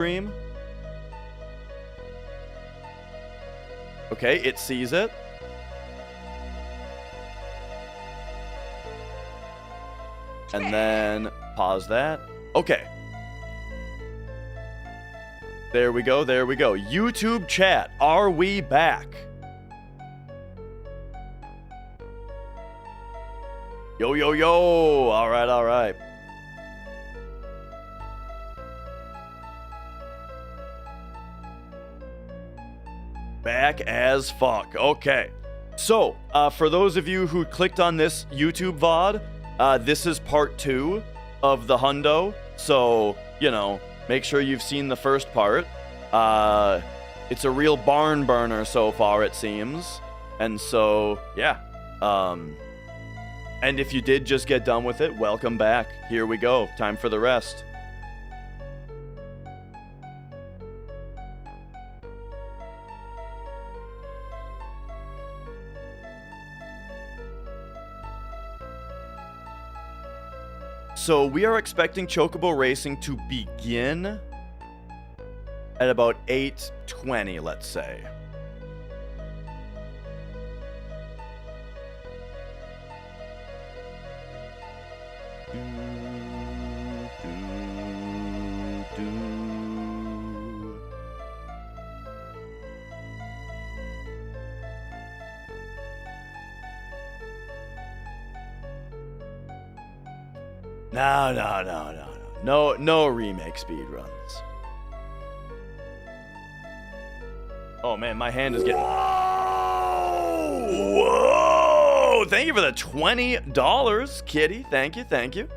stream. Okay, it sees it. And then pause that. Okay. There we go, there we go. YouTube chat, are we back? Yo, yo, yo. All right, all right. Back as fuck. Okay. So, for those of you who clicked on this YouTube VOD, this is part 2 of the hundo. So, you know, make sure you've seen the first part. It's a real barn burner so far, it seems. And so, yeah. And if you did just get done with it, welcome back. Here we go. Time for the rest. So we are expecting Chocobo Racing to begin at about 8:20, let's say. No remake speedruns. Oh man, my hand is getting... Whoa! Thank you for the $20, Kitty. Thank you, thank you.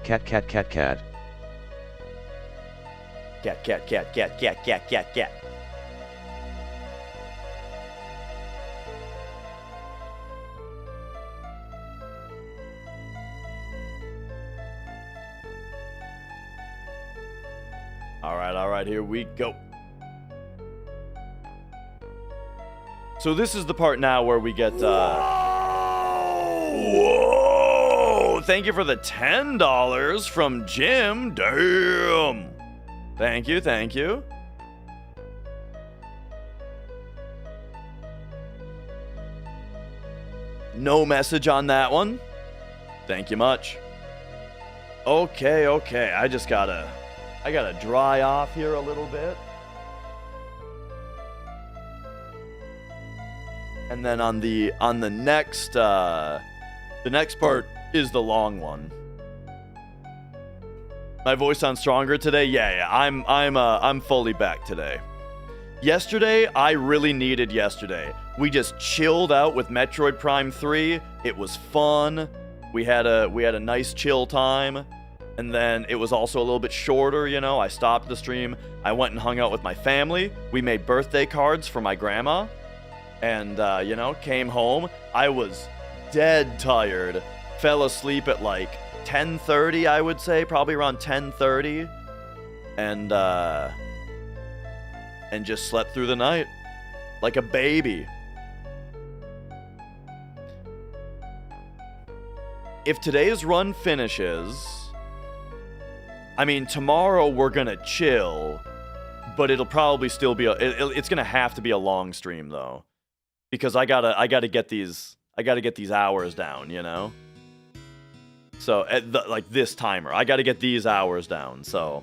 Cat, cat, cat, cat. Cat, cat, cat, cat, cat, cat, cat, cat. All right, here we go. So this is the part now where we get, Whoa! Thank you for the $10 from Jim. Damn. Thank you, thank you. No message on that one. Thank you much. Okay, okay. I gotta dry off here a little bit. And then on the next part is the long one. My voice sounds stronger today? Yeah, I'm fully back today. Yesterday, I really needed yesterday. We just chilled out with Metroid Prime 3. It was fun. We had a nice chill time. And then it was also a little bit shorter, you know. I stopped the stream. I went and hung out with my family. We made birthday cards for my grandma. And, you know, came home. I was dead tired. Fell asleep at like 10:30, I would say. Probably around 10:30. And just slept through the night. Like a baby. If today's run finishes... I mean, tomorrow we're gonna chill, but it'll probably still be it's gonna have to be a long stream though, because I gotta get these hours down, you know. So like this timer, I gotta get these hours down. So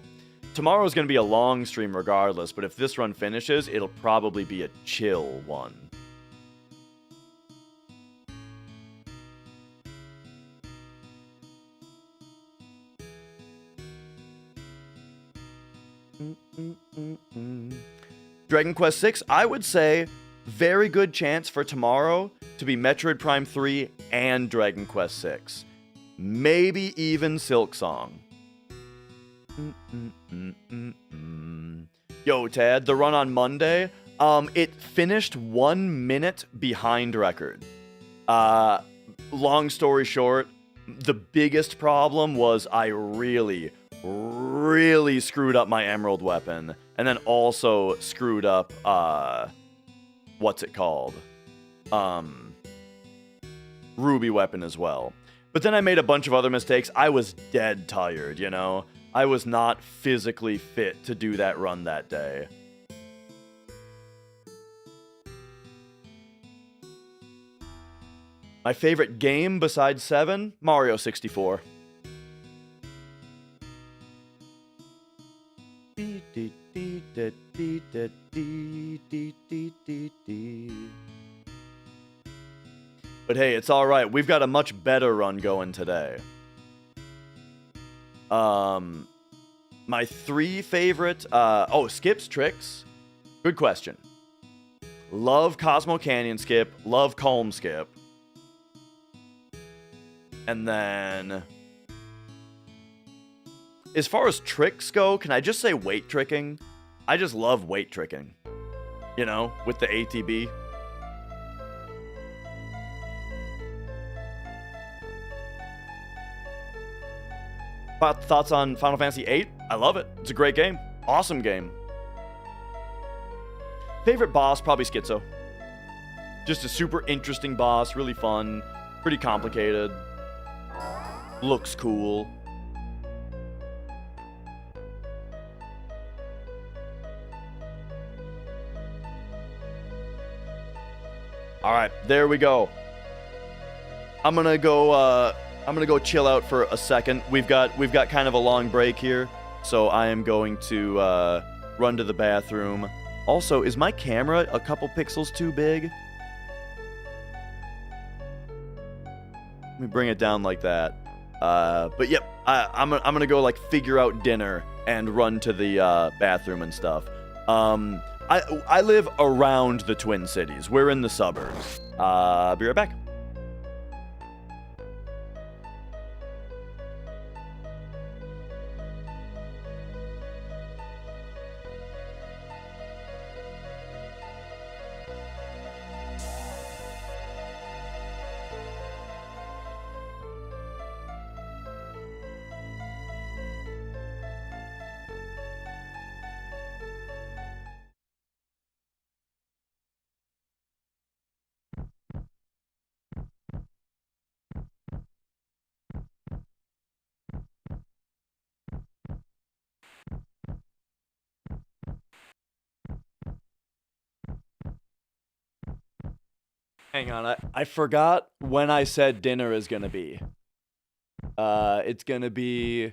tomorrow's gonna be a long stream regardless, but if this run finishes, it'll probably be a chill one. Dragon Quest 6, I would say very good chance for tomorrow to be Metroid Prime 3 and Dragon Quest 6. Maybe even Silk Song. Yo, Tad, the run on Monday, it finished 1 minute behind record. Long story short, the biggest problem was I really screwed up my emerald weapon, and then also screwed up what's it called, ruby weapon as well. But then I made a bunch of other mistakes. I was dead tired, you know? I was not physically fit to do that run that day. My favorite game besides 7? Mario 64. But hey, it's alright. We've got a much better run going today. My 3 favorite... Skips, tricks. Good question. Love Cosmo Canyon skip. Love Calm skip. And then... as far as tricks go, can I just say weight tricking? I just love weight tricking. You know, with the ATB. Thoughts on Final Fantasy VIII? I love it. It's a great game. Awesome game. Favorite boss? Probably Schizo. Just a super interesting boss. Really fun. Pretty complicated. Looks cool. Alright, there we go. I'm gonna go chill out for a second. We've got kind of a long break here, so I am going to run to the bathroom. Also, is my camera a couple pixels too big? Let me bring it down like that. But yep, I'm gonna go like figure out dinner and run to the bathroom and stuff. I live around the Twin Cities. We're in the suburbs. Be right back. Hang on, I forgot when I said dinner is gonna be. It's gonna be...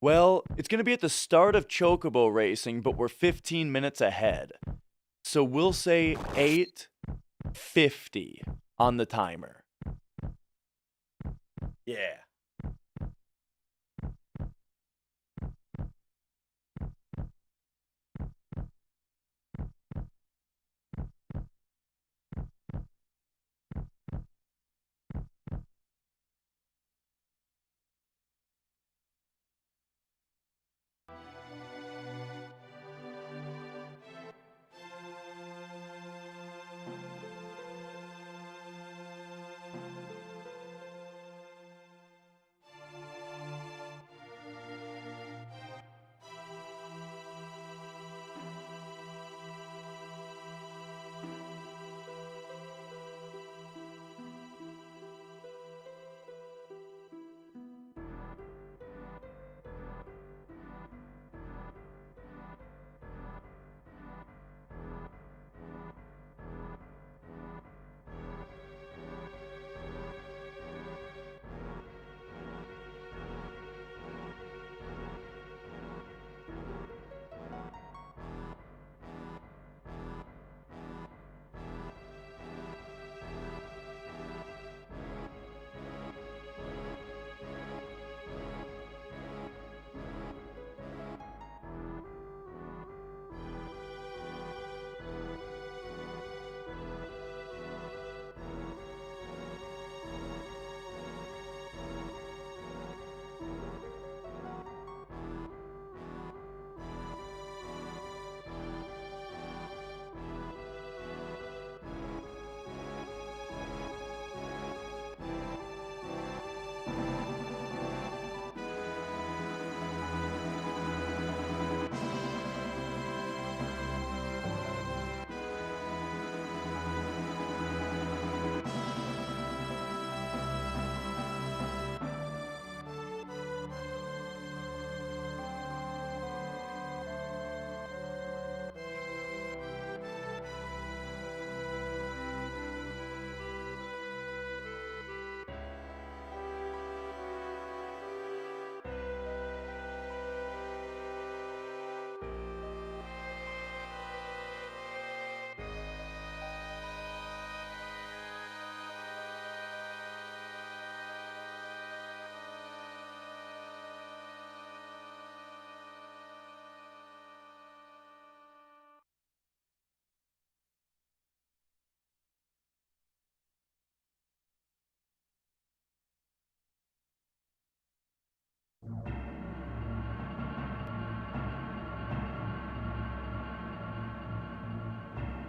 well, it's gonna be at the start of Chocobo racing, but we're 15 minutes ahead. So we'll say 8:50 on the timer. Yeah.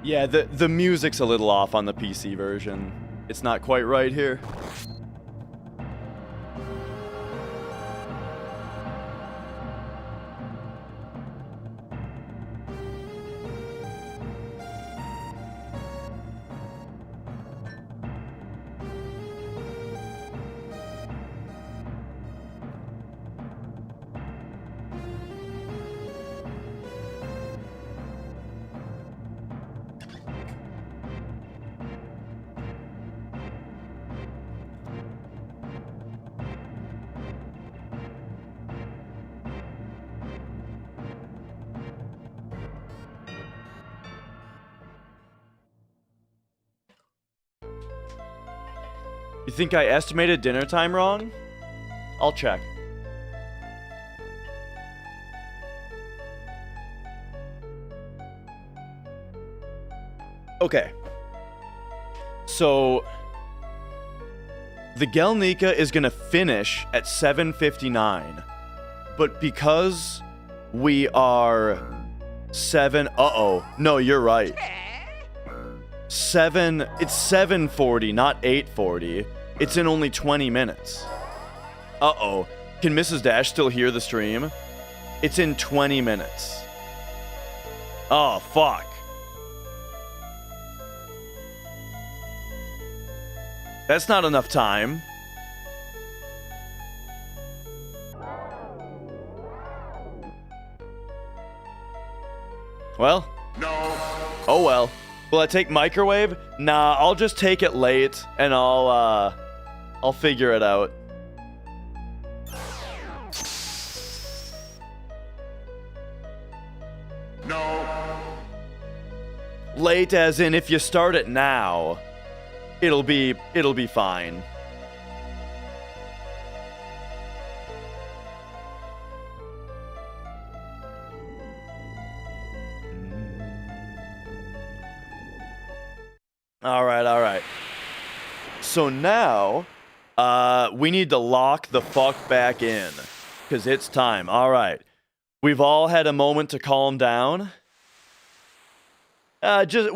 Yeah, the music's a little off on the PC version. It's not quite right here. You think I estimated dinner time wrong? I'll check. Okay. So the Gelnika is gonna finish at 7:59, but because we are no, you're right. It's 7:40, not 8:40. It's in only 20 minutes. Uh-oh. Can Mrs. Dash still hear the stream? It's in 20 minutes. Oh, fuck. That's not enough time. Well. No. Oh well. Will I take microwave? Nah, I'll just take it late and I'll figure it out. No. Late as in if you start it now, it'll be fine. All right. So now, we need to lock the fuck back in, because it's time. All right. We've all had a moment to calm down. Frozen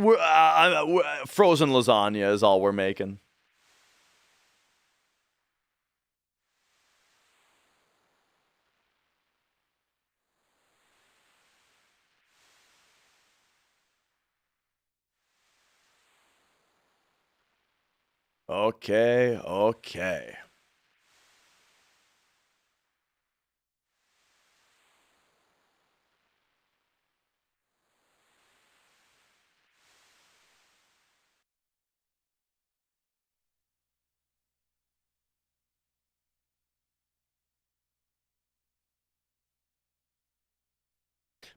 lasagna is all we're making. Okay.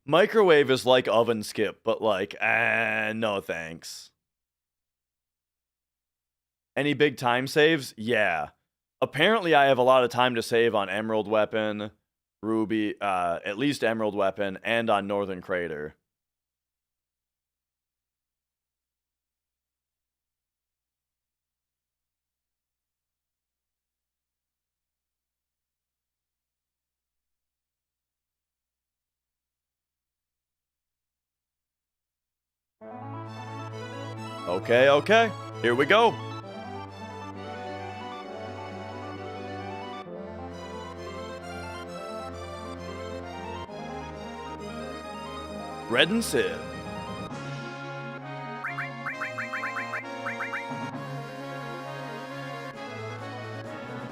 Microwave is like oven skip, but like, no thanks. Any big time saves? Yeah. Apparently I have a lot of time to save on Emerald Weapon, Ruby, at least Emerald Weapon, and on Northern Crater. Okay. Here we go. Red and Sid.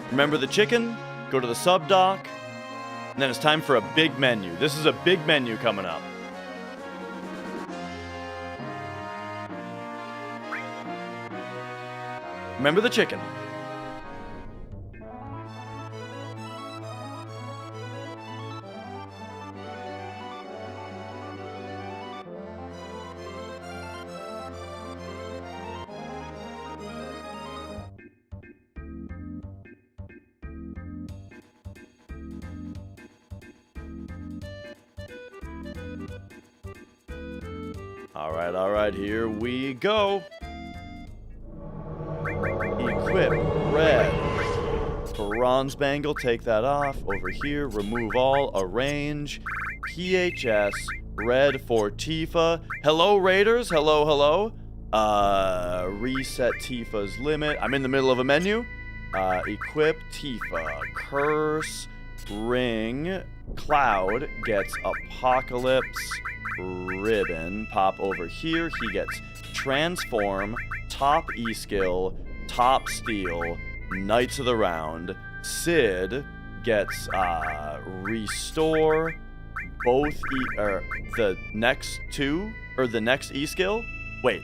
Remember the chicken? Go to the sub dock. And then it's time for a big menu. This is a big menu coming up. Remember the chicken. All right, here we go. Equip, red. Bronze bangle, take that off. Over here, remove all, arrange. PHS, Red for Tifa. Hello, Raiders. Hello, hello. Reset Tifa's limit. I'm in the middle of a menu. Equip Tifa. Curse. Ring. Cloud gets Apocalypse. Ribbon. Pop over here. He gets Transform. Top E-skill. Top Steel. Knights of the Round. Sid gets Restore. Both the next two, or the next E-skill? Wait.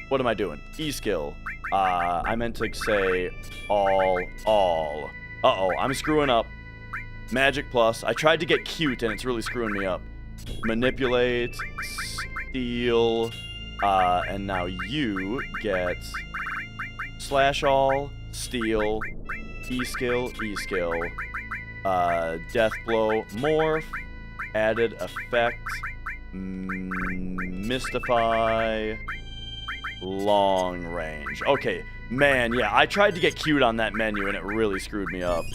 What am I doing? E-skill. I meant to say all. Uh-oh, I'm screwing up. Magic Plus. I tried to get cute, and it's really screwing me up. Manipulate, Steal, and now you get Slash All, Steal, E-skill, Death Blow, Morph, Added Effect, Mystify, Long Range. Okay, man, yeah, I tried to get cute on that menu and it really screwed me up.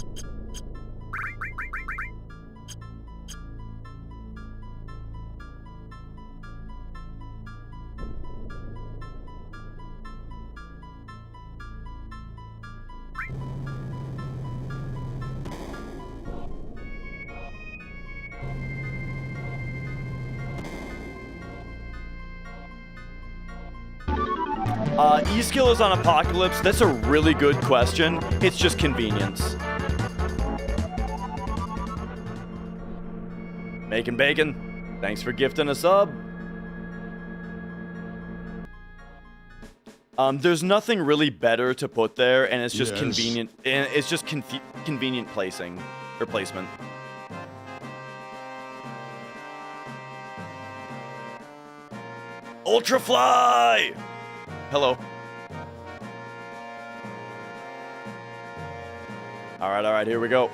E-skill is on Apocalypse. That's a really good question. It's just convenience. Making bacon. Thanks for gifting a sub. There's nothing really better to put there, and it's just convenient. And it's just convenient placing or placement. Ultrafly! Hello. All right, here we go.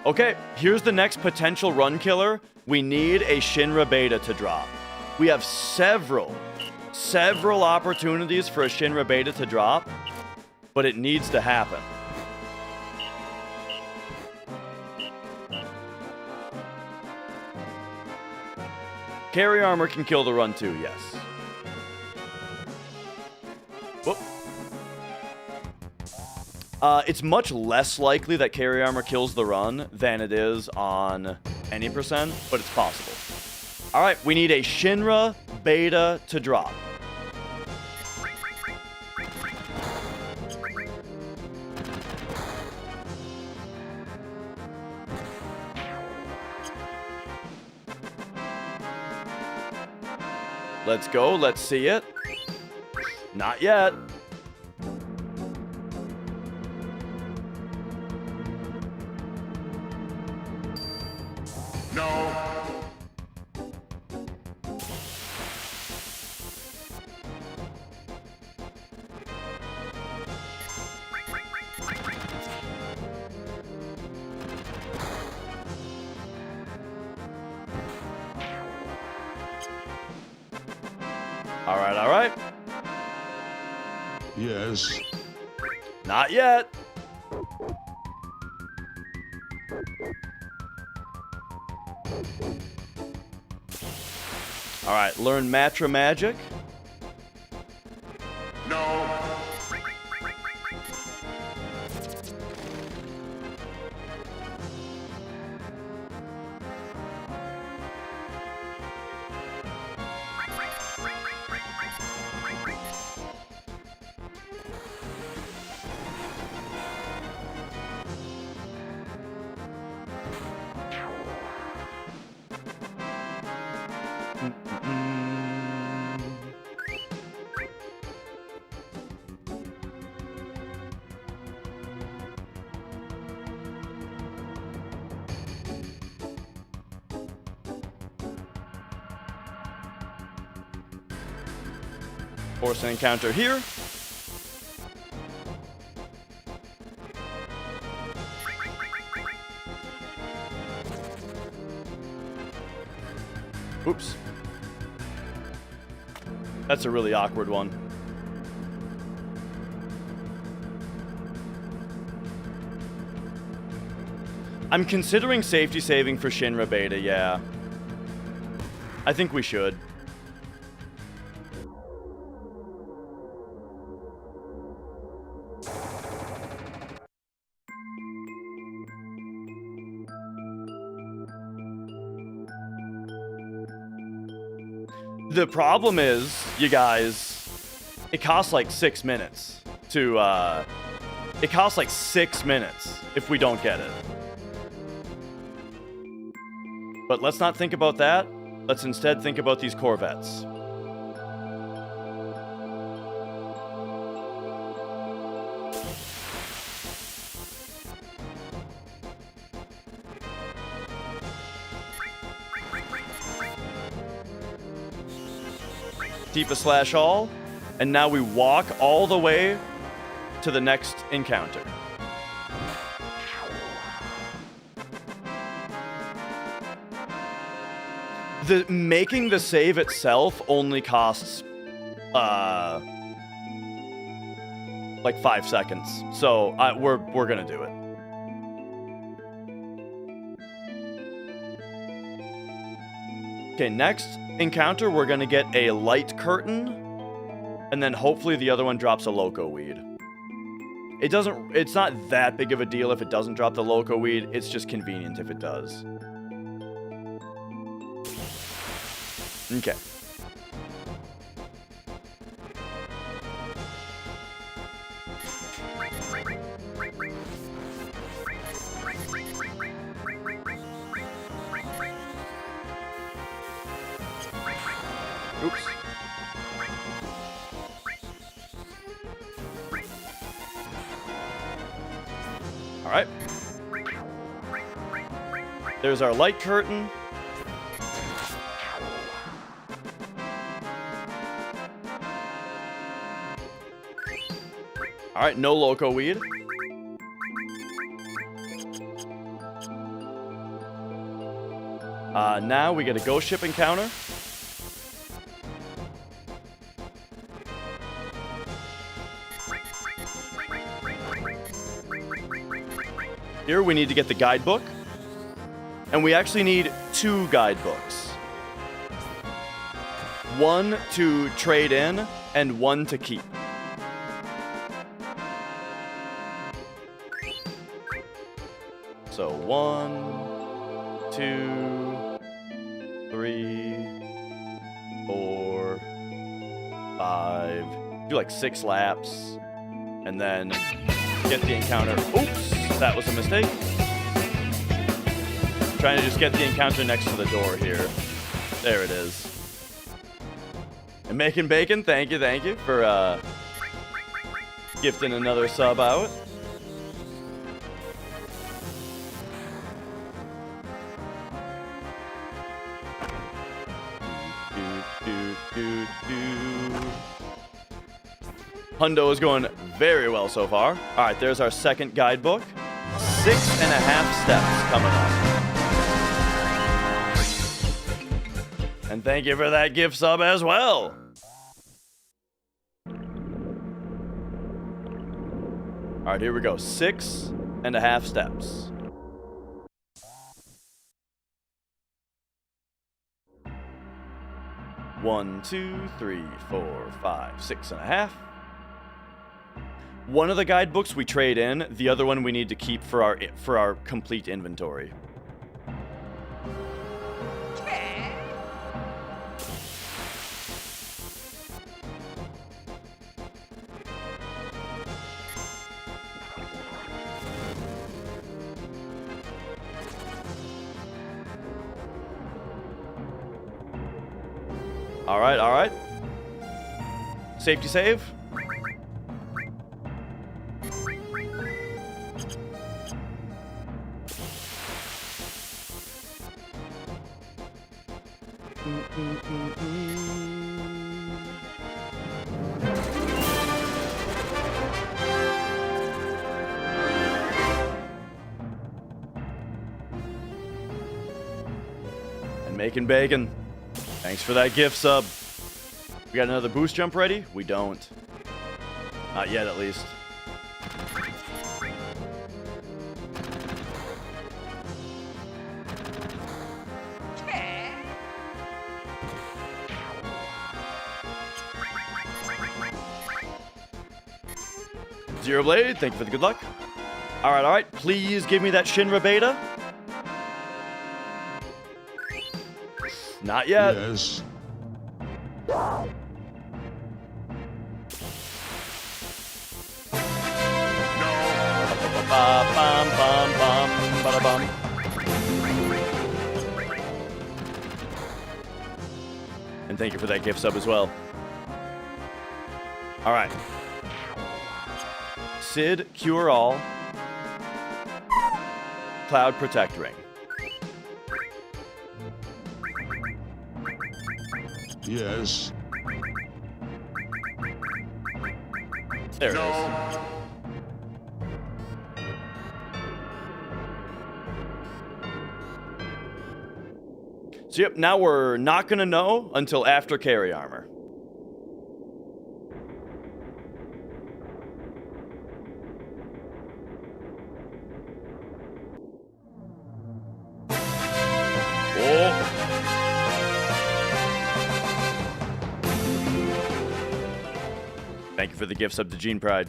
Okay, here's the next potential run killer. We need a Shinra beta to drop. We have several opportunities for a Shinra beta to drop, but it needs to happen. Carry armor can kill the run too, yes. Whoop. It's much less likely that carry armor kills the run than it is on any percent, but it's possible. Alright, we need a Shinra beta to drop. Let's go. Let's see it. Not yet. No. All right. Yes. Not yet. All right, learn Matra Magic. No. Force an encounter here. Oops. That's a really awkward one. I'm considering safety saving for Shinra beta, yeah. I think we should. The problem is, you guys, it costs like 6 minutes to, it costs like 6 minutes if we don't get it. But let's not think about that. Let's instead think about these Corvettes. Deepa slash all, and now we walk all the way to the next encounter. Making the save itself only costs like 5 seconds, so we're gonna do it. Okay, next encounter, we're gonna get a light curtain, and then hopefully the other one drops a loco weed. It's not that big of a deal if it doesn't drop the loco weed, it's just convenient if it does. Okay. Oops. All right. There's our light curtain. All right, no loco weed. Now we get a ghost ship encounter. Here we need to get the guidebook. And we actually need 2 guidebooks. 1 to trade in and 1 to keep. So 1, 2, 3, 4, 5. Do like 6 laps. And then get the encounter. Oops, that was a mistake. Trying to just get the encounter next to the door here. There it is. And Making Bacon, thank you for gifting another sub out. Hundo is going very well so far. All right, there's our second guidebook. 6.5 steps coming up. And thank you for that gift sub as well. All right, here we go. 6.5 steps. One, 2, 3, 4, 5, 6.5. One of the guidebooks we trade in, the other one we need to keep for our complete inventory. All right. Safety save. And Making Bacon. Thanks for that gift sub. We got another boost jump ready? We don't. Not yet, at least. Zero Blade, thank you for the good luck. All right. Please give me that Shinra beta. Not yet. Yes. Ba-bum, and thank you for that gift sub as well. All right. Sid, Cure All. Cloud Protect Ring. Yes. There it is. So yep, now we're not gonna know until after carry armor. Oh. Thank you for the gift sub to Gene Pride.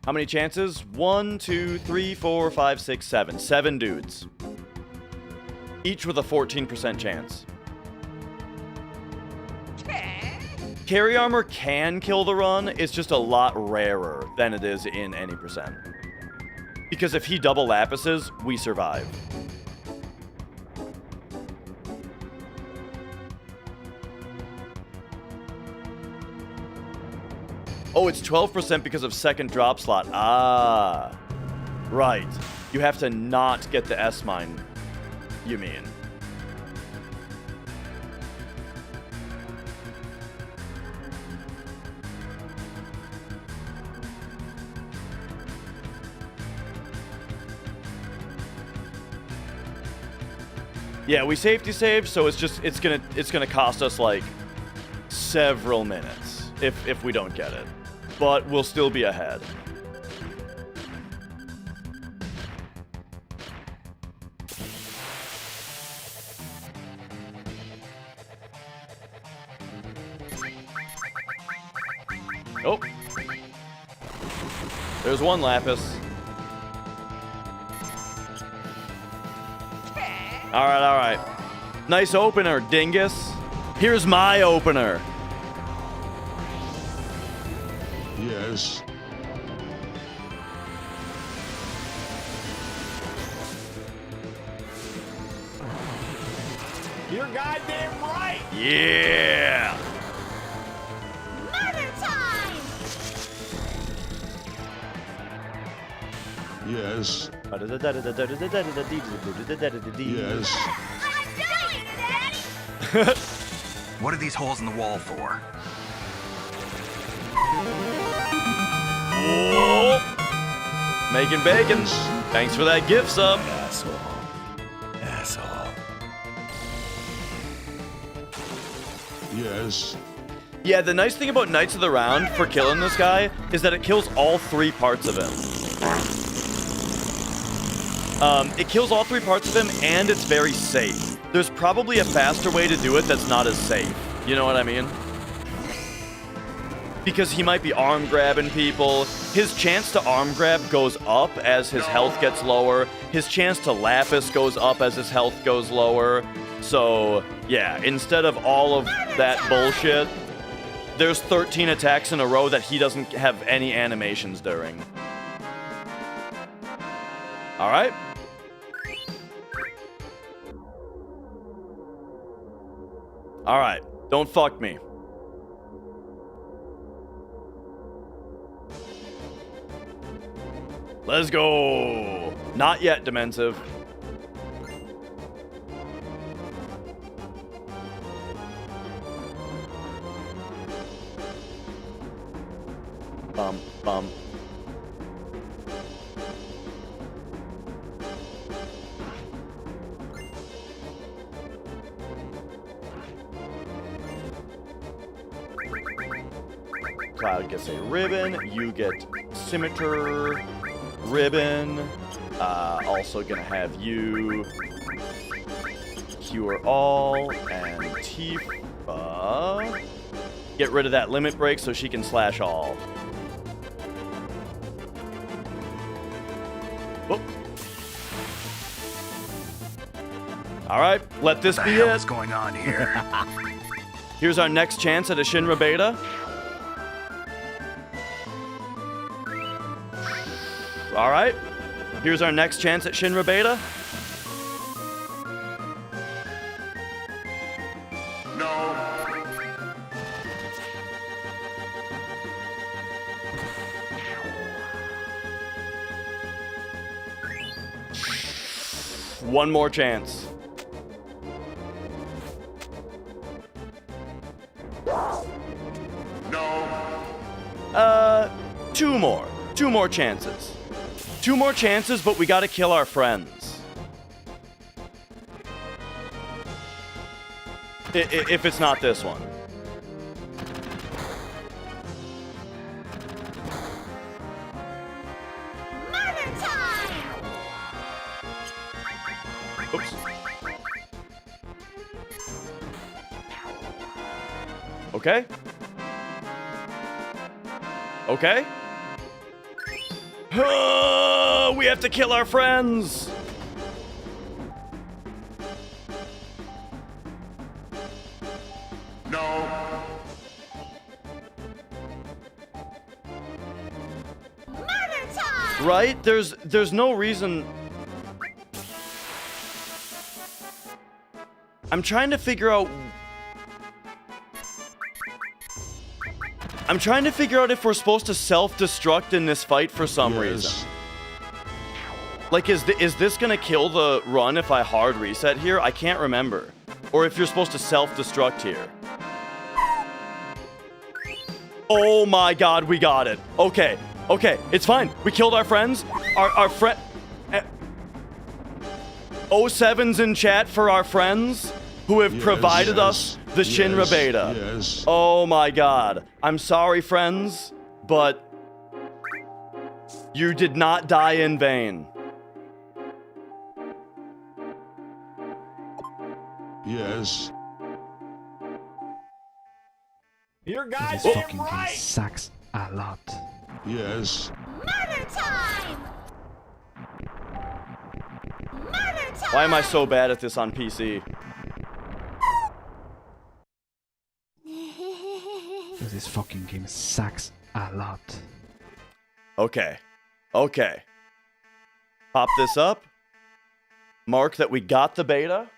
How many chances? 1, 2, 3, 4, 5, 6, 7. 7 dudes. Each with a 14% chance. Carry armor can kill the run, it's just a lot rarer than it is in any percent. Because if he double lapises, we survive. Oh, it's 12% because of second drop slot. Ah, right. You have to not get the S-mine. You mean? Yeah, we safety saved, so it's gonna cost us like several minutes if we don't get it, but we'll still be ahead. Oh. There's one Lapis. Alright. Nice opener, dingus. Here's my opener. Yes. You're goddamn right! Yeah! Murder time! Yes. Yes. I'm doing it, Daddy! What are these holes in the wall for? Oh. Making bacon. Thanks for that gift sub. Asshole. Yes. Yeah, the nice thing about Knights of the Round for killing this guy is that it kills all 3 parts of him. It kills all 3 parts of him, and it's very safe. There's probably a faster way to do it that's not as safe. You know what I mean? Because he might be arm grabbing people. His chance to arm grab goes up as his health gets lower. His chance to Lapis goes up as his health goes lower. So, yeah, instead of all of that bullshit, there's 13 attacks in a row that he doesn't have any animations during. Alright. Alright, don't fuck me. Let's go! Not yet, Demensive. Bum. Cloud gets a ribbon. You get Scimitar ribbon. Also gonna have you Cure All and Tifa. Get rid of that limit break so she can slash all. Whoop. All right, let this What the be hell it. is going on here? Here's our next chance at a Shinra beta. All right, here's our next chance at Shinra beta. No. One more chance. No. Two more. Two more chances. Two more chances, but we gotta kill our friends. If it's not this one. Murder time! Oops. Okay. Okay. We have to kill our friends. No. Murder time! Right? There's no reason. I'm trying to figure out. I'm trying to figure out if we're supposed to self-destruct in this fight for some reason. Like, is this gonna kill the run if I hard reset here? I can't remember. Or if you're supposed to self-destruct here. Oh my god, we got it. Okay, okay, it's fine. We killed our friends. Our friend... 07's in chat for our friends who have provided us the Shinra beta. Yes. Oh my god. I'm sorry, friends, but you did not die in vain. Yes. You're This goddamn fucking game right! sucks a lot. Yes. Murder time! Murder time! Why am I so bad at this on PC? This fucking game sucks a lot. Okay. Okay. Pop this up. Mark that we got the beta.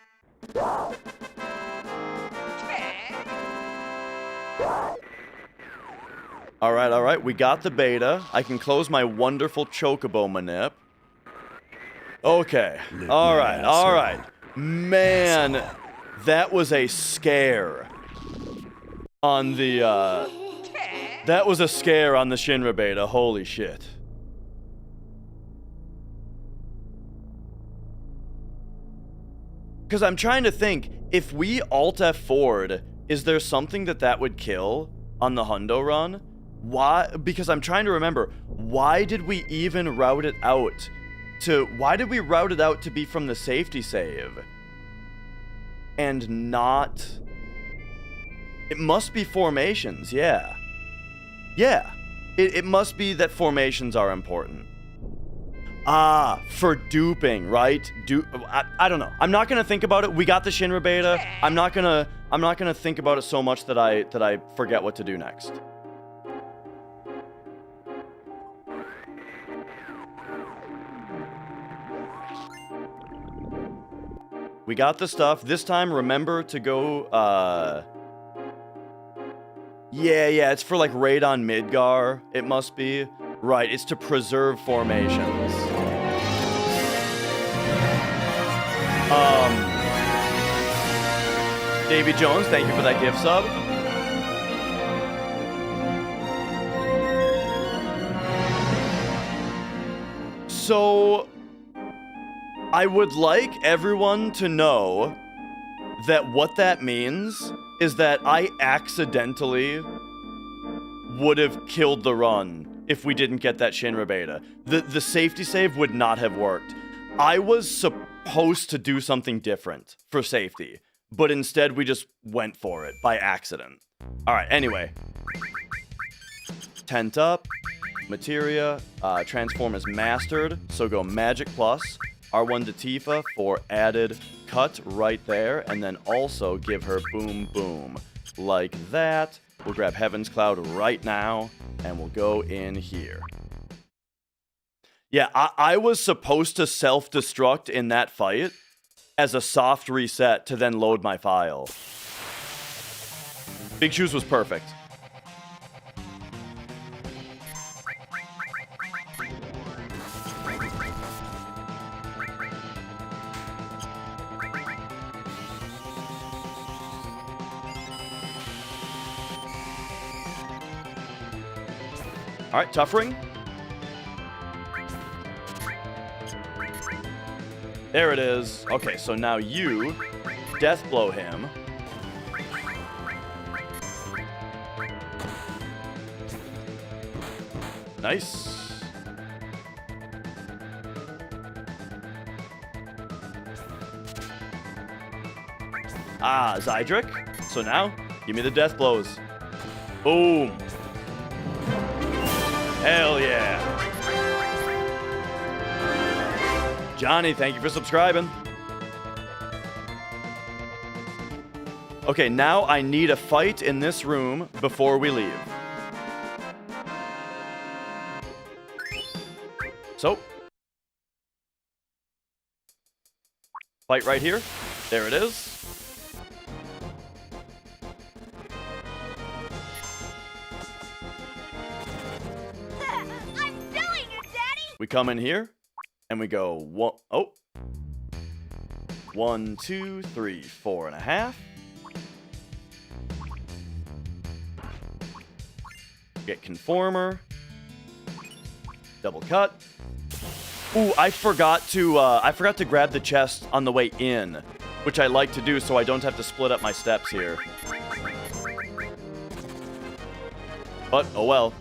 Alright, we got the beta. I can close my wonderful Chocobo manip. Okay, alright. Man, that was a scare on the, that was a scare on the Shinra beta, holy shit. Because I'm trying to think, if we Alt F4'd, is there something that would kill on the Hundo run? Why? Because I'm trying to remember, why did we even route it out to, why did we route it out to be from the safety save? And not, it must be formations, yeah. Yeah, it must be that formations are important. Ah, for duping, right? I don't know. I'm not gonna think about it. We got the Shinra beta. I'm not gonna think about it so much that I forget what to do next. We got the stuff. This time, remember to go, yeah, it's for like raid on Midgar, it must be. Right, it's to preserve formations. Davy Jones, thank you for that gift sub. So, I would like everyone to know that what that means is that I accidentally would have killed the run if we didn't get that Shinra beta. The safety save would not have worked. I was supposed to do something different for safety, but instead we just went for it by accident. All right, anyway. Tent up, materia, transform as mastered, so go magic plus, R1 to Tifa for added cut right there, and then also give her boom boom. Like that. We'll grab Heaven's Cloud right now, and we'll go in here. Yeah, I was supposed to self-destruct in that fight as a soft reset to then load my file. Big Shoes was perfect. All right, tough ring. There it is. Okay, so now you death blow him. Nice. Ah, Zydric. So now, give me the death blows. Boom. Hell yeah. Johnny, thank you for subscribing. Okay, now I need a fight in this room before we leave. So, fight right here. There it is. I'm feeling it, Daddy! We come in here, and we go 1, 2, 3, 4.5. Get Conformer. Double cut. Ooh, I forgot to grab the chest on the way in, which I like to do so I don't have to split up my steps here. But, oh well.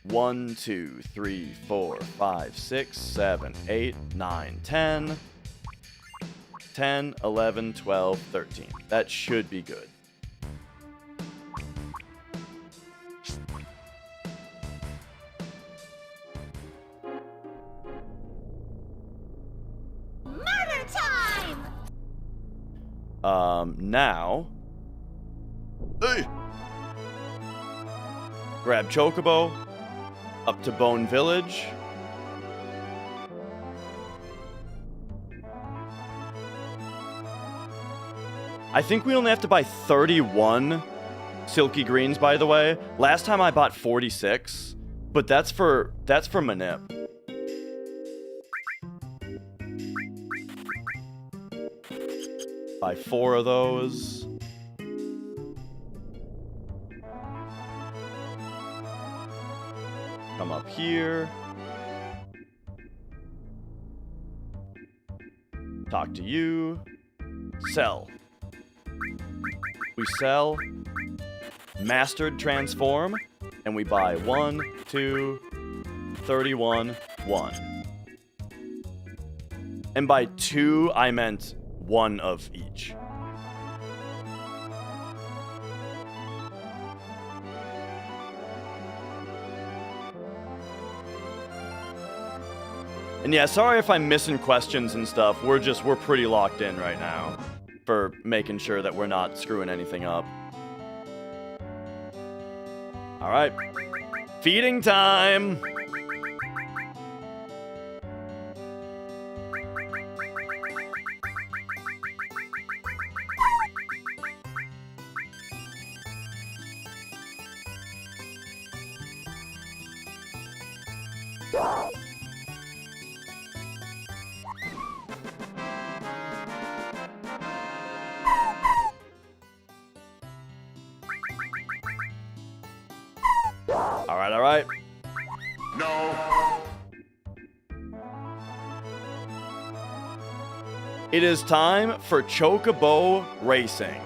1, 2, 3, 4, 5, 6, 7, 8, 9, 10. 10, 11, 12, 13. That should be good. Murder time! Now. Hey! Grab Chocobo. Up to Bone Village. I think we only have to buy 31 Silky Greens, by the way. Last time I bought 46, but that's for Manip. Buy 4 of those. Come up here. Talk to you. Sell. We sell Mastered Transform, and we buy 1, 2, 31, 1. And by 2, I meant 1 of each. And yeah, sorry if I'm missing questions and stuff. We're pretty locked in right now for making sure that we're not screwing anything up. All right. Feeding time. All right. No. It is time for Chocobo Racing.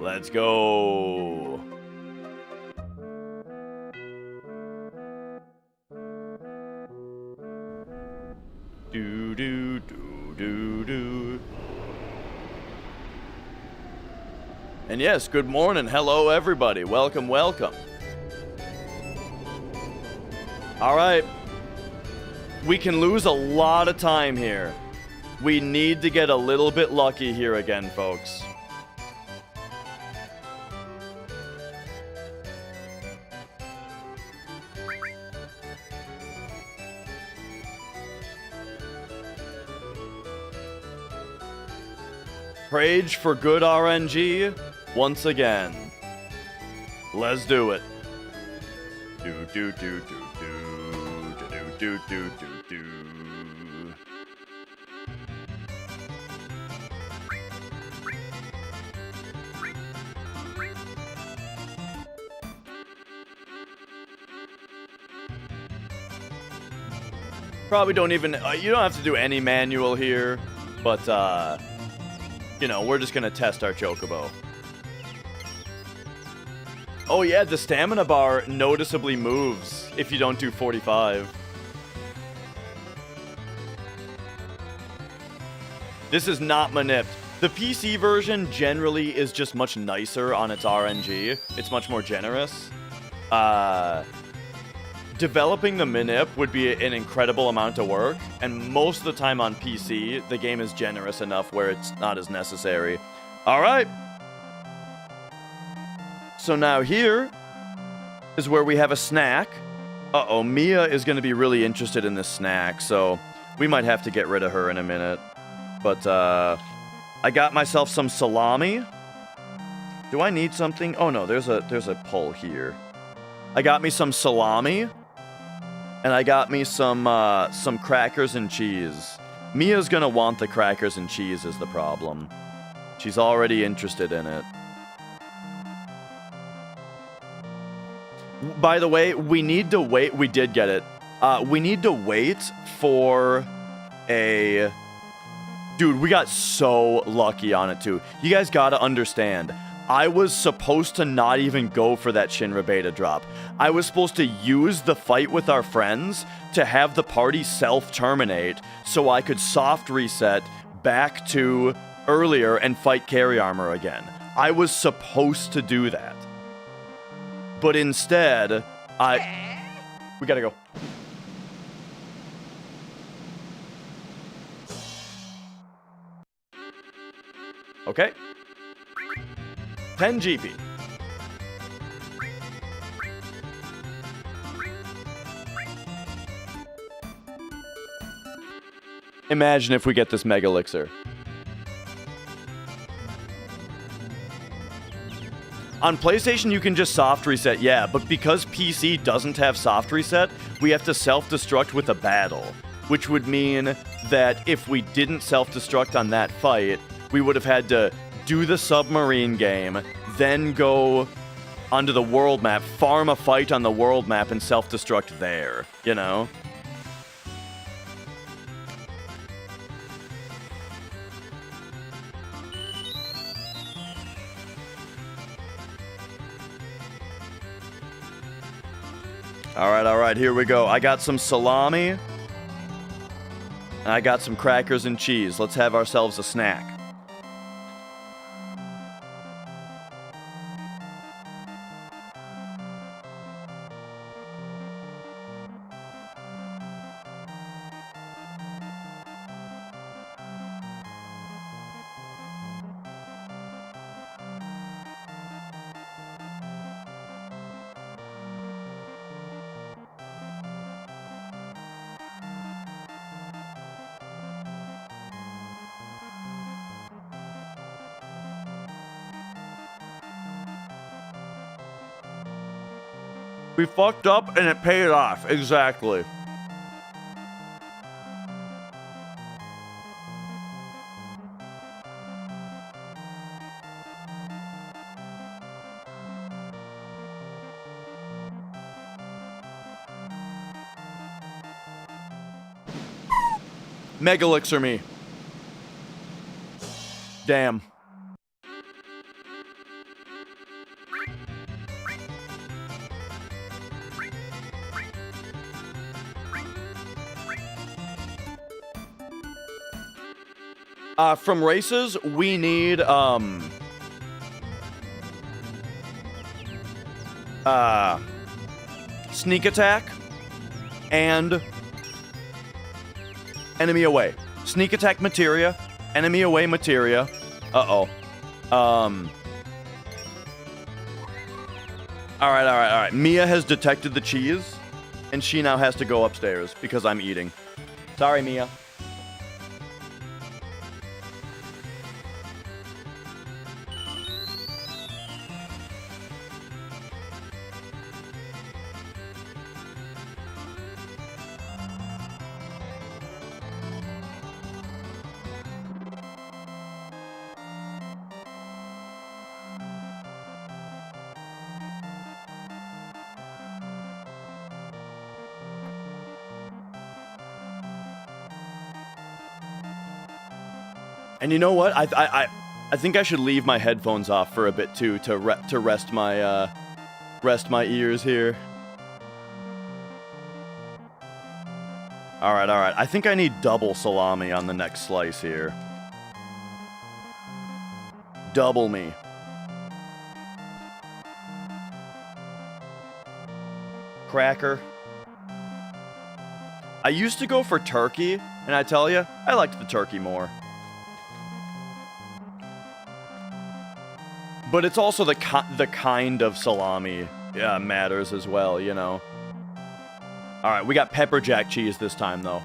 Let's go. Do do do do do. And yes, good morning. Hello, everybody. Welcome, welcome. All right. We can lose a lot of time here. We need to get a little bit lucky here again, folks. Rage for good RNG once again. Let's do it. Do do do do do do do do do do. Probably don't even you don't have to do any manual here, but you know, we're just gonna test our Chocobo. Oh yeah, the stamina bar noticeably moves if you don't do 45. This is not maniped. The PC version generally is just much nicer on its RNG. It's much more generous. Developing the manip would be an incredible amount of work, and most of the time on PC, the game is generous enough where it's not as necessary. All right. So now here is where we have a snack. Uh-oh, Mia is going to be really interested in this snack, so we might have to get rid of her in a minute. But I got myself some salami. Do I need something? Oh no, there's a pull here. I got me some salami. And I got me some crackers and cheese. Mia's gonna want the crackers and cheese is the problem. She's already interested in it. By the way, we need to wait. We did get it. We need to wait for a... Dude, we got so lucky on it too. You guys gotta understand. I was supposed to not even go for that Shinra beta drop. I was supposed to use the fight with our friends to have the party self-terminate so I could soft reset back to earlier and fight carry armor again. I was supposed to do that. But instead, we gotta go. Okay. 10 GP. Imagine if we get this Mega Elixir. On PlayStation, you can just soft reset, yeah, but because PC doesn't have soft reset, we have to self-destruct with a battle, which would mean that if we didn't self-destruct on that fight, we would have had to do the submarine game, then go onto the world map, farm a fight on the world map, and self-destruct there, you know? All right, here we go. I got some salami, and I got some crackers and cheese. Let's have ourselves a snack. We fucked up and it paid off. Exactly. Mega Elixir me. Damn. From races, we need, sneak attack and enemy away. Sneak attack materia, enemy away materia. Uh-oh. Alright. Mia has detected the cheese, and she now has to go upstairs because I'm eating. Sorry, Mia. And you know what? I think I should leave my headphones off for a bit too to rest my ears here. All right. I think I need double salami on the next slice here. Double me. Cracker. I used to go for turkey, and I tell you, I liked the turkey more. But it's also the kind of salami matters as well, you know. All right, we got pepper jack cheese this time, though.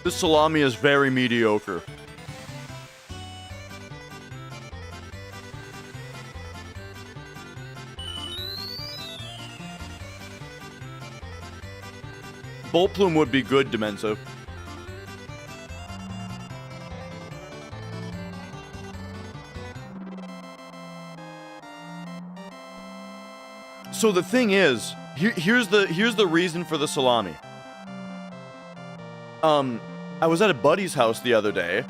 This salami is very mediocre. Bolt plume would be good, Demensive. So the thing is, here's the reason for the salami. I was at a buddy's house the other day,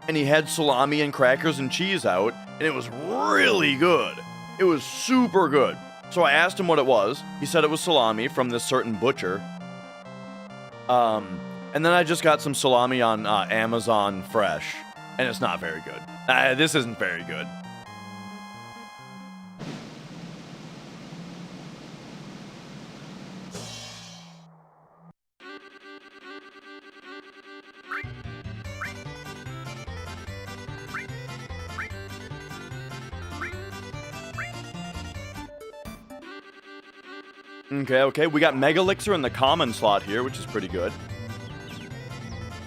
and he had salami and crackers and cheese out, and it was really good. It was super good. So I asked him what it was. He said it was salami from this certain butcher. And then I just got some salami on Amazon Fresh, and it's not very good. This isn't very good. Okay, we got Mega Elixir in the common slot here, which is pretty good.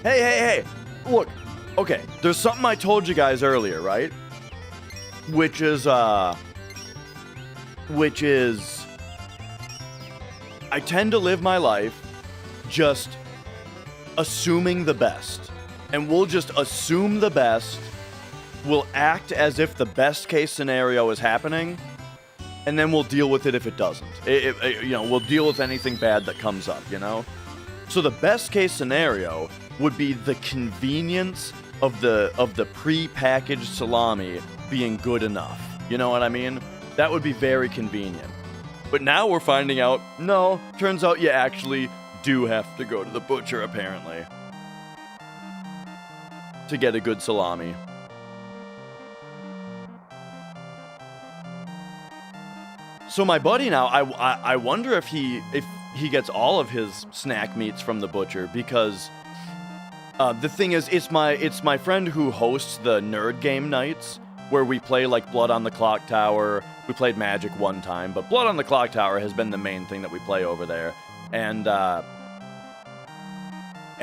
Hey, look, okay, there's something I told you guys earlier, right? Which is, I tend to live my life just assuming the best. And we'll just assume the best, we'll act as if the best case scenario is happening, and then we'll deal with it if it doesn't. We'll deal with anything bad that comes up, you know? So the best case scenario would be the convenience of the pre-packaged salami being good enough. You know what I mean? That would be very convenient. But now we're finding out, no, turns out you actually do have to go to the butcher, apparently, to get a good salami. So my buddy now, I wonder if he gets all of his snack meats from the butcher, because the thing is, it's my friend who hosts the nerd game nights where we play like Blood on the Clock Tower. We played Magic one time, but Blood on the Clock Tower has been the main thing that we play over there. And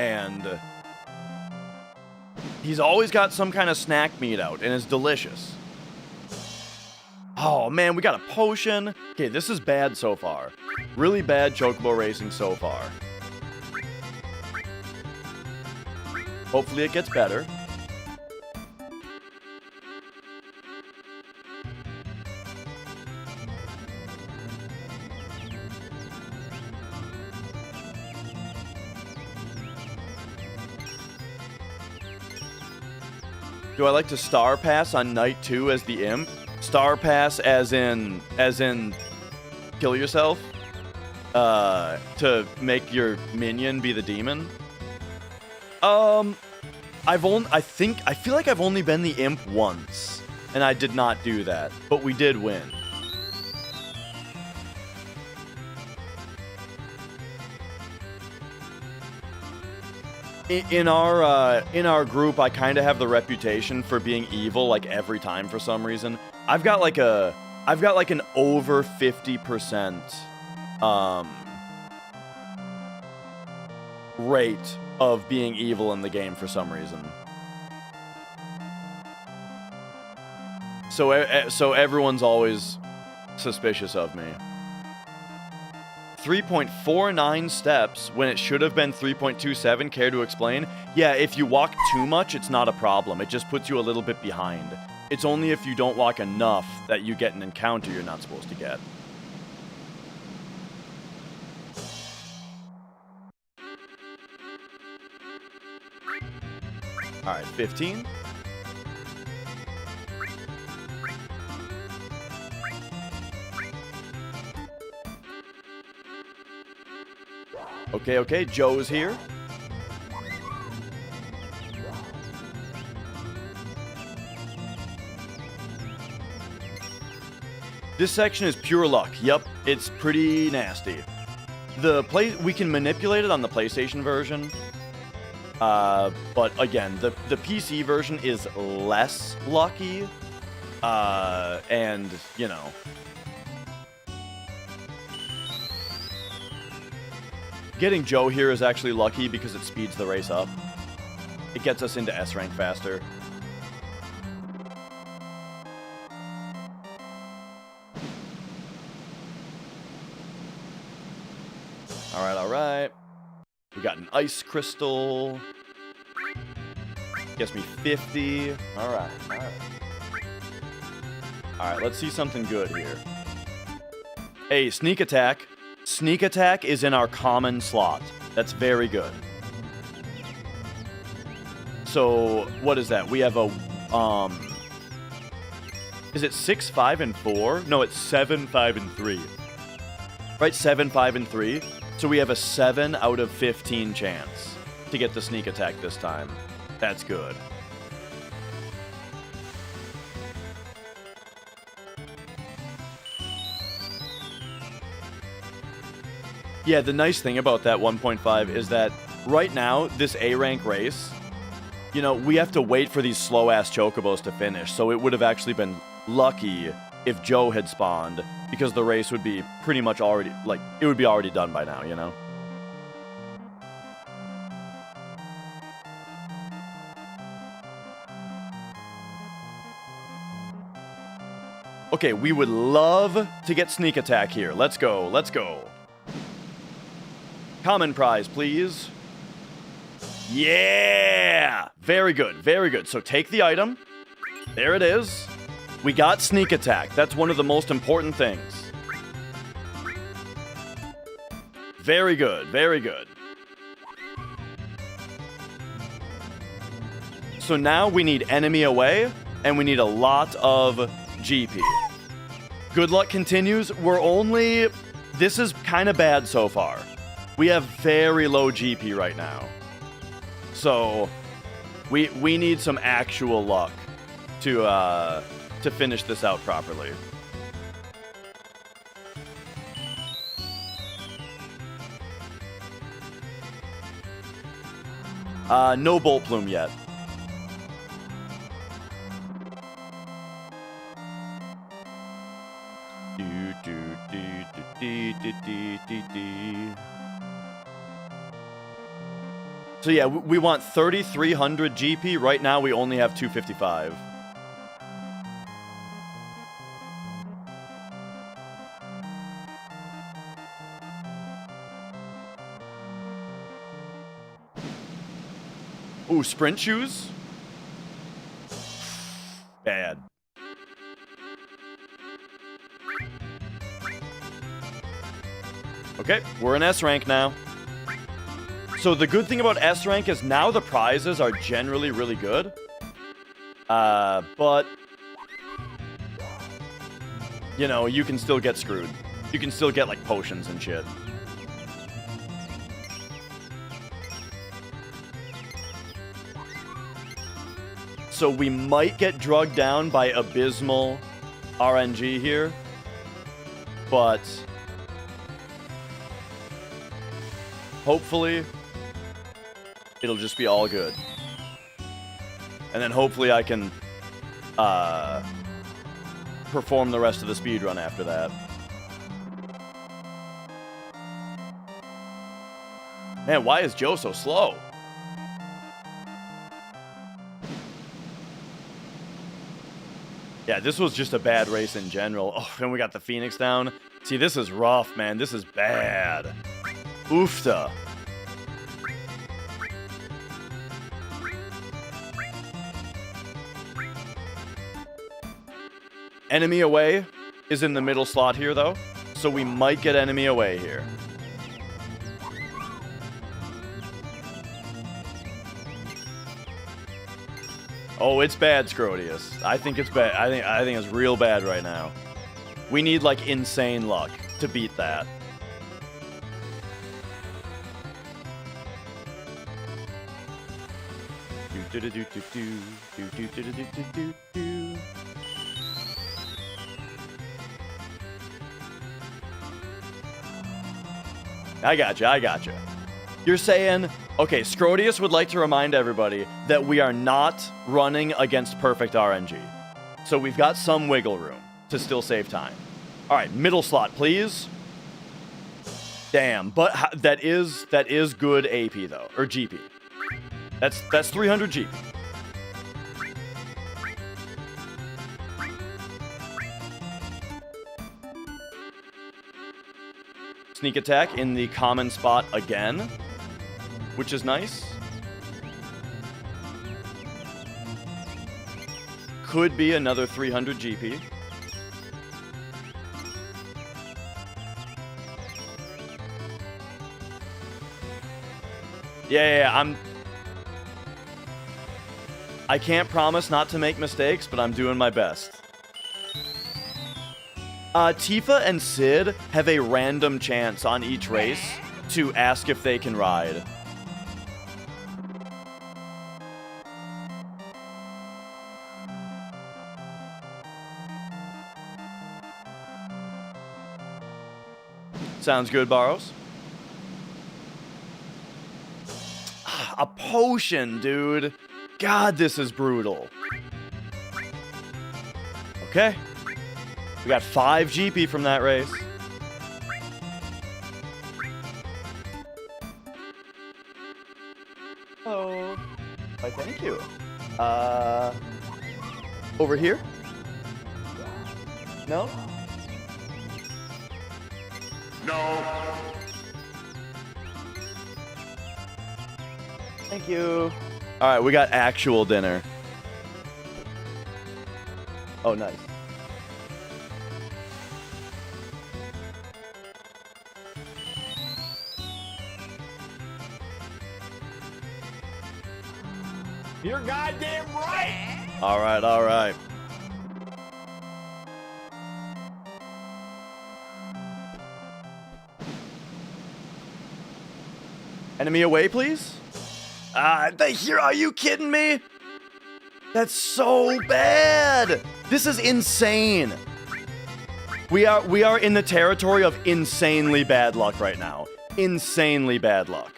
And he's always got some kind of snack meat out, and it's delicious. Oh, man, we got a potion. Okay, this is bad so far. Really bad Chocobo racing so far. Hopefully it gets better. Do I like to star pass on night 2 as the imp? Star pass as in kill yourself? To make your minion be the demon? I feel like I've only been the imp once, and I did not do that, but we did win. In our group, I kind of have the reputation for being evil like every time for some reason. I've got like an over 50% rate of being evil in the game for some reason. So everyone's always suspicious of me. 3.49 steps when it should have been 3.27. Care to explain? Yeah, if you walk too much, it's not a problem. It just puts you a little bit behind. It's only if you don't walk enough that you get an encounter you're not supposed to get. Alright, 15. Okay, Joe's here. This section is pure luck. Yep, it's pretty nasty. We can manipulate it on the PlayStation version. But again, the PC version is less lucky. And, you know. Getting Joe here is actually lucky because it speeds the race up. It gets us into S rank faster. Alright. We got an ice crystal. Gets me 50. Alright. Alright, let's see something good here. Hey, sneak attack. Sneak attack is in our common slot. That's very good. So, what is that? We have a, is it 6, 5, and 4? No, it's 7, 5, and 3. Right, 7, 5, and 3. So we have a 7 out of 15 chance to get the sneak attack this time. That's good. Yeah, the nice thing about that 1.5 is that right now, this A rank race, you know, we have to wait for these slow-ass Chocobos to finish, so it would have actually been lucky if Joe had spawned, because the race would be pretty much already, like, it would be already done by now, you know? Okay, we would love to get sneak attack here. Let's go. Common prize, please. Yeah! Very good. So take the item. There it is. We got sneak attack. That's one of the most important things. Very good. So now we need enemy away, and we need a lot of GP. Good luck continues. This is kind of bad so far. We have very low GP right now. So, we need some actual luck to finish this out properly. No Bolt Plume yet. So yeah, we want 3,300 GP. Right now, we only have 255. Ooh, sprint shoes? Bad. Okay, we're in S rank now. So the good thing about S rank is now the prizes are generally really good. But you know, you can still get screwed. You can still get like potions and shit. So we might get drugged down by abysmal RNG here, but hopefully it'll just be all good. And then hopefully I can perform the rest of the speedrun after that. Man, why is Joe so slow? Yeah, this was just a bad race in general. Oh, and we got the Phoenix down. See, this is rough, man. This is bad. Oofta. Enemy away is in the middle slot here, though. So we might get enemy away here. Oh, it's bad, Scrodius. I think it's bad. I think it's real bad right now. We need like insane luck to beat that. I gotcha. You're saying, okay, Scrodius would like to remind everybody that we are not running against perfect RNG. So we've got some wiggle room to still save time. All right, middle slot, please. Damn, but that is good AP though, or GP. That's 300 GP. Sneak attack in the common spot again, which is nice. Could be another 300 GP. Yeah, I can't promise not to make mistakes, but I'm doing my best. Tifa and Sid have a random chance on each race to ask if they can ride. Sounds good, Barros. A potion, dude. God, this is brutal. Okay. We got 5 GP from that race. Oh. Why, thank you. Over here? No? No. Thank you. All right, we got actual dinner. Oh, nice. You're goddamn right. All right, all right. Enemy away, please. Are you kidding me? That's so bad. This is insane. We are in the territory of insanely bad luck right now. Insanely bad luck.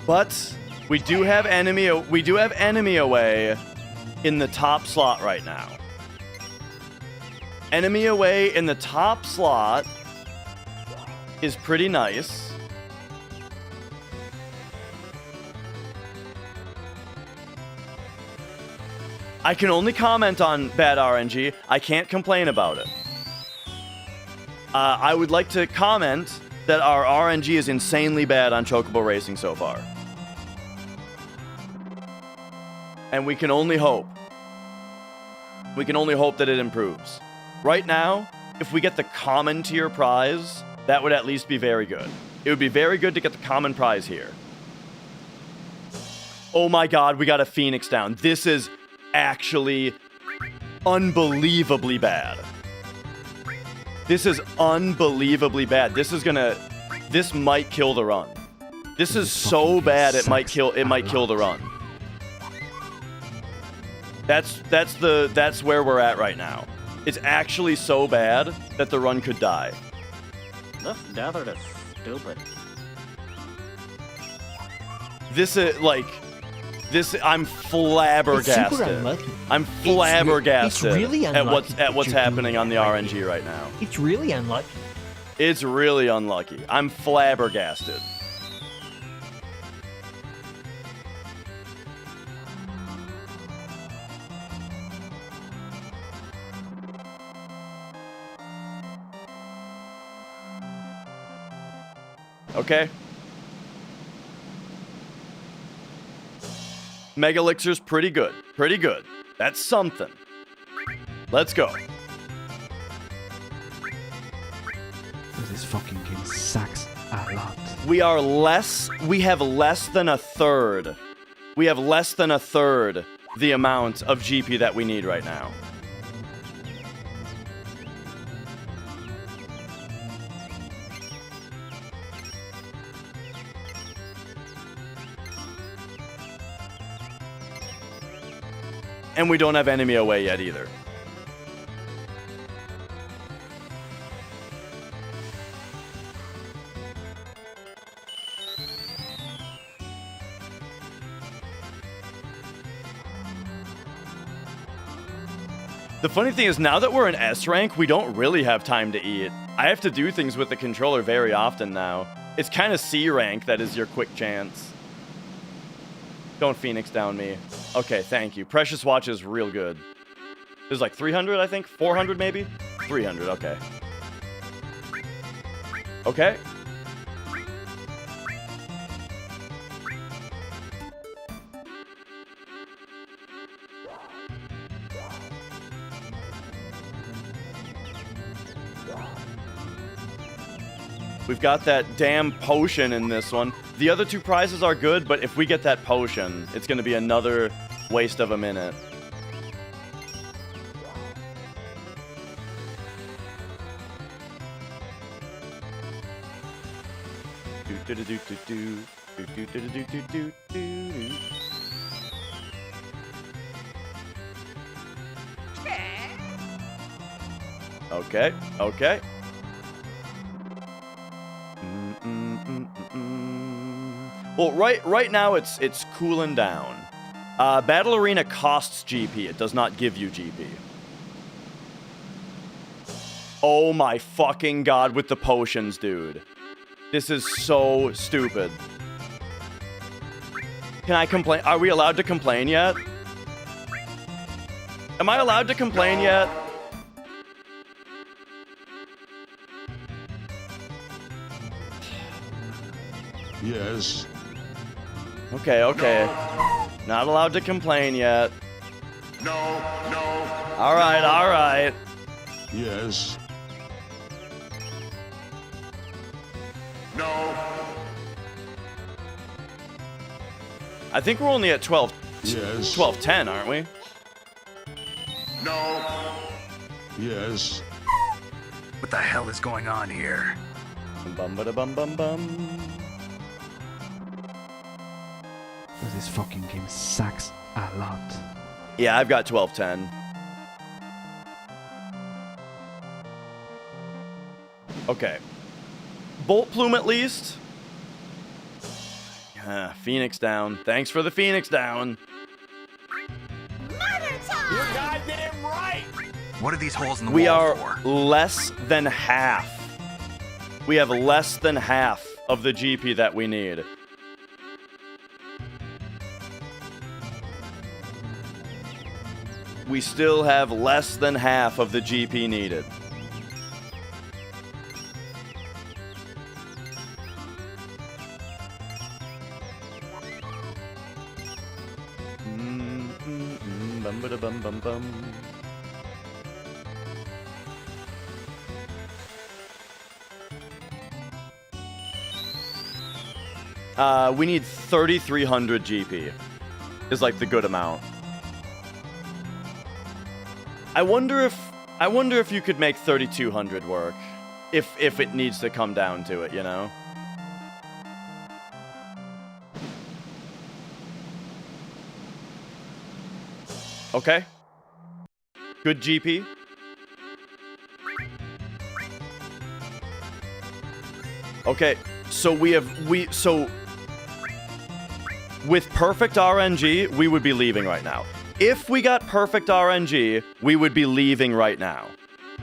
But we do have enemy away in the top slot right now. Enemy away in the top slot is pretty nice. I can only comment on bad RNG. I can't complain about it. I would like to comment that our RNG is insanely bad on Chocobo Racing so far. And we can only hope. We can only hope that it improves. Right now, if we get the common tier prize, that would at least be very good. It would be very good to get the common prize here. Oh my god, we got a Phoenix down. This is actually unbelievably bad. This is unbelievably bad. This might kill the run. This is so bad it might kill the run. That's where we're at right now. It's actually so bad that the run could die. This desert is stupid. This is like this. I'm flabbergasted. I'm flabbergasted really at what's happening on the RNG right now. It's really unlucky. It's really unlucky. I'm flabbergasted. Okay. Mega Elixir's pretty good. Pretty good. That's something. Let's go. This fucking game sucks a lot. We have less than a third. We have less than a third the amount of GP that we need right now. And we don't have enemy away yet either. The funny thing is, now that we're in S rank, we don't really have time to eat. I have to do things with the controller very often now. It's kind of C rank that is your quick chance. Don't Phoenix down me. Okay, thank you. Precious Watch is real good. There's like 300, I think? 400 maybe? 300, okay. Okay. We've got that damn potion in this one. The other two prizes are good, but if we get that potion, it's going to be another waste of a minute. Okay, okay. Well, right now it's cooling down. Battle Arena costs GP. It does not give you GP. Oh my fucking god with the potions, dude. This is so stupid. Can I complain? Are we allowed to complain yet? Am I allowed to complain yet? Yes. Okay, okay. Not allowed to complain yet. No. Alright, alright. Yes. No. I think we're only at 12. Yes. 12:10, aren't we? No. Yes. What the hell is going on here? Bum ba da bum bum bum. This fucking game sucks a lot. Yeah, I've got 12:10. Okay. Bolt Plume at least. Phoenix down. Thanks for the Phoenix down. Murder time! You're goddamn right! What are these holes in the We wall are for? less than half. We have less than half of the GP that we need. We still have less than half of the GP needed. Bum ba bum bum bum. We need 3,300 GP. Is like the good amount. I wonder if you could make 3,200 work, if it needs to come down to it, you know. Okay. Good GP. Okay, so with perfect RNG, we would be leaving right now. If we got perfect RNG, we would be leaving right now.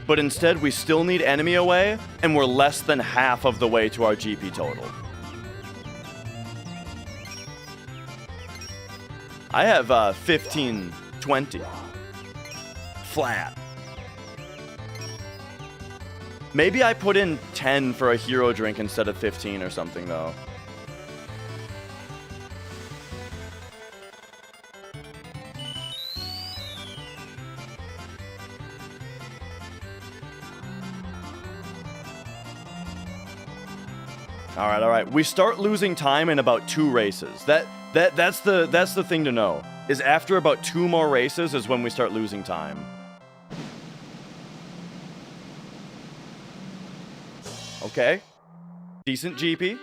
But instead, we still need enemy away, and we're less than half of the way to our GP total. I have 1520. Flat. Maybe I put in 10 for a hero drink instead of 15 or something, though. All right. We start losing time in about 2 races. That's the thing to know. Is after about 2 more races is when we start losing time. Okay. Decent GP.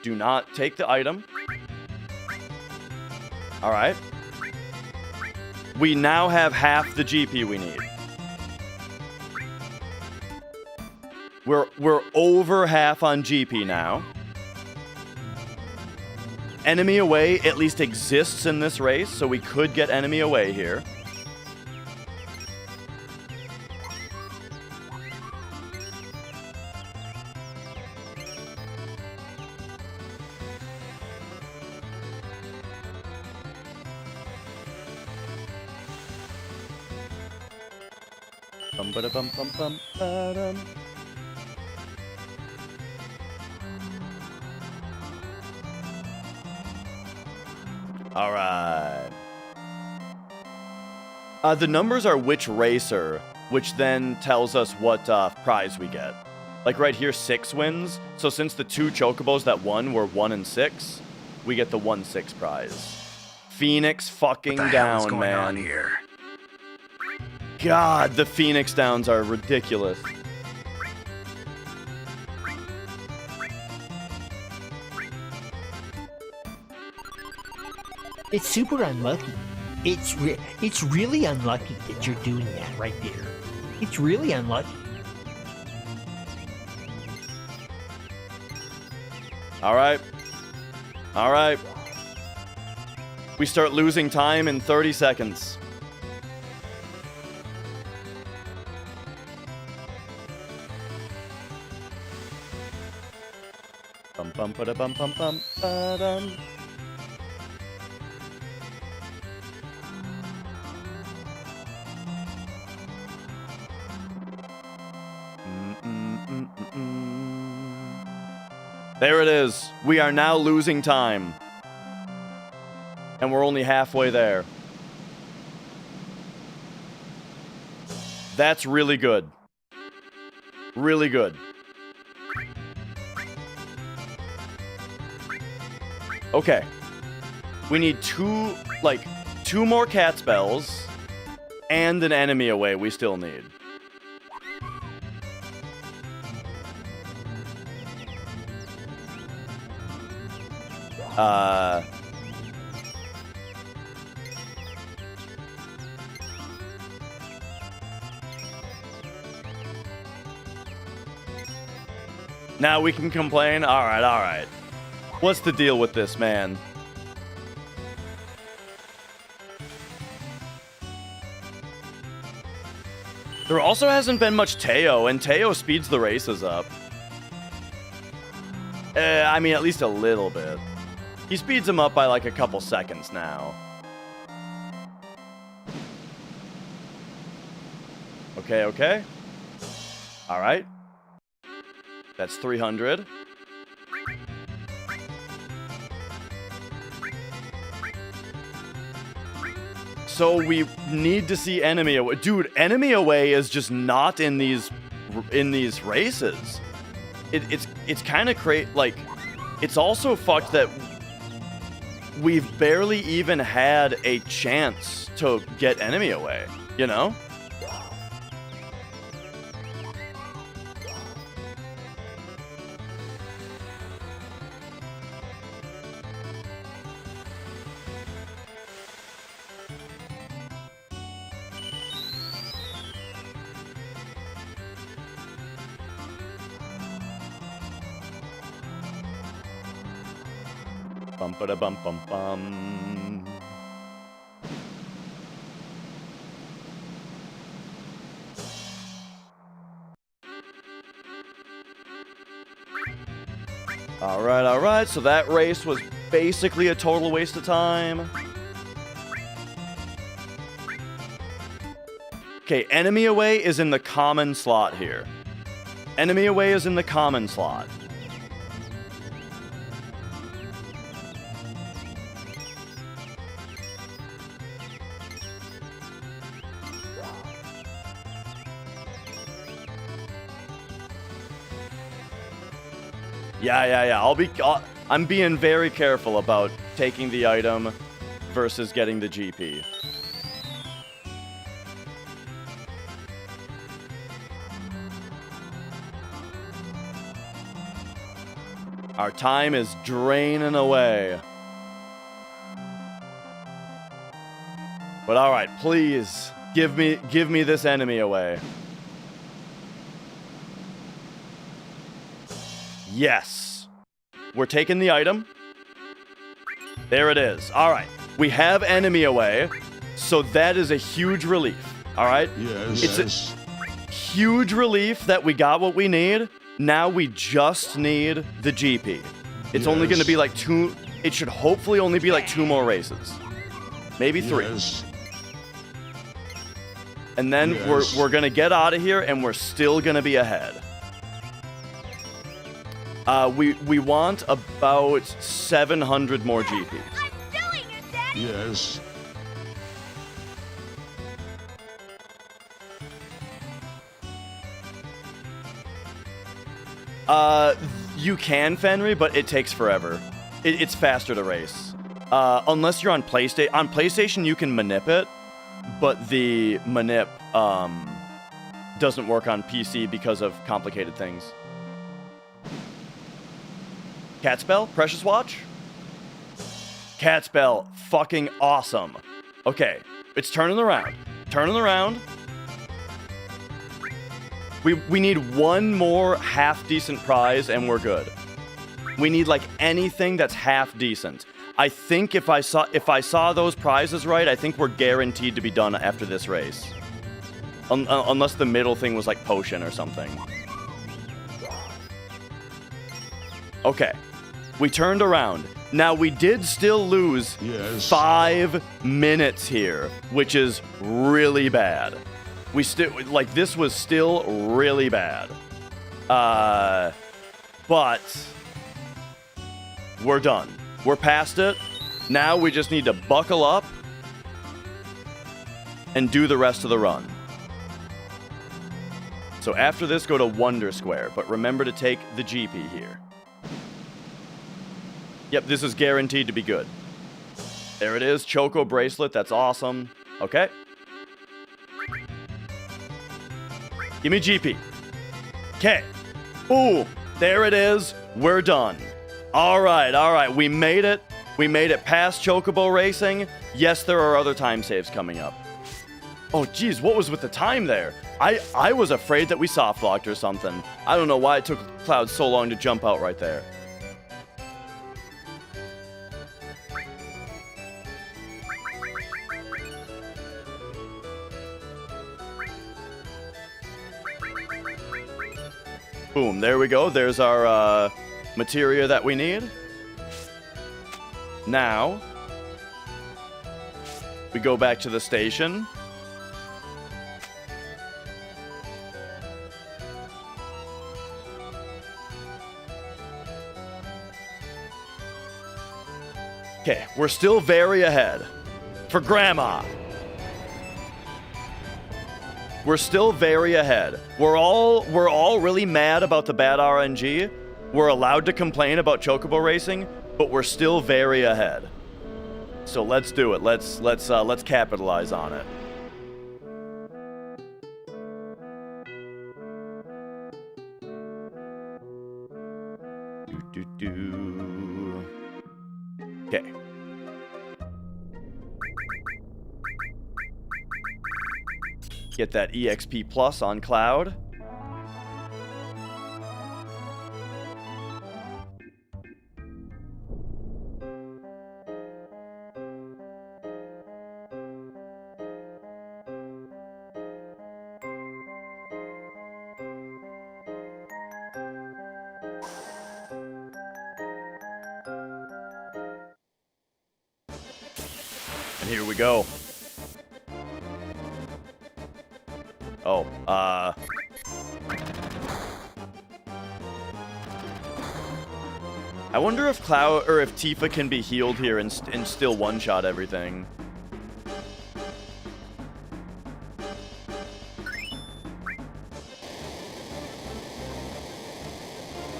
Do not take the item. All right. We now have half the GP we need. We're over half on GP now. Enemy away at least exists in this race, so we could get enemy away here. Bum ba bum bum bum ba-dum. All right. The numbers are which racer, which then tells us what prize we get. Like right here, 6 wins. So since the 2 Chocobos that won were 1 and 6, we get the 1-6 prize. Phoenix fucking what the hell is down, going man. on here? God, the Phoenix downs are ridiculous. It's super unlucky. It's really unlucky that you're doing that right there. It's really unlucky. All right. All right. We start losing time in 30 seconds. Bum bum ba bum bum bum ba dum. There it is. We are now losing time. And we're only halfway there. That's really good. Really good. Okay. We need 2 more cat spells and an enemy away we still need. Now we can complain? Alright. What's the deal with this, man? There also hasn't been much Teo, and Teo speeds the races up. I mean, at least a little bit. He speeds them up by like a couple seconds now. Okay, okay. All right. That's 300. So we need to see enemy away. Dude, enemy away is just not in these races. It's kind of like, it's also fucked that we've barely even had a chance to get enemy away, you know? Bum ba da bum bum bum. All right. So that race was basically a total waste of time. Okay, enemy away is in the common slot here. Enemy away is in the common slot. Yeah. I'm being very careful about taking the item versus getting the GP. Our time is draining away. But all right, please give me this enemy away. Yes. We're taking the item. There it is. All right. We have enemy away, so that is a huge relief. All right? Yes. It's a huge relief that we got what we need. Now we just need the GP. It's only going to be like 2... It should hopefully only be like 2 more races. Maybe 3. Yes. And then we're going to get out of here, and we're still going to be ahead. We want about 700 more GP. I'm doing it, Daddy. Yes. You can Fenry, but it takes forever. It's faster to race. Unless you're on PlayStation. On PlayStation, you can manip it, but the manip doesn't work on PC because of complicated things. Cat spell? Precious Watch? Cat spell. Fucking awesome. Okay. It's turning around. Turning around. We need one more half-decent prize and we're good. We need like anything that's half-decent. I think if I saw those prizes right, I think we're guaranteed to be done after this race. Unless the middle thing was like potion or something. Okay. We turned around. Now, we did still lose 5 minutes here, which is really bad. We still, like, this was still really bad. But we're done. We're past it. Now we just need to buckle up and do the rest of the run. So after this, go to Wonder Square, but remember to take the GP here. Yep, this is guaranteed to be good. There it is, Choco Bracelet, that's awesome. Okay. Give me GP. Okay. Ooh, there it is. We're done. All right. We made it. We made it past Chocobo Racing. Yes, there are other time saves coming up. Oh, geez, what was with the time there? I was afraid that we soft locked or something. I don't know why it took Cloud so long to jump out right there. Boom, there we go. There's our materia that we need. Now, we go back to the station. Okay, we're still very ahead. For Grandma. We're still very ahead. We're all really mad about the bad RNG. We're allowed to complain about Chocobo racing, but we're still very ahead. So let's do it. Let's capitalize on it. Okay. Get that EXP plus on Cloud. And here we go. Oh, I wonder if Cloud or if Tifa can be healed here and still one-shot everything.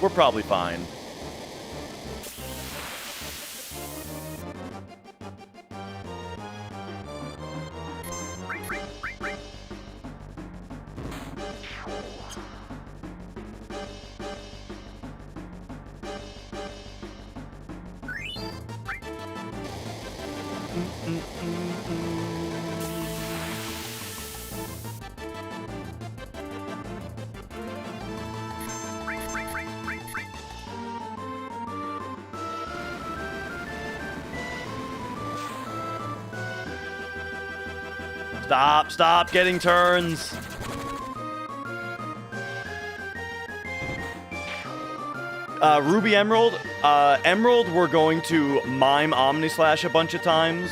We're probably fine. Stop getting turns. Ruby Emerald. Emerald, we're going to mime Omnislash a bunch of times.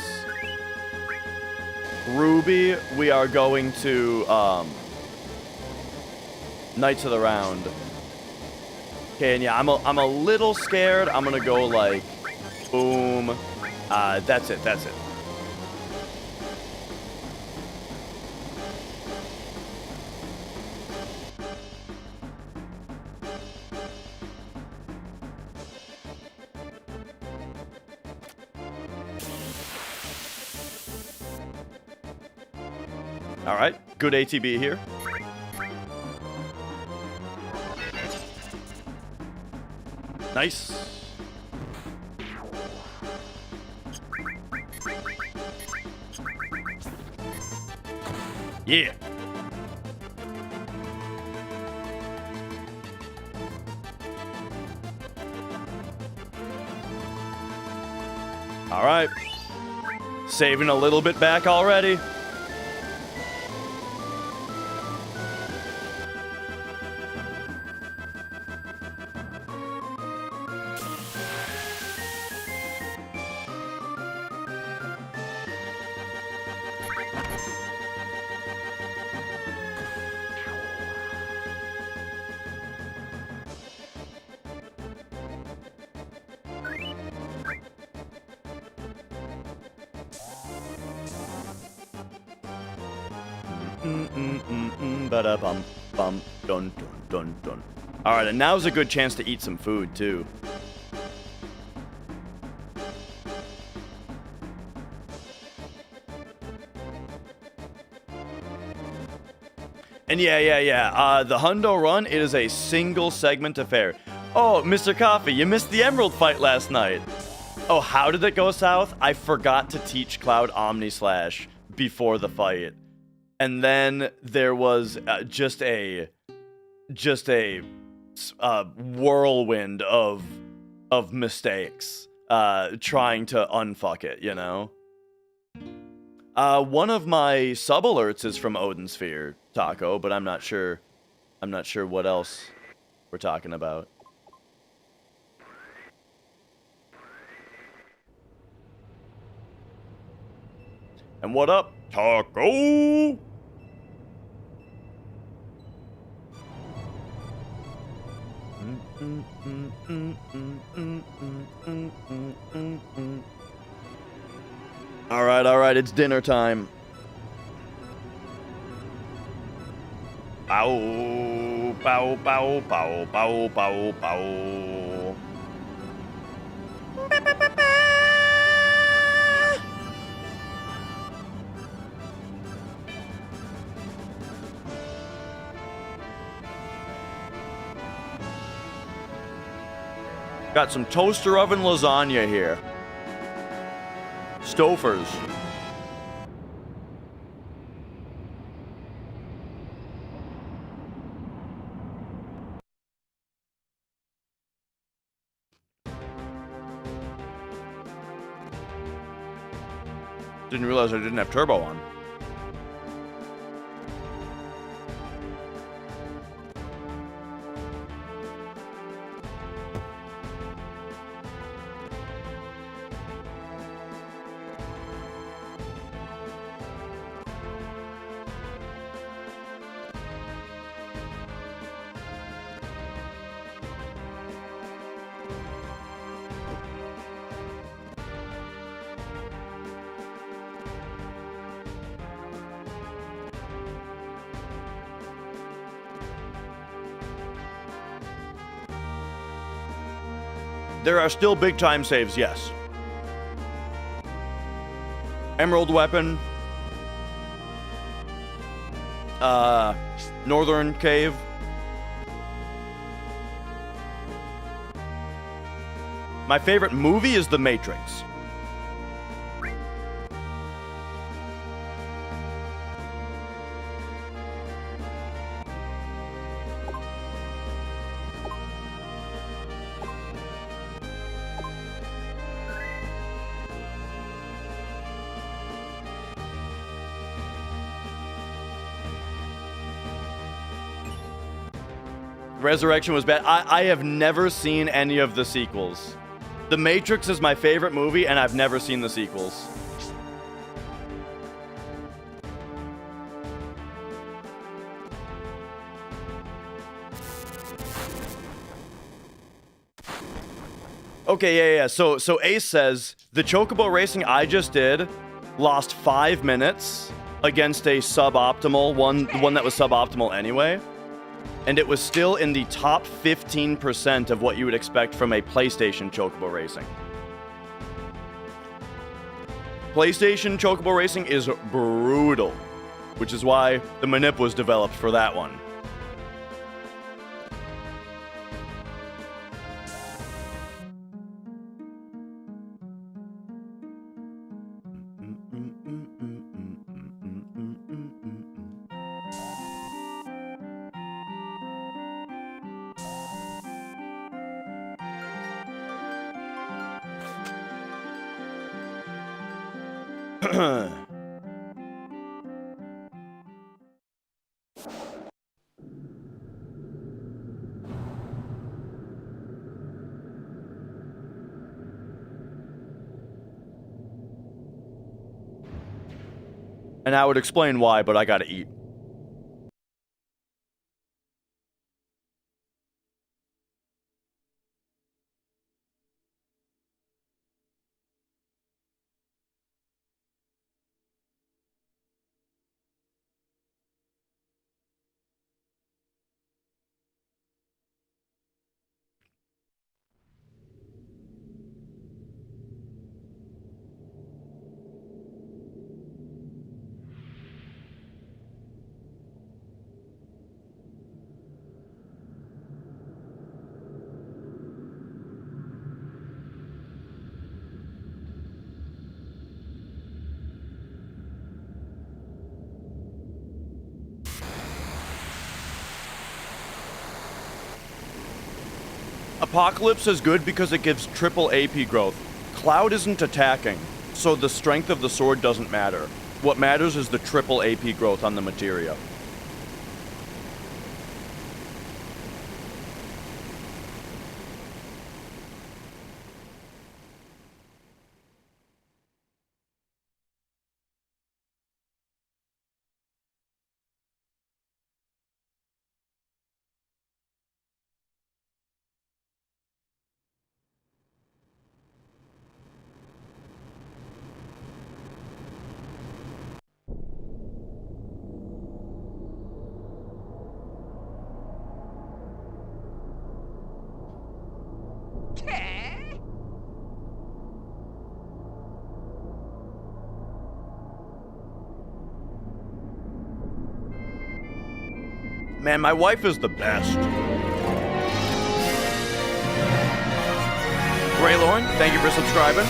Ruby, we are going to, Knights of the Round. Okay, and yeah, I'm a little scared. I'm gonna go like, boom. That's it. All right, good ATB here. Nice. Yeah. All right. Saving a little bit back already. Ba-da-bum, bum, dun, dun, dun, dun. All right, and now's a good chance to eat some food, too. And yeah. The Hundo Run, it is a single segment affair. Oh, Mr. Coffee, you missed the Emerald fight last night. Oh, how did it go south? I forgot to teach Cloud Omnislash before the fight. And then there was just a whirlwind of mistakes trying to unfuck it, you know? One of my sub alerts is from Odin Sphere, Taco, but I'm not sure what else we're talking about. And what up, Taco? All right, it's dinner time. Bow, bow, bow, bow, bow, bow, bow. Got some toaster oven lasagna here. Stofers. Didn't realize I didn't have turbo on. There are still big time saves, yes. Emerald weapon. Northern cave. My favorite movie is The Matrix. Resurrection was bad. I have never seen any of the sequels. The Matrix is my favorite movie, and I've never seen the sequels. Okay, yeah. So Ace says, the Chocobo racing I just did lost 5 minutes against a suboptimal one, the one that was suboptimal anyway. And it was still in the top 15% of what you would expect from a PlayStation Chocobo Racing. PlayStation Chocobo Racing is brutal, which is why the Manip was developed for that one. And I would explain why, but I gotta eat. Apocalypse is good because it gives triple AP growth. Cloud isn't attacking, so the strength of the sword doesn't matter. What matters is the triple AP growth on the materia. Man, my wife is the best. Graylorn, thank you for subscribing.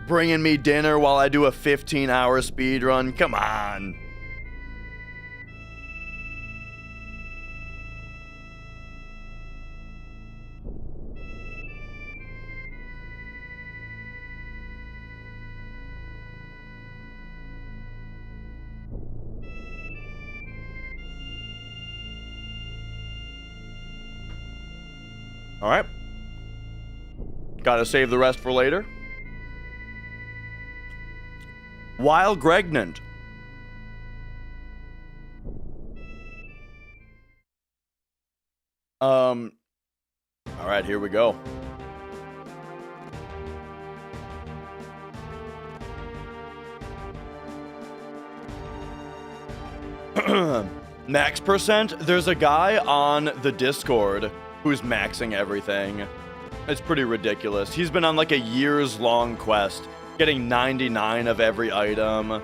Bringing me dinner while I do a 15-hour speed run. Come on. All right. Gotta save the rest for later. While Gregnant. All right, here we go. Max percent. There's a guy on the Discord who's maxing everything. It's pretty ridiculous. He's been on like a years-long quest, getting 99 of every item,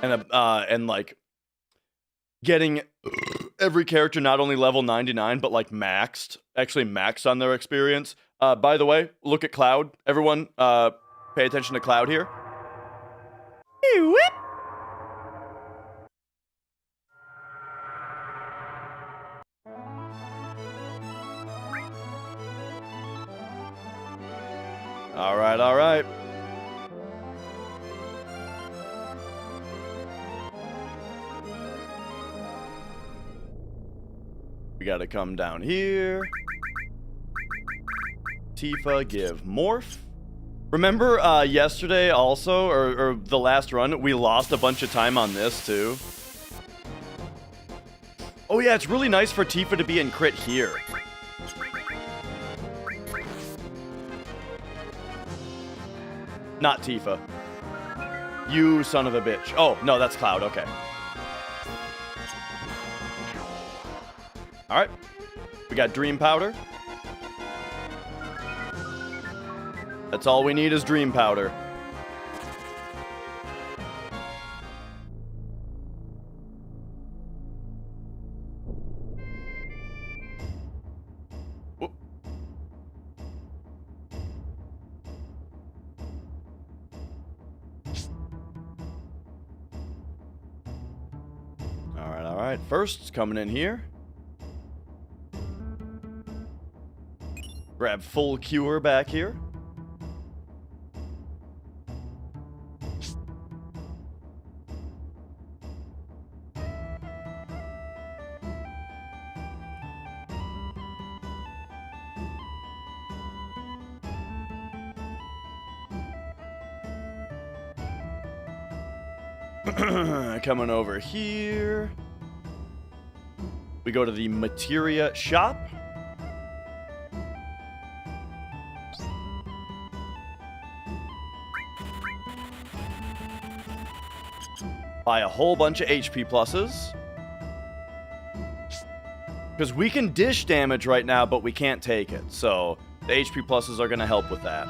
and like getting every character not only level 99 but like maxed, actually maxed on their experience. By the way, look at Cloud. Everyone, pay attention to Cloud here. Whip. All right, all right. We gotta come down here. Tifa, give morph. Remember yesterday also, or the last run, we lost a bunch of time on this too. Oh yeah, it's really nice for Tifa to be in crit here. Not Tifa. You son of a bitch. Oh, no, that's Cloud. Okay. All right. We got Dream Powder. That's all we need is Dream Powder. First, coming in here. Grab full cure back here. Coming over here. We go to the materia shop. Buy a whole bunch of HP pluses. Because we can dish damage right now, but we can't take it. So the HP pluses are going to help with that.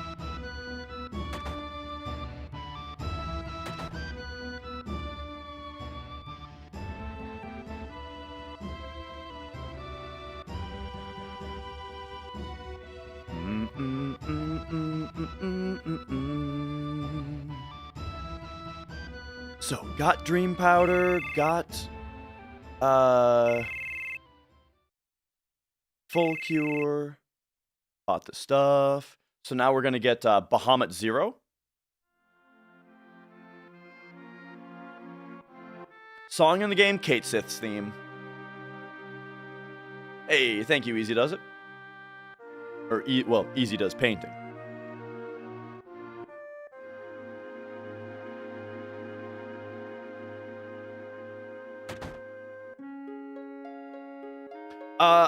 So, got Dream Powder, got, full cure, bought the stuff. So now we're gonna get, Bahamut Zero. Song in the game, Kate Sith's theme. Hey, thank you, Easy Does It. Or, well, Easy Does Painting.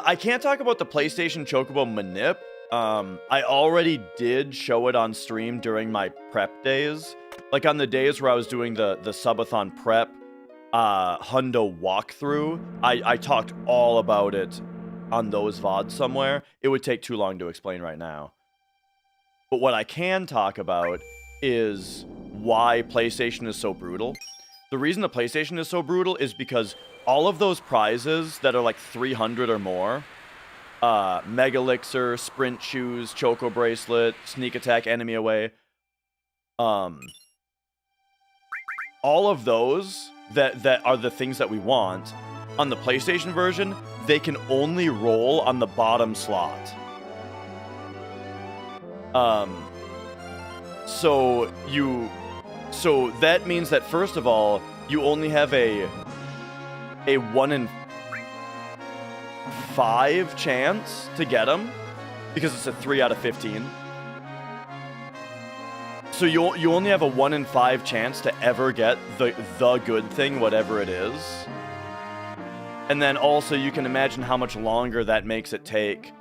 I can't talk about the PlayStation Chocobo Manip. I already did show it on stream during my prep days. Like on the days where I was doing the subathon prep Hundo walkthrough, I talked all about it on those VODs somewhere. It would take too long to explain right now. But what I can talk about is why PlayStation is so brutal. The reason the PlayStation is so brutal is because all of those prizes that are like 300 or more, Mega Elixir, Sprint Shoes, Choco Bracelet, Sneak Attack, Enemy Away, all of those that are the things that we want, on the PlayStation version, they can only roll on the bottom slot. So that means that first of all, you only have a 1 in 5 chance to get them because it's a 3 out of 15. So you only have a 1 in 5 chance to ever get the good thing, whatever it is. And then also you can imagine how much longer that makes it take.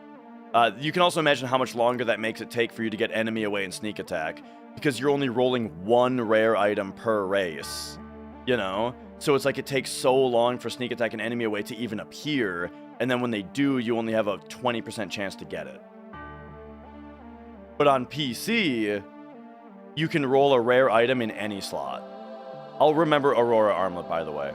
You can also imagine how much longer that makes it take for you to get Enemy Away and Sneak Attack, because you're only rolling 1 rare item per race, you know? So it's like it takes so long for Sneak Attack and Enemy Away to even appear, and then when they do, you only have a 20% chance to get it. But on PC, you can roll a rare item in any slot. I'll remember Aurora Armlet, by the way.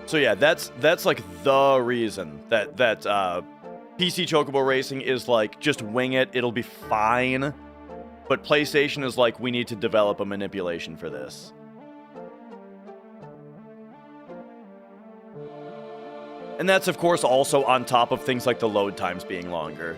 So yeah, that's like the reason that PC Chocobo Racing is like, just wing it, it'll be fine. But PlayStation is like, we need to develop a manipulation for this. And that's of course also on top of things like the load times being longer.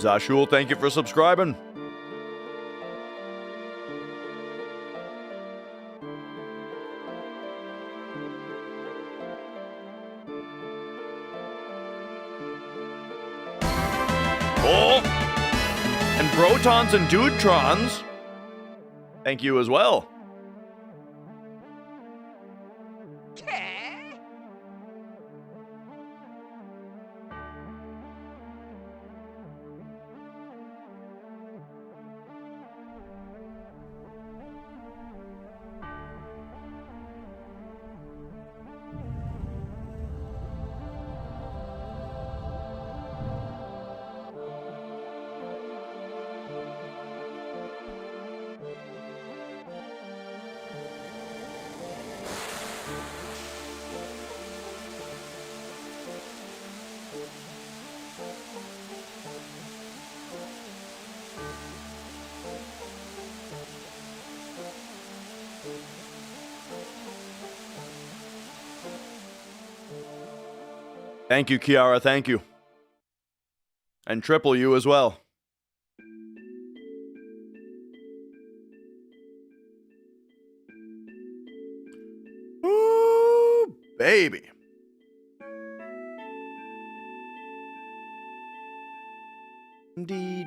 Zashul, thank you for subscribing. Oh! And Brotons and Dudetrons, thank you as well. Thank you, Kiara, thank you. And Triple you as well. Ooh, baby. Dee.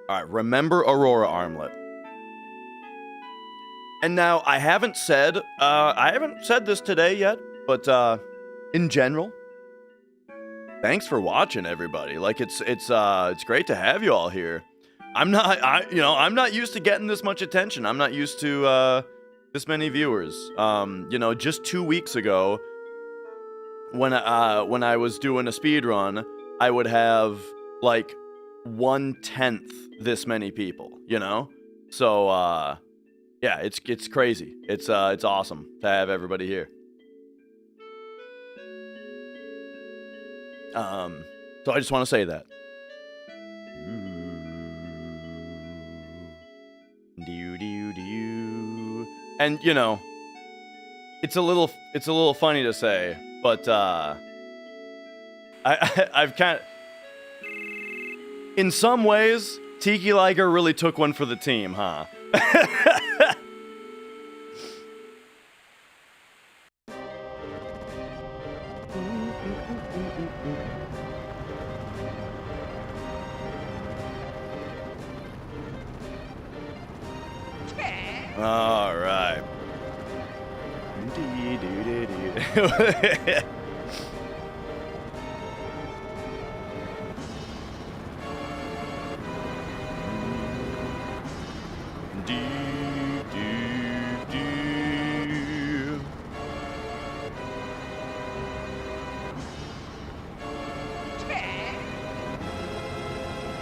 All right, remember Aurora Armlet. And now I haven't said this today yet, but in general, thanks for watching, everybody. Like it's great to have you all here. I'm not used to getting this much attention. I'm not used to this many viewers. Just 2 weeks ago, when I was doing a speedrun, I would have like 1/10 this many people, you know? So yeah, it's crazy. It's awesome to have everybody here. So I just want to say that. And you know, it's a little funny to say, but I've kind of, in some ways, Tiki Liger really took one for the team, huh? All right.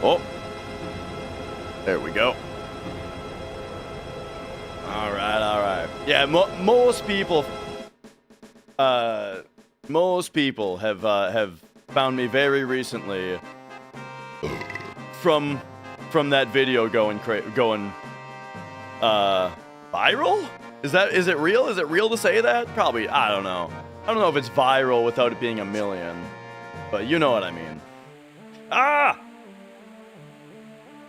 Oh, there we go. All right. Yeah, most people have found me very recently from that video going viral? Is it real? Is it real to say that? Probably. I don't know. I don't know if it's viral without it being a million, but you know what I mean. Ah!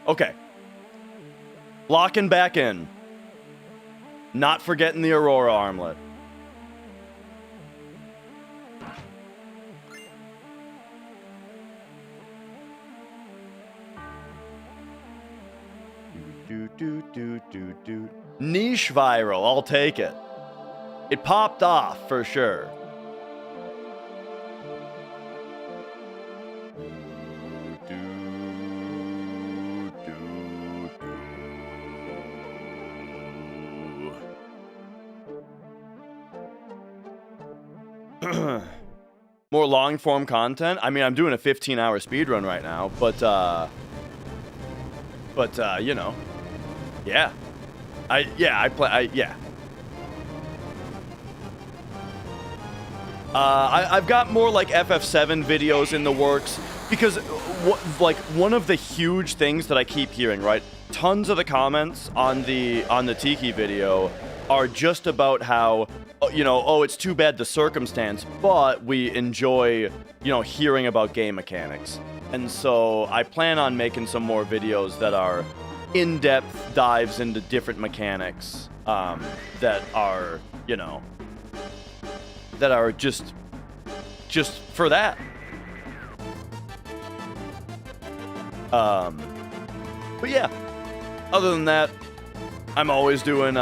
Okay. Locking back in. Not forgetting the Aurora armlet. Niche viral, I'll take it. It popped off for sure. More long form content. I mean, I'm doing a 15-hour speedrun right now, but you know, yeah, I've got more like FF7 videos in the works because like one of the huge things that I keep hearing, right? Tons of the comments on the Tiki video are just about how, you know, oh, it's too bad the circumstance, but we enjoy, you know, hearing about game mechanics. And so I plan on making some more videos that are in-depth dives into different mechanics that are, you know, that are just for that. But yeah, other than that, I'm always doing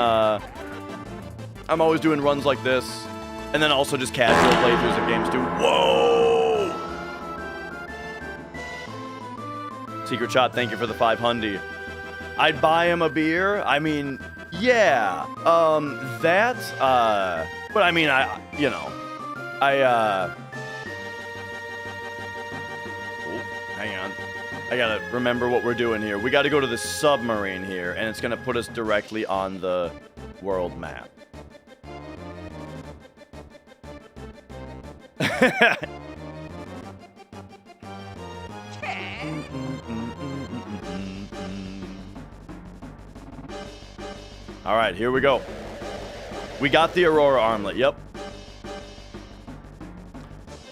runs like this, and then also just casual playthroughs of games too. Whoa! Secret Shot, thank you for the 500. I'd buy him a beer. I mean, yeah. But I mean, oh, hang on. I gotta remember what we're doing here. We gotta go to the submarine here, and it's gonna put us directly on the world map. All right, here we go. We got the Aurora armlet, yep.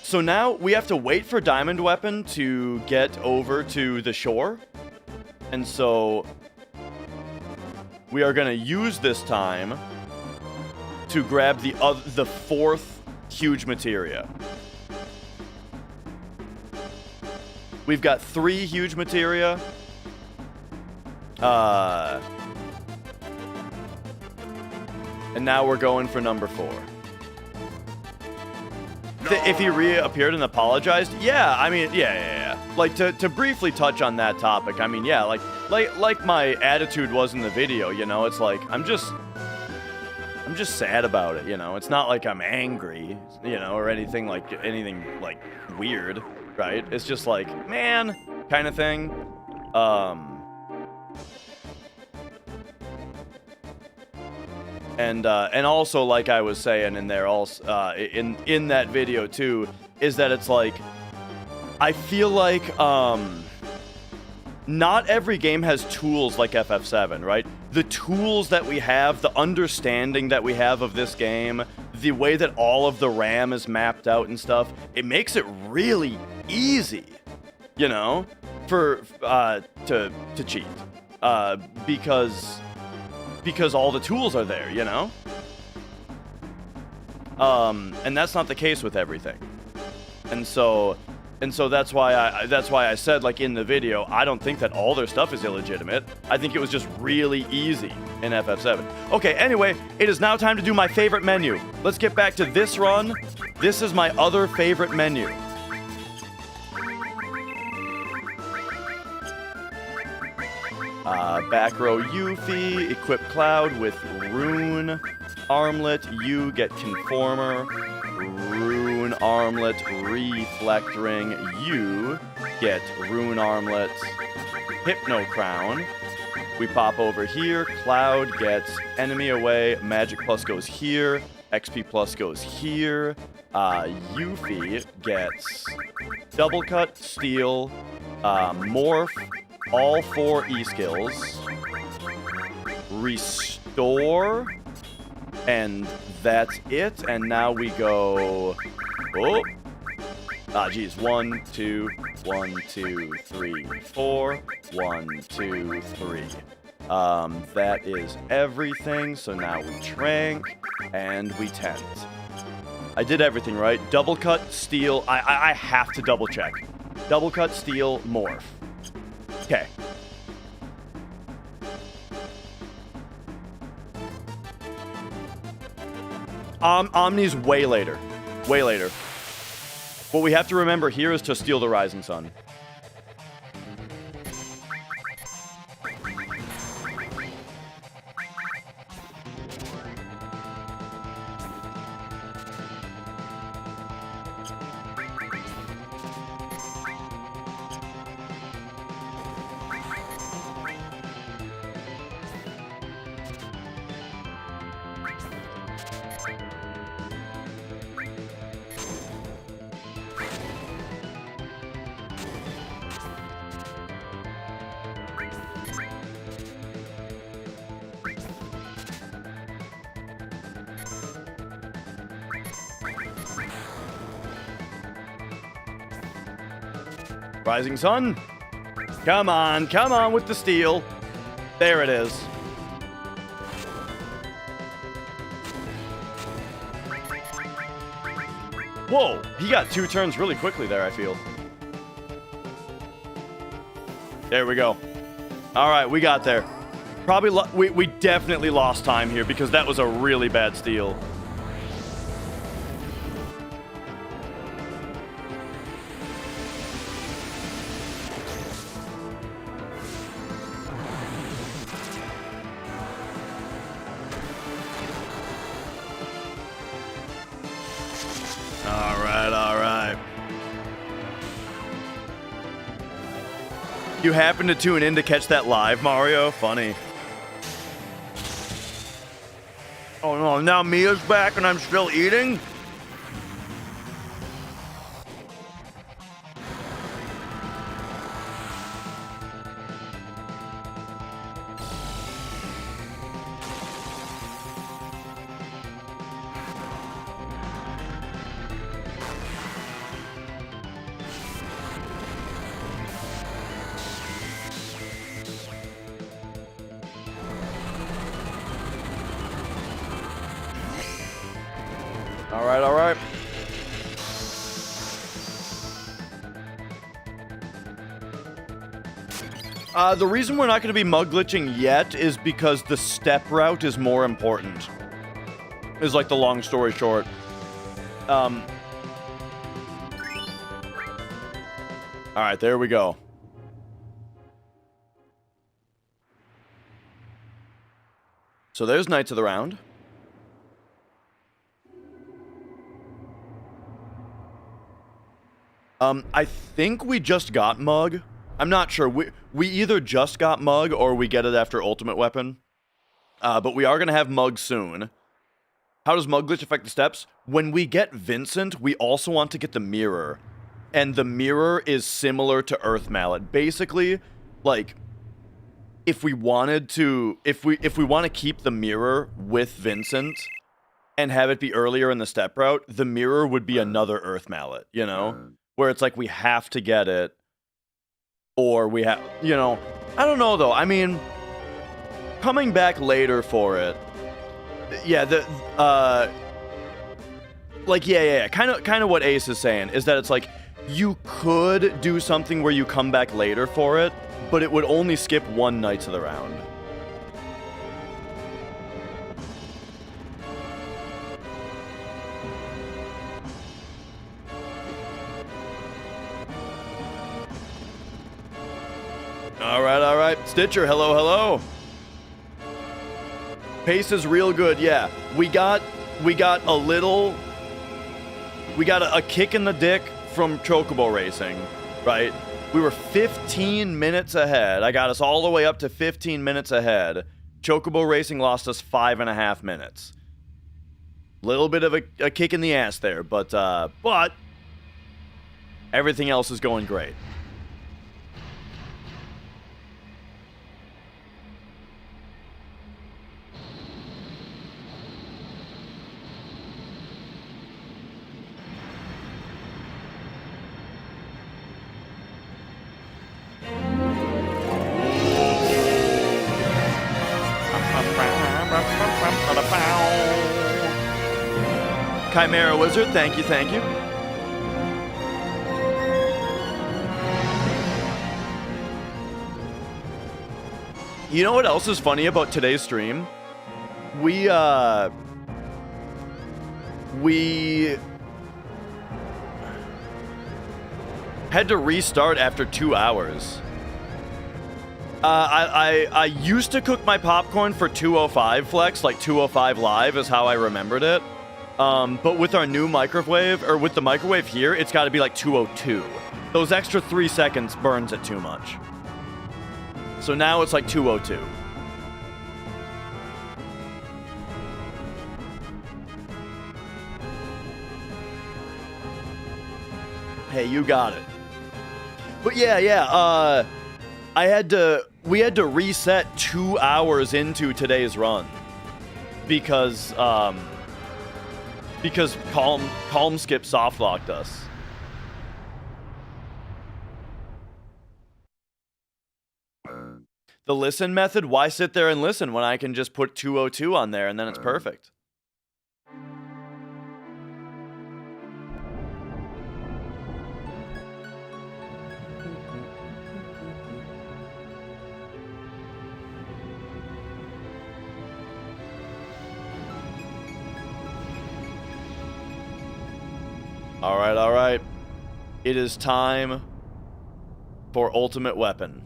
So now we have to wait for Diamond Weapon to get over to the shore. And so we are gonna use this time to grab the fourth huge materia. We've got 3 huge materia. And now we're going for number 4. If he reappeared and apologized, yeah, I mean, yeah. Like, to briefly touch on that topic, I mean, yeah, like my attitude was in the video, you know, it's like, I'm just sad about it, you know, it's not like I'm angry, you know, or anything like weird, right? It's just like, man, kind of thing. And also, like I was saying in there, also in that video too, is that it's like, I feel like not every game has tools like FF7, right? The tools that we have, the understanding that we have of this game, the way that all of the RAM is mapped out and stuff, it makes it really easy, you know? to cheat, because all the tools are there, you know. And that's not the case with everything, and so that's why I said, like, in the video, I don't think that all their stuff is illegitimate. I think it was just really easy in FF7. Okay, anyway, it is now time to do my favorite menu. Let's get back to this run. This is my other favorite menu. Back row Yuffie, equip Cloud with Rune Armlet. You get Conformer. Rune Armlet, Reflect Ring. You get Rune Armlet, Hypno Crown. We pop over here. Cloud gets Enemy Away. Magic Plus goes here. XP Plus goes here. Yuffie gets Double Cut, Steal, Morph, all 4 E-skills, Restore, and that's it. And now we go... Oh! Geez. 1, 2, 1, 2, 3, 4. 1, 2, 3. That is everything. So now we trank, and we tent. I did everything right. Double cut, steal. I have to double check. Double cut, steal, morph. Okay. Omni's way later. Way later. What we have to remember here is to steal the Rising Sun. Rising Sun. Come on with the steal. There it is. Whoa, he got 2 turns really quickly there, I feel. There we go. All right, we got there. Probably, we definitely lost time here because that was a really bad steal. All right. You happened to tune in to catch that live, Mario? Funny. Oh no, now Mia's back and I'm still eating? All right. The reason we're not going to be mug glitching yet is because the step route is more important. Is like the long story short. All right, there we go. So there's Knights of the Round. I think we just got Mug. I'm not sure. We either just got Mug or we get it after Ultimate Weapon. But we are going to have Mug soon. How does Mug Glitch affect the steps? When we get Vincent, we also want to get the Mirror. And the Mirror is similar to Earth Mallet. Basically, like, if we wanted to... If we want to keep the Mirror with Vincent and have it be earlier in the step route, the Mirror would be another Earth Mallet, you know? Where it's like we have to get it or we have, you know, I don't know though. I mean, coming back later for it, yeah, kind of what Ace is saying is that it's like you could do something where you come back later for it, but it would only skip one Knights of the Round. All right. Stitcher, hello. Pace is real good, yeah. We got a kick in the dick from Chocobo Racing, right? We were 15 minutes ahead. I got us all the way up to 15 minutes ahead. Chocobo Racing lost us 5.5 minutes. Little bit of a kick in the ass there, but everything else is going great. Chimera Wizard, thank you. You know what else is funny about today's stream? We had to restart after 2 hours. I used to cook my popcorn for 205 flex, like 205 live is how I remembered it. But with our new microwave, or with the microwave here, it's got to be like 202. Those extra 3 seconds burns it too much. So now it's like 202. Hey, you got it. But yeah, we had to reset 2 hours into today's run because Calm Skip softlocked us. The listen method, why sit there and listen when I can just put 202 on there and then it's perfect? All right. It is time for Ultimate Weapon.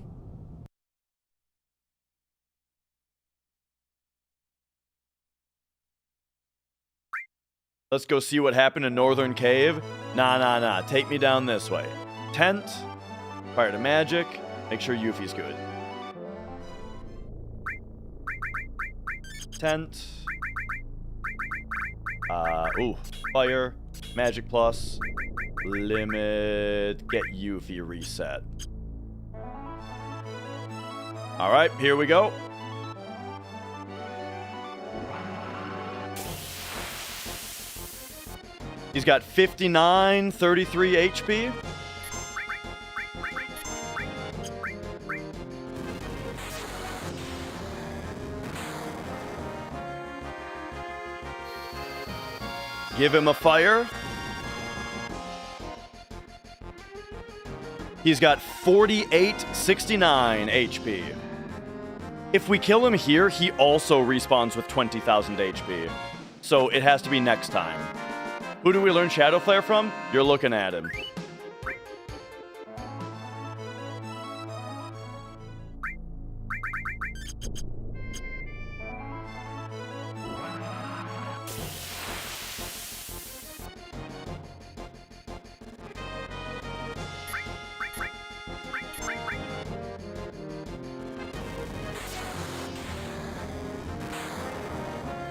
Let's go see what happened in Northern Cave. Nah. Take me down this way. Tent. Fire to magic. Make sure Yuffie's good. Tent. Fire. Magic plus. Limit. Get Yuffie reset. Alright, here we go. He's got 59, 33 HP. Give him a fire. He's got 48, 69 HP. If we kill him here, he also respawns with 20,000 HP. So it has to be next time. Who do we learn Shadow Flare from? You're looking at him.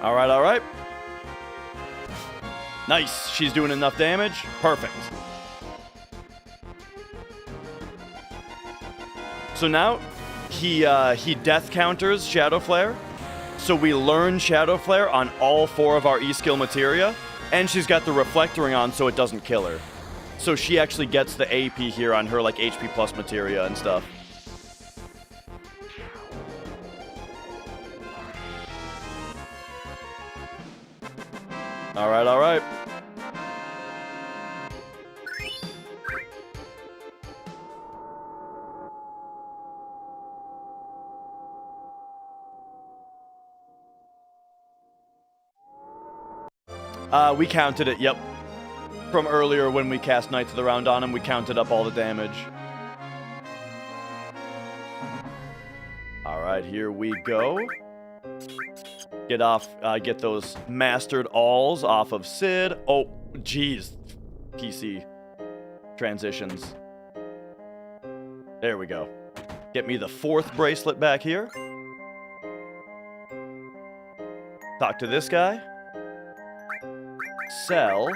All right. Nice. She's doing enough damage. Perfect. So now he death counters Shadow Flare. So we learn Shadow Flare on all 4 of our E-skill materia, and she's got the reflectoring on so it doesn't kill her. So she actually gets the AP here on her, like, HP plus materia and stuff. Alright, alright. We counted it, yep. From earlier when we cast Knights of the Round on him, we counted up all the damage. Alright, here we go. Get those mastered alls off of Sid. Oh, jeez. PC transitions. There we go. Get me the 4th bracelet back here. Talk to this guy. Sell.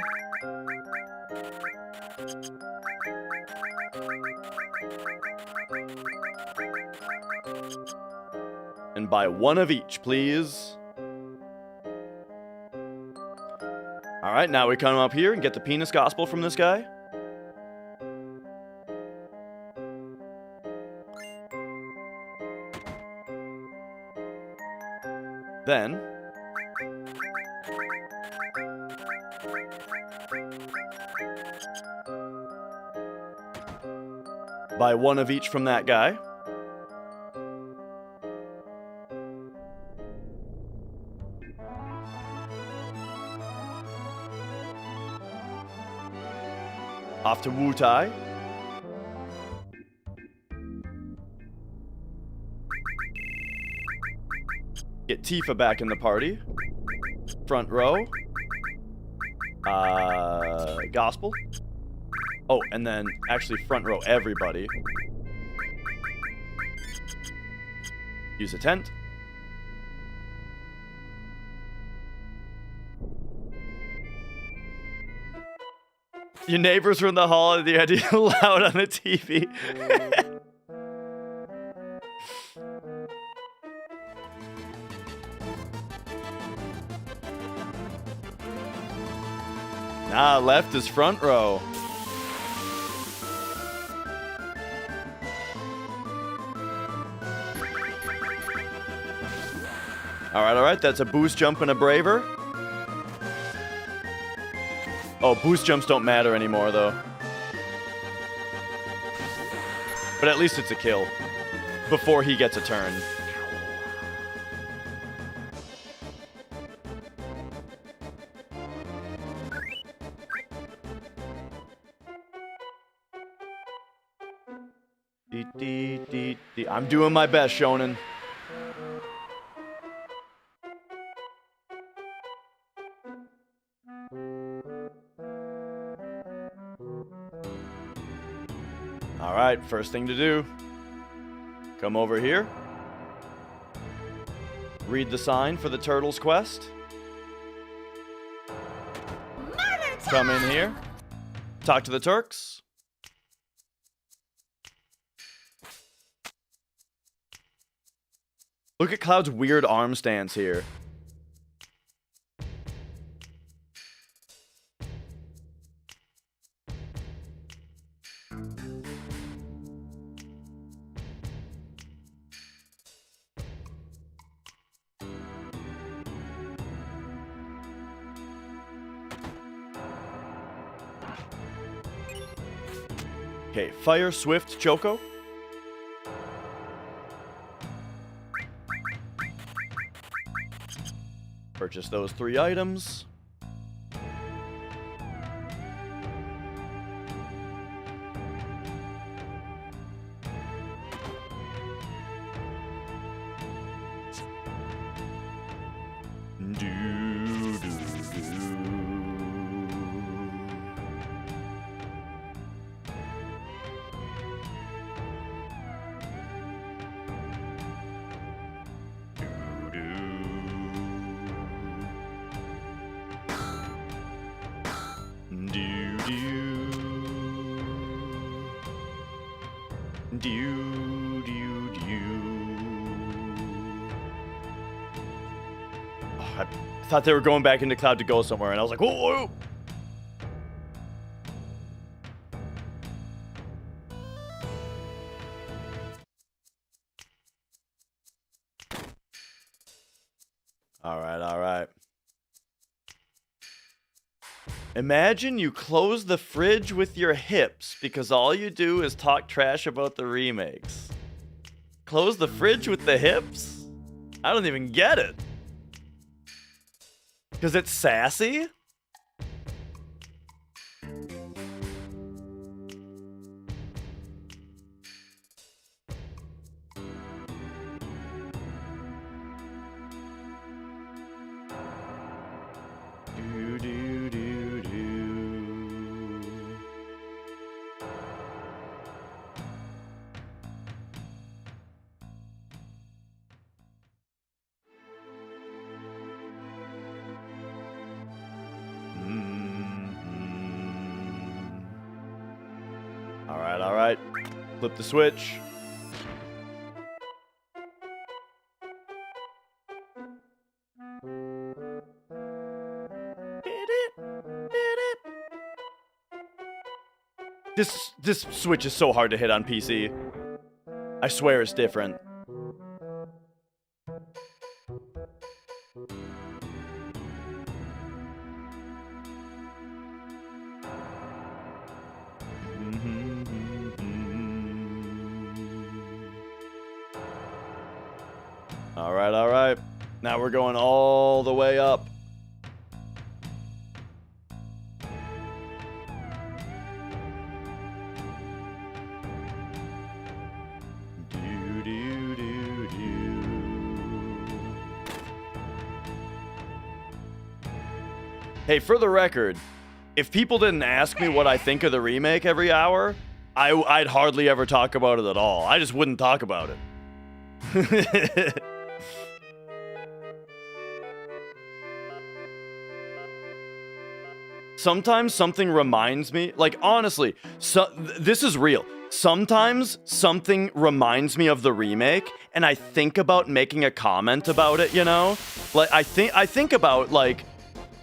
And buy 1 of each, please. Alright, now we come up here and get the penis gospel from this guy. Then buy 1 of each from that guy. Off to Wu Tai. Get Tifa back in the party. Front row. Gospel. Oh, and then actually front row everybody. Use a tent. Your neighbors were in the hall and you had to loud on the TV. Nah, left is front row. Alright, that's a boost jump and a braver. Oh, boost jumps don't matter anymore, though. But at least it's a kill. Before he gets a turn. I'm doing my best, Shonen. Alright, first thing to do. Come over here. Read the sign for the Turtles quest. Come in here. Talk to the Turks. Look at Cloud's weird arm stance here. Okay, Fire Swift Choco. Purchase those 3 items. I thought they were going back into Cloud to go somewhere, and I was like, whoa, whoa. All right, all right. Imagine you close the fridge with your hips because all you do is talk trash about the remakes. Close the fridge with the hips? I don't even get it. Because it's sassy? Do, do, do, do. All right. Flip the switch. This switch is so hard to hit on PC. I swear it's different. All right. Now we're going all the way up. Hey, for the record, if people didn't ask me what I think of the remake every hour, I'd hardly ever talk about it at all. I just wouldn't talk about it. Sometimes something reminds me, like, honestly, this is real. Sometimes something reminds me of the remake, and I think about making a comment about it, you know? Like, I think about, like,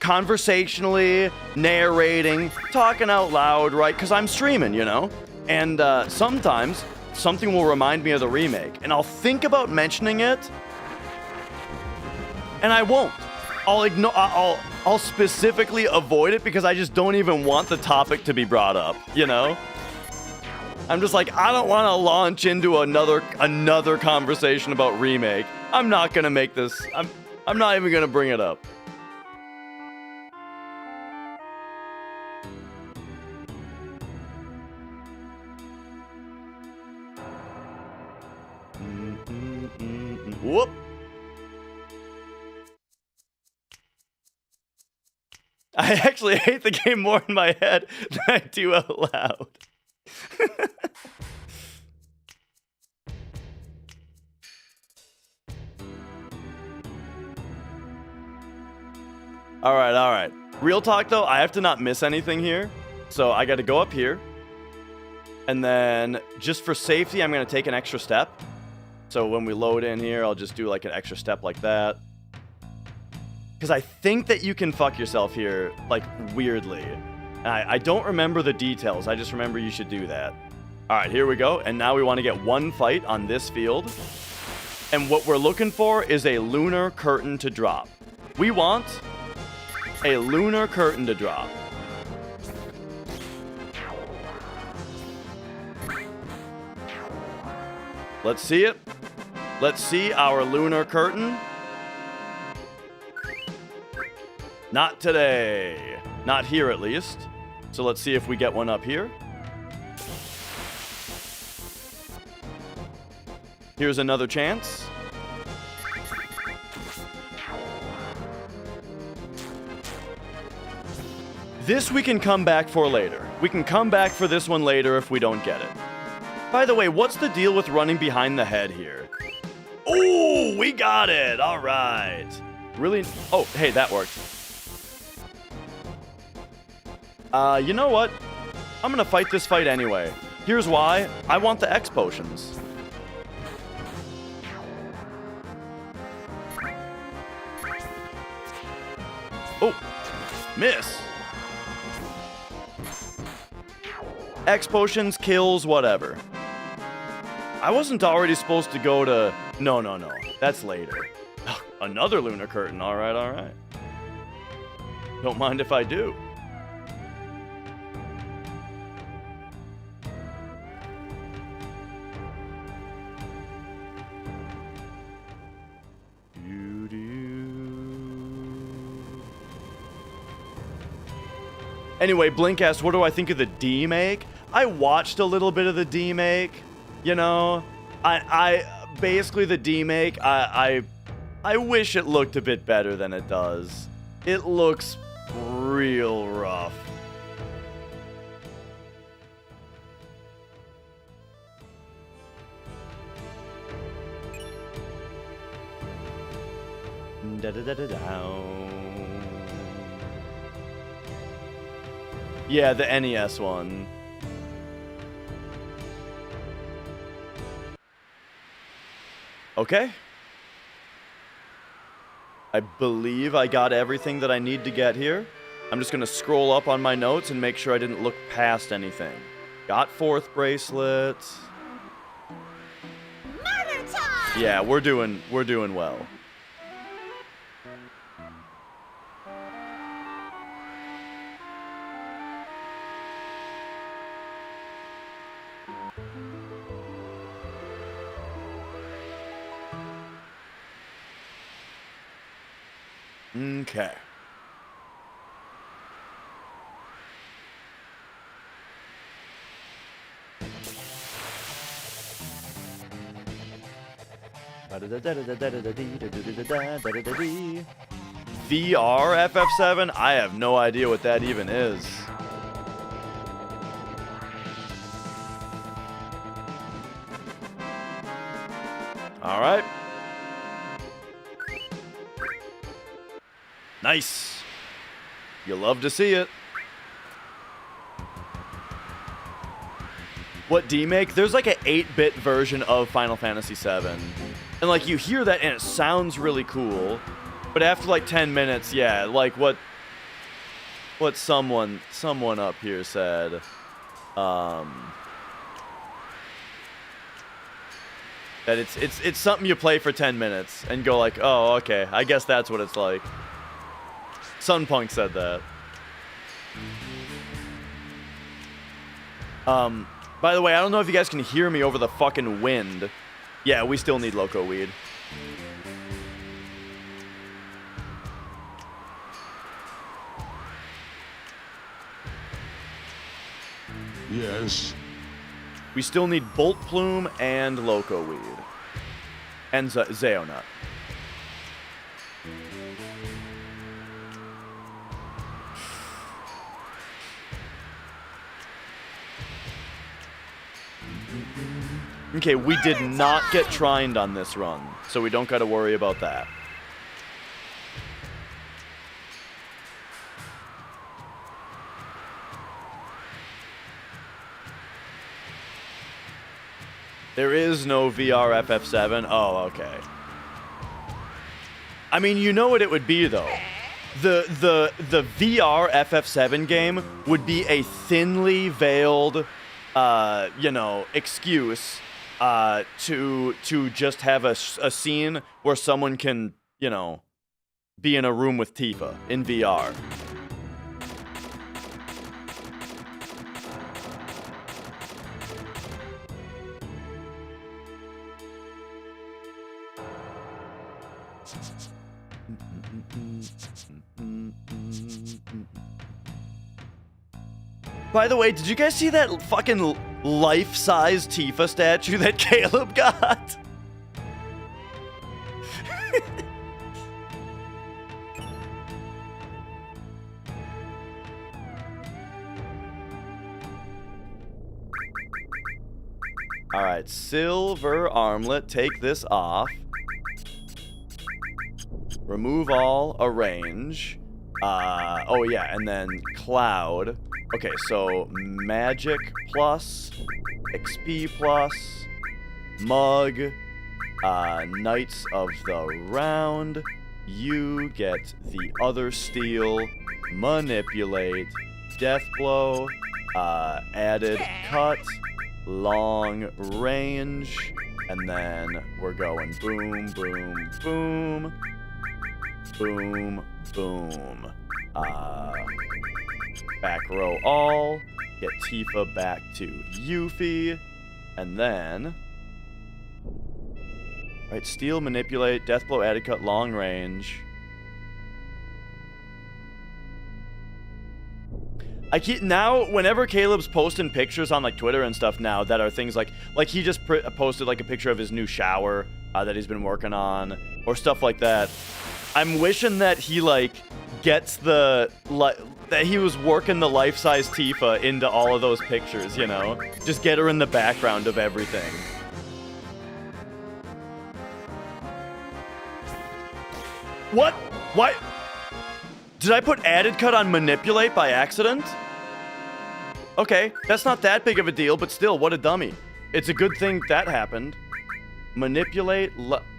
conversationally, narrating, talking out loud, right? Because I'm streaming, you know? And sometimes something will remind me of the remake, and I'll think about mentioning it, and I won't. I'll specifically avoid it because I just don't even want the topic to be brought up, you know? I'm just like, I don't want to launch into another conversation about remake. I'm not gonna make this. I'm not even gonna bring it up. Whoop. I actually hate the game more in my head than I do out loud. All right. Real talk though, I have to not miss anything here. So I got to go up here. And then just for safety, I'm going to take an extra step. So when we load in here, I'll just do like an extra step like that. Because I think that you can fuck yourself here, like, weirdly. And I don't remember the details. I just remember you should do that. All right, here we go. And now we want to get one fight on this field. And what we're looking for is a lunar curtain to drop. We want a lunar curtain to drop. Let's see it. Let's see our lunar curtain. Not today. Not here, at least. So let's see if we get one up here. Here's another chance. This we can come back for later. We can come back for this one later if we don't get it. By the way, what's the deal with running behind the head here? Oh, we got it. All right. Really? Oh, hey, that worked. You know what? I'm gonna fight this fight anyway. Here's why. I want the X potions. Oh, miss. X potions, kills, whatever. I wasn't already supposed to go to... No. That's later. Oh, Another lunar curtain. All right, all right. Don't mind if I do. Anyway, Blink asked, what do I think of the D-Make? I watched a little bit of the D-Make. You know, I basically the D-Make, I wish it looked a bit better than it does. It looks real rough. Yeah, the NES one. Okay. I believe I got everything that I need to get here. I'm just gonna scroll up on my notes and make sure I didn't look past anything. Got 4th bracelet. Murder time! Yeah, we're doing well. Okay. VR FF7? I have no idea what that even is. All right. Nice. You love to see it. What D-Make? There's like an 8-bit version of Final Fantasy VII. And like you hear that and it sounds really cool. But after like 10 minutes, yeah, like what someone up here said. That it's something you play for 10 minutes and go like, oh, okay, I guess that's what it's like. Sunpunk said that. By the way, I don't know if you guys can hear me over the fucking wind. Yeah, we still need Loco Weed. Yes. We still need Bolt Plume and Loco Weed. And Zeonut. Okay, we did not get trined on this run, so we don't gotta worry about that. There is no VR FF7. Oh, okay. I mean, you know what it would be, though. The VR FF7 game would be a thinly veiled, you know, excuse to just have a scene where someone can, you know, be in a room with Tifa in VR. By the way, did you guys see that fucking life-size Tifa statue that Caleb got? Alright, silver armlet, take this off. Remove all, arrange. Oh yeah, and then cloud. Okay, so magic plus, XP plus, mug, Knights of the Round. You get the other steel, manipulate, death blow, added cut, long range, and then we're going boom, boom, boom. boom, boom. Back row all. Get Tifa back to Yuffie. And then... Right, steal, manipulate, death blow, added cut, long range. I keep now, whenever Caleb's posting pictures on like Twitter and stuff now that are things like he just posted like a picture of his new shower that he's been working on or stuff like that. I'm wishing that he like gets the that he was working the life-size Tifa into all of those pictures, you know? Just get her in the background of everything. What? Why? Did I put added cut on manipulate by accident? Okay, that's not that big of a deal, but still, what a dummy. It's a good thing that happened. Manipulate,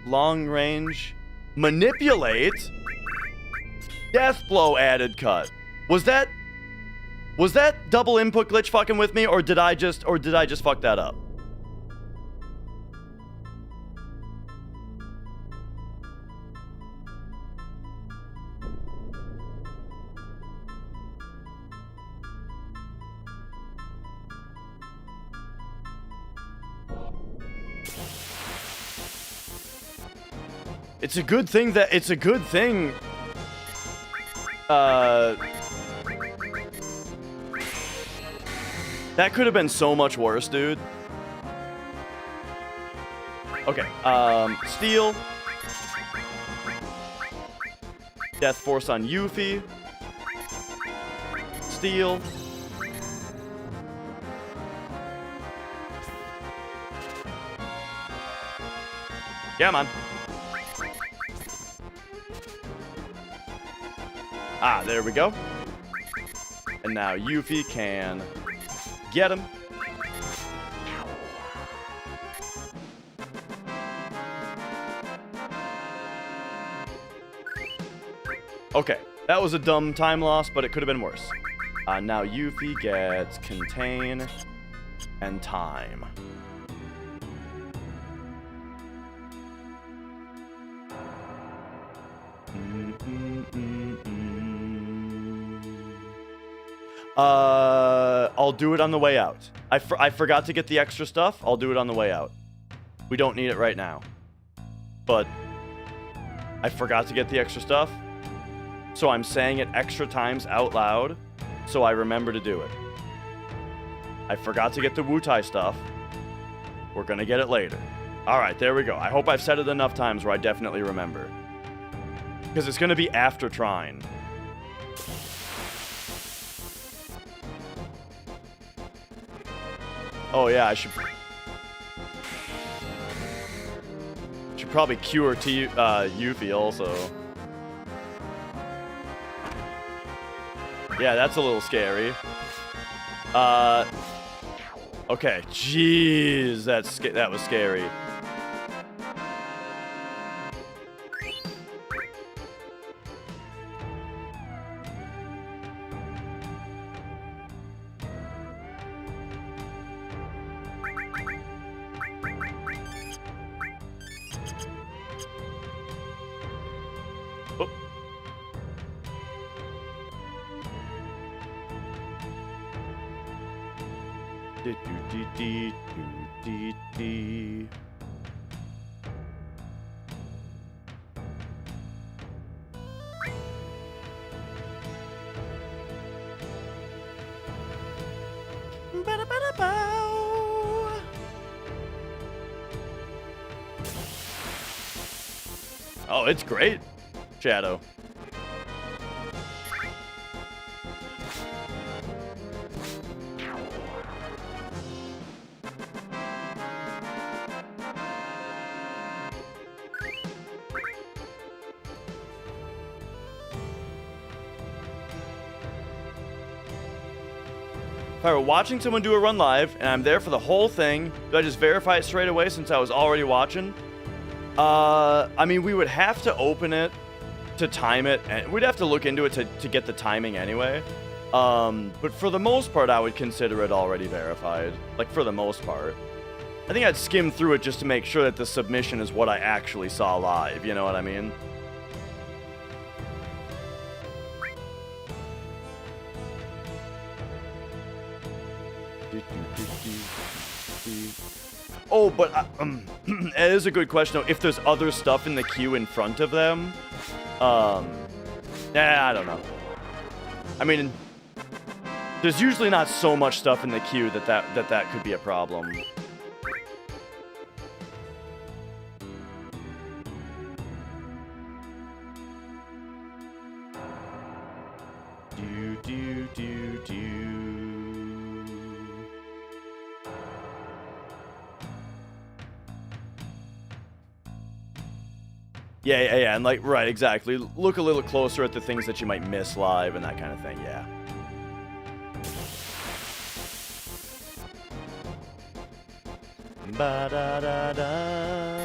long range. Manipulate? Death blow added cut. Was that double input glitch fucking with me, or did I just fuck that up? It's a good thing that that could have been so much worse, dude. Okay, steal. Death force on Yuffie. Steal. Yeah, man. Ah, there we go. And now Yuffie can get him. Okay, that was a dumb time loss, but it could have been worse. Now Yuffie gets contain and time. I'll do it on the way out. I forgot to get the extra stuff. I'll do it on the way out. We don't need it right now. But I forgot to get the extra stuff. So I'm saying it extra times out loud so I remember to do it. I forgot to get the Wutai stuff. We're gonna get it later. Alright, there we go. I hope I've said it enough times where I definitely remember. Because it's gonna be after Trine. Oh yeah, I should probably cure Yuffie also. Yeah, that's a little scary. Okay, jeez, that was scary. Oh, it's great, Shadow. If I were watching someone do a run live and I'm there for the whole thing, do I just verify it straight away since I was already watching? I mean, we would have to open it to time it, and we'd have to look into it to get the timing anyway. But for the most part, I would consider it already verified. Like, for the most part. I think I'd skim through it just to make sure that the submission is what I actually saw live, you know what I mean? Oh, but it is a good question though. If there's other stuff in the queue in front of them, I don't know. I mean, there's usually not so much stuff in the queue that could be a problem. Yeah, and like, right, exactly. Look a little closer at the things that you might miss live and that kind of thing, yeah. Ba-da-da-da.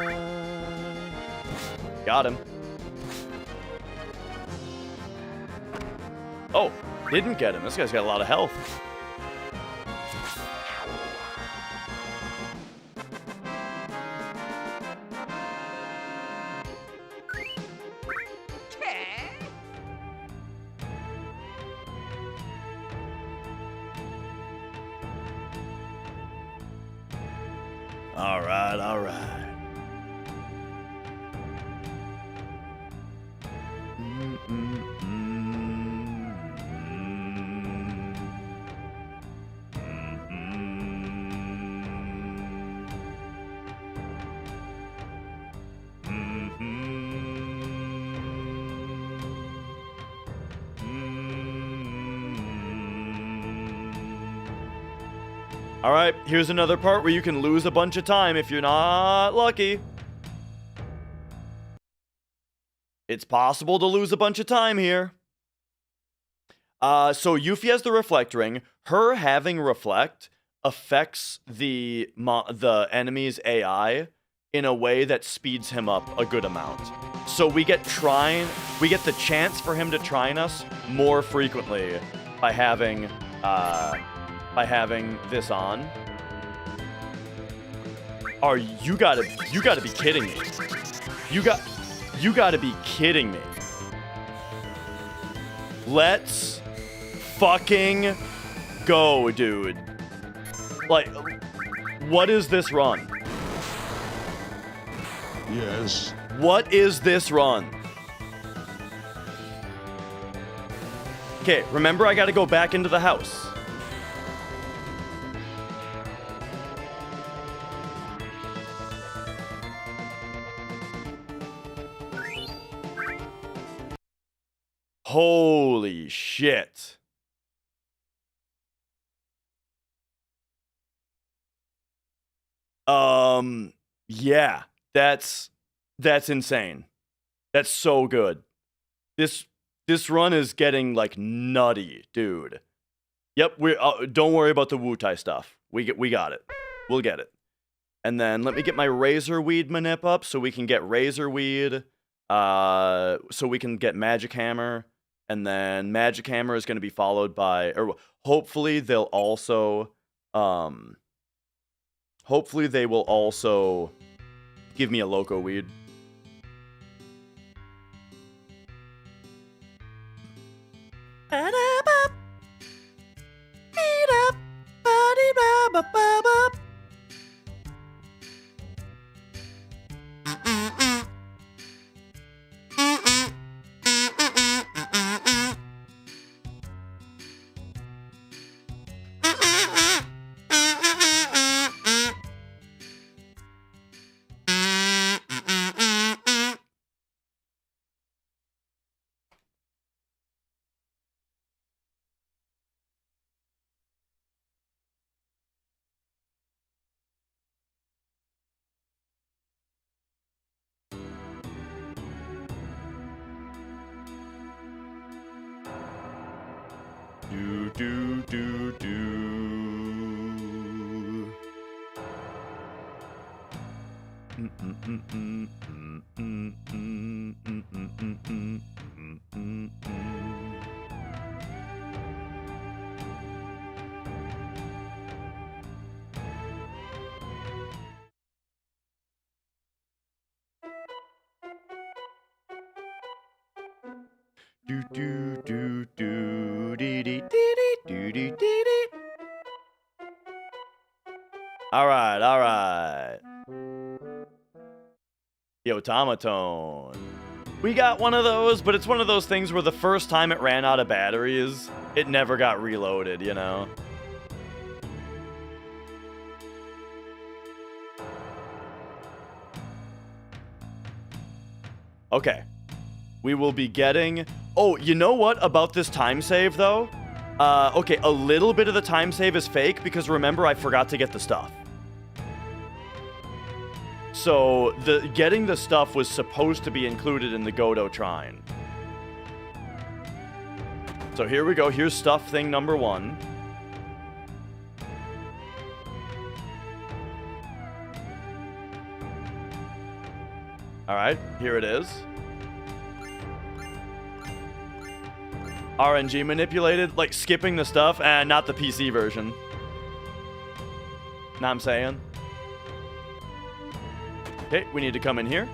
Got him. Oh, didn't get him. This guy's got a lot of health. All right. All right, here's another part where you can lose a bunch of time if you're not lucky. It's possible to lose a bunch of time here. So Yuffie has the Reflect Ring. Her having Reflect affects the enemy's AI in a way that speeds him up a good amount. So we get the chance for him to trine us more frequently by having this on. You gotta be kidding me. You gotta be kidding me. Let's fucking go, dude. Like, what is this run? Yes. What is this run? Okay, remember I gotta go back into the house. Holy shit. Yeah, that's insane. That's so good. This run is getting like nutty, dude. Yep, don't worry about the Wutai stuff. We got it. We'll get it. And then let me get my Razor Weed manip up so we can get Razor Weed, so we can get Magic Hammer, and then Magic Hammer is going to be followed by, or hopefully they'll also, hopefully they will also give me a Loco Weed. All right. The automaton. We got one of those, but it's one of those things where the first time it ran out of batteries, it never got reloaded, you know? Okay. We will be getting... Oh, you know what about this time save, though? Okay, a little bit of the time save is fake, because remember, I forgot to get the stuff. So, getting the stuff was supposed to be included in the Godot Trine. So here we go. Here's stuff thing number 1. Alright, here it is. RNG manipulated, like skipping the stuff, and not the PC version. Know what I'm saying? Okay, we need to come in here.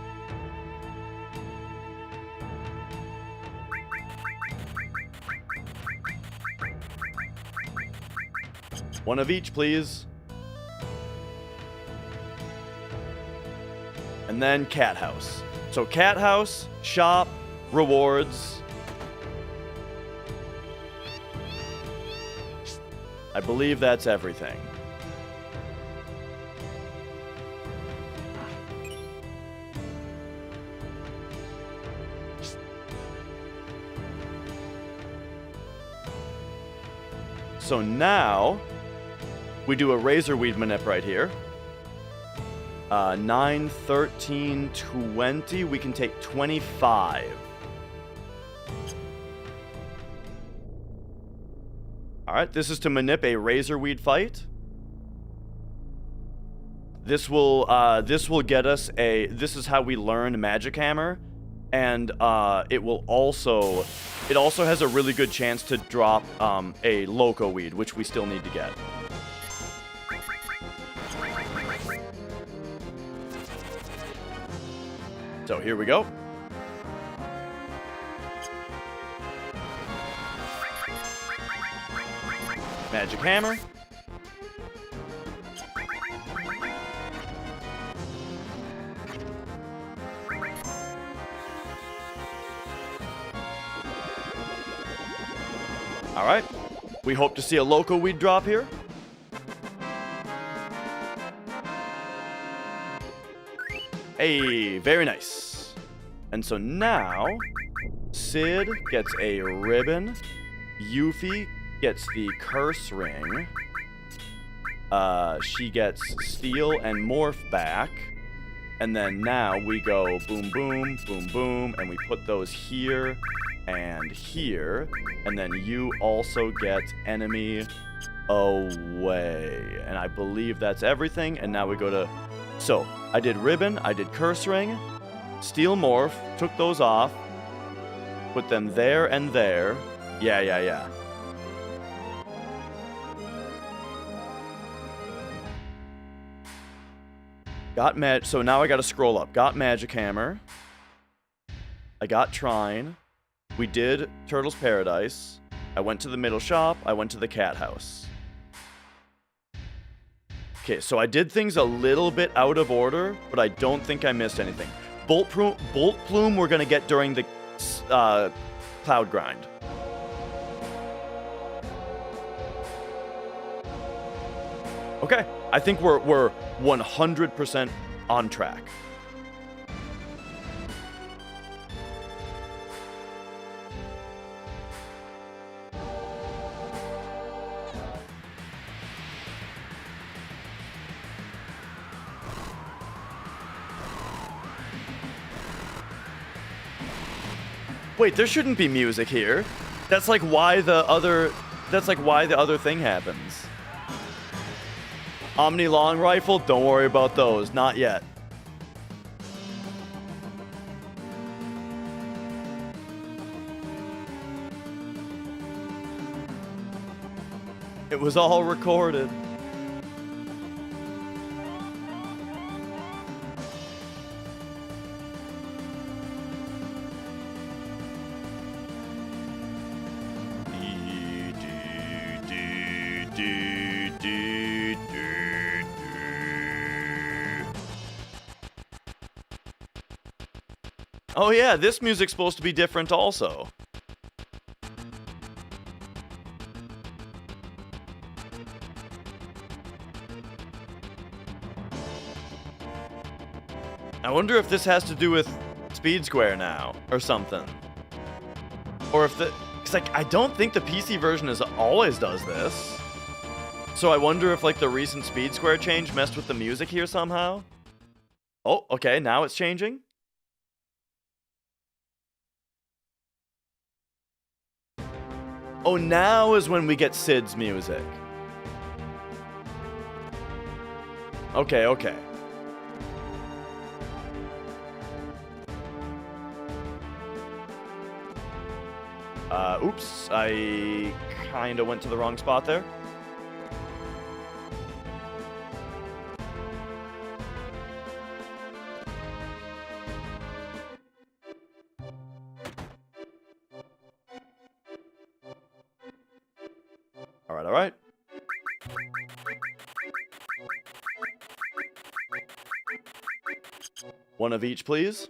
One of each, please. And then Cat House. So Cat House, shop, rewards. I believe that's everything. So now, we do a razor weed manip right here. 9, 13, 20. We can take 25. Alright, this is to manip a razor weed fight. This will get us a... This is how we learn Magic Hammer. And it will also... It also has a really good chance to drop a Loco Weed, which we still need to get. So here we go. Magic Hammer. Alright. We hope to see a Loco Weed drop here. Hey, very nice. And so now, Sid gets a ribbon. Yuffie gets the curse ring. She gets steel and morph back. And then now we go boom, boom, boom, boom, and we put those here and here. And then you also get enemy away. And I believe that's everything. And now we go to... So, I did ribbon, I did curse ring, steel morph, took those off, put them there and there. Yeah. So now I gotta scroll up. Got Magic Hammer. I got Trine. We did Turtle's Paradise. I went to the middle shop. I went to the cat house. Okay, so I did things a little bit out of order, but I don't think I missed anything. Bolt Plume we're gonna get during the Cloud Grind. Okay, I think we're 100% on track. Wait, there shouldn't be music here. That's like why the other thing happens. Omni long rifle, don't worry about those, not yet. It was all recorded. Oh yeah, this music's supposed to be different also. I wonder if this has to do with Speed Square now, or something. Or if the... Because, like, I don't think the PC version always does this. So I wonder if, like, the recent Speed Square change messed with the music here somehow? Oh, okay, now it's changing? Oh, now is when we get Sid's music. Okay, okay. Oops, I kinda went to the wrong spot there. Alright, alright. One of each, please.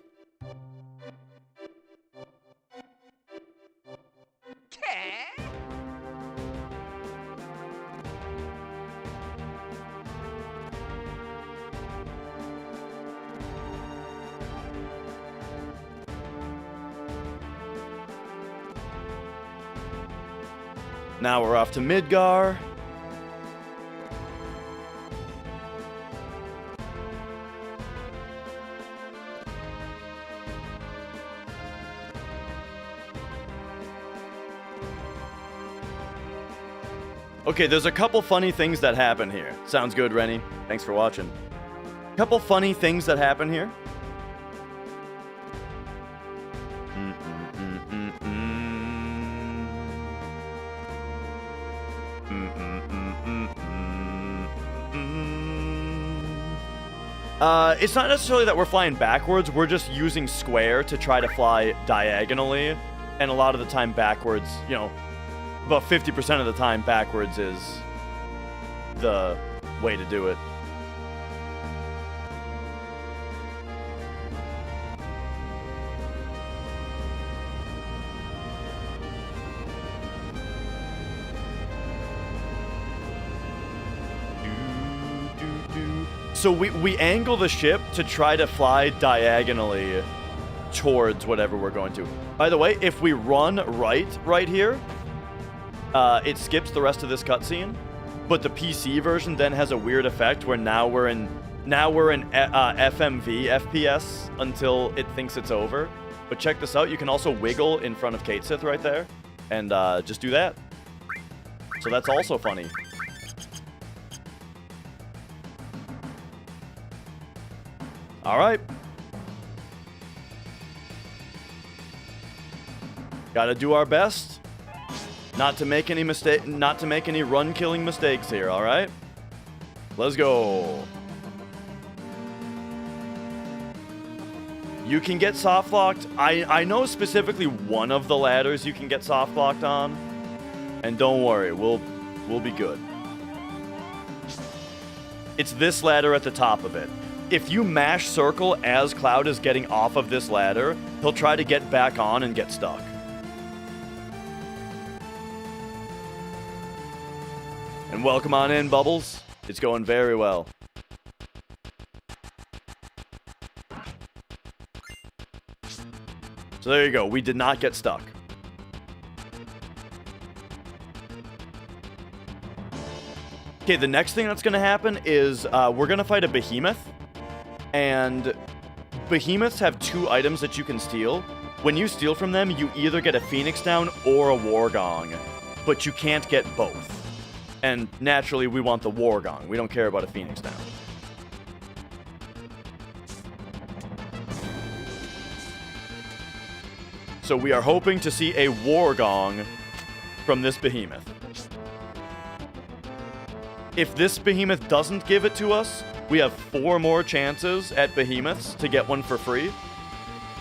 Now we're off to Midgar. Okay, there's a couple funny things that happen here. Sounds good, Rennie. Thanks for watching. Couple funny things that happen here. It's not necessarily that we're flying backwards, we're just using square to try to fly diagonally, and a lot of the time backwards, you know, about 50% of the time backwards is the way to do it. So we angle the ship to try to fly diagonally towards whatever we're going to. By the way, if we run right here, it skips the rest of this cutscene. But the PC version then has a weird effect where now we're in FMV FPS until it thinks it's over. But check this out, you can also wiggle in front of Kate Sith right there, and just do that. So that's also funny. All right. Gotta do our best not to make any run-killing mistakes here, all right? Let's go. You can get soft-locked. I know specifically one of the ladders you can get soft-locked on. And don't worry, we'll be good. It's this ladder at the top of it. If you mash circle as Cloud is getting off of this ladder, he'll try to get back on and get stuck. And welcome on in, Bubbles. It's going very well. So there you go. We did not get stuck. Okay, the next thing that's going to happen is we're going to fight a behemoth. And behemoths have 2 items that you can steal. When you steal from them, you either get a Phoenix Down or a War Gong. But you can't get both. And naturally, we want the War Gong. We don't care about a Phoenix Down. So we are hoping to see a War Gong from this behemoth. If this behemoth doesn't give it to us, we have 4 more chances at behemoths to get one for free.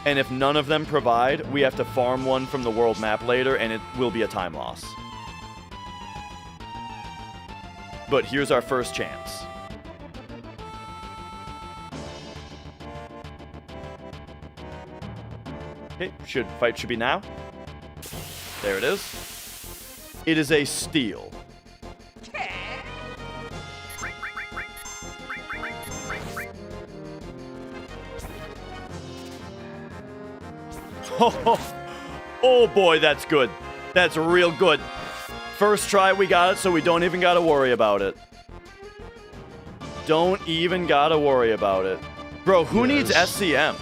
And if none of them provide, we have to farm one from the world map later, and it will be a time loss. But here's our first chance. Okay, fight should be now. There it is. It is a steal. Oh boy, that's good. That's real good. First try, we got it, so we don't even gotta worry about it. Don't even gotta worry about it. Bro, who needs SCM?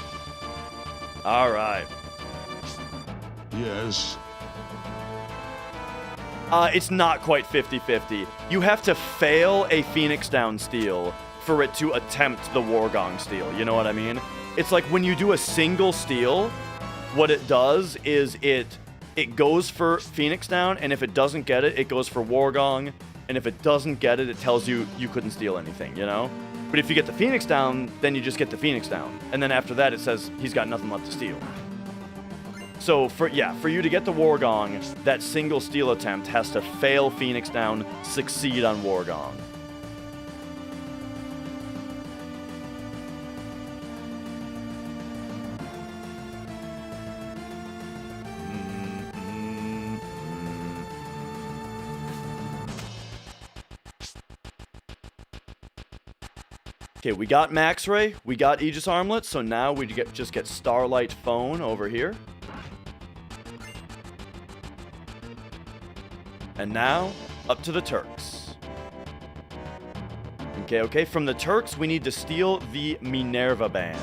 Alright. Yes. It's not quite 50-50. You have to fail a Phoenix Down steal for it to attempt the Wargong steal. You know what I mean? It's like when you do a single steal, what it does is it goes for Phoenix Down, and if it doesn't get it, it goes for Wargong, and if it doesn't get it, it tells you you couldn't steal anything, you know? But if you get the Phoenix Down, then you just get the Phoenix Down. And then after that, it says he's got nothing left to steal. So, for you to get the Wargong, that single steal attempt has to fail Phoenix Down, succeed on Wargong. Okay, we got Max Ray, we got Aegis Armlet, so now we just get Starlight Phone over here. And now, up to the Turks. Okay, from the Turks, we need to steal the Minerva Band.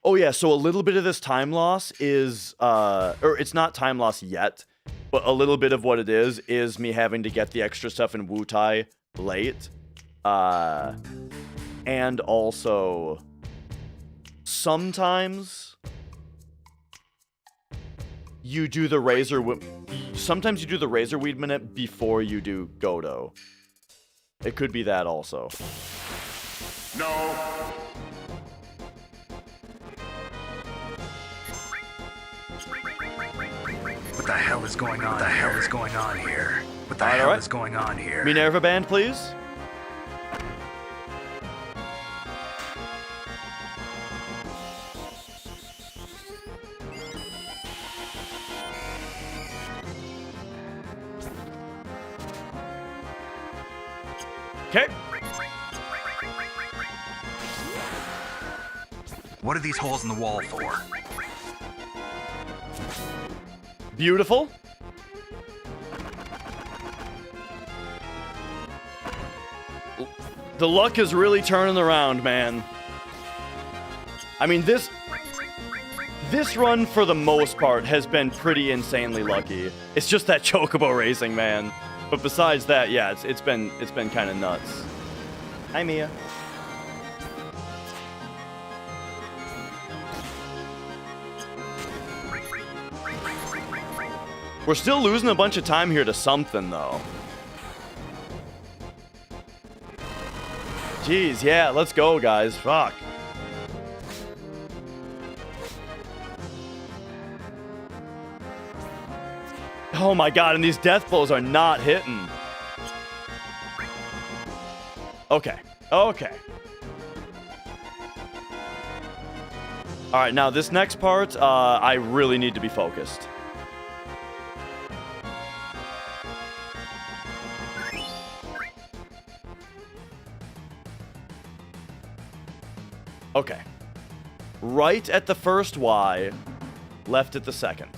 Oh yeah, so a little bit of this time loss is, or it's not time loss yet, but a little bit of what it is me having to get the extra stuff in Wutai late. And also, sometimes you do the sometimes you do the Razorweed minute before you do Godo. It could be that also. No. What the hell is going on? What the hell is going on here? What the hell is going on here? Minerva Band, please. Okay. What are these holes in the wall for? Beautiful. The luck is really turning around, man. I mean, this run, for the most part, has been pretty insanely lucky. It's just that Chocobo racing, man. But besides that, yeah, it's been kind of nuts. Hi, Mia. We're still losing a bunch of time here to something, though. Jeez, yeah, let's go, guys. Fuck. Oh my god, and these death blows are not hitting. Okay. Okay. Alright, now this next part, I really need to be focused. Okay. Right at the first Y, left at the second.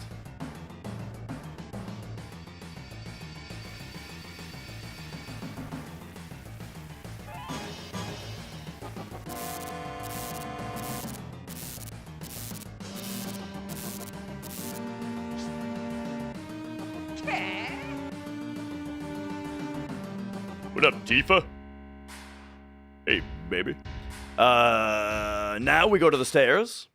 What up, Tifa? Hey, baby. Now we go to the stairs.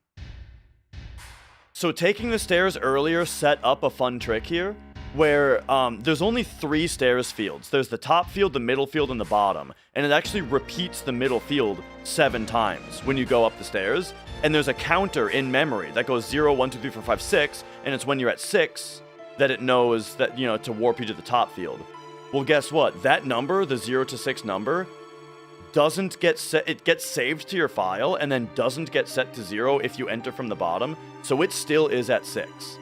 So taking the stairs earlier set up a fun trick here. where there's only 3 stairs fields. There's the top field, the middle field, and the bottom. And it actually repeats the middle field 7 times when you go up the stairs. And there's a counter in memory that goes 0, 1, 2, 3, 4, 5, 6. And it's when you're at 6 that it knows that, you know, to warp you to the top field. Well, guess what? That number, the 0 to 6 number, doesn't get set. It gets saved to your file and then doesn't get set to 0 if you enter from the bottom. So it still is at 6.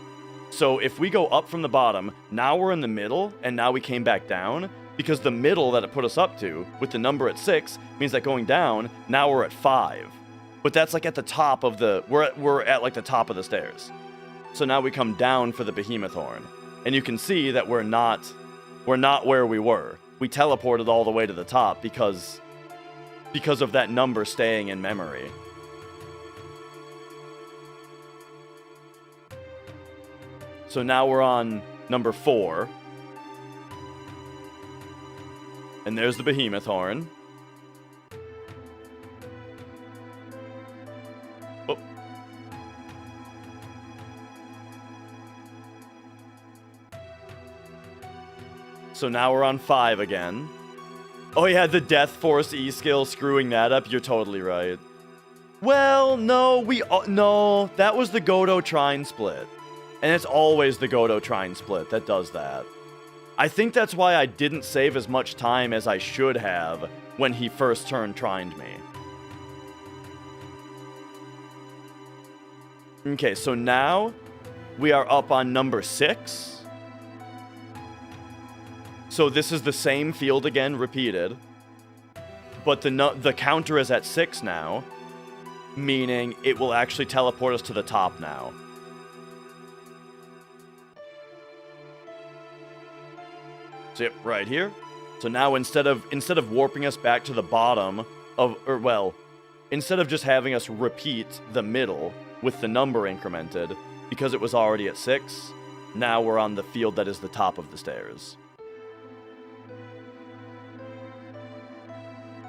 So if we go up from the bottom, now we're in the middle, and now we came back down, because the middle that it put us up to, with the number at 6, means that going down, now we're at 5. But that's like at the top of the, we're at like the top of the stairs. So now we come down for the Behemoth Horn. And you can see that we're not where we were. We teleported all the way to the top because of that number staying in memory. So now we're on number 4. And there's the Behemoth Horn. Oh. So now we're on 5 again. Oh yeah, the Death Force E skill screwing that up. You're totally right. Well, no, no, that was the Godo Trine split. And it's always the Godo Trine split that does that. I think that's why I didn't save as much time as I should have when he first turned Trined me. Okay, so now we are up on number 6. So this is the same field again, repeated. But the counter is at 6 now, meaning it will actually teleport us to the top now. So yep, right here. So now instead of warping us back to the bottom of, or well, instead of just having us repeat the middle with the number incremented, because it was already at 6, now we're on the field that is the top of the stairs.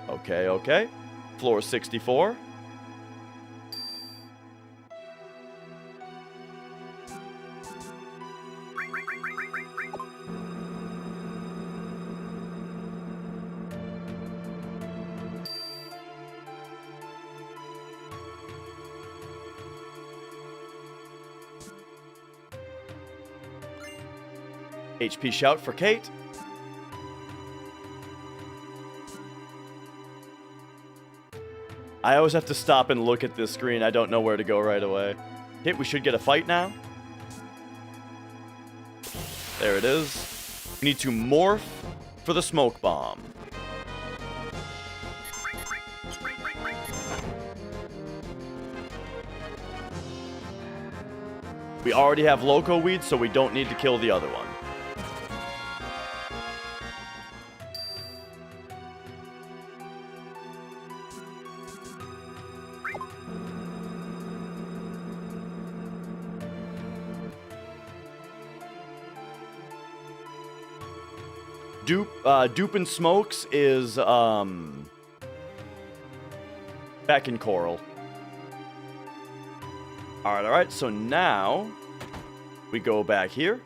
Okay, okay. Floor 64. HP shout for Kate. I always have to stop and look at this screen. I don't know where to go right away. Okay, we should get a fight now. There it is. We need to morph for the smoke bomb. We already have Loco Weed, so we don't need to kill the other one. Duping Smokes is, back in Coral. Alright, so now we go back here.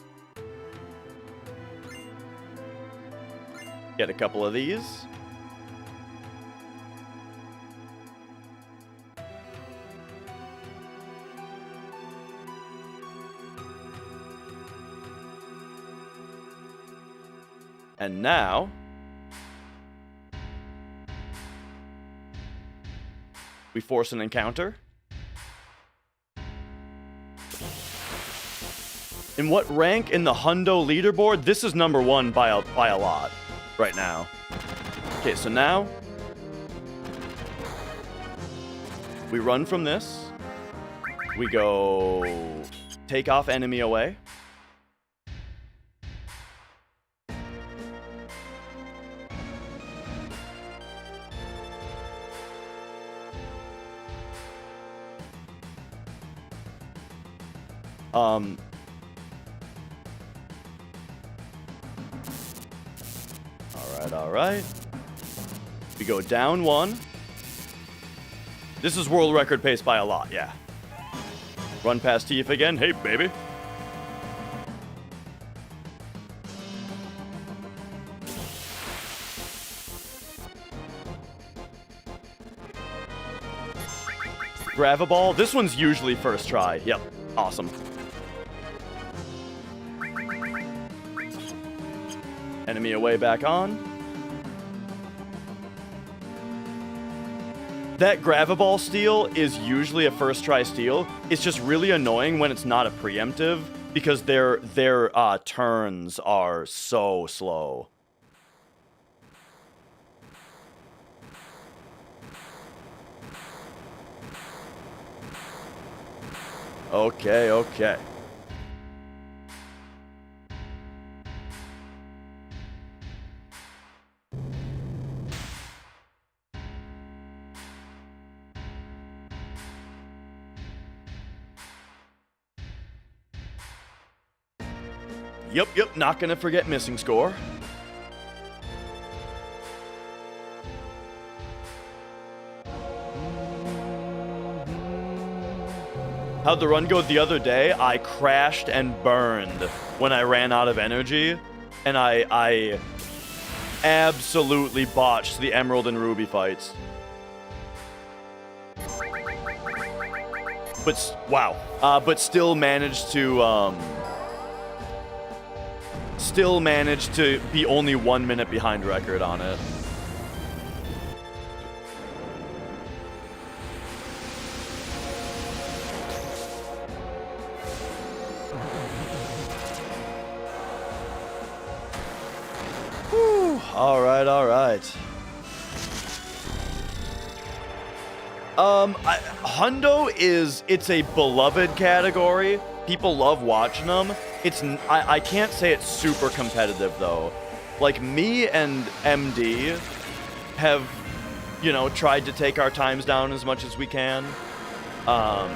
Get a couple of these. And now we force an encounter. In what rank in the Hundo leaderboard? This is number 1 by a lot right now. Okay, so now we run from this. We go take off enemy away. Alright. We go down 1. This is world record pace by a lot, yeah. Run past Tifa again. Hey, baby. Grab-a-ball. This one's usually first try. Yep. Awesome. Enemy away back on. That grab-a-ball steal is usually a first try steal. It's just really annoying when it's not a preemptive because their turns are so slow. Okay, okay. Yep, not gonna forget missing score. How'd the run go the other day? I crashed and burned when I ran out of energy, and I absolutely botched the Emerald and Ruby fights. But, wow. But still managed to be only 1 minute behind record on it. Whew. All right. Hundo it's a beloved category. People love watching them. I can't say it's super competitive though. Like me and MD have, you know, tried to take our times down as much as we can. But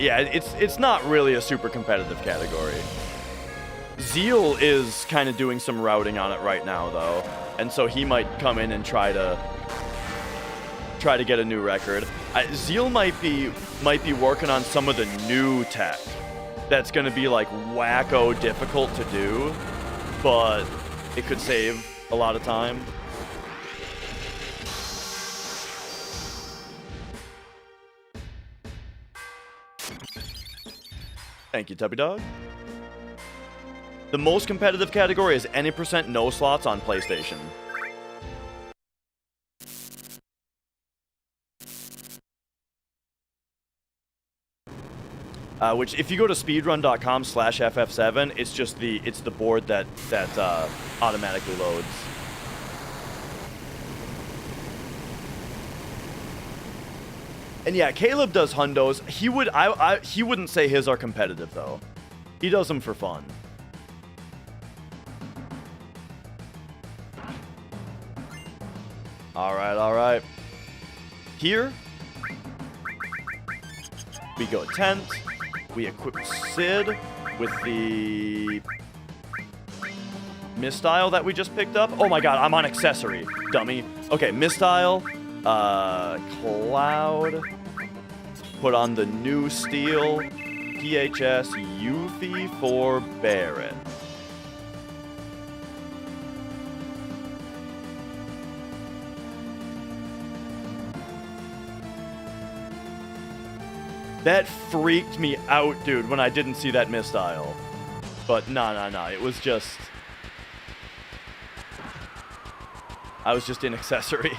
yeah, it's not really a super competitive category. Zeal is kind of doing some routing on it right now though, and so he might come in and try to get a new record. Zeal might be working on some of the new tech that's going to be like wacko difficult to do, but it could save a lot of time. Thank you, Tubby Dog. The most competitive category is any % no slots on PlayStation. Which, if you go to speedrun.com/FF7, it's just the board that automatically loads. And yeah, Caleb does hundos. He wouldn't say his are competitive though. He does them for fun. All right. Here we go 10th. We equip Sid with the Mistile that we just picked up. Oh my god, I'm on accessory, dummy. Okay, Mistile, Cloud, put on the new Steel, PHS, Yuffie for Barret. That freaked me out, dude, when I didn't see that Mistile. But no. It was just... I was just in accessory.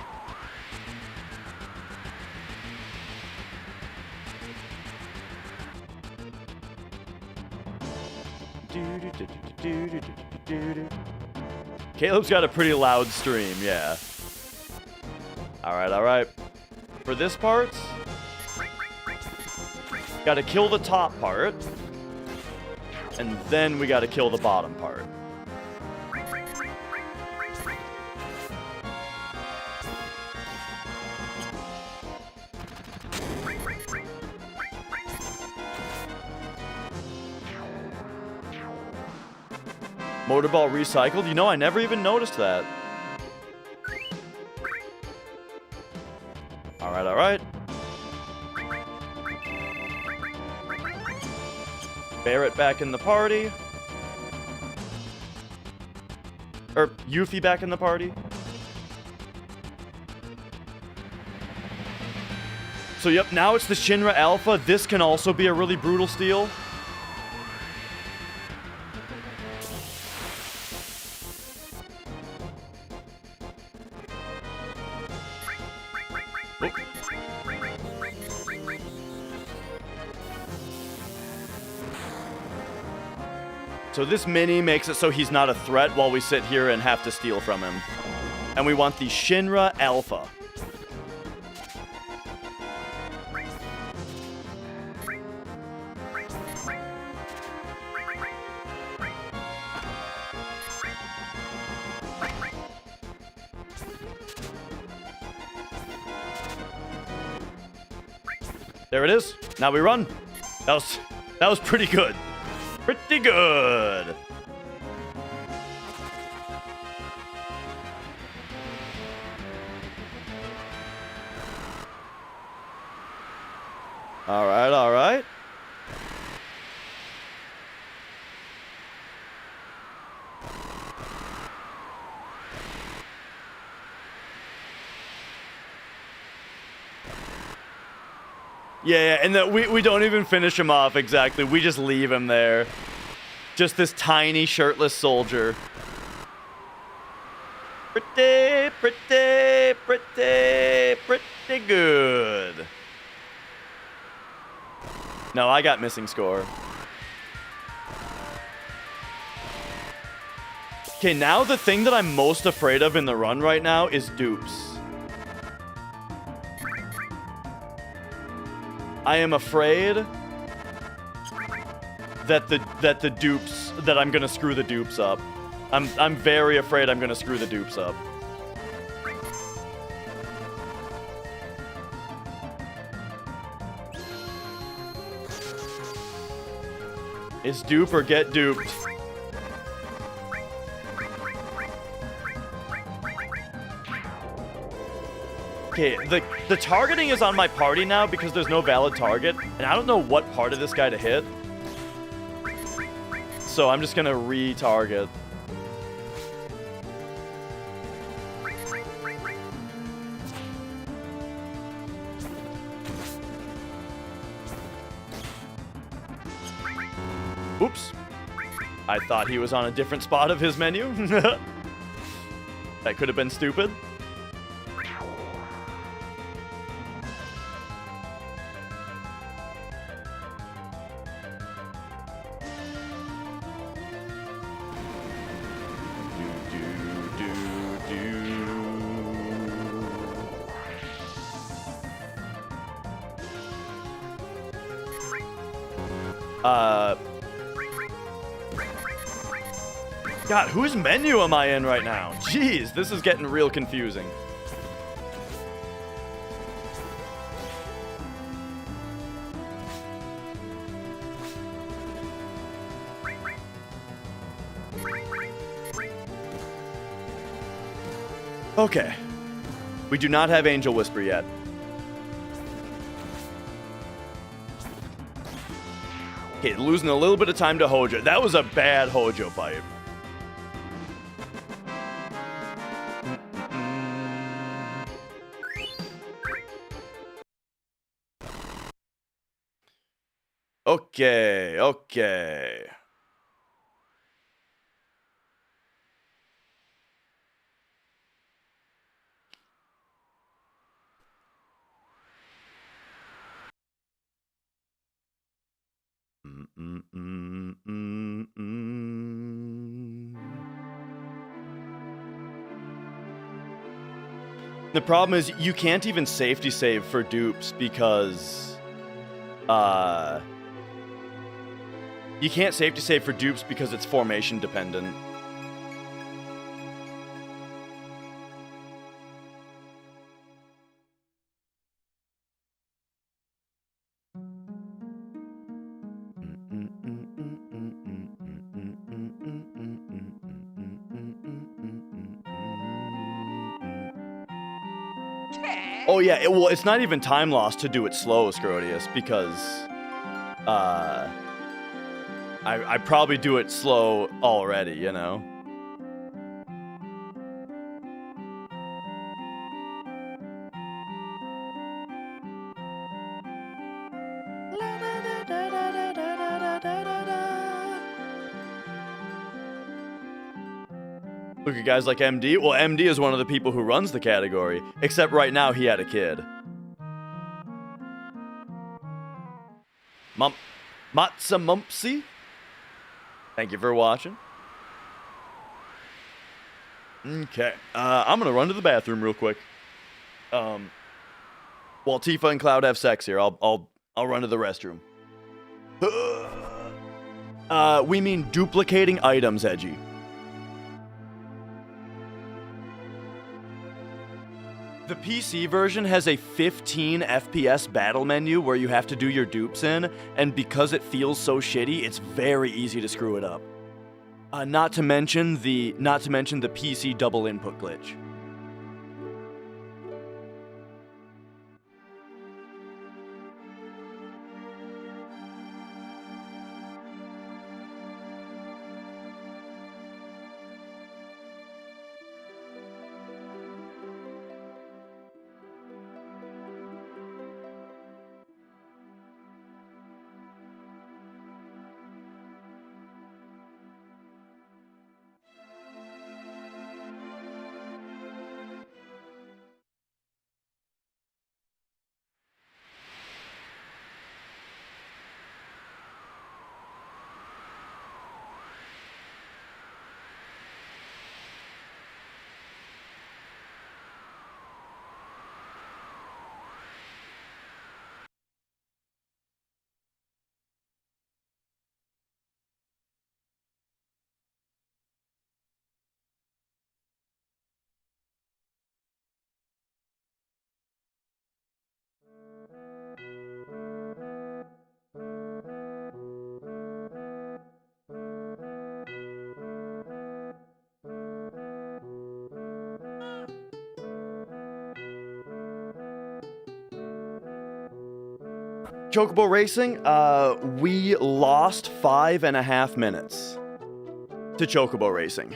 Caleb's got a pretty loud stream, yeah. Alright. For this part... Gotta kill the top part, and then we gotta kill the bottom part. Motorball recycled? You know, I never even noticed that. Alright. Barret back in the party. Or Yuffie back in the party. So, yep, now it's the Shinra Alpha. This can also be a really brutal steal. Oh. So this mini makes it so he's not a threat while we sit here and have to steal from him. And we want the Shinra Alpha. There it is. Now we run. That was pretty good. Pretty good. All right, all right. Yeah, and that we don't even finish him off exactly. We just leave him there. Just this tiny shirtless soldier. Pretty good. No, I got missing score. Okay, now the thing that I'm most afraid of in the run right now is dupes. I am afraid that the dupes, that I'm gonna screw the dupes up. I'm very afraid I'm gonna screw the dupes up. It's dupe or get duped. Okay, the targeting is on my party now because there's no valid target, and I don't know what part of this guy to hit. So I'm just gonna re-target. Oops. I thought he was on a different spot of his menu. That could have been stupid. God, whose menu am I in right now? Jeez, this is getting real confusing. Okay. We do not have Angel Whisper yet. Okay, losing a little bit of time to Hojo. That was a bad Hojo pipe. Okay, okay. The problem is you can't even safety save for dupes because you can't safety save for dupes because it's formation dependent. Oh yeah, well, it's not even time loss to do it slow, Scrodius, because I probably do it slow already, you know? Look at guys like MD. Well, MD is one of the people who runs the category, except right now he had a kid. Matza Mumpsy? Thank you for watching. Okay, I'm gonna run to the bathroom real quick. While Tifa and Cloud have sex here, I'll run to the restroom. We mean duplicating items, Edgy. The PC version has a 15 FPS battle menu where you have to do your dupes in, and because it feels so shitty, it's very easy to screw it up. Not to mention the PC double input glitch. Chocobo Racing, we lost 5.5 minutes to Chocobo Racing.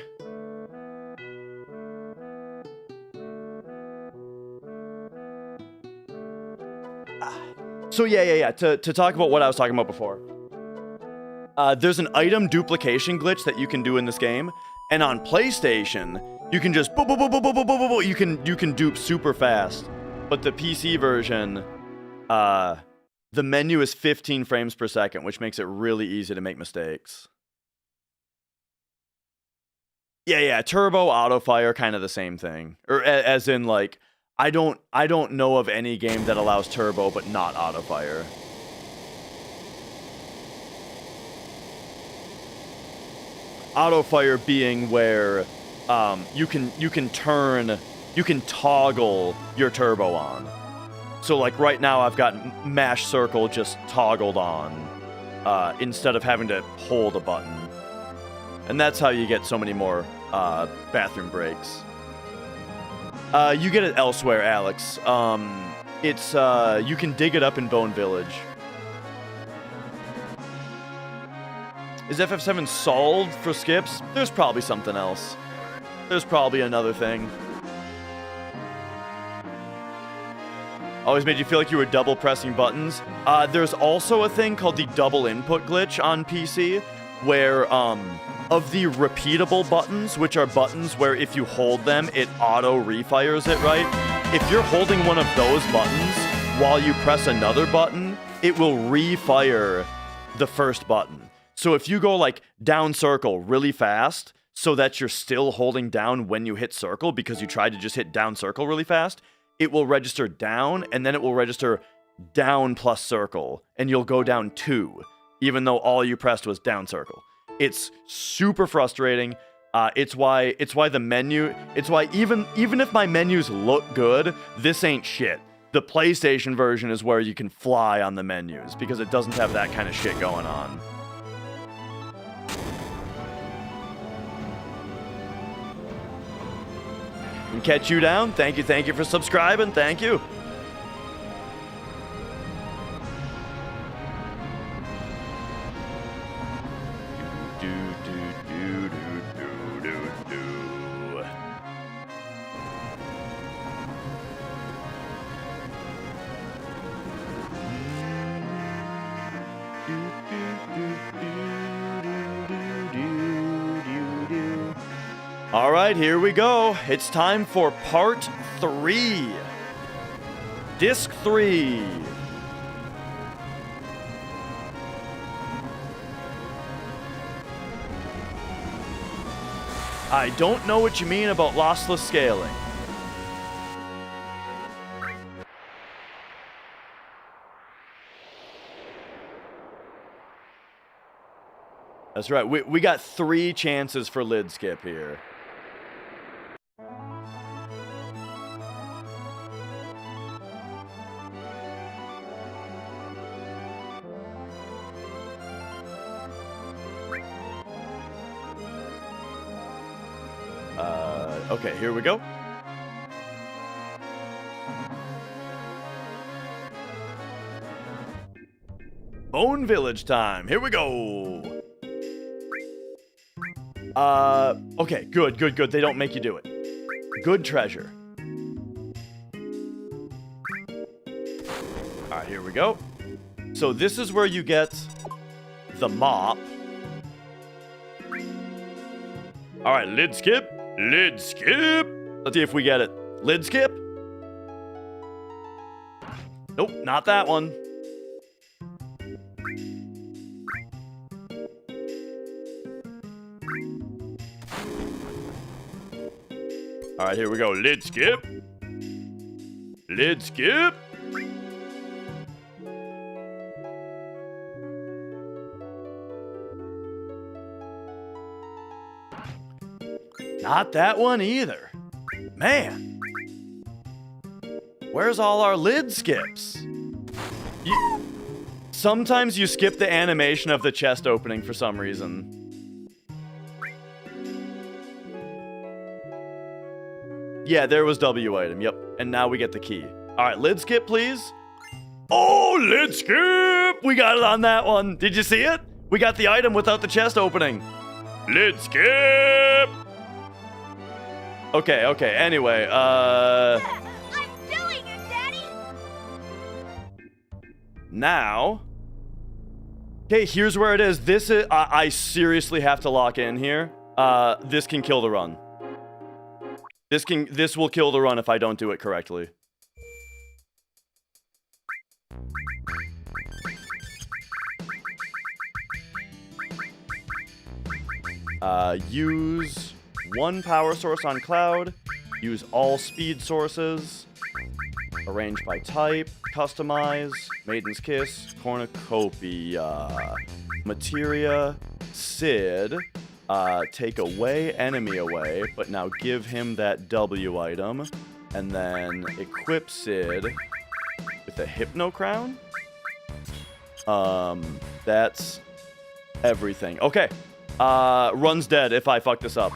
So yeah. To talk about what I was talking about before. There's an item duplication glitch that you can do in this game, and on PlayStation, you can just you can dupe super fast. But the PC version, the menu is 15 frames per second, which makes it really easy to make mistakes. Yeah, turbo, auto fire, kind of the same thing. Or as in, like, I don't know of any game that allows turbo but not auto fire. Auto fire being where you can toggle your turbo on. So like right now I've got mash circle just toggled on instead of having to hold a button. And that's how you get so many more bathroom breaks. You get it elsewhere, Alex. It's you can dig it up in Bone Village. Is FF7 solved for skips? There's probably something else. There's probably another thing. Always made you feel like you were double pressing buttons. There's also a thing called the double input glitch on PC, where of the repeatable buttons, which are buttons where if you hold them, it auto refires it, right? If you're holding one of those buttons while you press another button, it will refire the first button. So if you go like down circle really fast so that you're still holding down when you hit circle because you tried to just hit down circle really fast, it will register down and then it will register down plus circle and you'll go down 2 even though all you pressed was down circle. It's super frustrating. It's why the menu, it's why even if my menus look good, this ain't shit. The PlayStation version is where you can fly on the menus because it doesn't have that kind of shit going on. And catch you down. Thank you for subscribing. Thank you. All right, here we go. It's time for part 3. Disc 3. I don't know what you mean about lossless scaling. That's right. We got 3 chances for lid skip here. Okay, here we go. Bone Village time. Here we go. Okay, good. They don't make you do it. Good treasure. All right, here we go. So this is where you get the mop. All right, lid skip. Lid skip. Let's see if we get it. Lid skip. Nope, not that one. All right, here we go. Lid skip. Lid skip. Not that one either. Man. Where's all our lid skips? Sometimes you skip the animation of the chest opening for some reason. Yeah, there was W item. Yep. And now we get the key. All right, lid skip, please. Oh, lid skip! We got it on that one. Did you see it? We got the item without the chest opening. Lid skip! Okay. Anyway, I'm doing it, Daddy! now. Okay, here's where it is. This is I seriously have to lock in here. This can kill the run. This will kill the run if I don't do it correctly. Use 1 power source on Cloud. Use all speed sources. Arrange by type. Customize. Maiden's Kiss. Cornucopia. Materia. Sid. Take away enemy away, but now give him that W item. And then equip Sid with a Hypno Crown. That's everything. Okay. Run's dead if I fuck this up.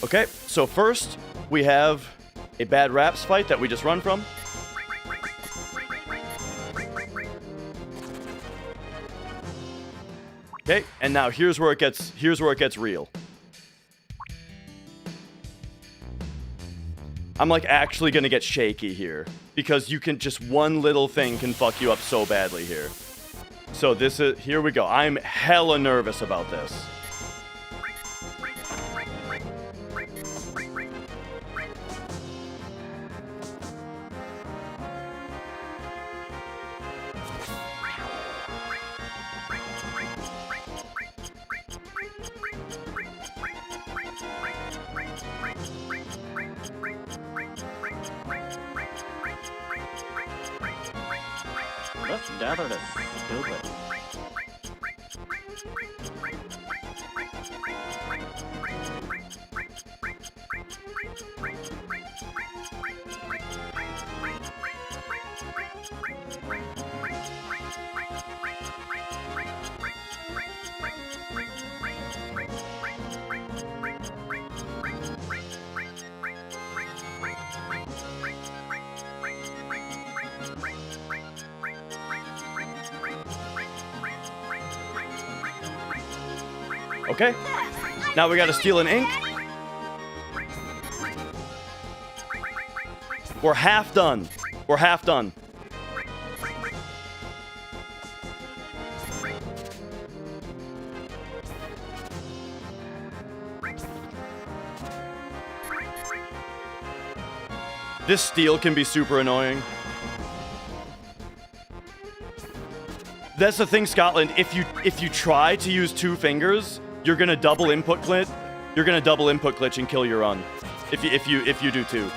Okay, so first we have a bad raps fight that we just run from. Okay, and now here's where it gets real. I'm like actually gonna get shaky here because you can just one little thing can fuck you up so badly here. So here we go. I'm hella nervous about this. Let's gather to stupid. Okay, now we gotta steal an ink. We're half done. We're half done. This steel can be super annoying. That's the thing, Scotland. If you try to use 2 fingers, you're gonna double input glitch. You're gonna double input glitch and kill your run. If you do 2.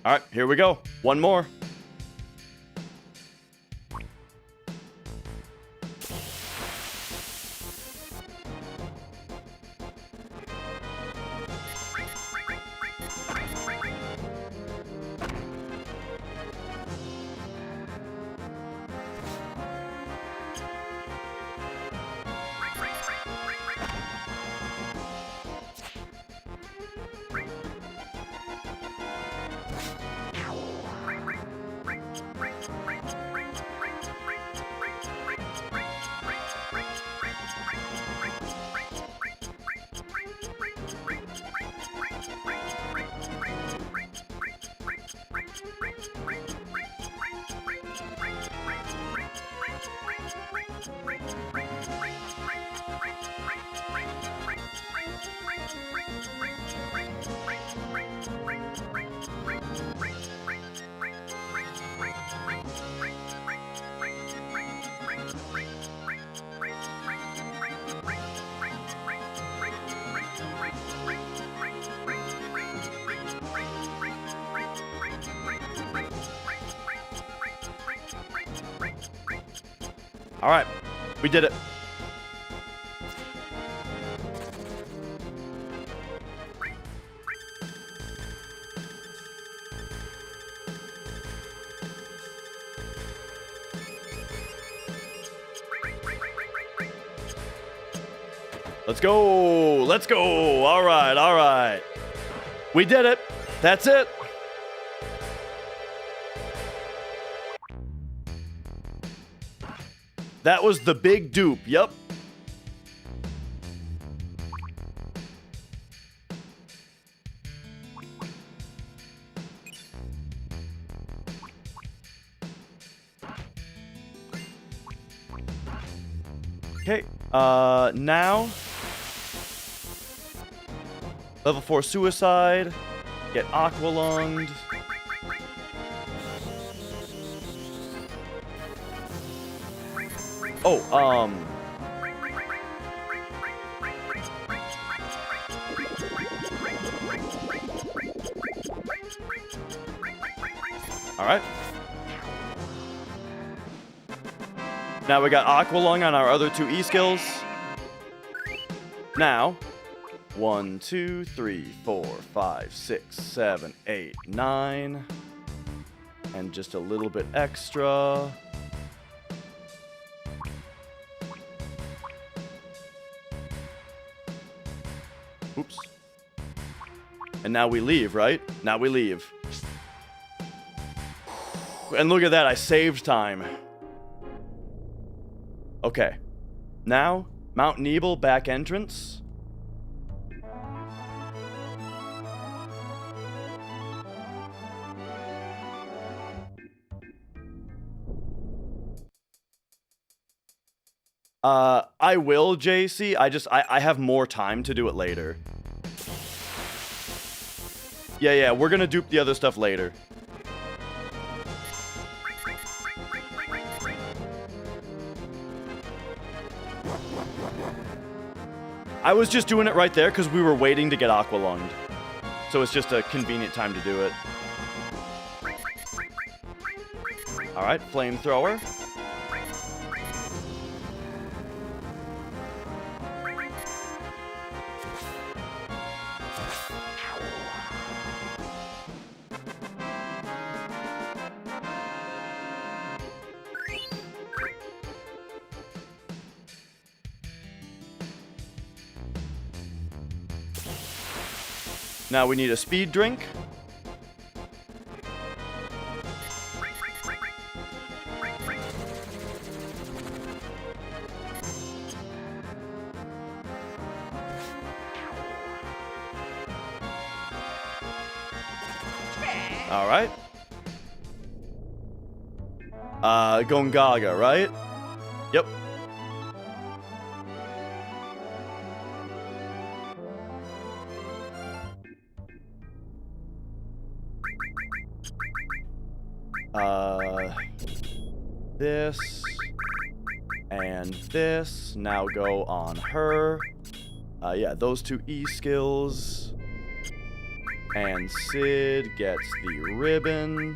All right, here we go. One more. All right, we did it. Let's go. Let's go. All right. All right. We did it. That's it. That was the big dupe. Yep. Okay. Now level 4 suicide. Get aqualunged. Oh, all right. Now we got aqualung on our other 2 E skills. Now, 1, 2, 3, 4, 5, 6, 7, 8, 9, and just a little bit extra. Oops. And now we leave, right? Now we leave. And look at that, I saved time. Okay. Now, Mount Nebel back entrance. I will, JC. I have more time to do it later. Yeah, we're gonna dupe the other stuff later. I was just doing it right there because we were waiting to get aqualunged. So it's just a convenient time to do it. Alright, flamethrower. Now we need a speed drink. All right. Gongaga, right? Yep. This and this now go on her. Yeah, those two E skills. And Sid gets the ribbon.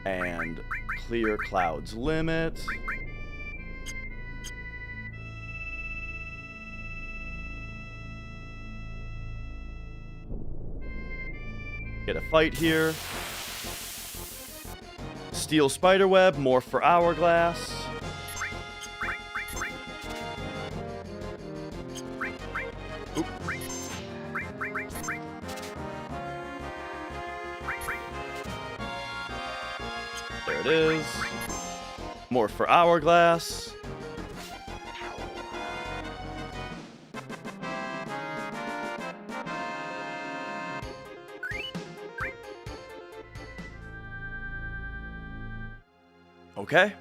And clear Cloud's limit. Get a fight here. Steel Spiderweb, morph for Hourglass. Oop. There it is. Morph for Hourglass. Okay.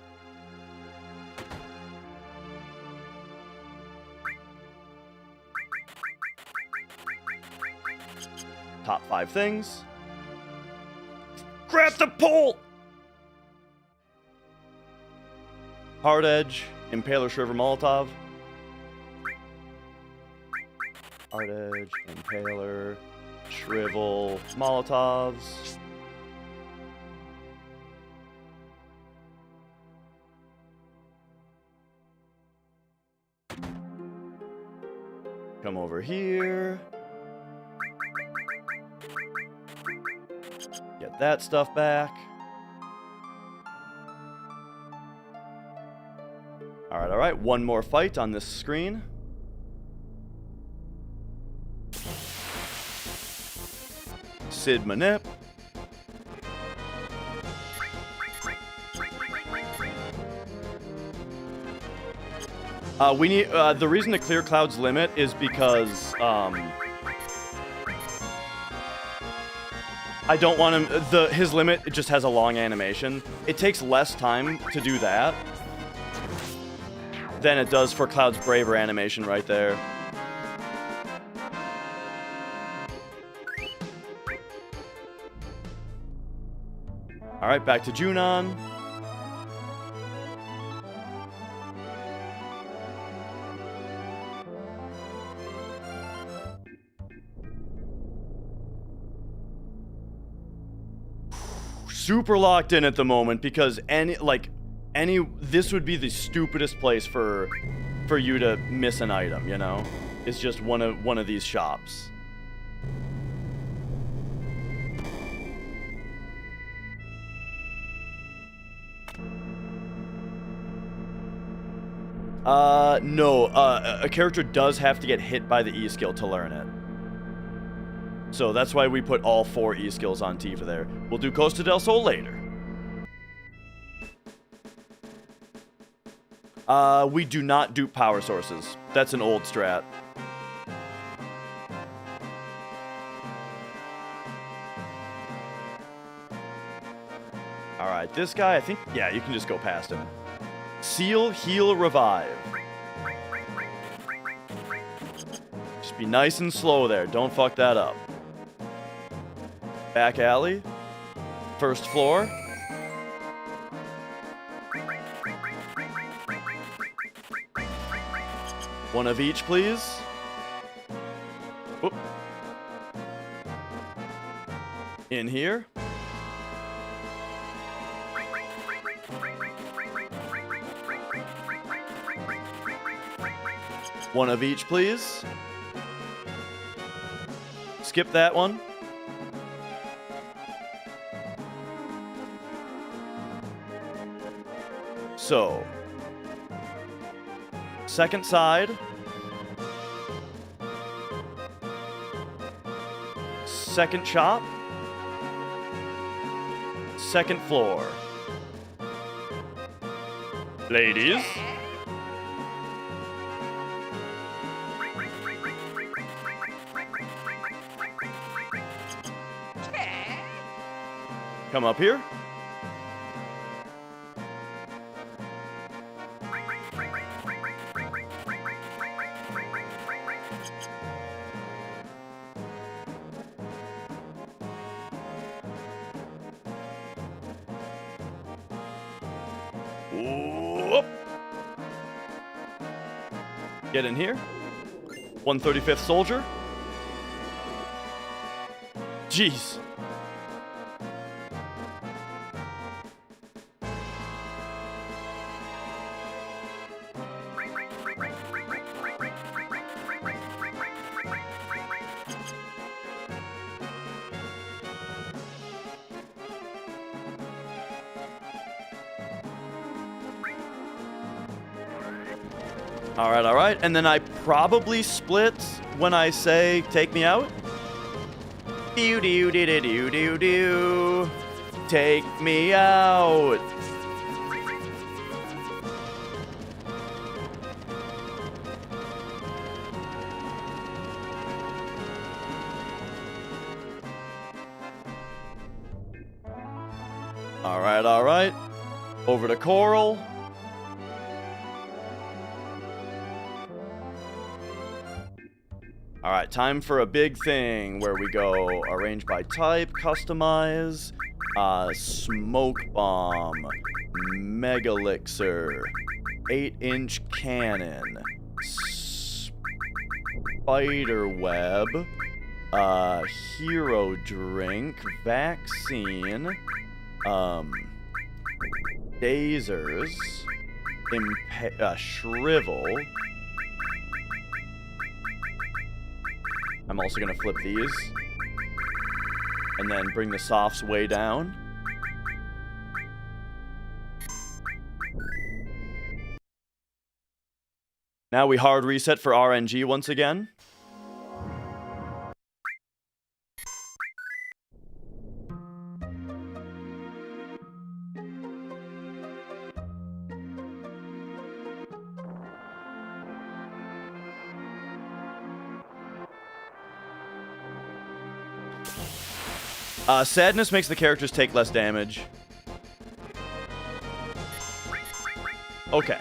Top 5 things. Grab the pole! Hard Edge, Impaler, Shriver, Molotov. Hard Edge, Impaler, Shrivel, Molotovs. Come over here. Get that stuff back. All right. One more fight on this screen. Sid Manip. We need the reason to clear Cloud's limit is because I don't want him. His limit, it just has a long animation. It takes less time to do that than it does for Cloud's Braver animation right there. All right, back to Junon. Super locked in at the moment because this would be the stupidest place for you to miss an item, you know? It's just one of these shops. No, a character does have to get hit by the E skill to learn it. So that's why we put all 4 E skills on Tifa there. We'll do Costa del Sol later. We do not dupe power sources. That's an old strat. Alright, this guy, I think, yeah, you can just go past him. Seal, heal, revive. Just be nice and slow there. Don't fuck that up. Back alley. First floor. One of each, please. Whoop. In here. One of each, please. Skip that one. So, second side. Second shop. Second floor. Ladies. Come up here. Whoop. Get in here. 135th Soldier. Jeez. All right. And then I probably split when I say take me out. Do do do do do do do. Take me out. All right. Over to Coral. All right, time for a big thing where we go arrange by type, customize, smoke bomb, megalixir, 8-inch cannon, spider web, hero drink, vaccine, dasers, shrivel. I'm also going to flip these. And then bring the softs way down. Now we hard reset for RNG once again. Sadness makes the characters take less damage. Okay.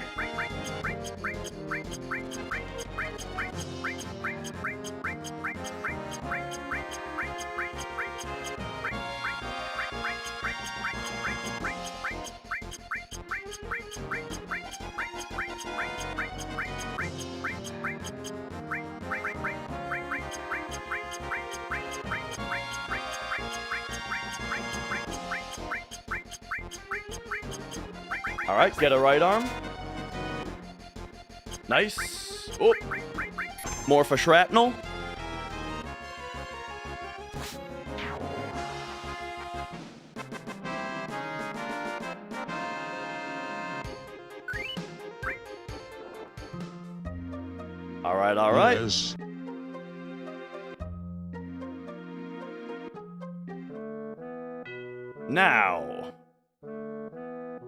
All right, get a right arm. Nice. Oh. More for shrapnel. All right. Yes. Now.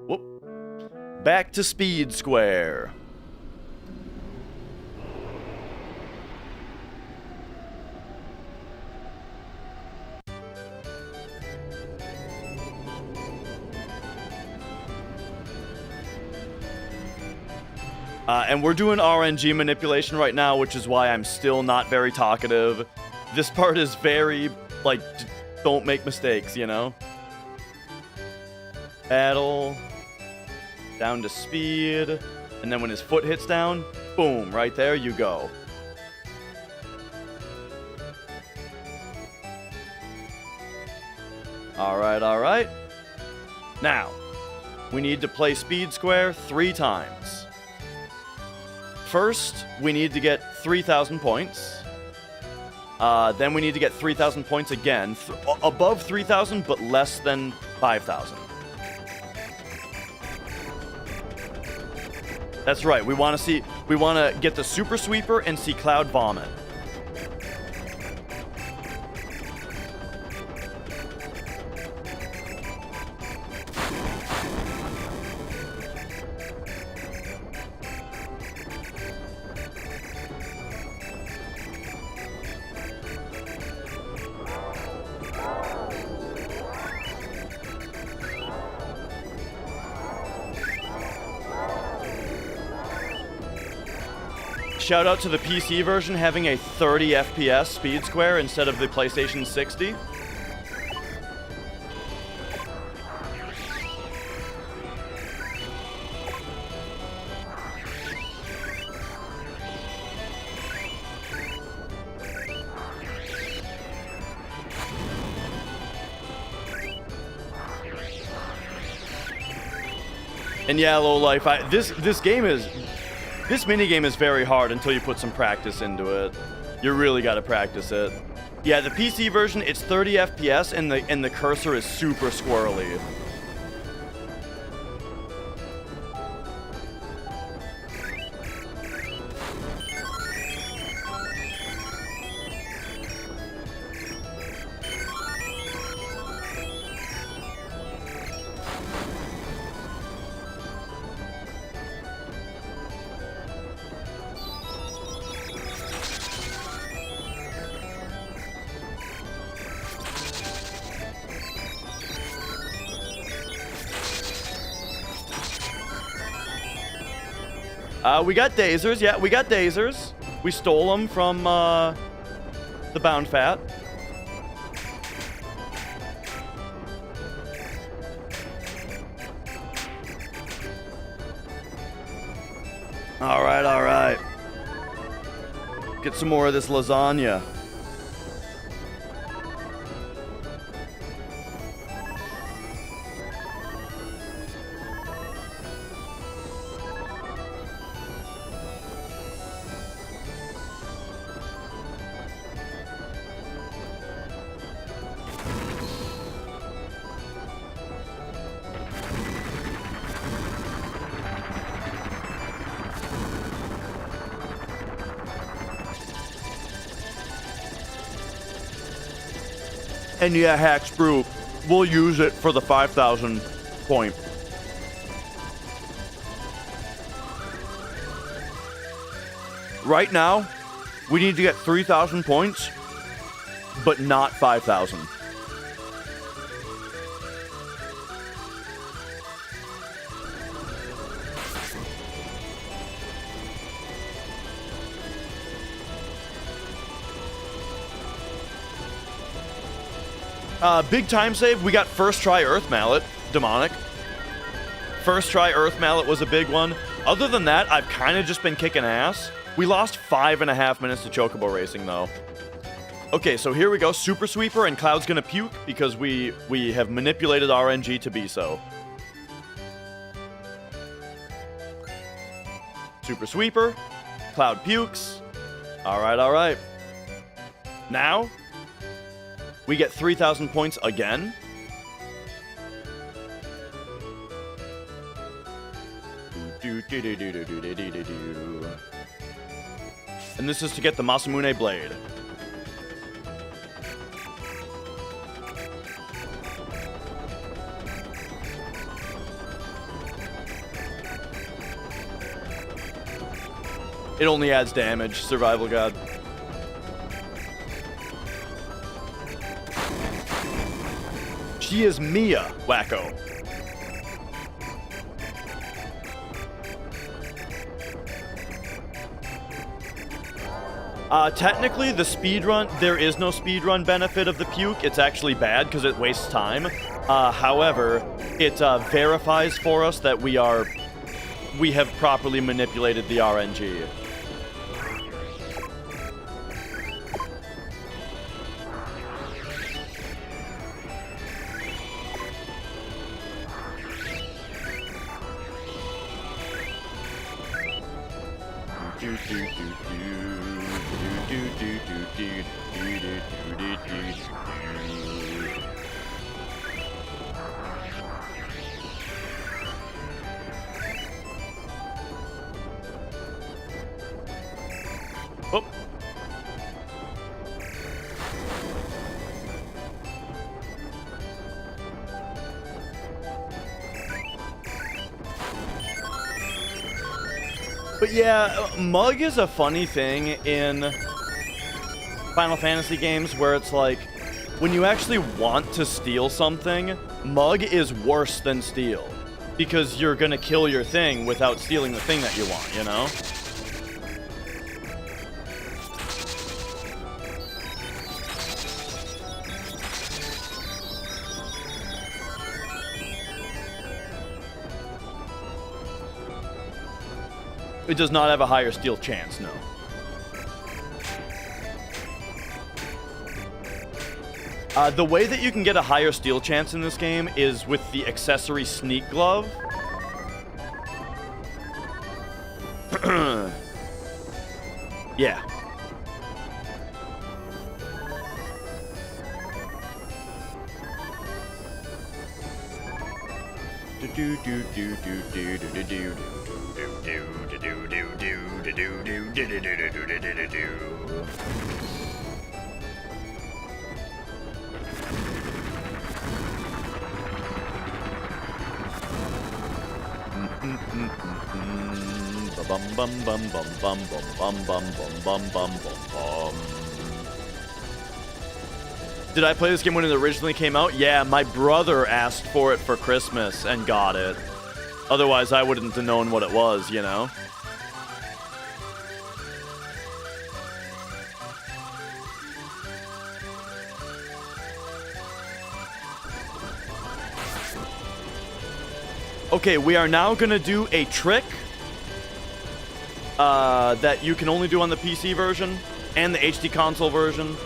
Whoop. Back to Speed Square. And we're doing RNG manipulation right now, which is why I'm still not very talkative. This part is very, like, don't make mistakes, you know? Battle. Down to speed. And then when his foot hits down, boom, right there you go. All right. Now, we need to play Speed Square 3 times. First, we need to get 3,000 points. Then we need to get 3,000 points again. Above 3,000, but less than 5,000. That's right. We want to get the Super Sweeper and see Cloud Vomit. shout out to the PC version having a 30 FPS speed square instead of the PlayStation 60. And yeah, low life. This mini game is very hard until you put some practice into it. You really got to practice it. Yeah, the PC version, it's 30 FPS and the cursor is super squirrely. We got Dazers. Yeah, we got Dazers. We stole them from the Bound Fat. All right, all right. Get some more of this lasagna. And yeah, Hack Sprue, we'll use it for the 5,000 point. Right now, we need to get 3,000 points, but not 5,000. Big time save, we got first try Earth Mallet, demonic. First try Earth Mallet was a big one. Other than that, I've kind of just been kicking ass. We lost 5.5 minutes to Chocobo racing though. Okay, so here we go, Super Sweeper, and Cloud's gonna puke because we have manipulated RNG to be so. Super Sweeper, Cloud pukes. All right. Now, we get 3,000 points again. And this is to get the Masamune Blade. It only adds damage, Survival God. She is Mia, wacko. Technically, the speedrun, there is no speedrun benefit of the puke. It's actually bad because it wastes time. However, it verifies for us that we have properly manipulated the RNG. Oh. But yeah, Mug is a funny thing in Final Fantasy games where it's like, when you actually want to steal something, Mug is worse than steal. Because you're gonna kill your thing without stealing the thing that you want, you know? It does not have a higher steal chance, no. The way that you can get a higher steal chance in this game is with the accessory Sneak Glove. Yeah. Bum bum bum bum bum bum bum bum bum bum bum. Did I play this game when it originally came out? Yeah, my brother asked for it for Christmas and got it. Otherwise, I wouldn't have known what it was, you know? Okay, we are now gonna do a trick that you can only do on the PC version and the HD console version.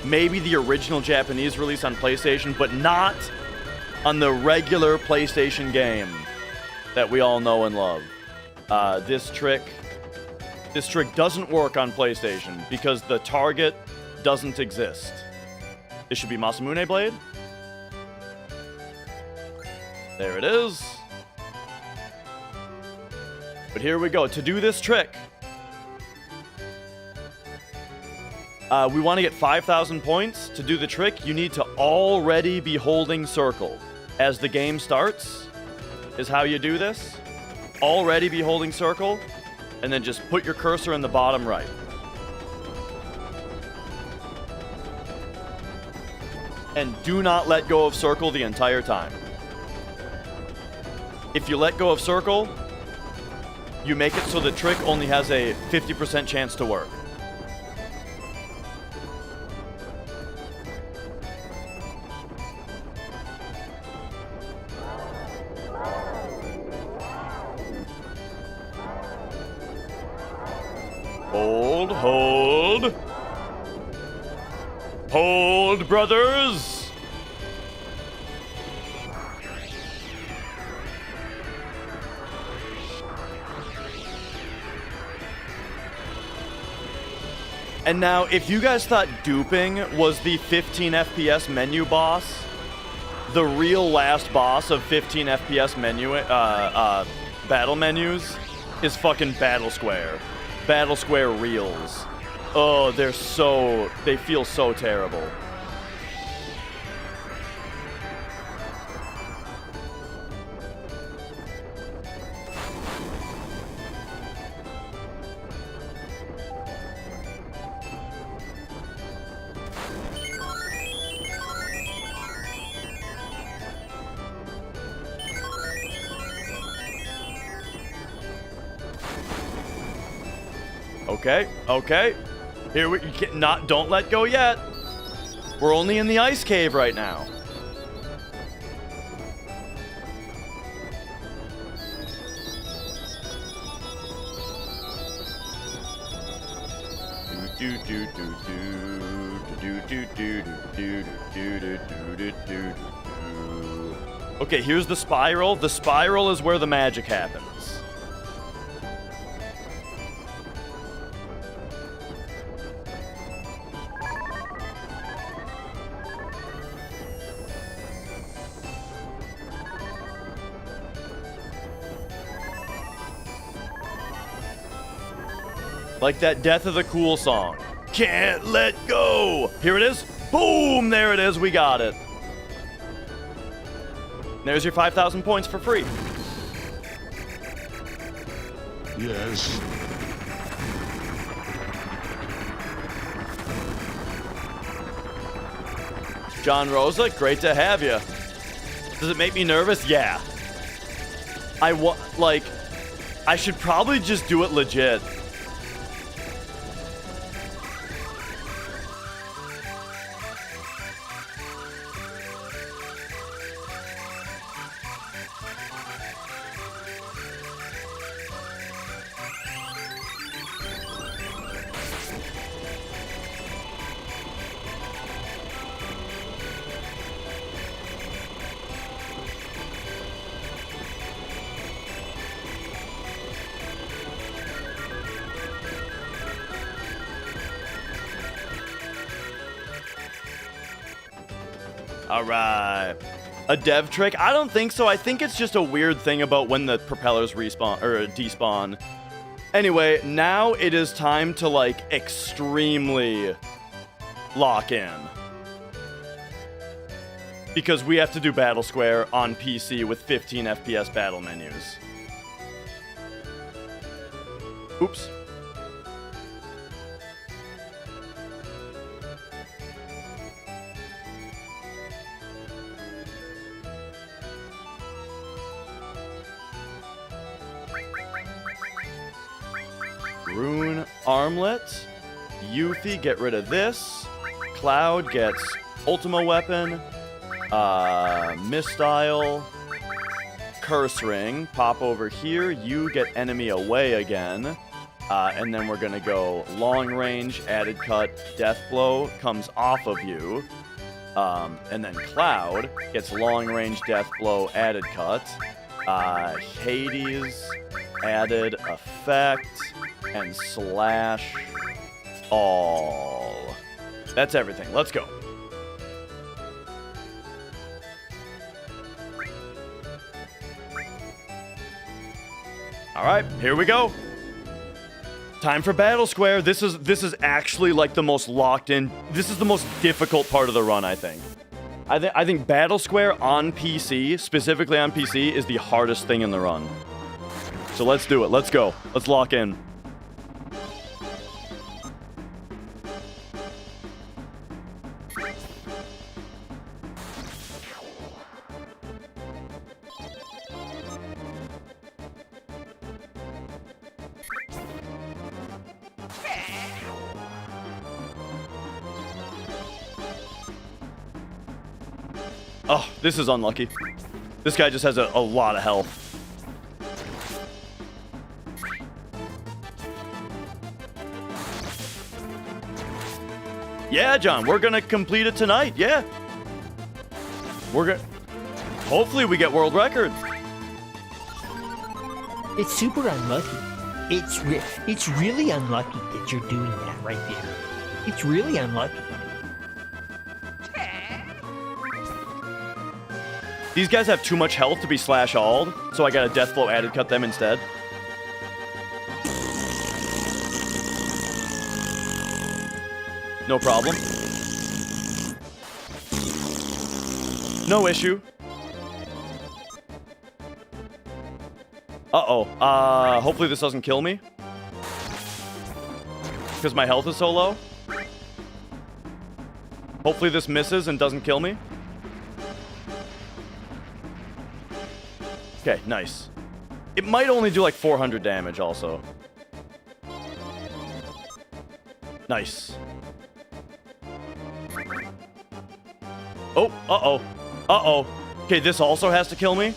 Maybe the original Japanese release on PlayStation, but not on the regular PlayStation game that we all know and love. This trick doesn't work on PlayStation because the target doesn't exist. This should be Masamune Blade. There it is. But here we go. To do this trick, we want to get 5,000 points. To do the trick, you need to already be holding circle. As the game starts, is how you do this. Already be holding circle, and then just put your cursor in the bottom right. And do not let go of circle the entire time. If you let go of circle, you make it so the trick only has a 50% chance to work. Hold, hold. Hold, brothers. And now, if you guys thought duping was the 15 FPS menu boss, the real last boss of 15 FPS menu battle menus is fucking Battle Square. Battle Square reels. Oh, they feel so terrible. Okay, okay. Here we don't let go yet. We're only in the ice cave right now. Okay, here's the spiral. The spiral is where the magic happens. Like that Death of the Cool song. Can't let go. Here it is. Boom, there it is. We got it. There's your 5,000 points for free. Yes. John Rosa, great to have you. Does it make me nervous? Yeah. I should probably just do it legit. All right. A dev trick? I don't think so. I think it's just a weird thing about when the propellers respawn or despawn. Anyway, now it is time to like extremely lock in. Because we have to do Battle Square on PC with 15 FPS battle menus. Oops. Rune Armlet. Yuffie, get rid of this. Cloud gets Ultima Weapon. Mistile. Curse Ring. Pop over here. You get enemy away again. And then we're going to go long range, added cut, death blow comes off of you. And then Cloud gets long range, death blow, added cut. Hades, added effect, and slash all. That's everything. Let's go. All right, here we go. Time for Battle Square. This is actually like the most locked in. This is the most difficult part of the run, I think. I think Battle Square on PC, specifically on PC, is the hardest thing in the run. So let's do it. Let's go. Let's lock in. Oh, this is unlucky. This guy just has a lot of health. Yeah, John, we're gonna complete it tonight. Yeah. We're gonna... Hopefully we get world record. It's super unlucky. It's really unlucky that you're doing that right there. It's really unlucky. These guys have too much health to be slash alled, so I got a death blow added cut them instead. No problem. No issue. Uh-oh. Hopefully this doesn't kill me. Because my health is so low. Hopefully this misses and doesn't kill me. Okay, nice. It might only do like 400 damage also. Nice. Oh, uh-oh. Uh-oh. Okay, this also has to kill me?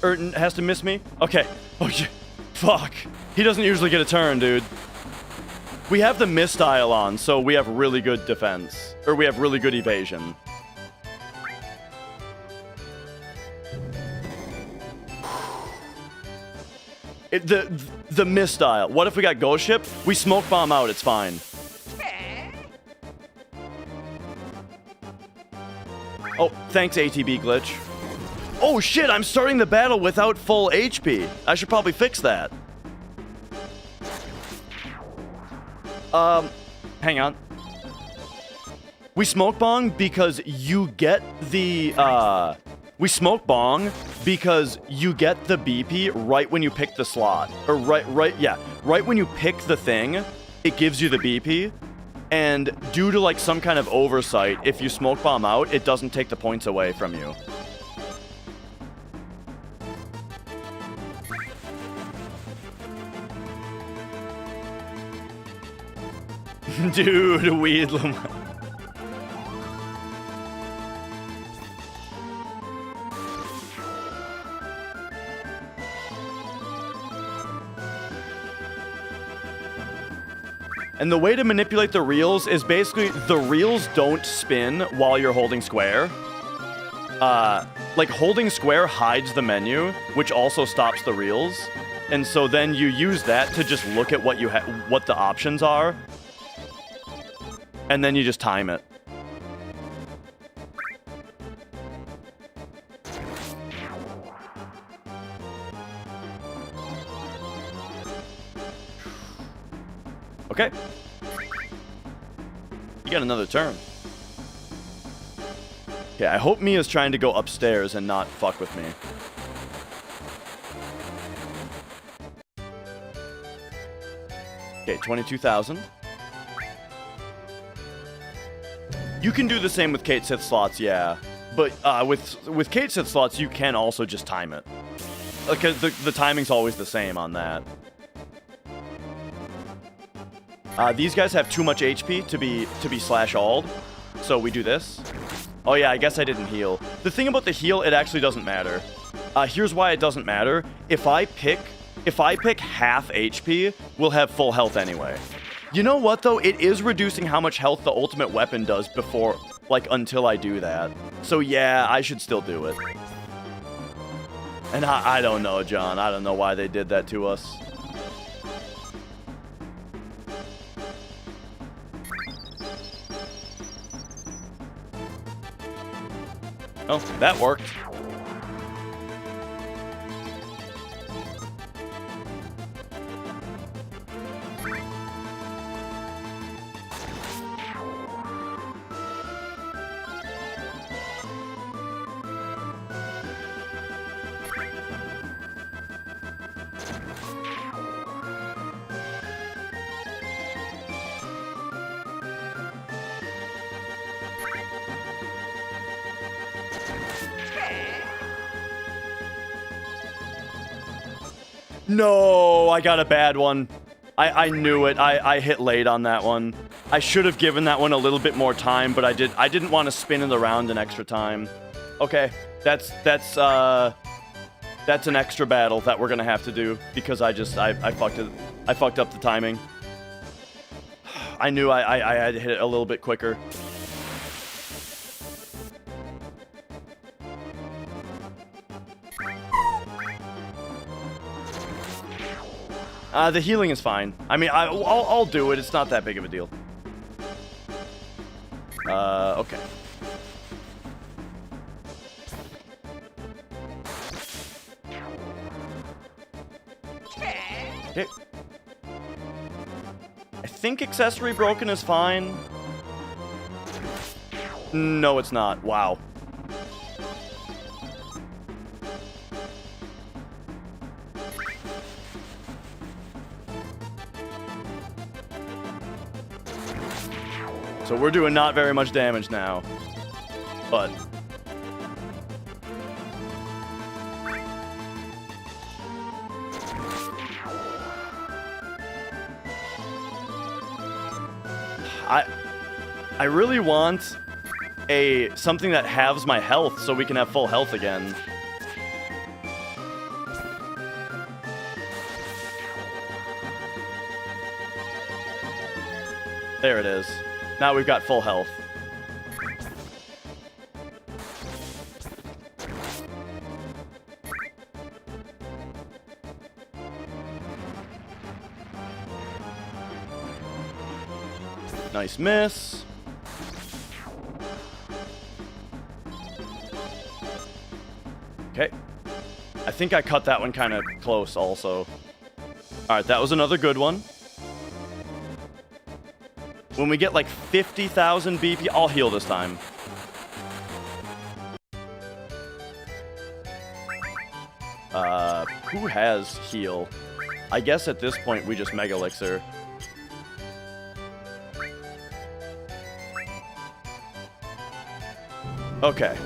Or has to miss me? Okay. Oh, shit. Fuck. He doesn't usually get a turn, dude. We have the mistile on, so we have really good defense. Or we have really good evasion. The mistile. What if we got Ghost Ship? We smoke bomb out, it's fine. Oh, thanks ATB glitch. Oh shit, I'm starting the battle without full HP. I should probably fix that. Hang on. We smoke bong because you get the, we smoke bong because you get the BP right when you pick the slot. Or right when you pick the thing, it gives you the BP. And due to like some kind of oversight, if you smoke bomb out, it doesn't take the points away from you. Dude, Weedlam. And the way to manipulate the reels is basically the reels don't spin while you're holding square. Like holding square hides the menu, which also stops the reels. And so then you use that to just look at what the options are. And then you just time it. Okay. You got another turn. Okay, I hope Mia's trying to go upstairs and not fuck with me. Okay, 22,000. You can do the same with Kate Sith slots, yeah. But with Kate Sith slots, you can also just time it. Because the timing's always the same on that. These guys have too much HP to be slash-alled, so we do this. Oh yeah, I guess I didn't heal. The thing about the heal, it actually doesn't matter. Here's why it doesn't matter. If I pick half HP, we'll have full health anyway. You know what, though? It is reducing how much health the ultimate weapon does before, like, until I do that. So, yeah, I should still do it. And I don't know, John. I don't know why they did that to us. Oh, that worked. No, I got a bad one. I knew it. I hit late on that one. I should have given that one a little bit more time, but I didn't want to spin in the round an extra time. Okay, that's an extra battle that we're gonna have to do because I fucked up the timing. I knew I had to hit it a little bit quicker. The healing is fine. I mean, I'll do it. It's not that big of a deal. Okay. Okay. I think accessory broken is fine. No, it's not. Wow. So we're doing not very much damage now, but I really want something that halves my health so we can have full health again. There it is. Now we've got full health. Nice miss. Okay. I think I cut that one kind of close also. Alright, that was another good one. When we get like 50,000 BP, I'll heal this time. Who has heal? I guess at this point we just Mega Elixir. Okay.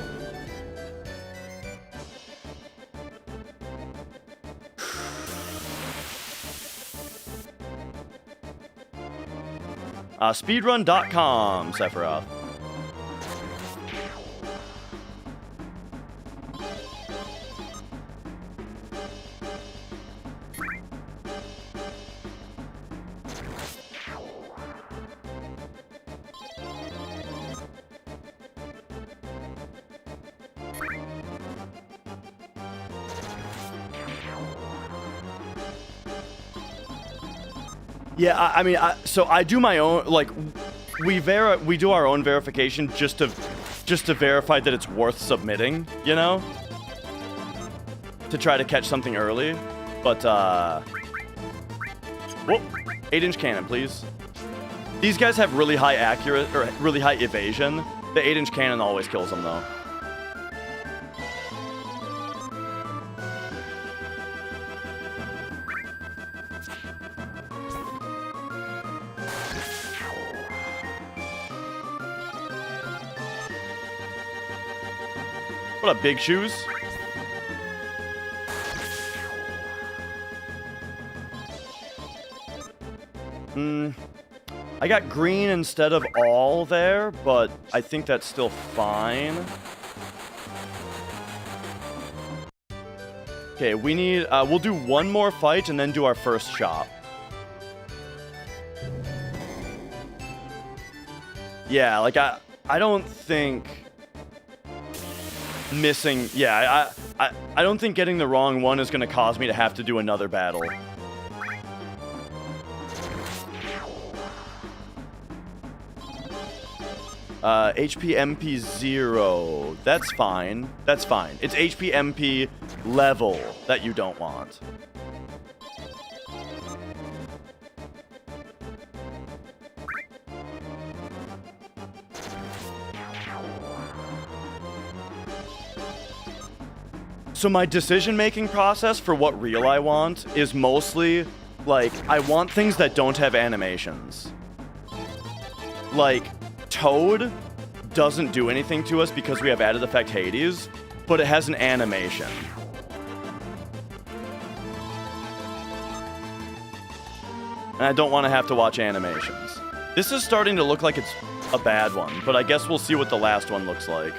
Speedrun.com, Sephiroth. Yeah, I mean, so I do my own, like, we do our own verification just to verify that it's worth submitting, you know? To try to catch something early, but, whoop. 8-inch cannon, please. These guys have really high really high evasion. The 8-inch cannon always kills them, though. What up, Big Shoes? I got green instead of all there, but I think that's still fine. Okay, we need, we'll do one more fight and then do our first shop. Yeah, like, I don't think missing, yeah, I don't think getting the wrong one is gonna cause me to have to do another battle. HP MP 0. That's fine. That's fine. It's HP MP level that you don't want. So my decision-making process for what reel I want is mostly, like, I want things that don't have animations. Like, Toad doesn't do anything to us because we have added effect Hades, but it has an animation. And I don't want to have to watch animations. This is starting to look like it's a bad one, but I guess we'll see what the last one looks like.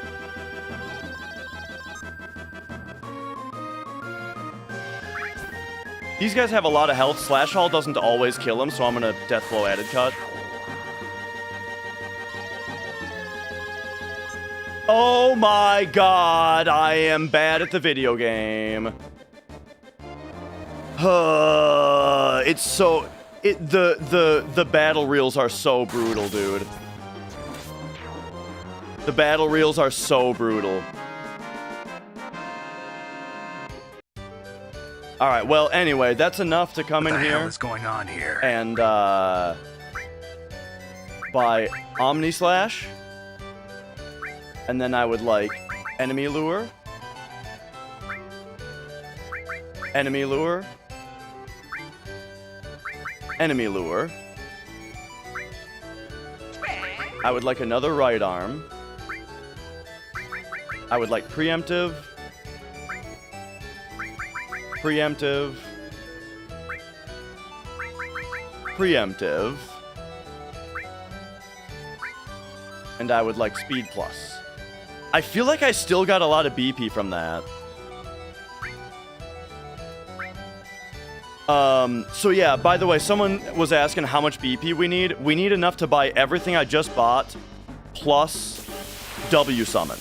These guys have a lot of health. Slash Hall doesn't always kill them, so I'm gonna Death Blow added cut. Oh my god, I am bad at the video game. It's so... The battle reels are so brutal, dude. The battle reels are so brutal. Alright, well, anyway, that's enough to come in here. What the hell is going on here? And, buy Omni Slash. And then I would like Enemy Lure. Enemy Lure. Enemy Lure. I would like another right arm. I would like Preemptive. Preemptive. Preemptive. And I would like Speed Plus. I feel like I still got a lot of BP from that. So yeah, by the way, someone was asking how much BP we need. We need enough to buy everything I just bought, plus W Summon.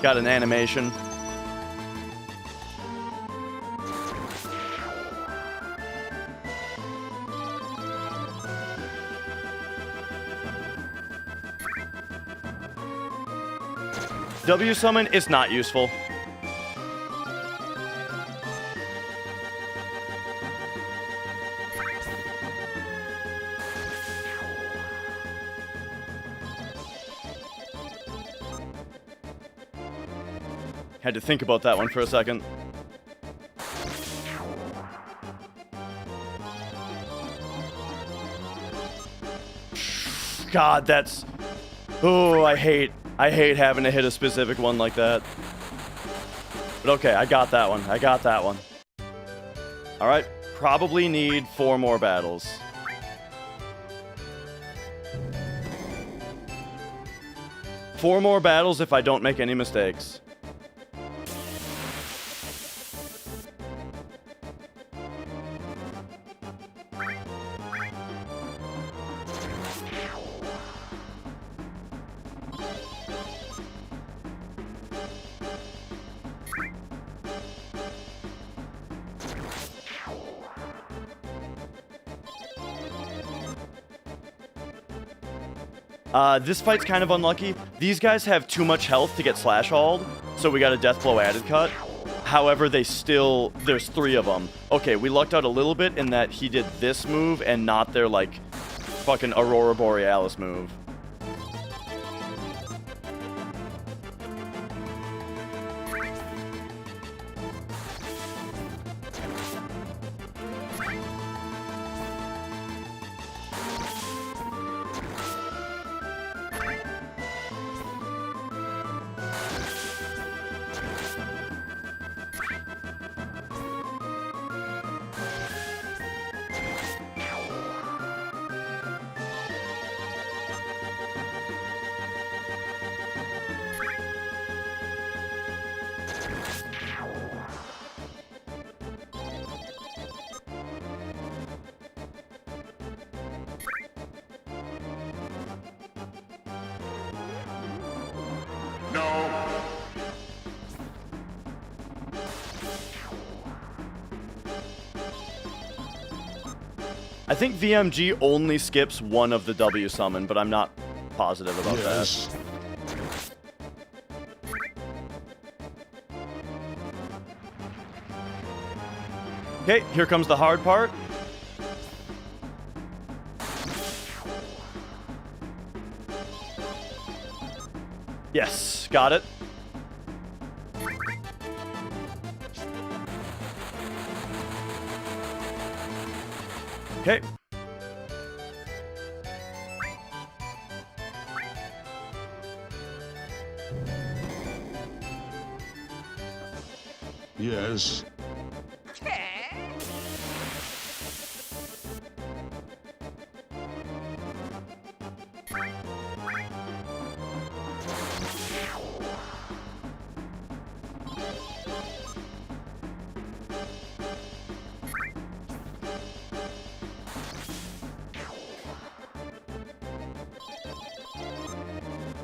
Got an animation. W Summon is not useful. Had to think about that one for a second. God, that's... Oh, I hate having to hit a specific one like that. But okay, I got that one. I got that one. Alright, probably need 4 more battles. Four more battles if I don't make any mistakes. This fight's kind of unlucky. These guys have too much health to get slash hauled, so we got a death blow added cut. However, there's 3 of them. Okay, we lucked out a little bit in that he did this move and not their, like, fucking Aurora Borealis move. I think VMG only skips one of the W summon, but I'm not positive about Yes. that. Okay, here comes the hard part. Yes, got it. Okay. Yes.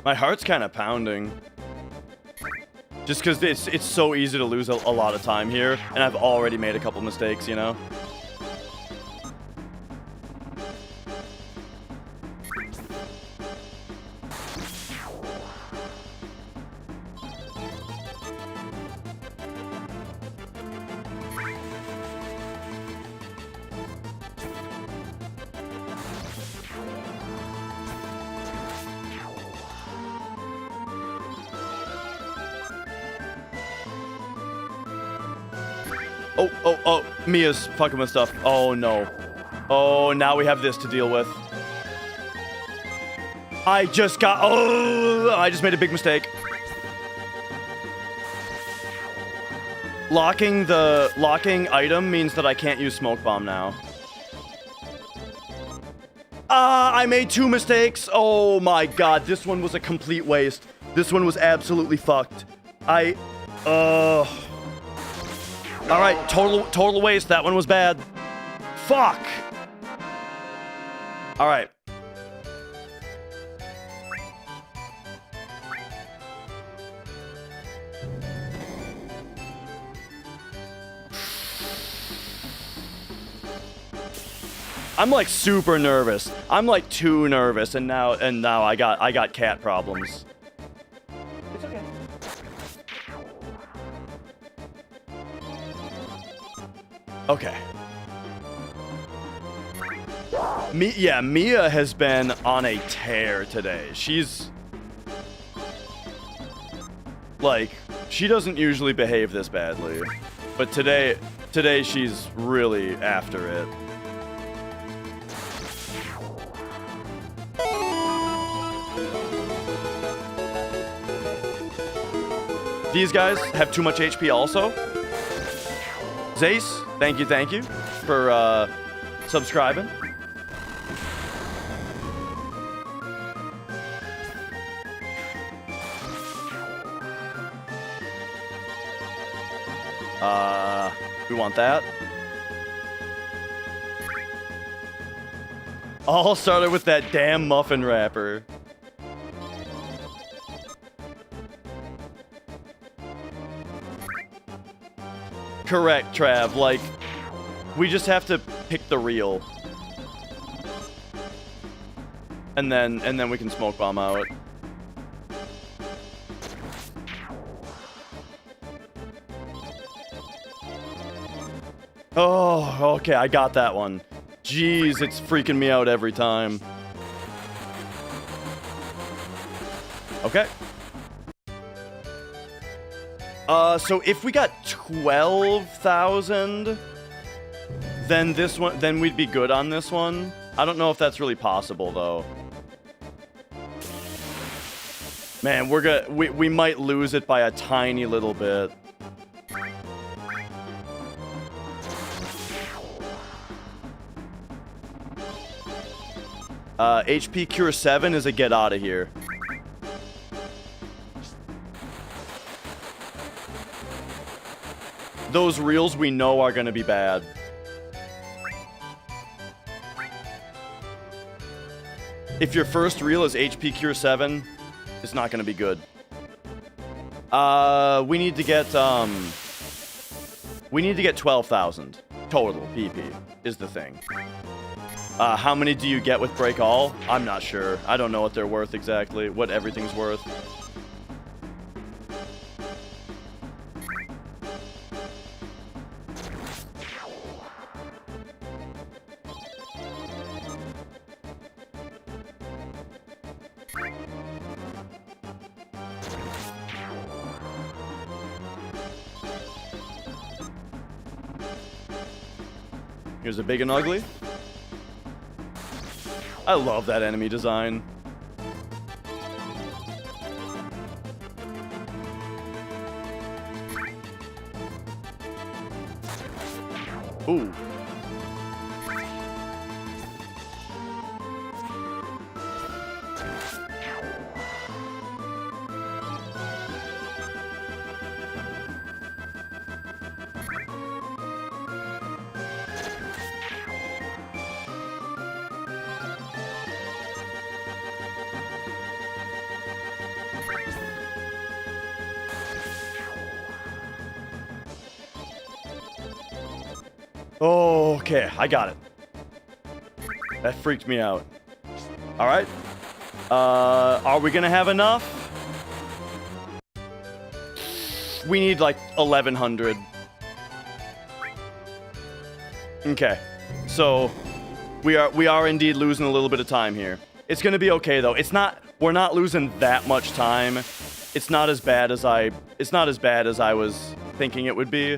My heart's kind of pounding. Just because it's so easy to lose a lot of time here, and I've already made a couple mistakes, you know? Oh, Mia's fucking with stuff. Oh, no. Oh, now we have this to deal with. I just made a big mistake. Locking item means that I can't use smoke bomb now. I made 2 mistakes. Oh my god, this one was a complete waste. This one was absolutely fucked. Alright, total waste. That one was bad. Fuck! Alright. I'm like super nervous. I'm like too nervous, and now I got cat problems. It's okay. Okay. Mia has been on a tear today. She's like, she doesn't usually behave this badly, but today she's really after it. These guys have too much HP also. Zace, thank you for subscribing. We want that. All started with that damn muffin wrapper. Correct, Trav. Like, we just have to pick the reel. And then we can smoke bomb out. Oh, okay, I got that one. Jeez, it's freaking me out every time. Okay. So if we got 12,000, then we'd be good on this one. I don't know if that's really possible though. Man, we might lose it by a tiny little bit. HP Cure 7 is a get out of here. Those reels we know are gonna be bad. If your first reel is HP Cure 7, it's not gonna be good. We need to get 12,000 total PP is the thing. How many do you get with Break All? I'm not sure. I don't know what they're worth exactly, what everything's worth. Here's a big and ugly. I love that enemy design. Ooh. Oh, okay, I got it. That freaked me out. All right. Are we gonna have enough? We need like 1,100. Okay, so we are indeed losing a little bit of time here. It's gonna be okay though. We're not losing that much time. It's not as bad as I was thinking it would be.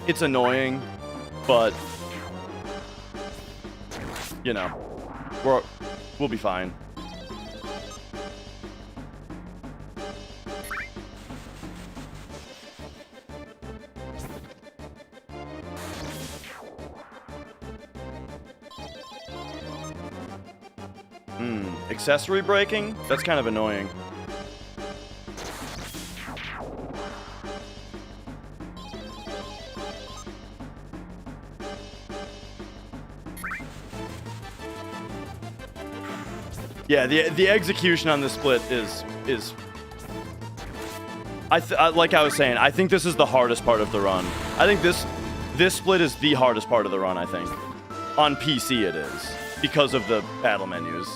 It's annoying. But, you know, we'll be fine. Accessory breaking? That's kind of annoying. Yeah, the execution on this split is like I was saying, I think this is the hardest part of the run. I think this split is the hardest part of the run, I think. On PC it is, because of the battle menus.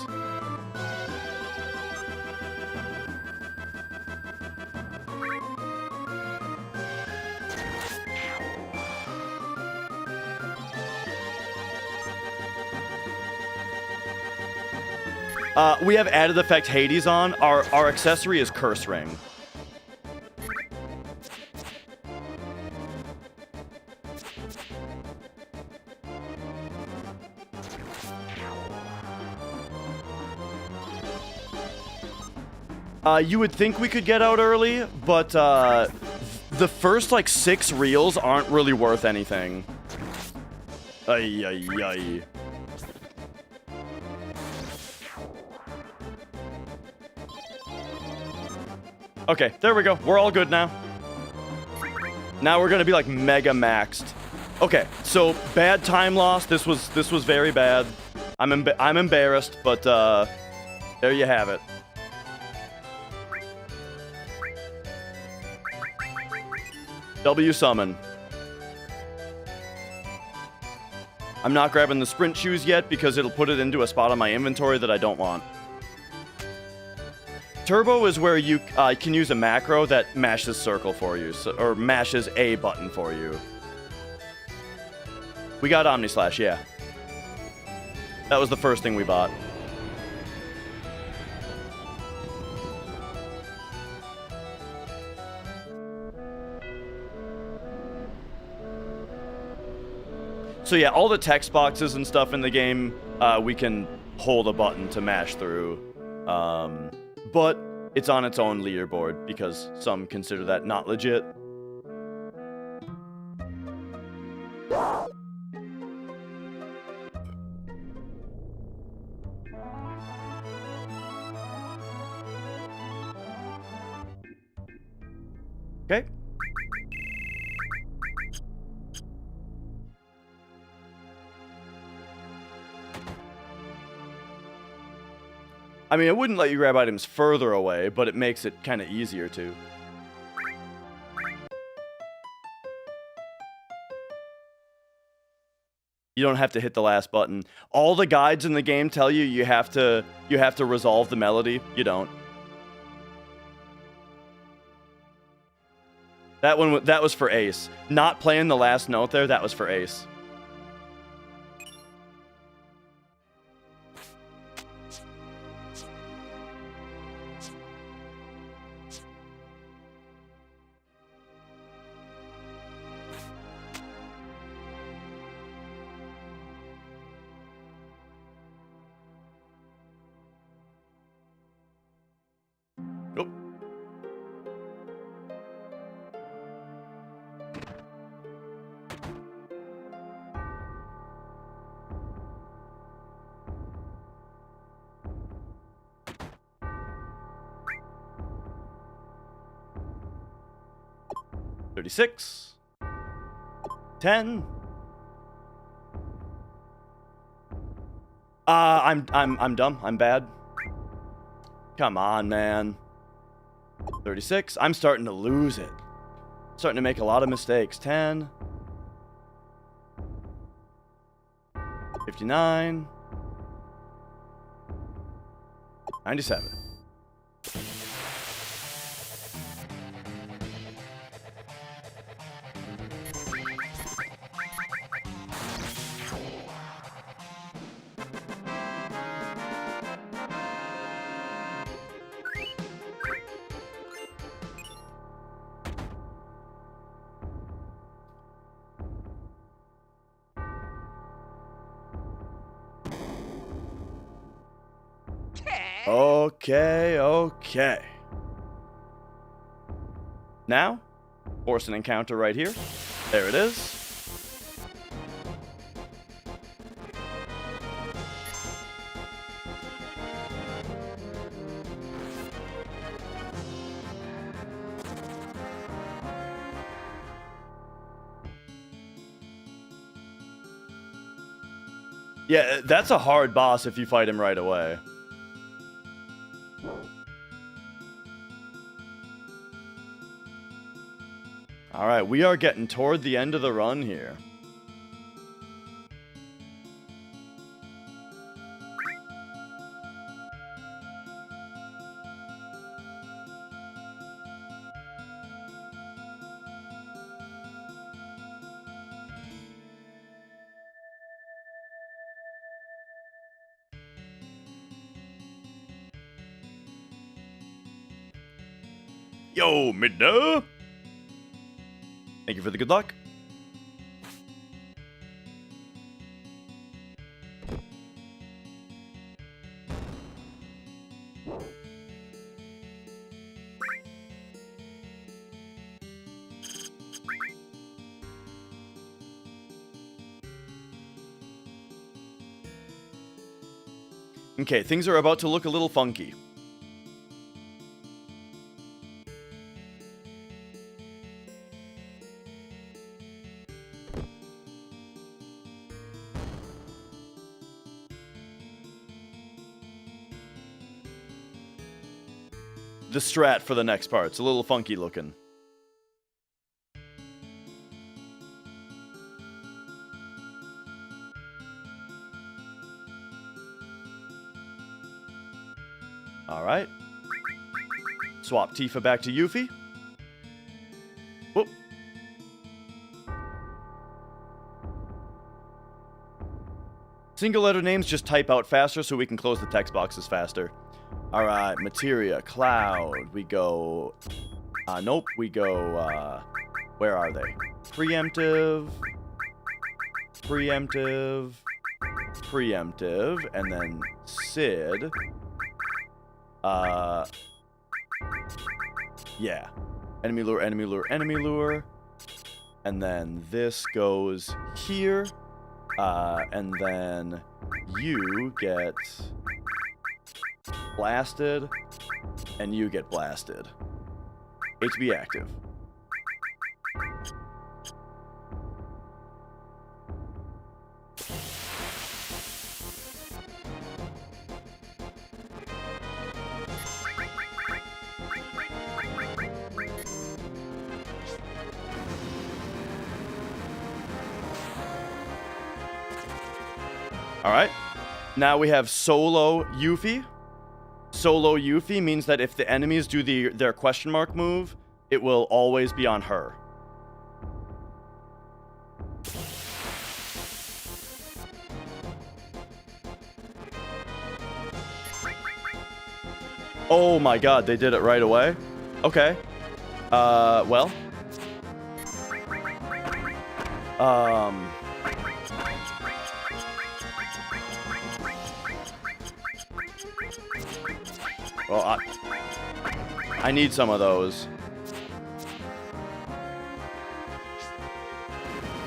We have added effect Hades on. Our accessory is Curse Ring. You would think we could get out early, but the first like 6 reels aren't really worth anything. Ay, ay, ay. Okay, there we go. We're all good now. Now we're gonna be like mega maxed. Okay, so bad time loss. This was very bad. I'm embarrassed, but there you have it. W summon. I'm not grabbing the sprint shoes yet because it'll put it into a spot on my inventory that I don't want. Turbo is where you can use a macro that mashes circle for you, or mashes a button for you. We got Omni Slash, yeah. That was the first thing we bought. So yeah, all the text boxes and stuff in the game, we can hold a button to mash through. But it's on its own leaderboard because some consider that not legit. Okay. I mean, it wouldn't let you grab items further away, but it makes it kind of easier to. You don't have to hit the last button. All the guides in the game tell you you have to resolve the melody. You don't. That was for Ace. Not playing the last note there, that was for Ace. Nope. $36. $10. I'm dumb. I'm bad. Come on, man. 36. I'm starting to lose it. Starting to make a lot of mistakes. 10. 59. 97. Okay. Now, force an encounter right here. There it is. Yeah, that's a hard boss if you fight him right away. Alright, we are getting toward the end of the run here. Yo, Midna! Thank you for the good luck. Okay, things are about to look a little funky. The strat for the next part's a little funky looking. All right. Swap Tifa back to Yuffie. Whoop. Single letter names just type out faster so we can close the text boxes faster. Alright, Materia, Cloud. We go... nope, we go... where are they? Preemptive. Preemptive. Preemptive. And then Sid. Yeah. Enemy lure, enemy lure, enemy lure. And then this goes here. And then you get blasted. And you get blasted. HB active. Alright, now we have solo Yuffie. Solo Yuffie means that if the enemies do their question mark move, it will always be on her. Oh my god, they did it right away? Okay. Well. Well, I need some of those.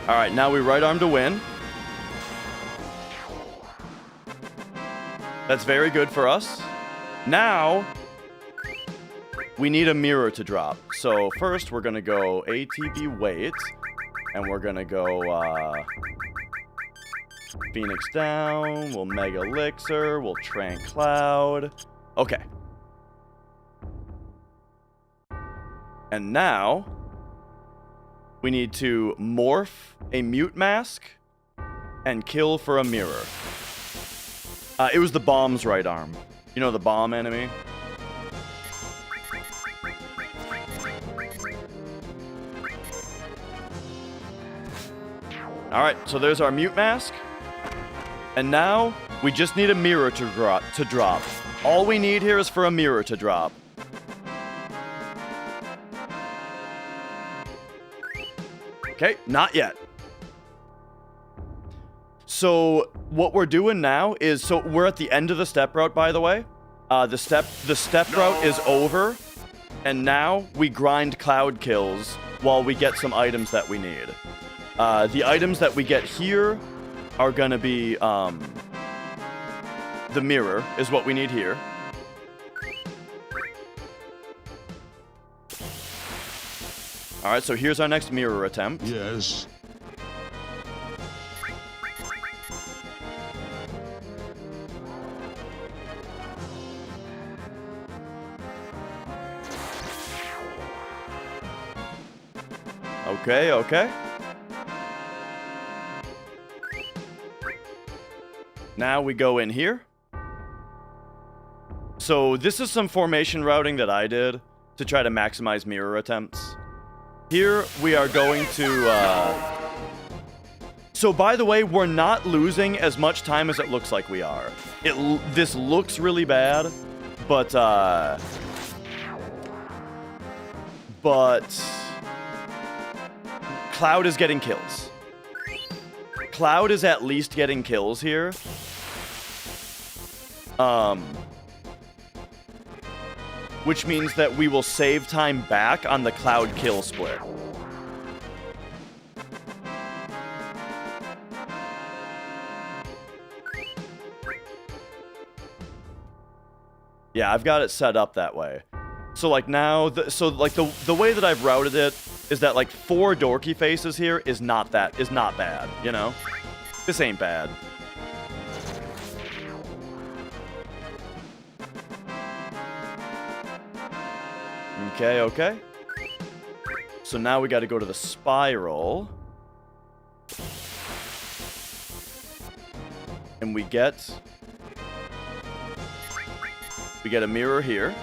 Alright, now we right arm to win. That's very good for us. Now, we need a mirror to drop. So first, we're going to go ATB wait. And we're going to go Phoenix down. We'll Mega Elixir. We'll Trank Cloud. Okay. And now, we need to morph a mute mask and kill for a mirror. It was the bomb's right arm. You know the bomb enemy? Alright, so there's our mute mask. And now, we just need a mirror to drop. All we need here is for a mirror to drop. Okay, not yet. So what we're doing now is, so we're at the end of the step route, by the way. The step route is over, and now we grind cloud kills while we get some items that we need. The items that we get here are gonna be the mirror is what we need here. All right, so here's our next mirror attempt. Yes. Okay, okay. Now we go in here. So this is some formation routing that I did to try to maximize mirror attempts. Here we are going to... So by the way, we're not losing as much time as it looks like we are. This looks really bad, but Cloud is getting kills. Cloud is at least getting kills here. Which means that we will save time back on the Cloud kill split. Yeah, I've got it set up that way. So like now, the way that I've routed it is that like 4 dorky faces here is not bad, you know? This ain't bad. Okay, okay. So now we got to go to the spiral. And we get a mirror here.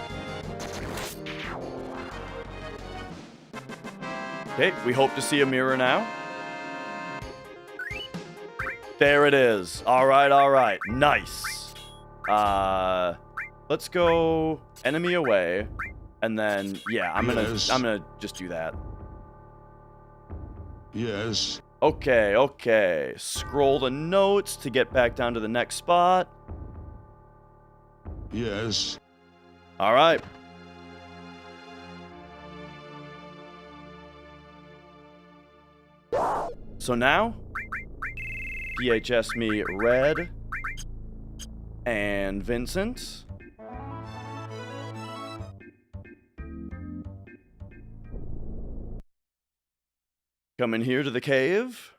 Okay, we hope to see a mirror now. There it is. All right. Nice. Let's go enemy away. And then, yeah, I'm gonna just do that. Yes. Okay. Scroll the notes to get back down to the next spot. Yes. All right. So now, DHS me Red and Vincent. Coming here to the cave.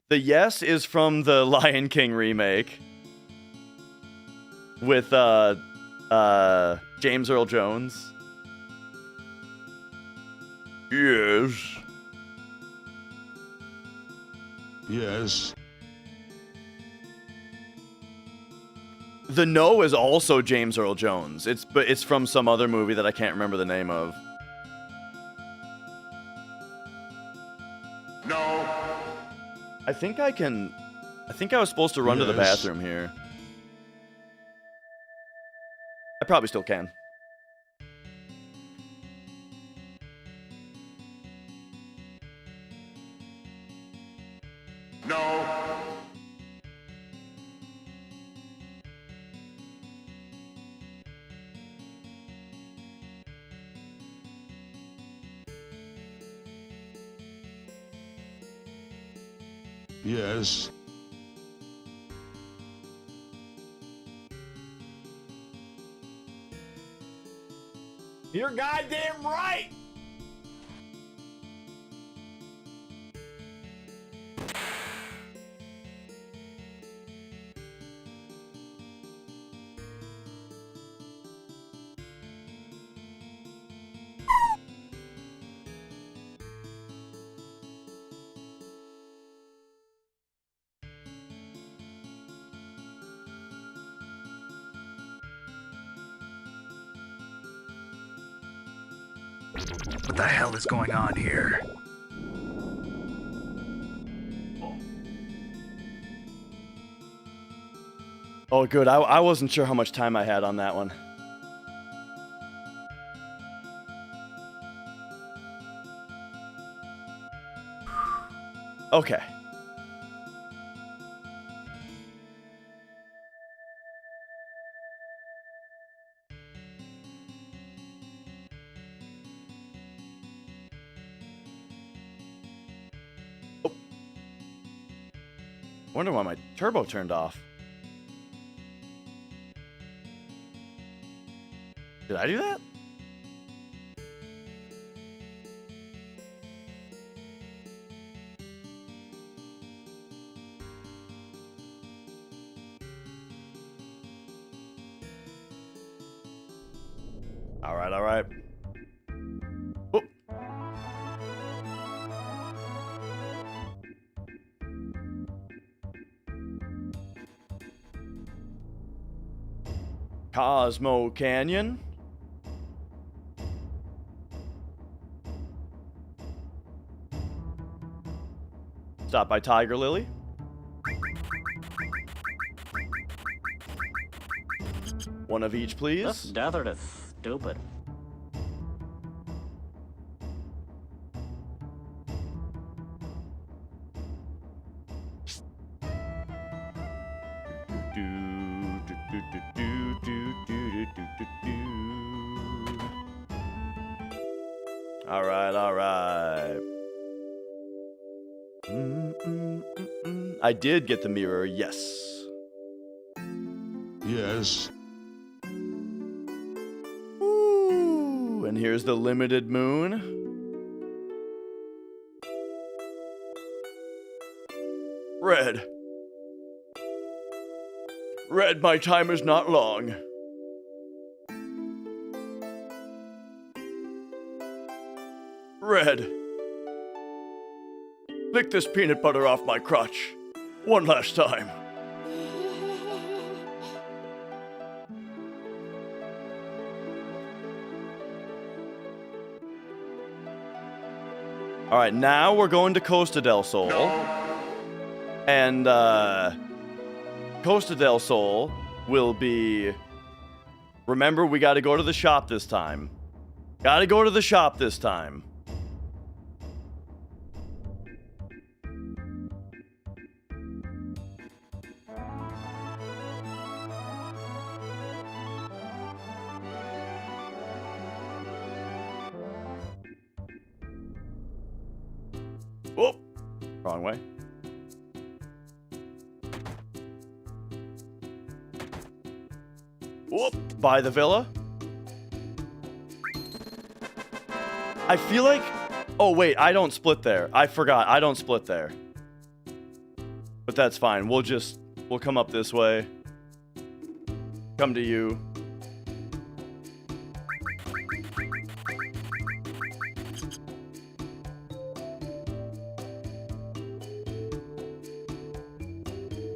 The yes is from the Lion King remake with James Earl Jones. Yes. Yes. The no is also James Earl Jones. It's from some other movie that I can't remember the name of. No. I think I was supposed to run to the Yes. bathroom here. I probably still can. No. Yes. You're goddamn right. What the hell is going on here? Oh, good. I wasn't sure how much time I had on that one. Okay. Oh. Wonder why my turbo turned off. Did I do that? All right. Oh. Cosmo Canyon. Stop by Tiger Lily. One of each, This please. desert is stupid. All right. I did get the mirror, yes. Yes. Ooh, and here's the limited moon. Red, my time is not long. Red, lick this peanut butter off my crotch. One last time. All right, now we're going to Costa del Sol. And Costa del Sol will be... Remember, we got to go to the shop this time. Got to go to the shop this time. Whoop! Wrong way. Whoop! By the villa. I feel like... Oh, wait, I don't split there. I forgot, I don't split there. But that's fine. We'll come up this way. Come to you.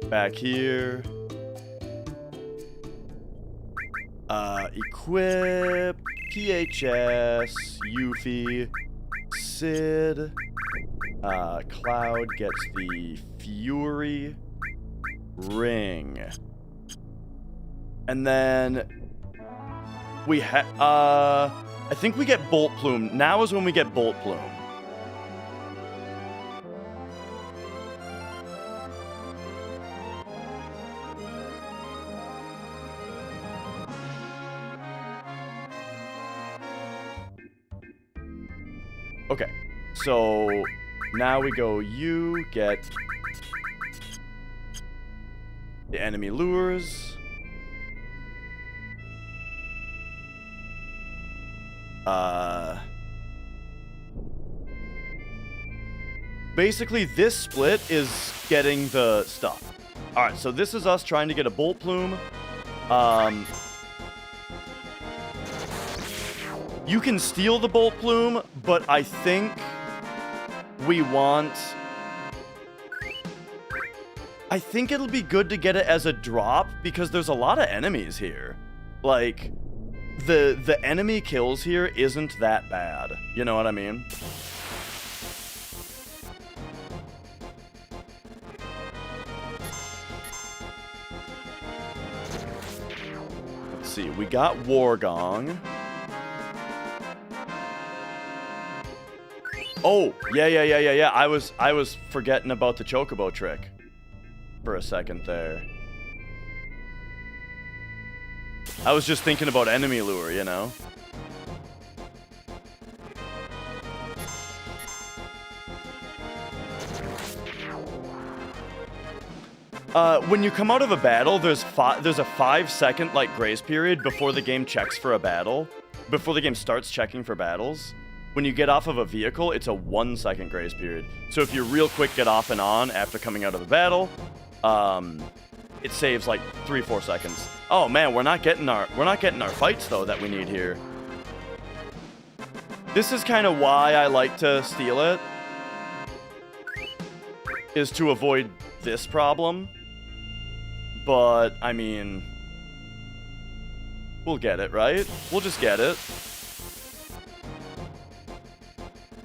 Back here. Equip, PHS, Yuffie, Sid, Cloud gets the Fury Ring. And then we I think we get Bolt Plume. Now is when we get Bolt Plume. Okay, so now we go, you get the enemy lures. Basically, this split is getting the stuff. Alright, so this is us trying to get a Bolt Plume. You can steal the Bolt Plume, but I think we want... I think it'll be good to get it as a drop, because there's a lot of enemies here. Like, the enemy kills here isn't that bad. You know what I mean? Let's see, we got Wargong. Oh, yeah. I was forgetting about the Chocobo trick for a second there. I was just thinking about enemy lure, you know? When you come out of a battle, there's a 5-second like grace period before the game checks for a battle. Before the game starts checking for battles. When you get off of a vehicle, it's a 1-second grace period. So if you real quick get off and on after coming out of the battle, it saves like 3-4 seconds. Oh man, we're not getting our fights though that we need here. This is kind of why I like to steal it, is to avoid this problem. But I mean, we'll get it, right? We'll just get it.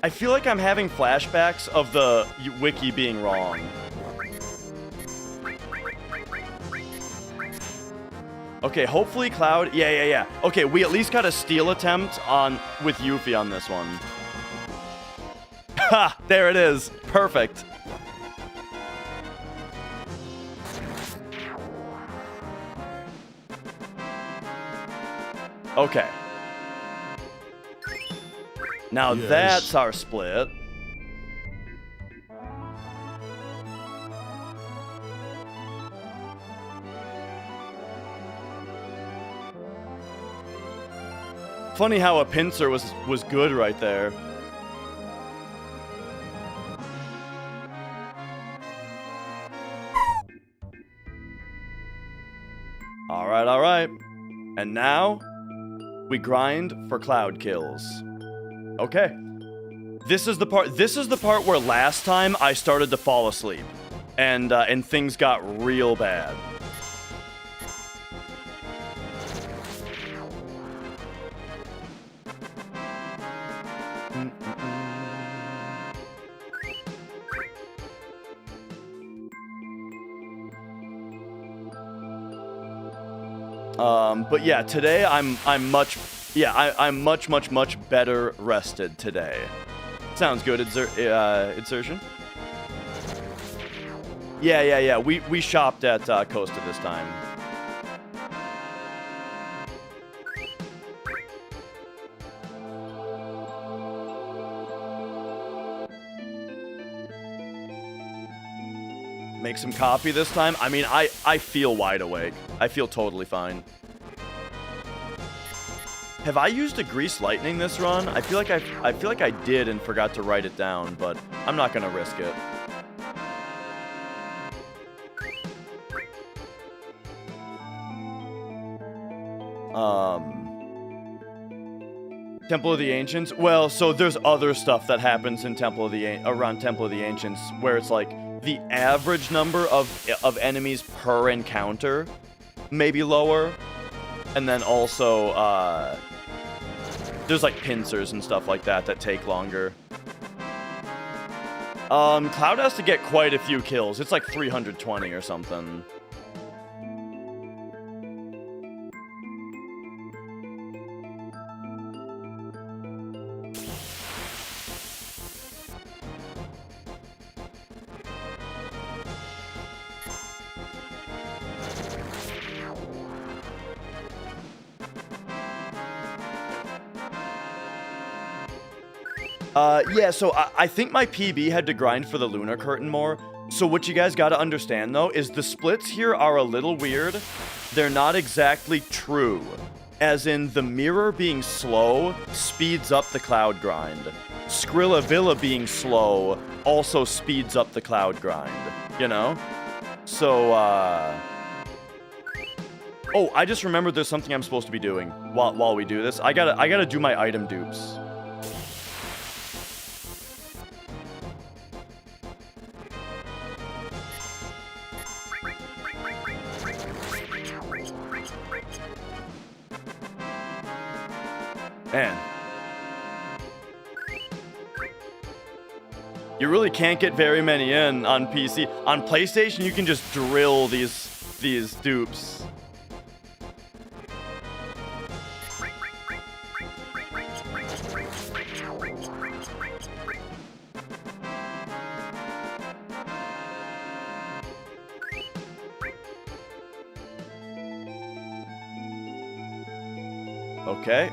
I feel like I'm having flashbacks of the wiki being wrong. Okay, hopefully Cloud... Yeah. Okay, we at least got a steal attempt with Yuffie on this one. Ha! There it is. Perfect. Okay. Now Yes. that's our split. Funny how a pincer was good right there. All right. And now we grind for Cloud kills. Okay. This is the part where last time I started to fall asleep and things got real bad. But yeah, today I'm much better rested today. Sounds good, Insertion. Yeah. We shopped at Costa this time. Make some coffee this time. I mean, I feel wide awake. I feel totally fine. Have I used a grease lightning this run? I feel like I did and forgot to write it down, but I'm not gonna risk it. Temple of the Ancients. Well, so there's other stuff that happens in around Temple of the Ancients where it's like the average number of enemies per encounter may be lower, and then also there's like pincers and stuff like that take longer. Cloud has to get quite a few kills. It's like 320 or something. Yeah, so I think my PB had to grind for the Lunar Curtain more. So what you guys gotta understand, though, is the splits here are a little weird. They're not exactly true. As in, the mirror being slow speeds up the Cloud grind. Skrilla being slow also speeds up the Cloud grind, you know? So, oh, I just remembered there's something I'm supposed to be doing while we do this. I gotta do my item dupes. Man. You really can't get very many in on PC. On PlayStation, you can just drill these dupes.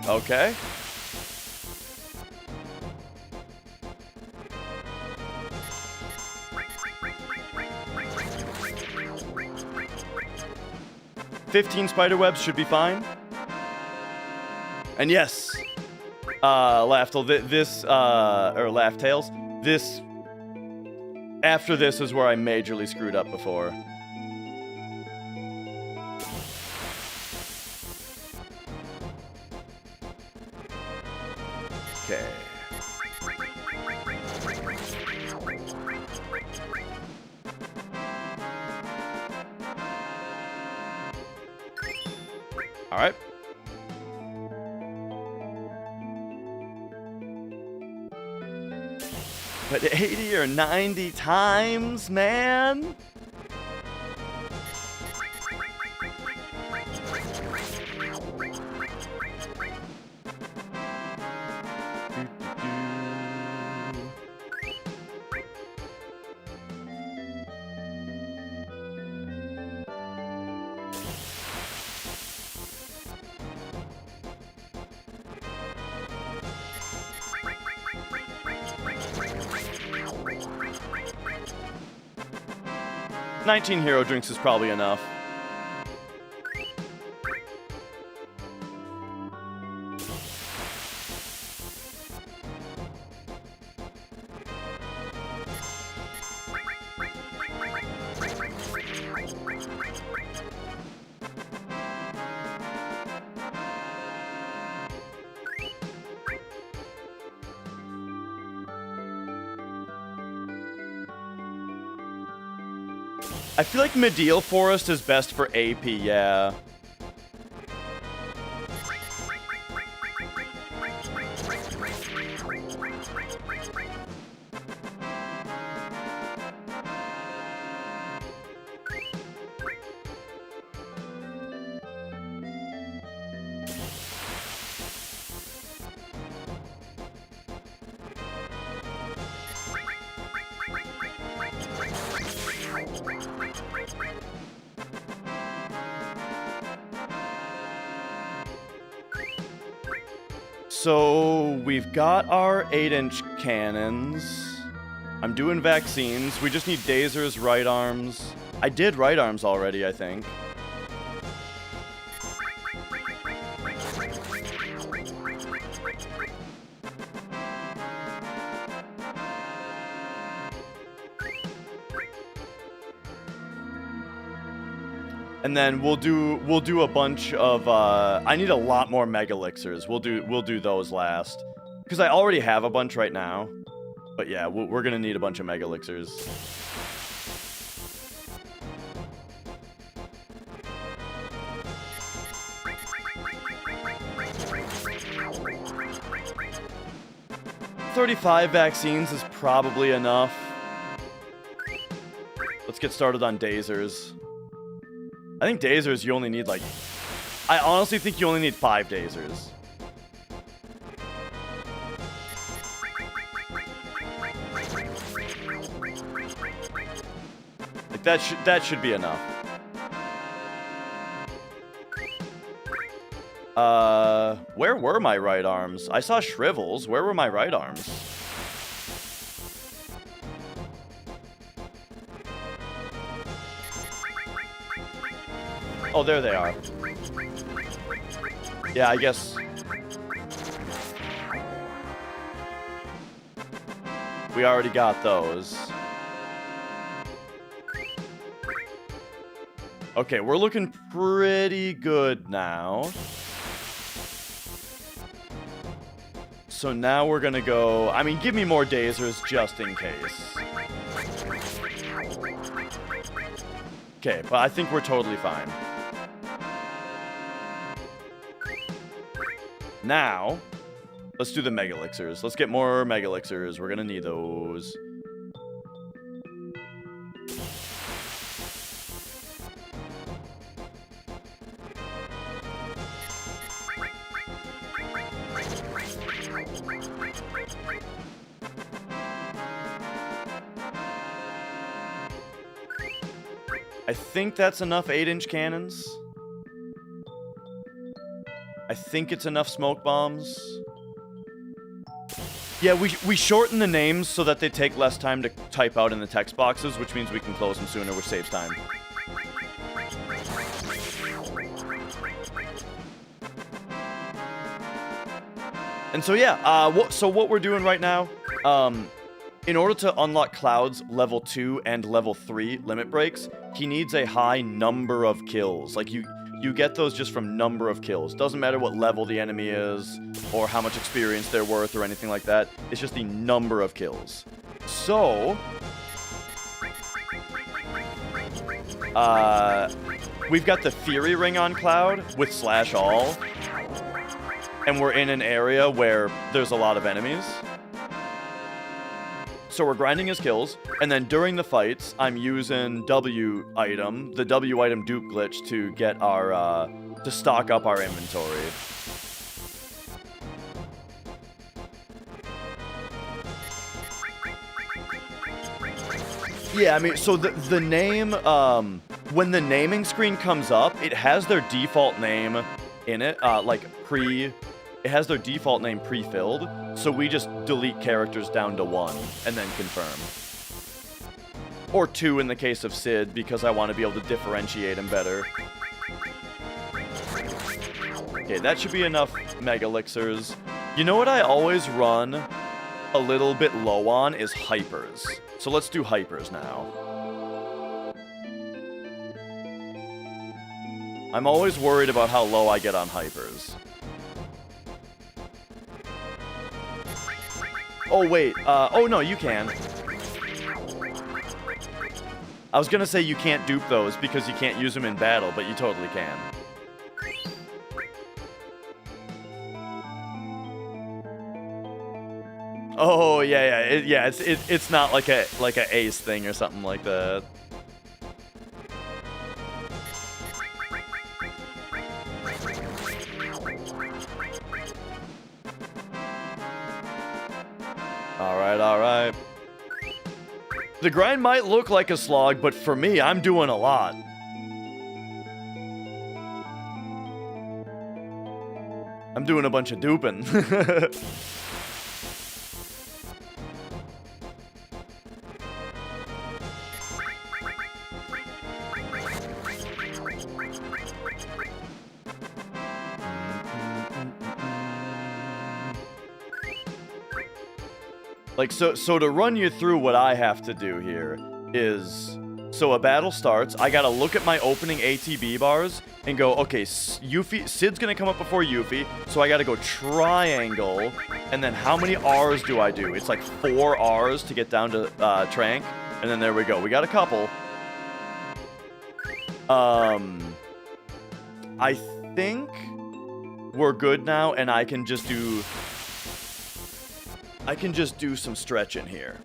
Okay. $15 spiderwebs should be fine. And yes, Laughtail, Laugh Tales, this, after this is where I majorly screwed up before. Okay. All right. But 80 or 90 times, man? $19 hero drinks is probably enough. I feel like Medial Forest is best for AP, yeah. So we've got our 8-inch cannons. I'm doing vaccines. We just need dasers, right arms. I did right arms already, I think. And then we'll do a bunch of I need a lot more mega elixirs. We'll do those last, because I already have a bunch right now. But yeah, we're gonna need a bunch of mega elixirs. $35 vaccines is probably enough. Let's get started on dasers. I think dasers, you only need, like... I honestly think you only need 5 dasers. Like, that should be enough. Where were my right arms? I saw shrivels. Where were my right arms? Oh, there they are. Yeah, I guess. We already got those. Okay, we're looking pretty good now. So now we're gonna go... I mean, give me more dasers just in case. Okay, but I think we're totally fine. Now, let's do the mega elixirs. Let's get more mega elixirs. We're gonna need those. I think that's enough 8-inch cannons. I think it's enough smoke bombs. Yeah, we shorten the names so that they take less time to type out in the text boxes, which means we can close them sooner, which saves time. And so yeah, so what we're doing right now, in order to unlock Cloud's level 2 and level 3 limit breaks, he needs a high number of kills. Like, you get those just from number of kills. Doesn't matter what level the enemy is, or how much experience they're worth, or anything like that. It's just the number of kills. So... we've got the Fury Ring on Cloud with Slash All. And we're in an area where there's a lot of enemies. So we're grinding his kills, and then during the fights, I'm using the W item dupe glitch to get our, to stock up our inventory. Yeah, I mean, so the name, when the naming screen comes up, it has their default name in it, it has their default name pre-filled, so we just delete characters down to 1 and then confirm. Or 2 in the case of Sid, because I want to be able to differentiate him better. Okay, that should be enough mega elixirs. You know what I always run a little bit low on is hypers. So let's do hypers now. I'm always worried about how low I get on hypers. Oh, wait. Oh, no, you can. I was gonna say you can't dupe those because you can't use them in battle, but you totally can. Oh, yeah. It's not like a ace thing or something like that. Alright. The grind might look like a slog, but for me, I'm doing a lot. I'm doing a bunch of duping. Like, so to run you through what I have to do here is, so a battle starts, I gotta look at my opening ATB bars and go, okay, Yuffie, Sid's gonna come up before Yuffie, so I gotta go triangle, and then how many R's do I do? It's like 4 R's to get down to Trank, and then there we go. We got a couple. I think we're good now, and I can just do some stretching here.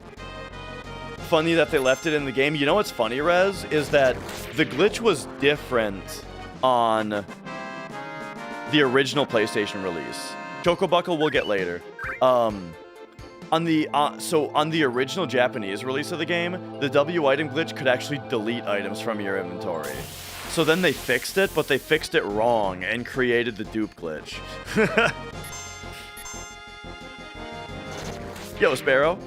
Funny that they left it in the game. You know what's funny, Rez? Is that the glitch was different on the original PlayStation release. Chocobuckle we'll get later. On the original Japanese release of the game, the W item glitch could actually delete items from your inventory. So then they fixed it, but they fixed it wrong and created the dupe glitch. Yo, Sparrow.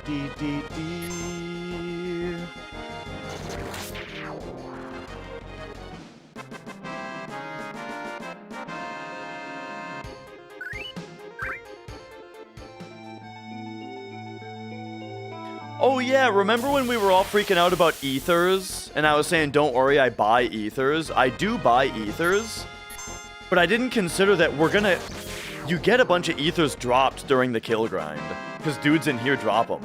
Dee. Oh yeah, remember when we were all freaking out about ethers? And I was saying, don't worry, I buy ethers. I do buy ethers, but I didn't consider that you get a bunch of ethers dropped during the kill grind, because dudes in here drop them.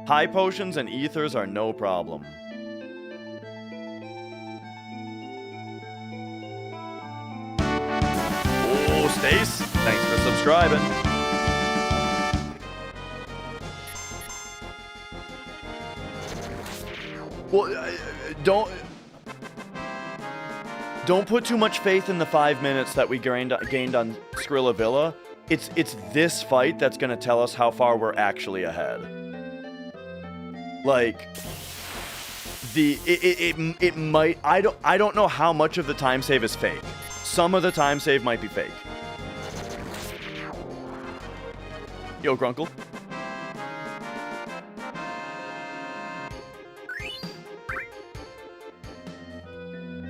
High potions and ethers are no problem. Oh, Stace, thanks for subscribing. Well, don't put too much faith in the 5 minutes that we gained on Skrilla Villa. It's this fight that's gonna tell us how far we're actually ahead. Like, it might, I don't know how much of the time save is fake. Some of the time save might be fake. Yo, Grunkle.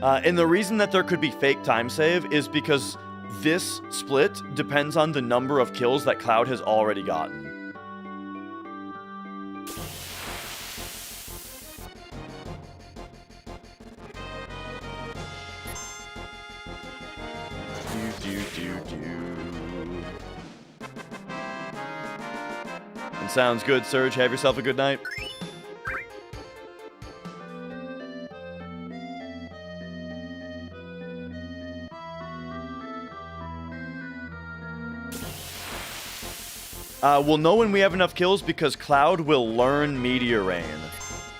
And the reason that there could be fake time save is because this split depends on the number of kills that Cloud has already gotten. And sounds good, Surge. Have yourself a good night. We'll know when we have enough kills because Cloud will learn Meteor Rain.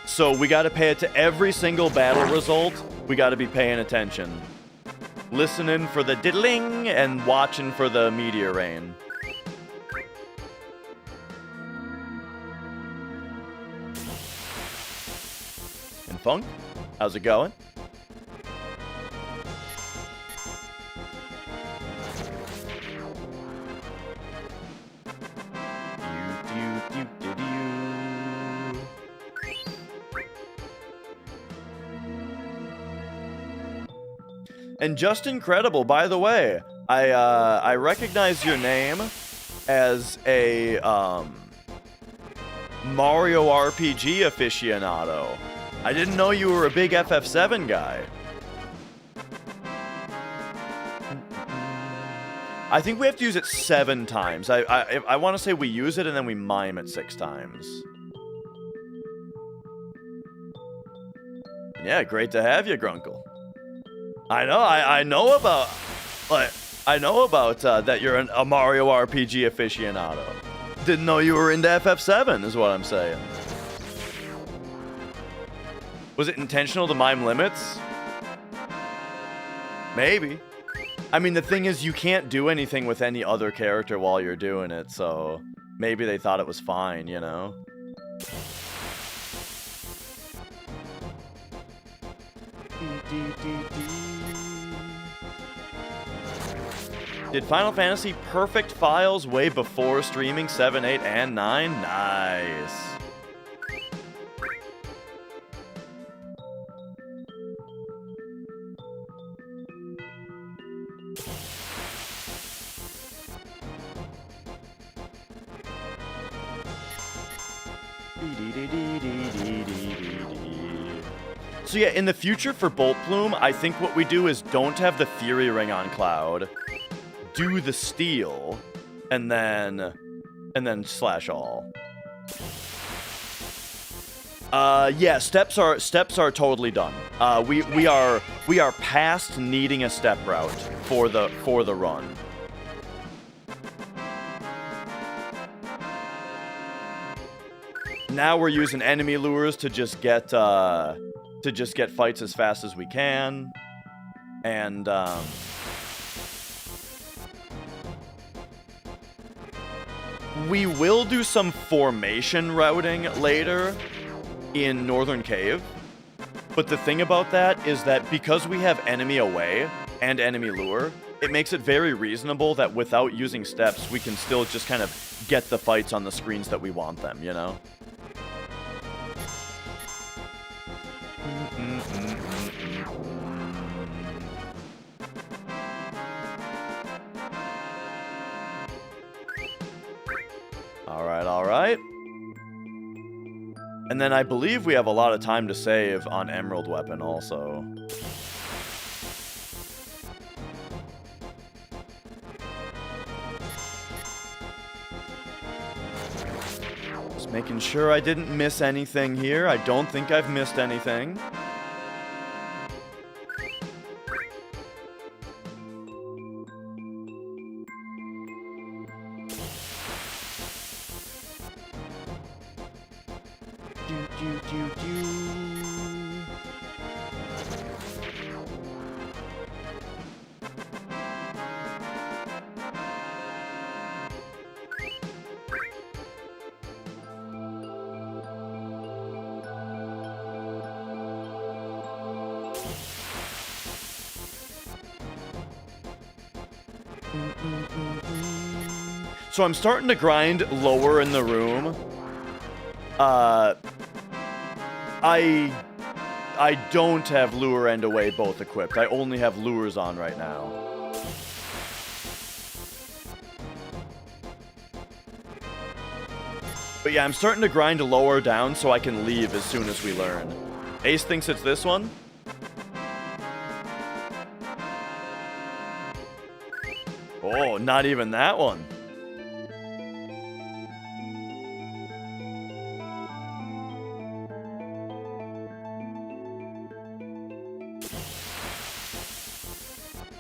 So we gotta pay it to every single battle result. We gotta be paying attention. Listening for the diddling and watching for the Meteor Rain. And Funk, how's it going? And just incredible, by the way, I recognize your name as a Mario RPG aficionado. I didn't know you were a big FF7 guy. I think we have to use it 7 times. I want to say we use it and then we mime it 6 times. Yeah, great to have you, Grunkle. I know about that you're a Mario RPG aficionado. Didn't know you were into FF7 is what I'm saying. Was it intentional to mime limits? Maybe. I mean, the thing is, you can't do anything with any other character while you're doing it, so maybe they thought it was fine, you know? Did Final Fantasy perfect files way before streaming 7, 8, and 9? Nice. So yeah, in the future for Bolt Plume, I think what we do is don't have the Fury Ring on Cloud, do the Steel, and then slash all. Yeah, steps are totally done. We are past needing a step route for the run. Now we're using enemy lures to just get fights as fast as we can, and we will do some formation routing later in Northern Cave. But the thing about that is that because we have enemy away and enemy lure, it makes it very reasonable that without using steps, we can still just kind of get the fights on the screens that we want them, you know? Alright. And then I believe we have a lot of time to save on Emerald Weapon also. Just making sure I didn't miss anything here. I don't think I've missed anything. So I'm starting to grind lower in the room. I don't have lure and away both equipped. I only have lures on right now. But yeah, I'm starting to grind lower down so I can leave as soon as we learn. Ace thinks it's this one. Oh, not even that one.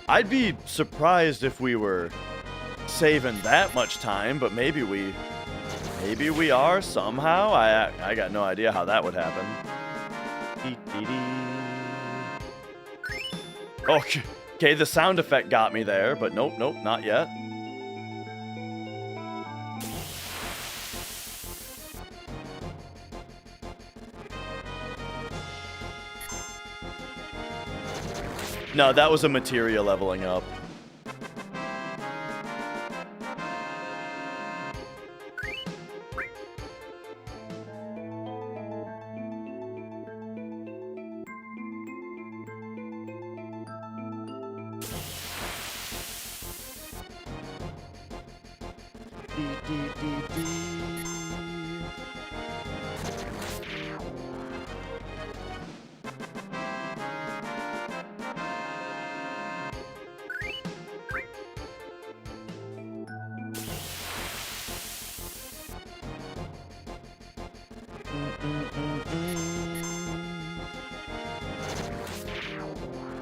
I'd be surprised if we were saving that much time, but maybe we are somehow. I got no idea how that would happen. Okay, the sound effect got me there, but nope, not yet. No, that was a materia leveling up.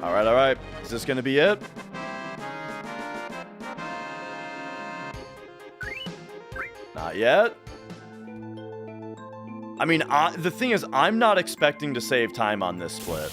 Alright. Is this gonna be it? Not yet. I mean, the thing is, I'm not expecting to save time on this split.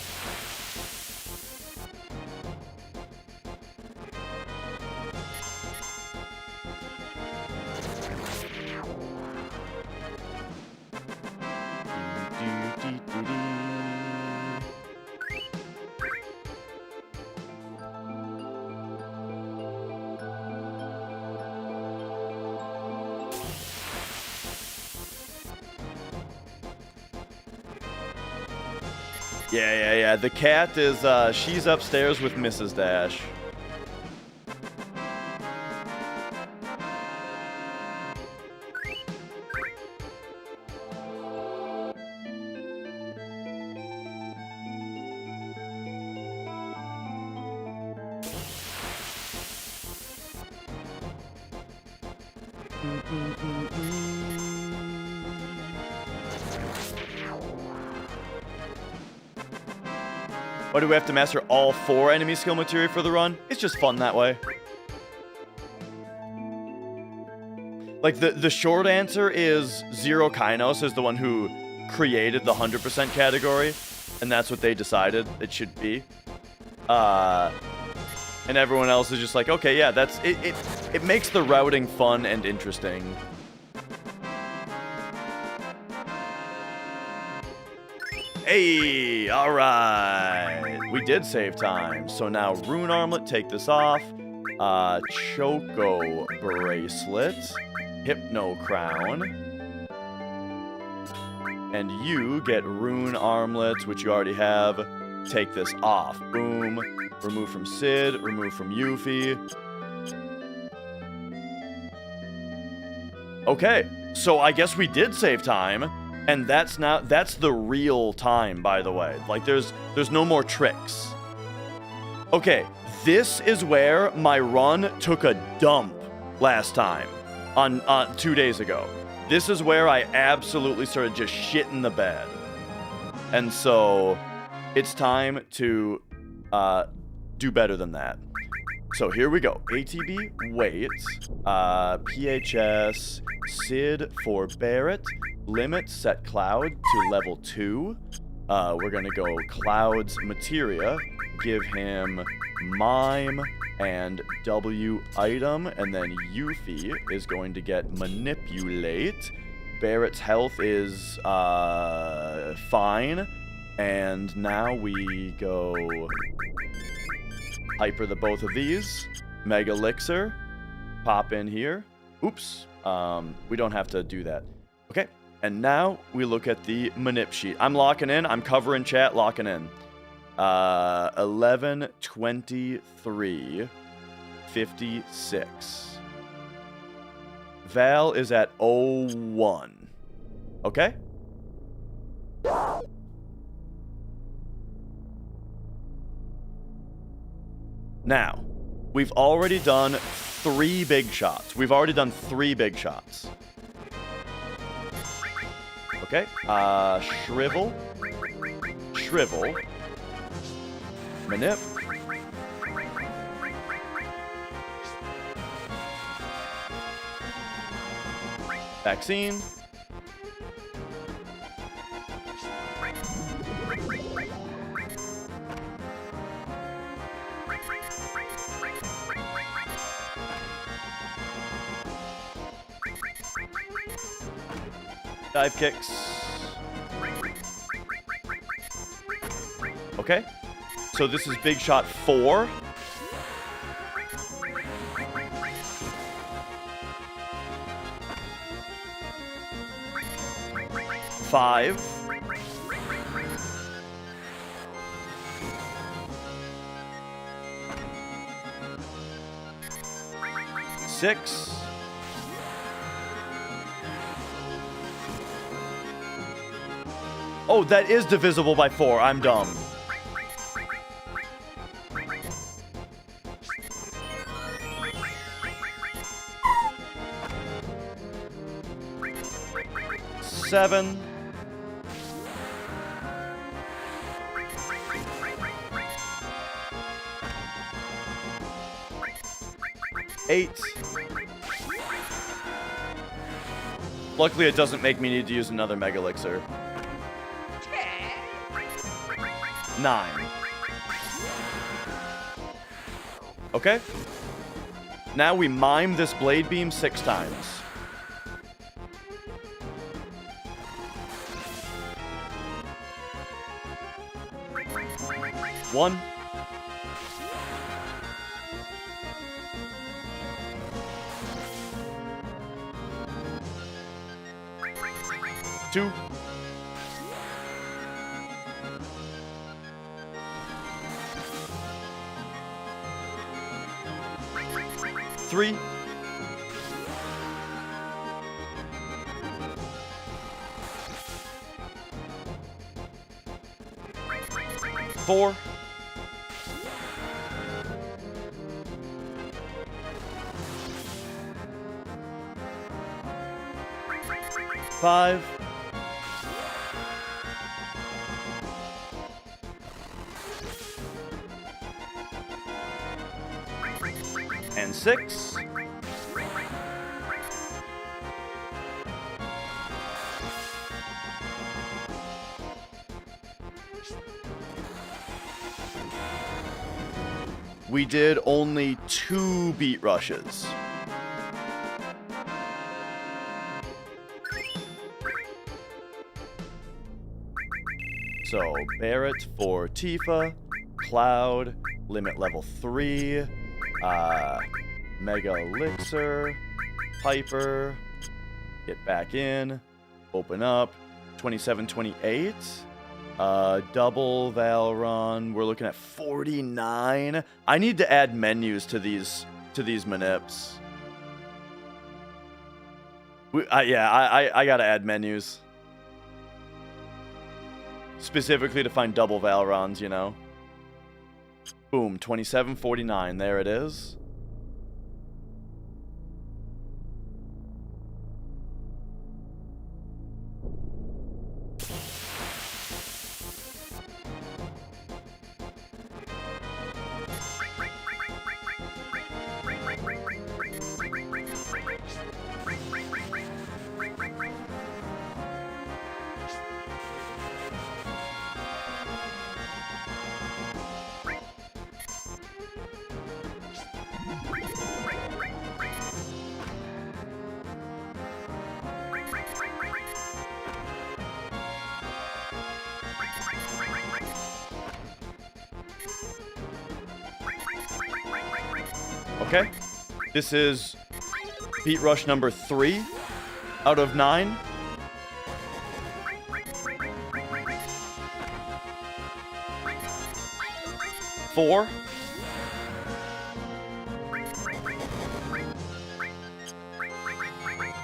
Yeah. The cat is, she's upstairs with Mrs. Dash. Why do we have to master all 4 enemy skill materia for the run? It's just fun that way. Like, the short answer is Zero Kainos is the one who created the 100% category, and that's what they decided it should be. And everyone else is just like, okay, yeah, that's it. It makes the routing fun and interesting. Hey, all right. We did save time. So now Rune Armlet, take this off. Choco Bracelet. Hypno Crown. And you get Rune Armlet, which you already have. Take this off. Boom. Remove from Sid. Remove from Yuffie. Okay. So I guess we did save time. And that's the real time, by the way. Like, there's no more tricks. Okay, this is where my run took a dump last time, on 2 days ago. This is where I absolutely started just shitting the bed. And so, it's time to do better than that. So here we go. ATB, wait. PHS, Sid for Barrett. Limit set Cloud to level 2. We're going to go Cloud's Materia. Give him Mime and W item. And then Yuffie is going to get Manipulate. Barrett's health is fine. And now we go Hyper the both of these. Mega Elixir. Pop in here. Oops. We don't have to do that. Okay. And now we look at the manip sheet. I'm locking in. I'm covering chat, locking in. 11:23:56. Val is at 01. Okay? Now, we've already done 3 big shots. We've already done 3 big shots. Okay, Shrivel, Manip, Vaccine, Dive kicks. Okay. So this is big shot 4. Five. 6. Oh, that is divisible by 4. I'm dumb. Seven. 8. Luckily, it doesn't make me need to use another Mega Elixir. 9. Okay. Now we mime this Blade Beam 6 times. 1. 2. 3. 4. 5. 6. We did only 2 beat rushes. So, Barrett for Tifa, Cloud, limit level 3, Mega Elixir, Piper, get back in, open up, 27, 28, double Valron, we're looking at 49. I need to add menus to these manips. I gotta add menus. Specifically to find double Valrons, you know. Boom, 2749, there it is. Okay, this is beat rush number 3 out of 9. Four.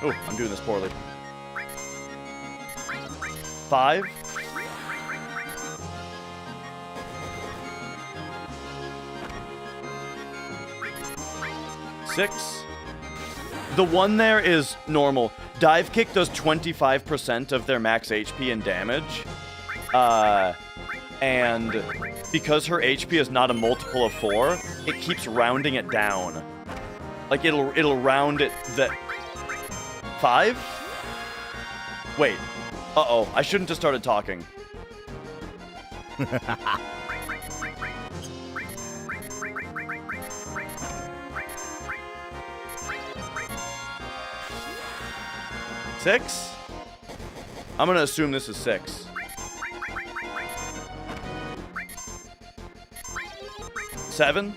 Oh, I'm doing this poorly. 5. 6. The one there is normal. Dive Kick does 25% of their max HP and damage. And because her HP is not a multiple of 4, it keeps rounding it down. Like it'll round it the 5? Wait. Uh-oh, I shouldn't have started talking. Six? I'm gonna assume this is 6. 7?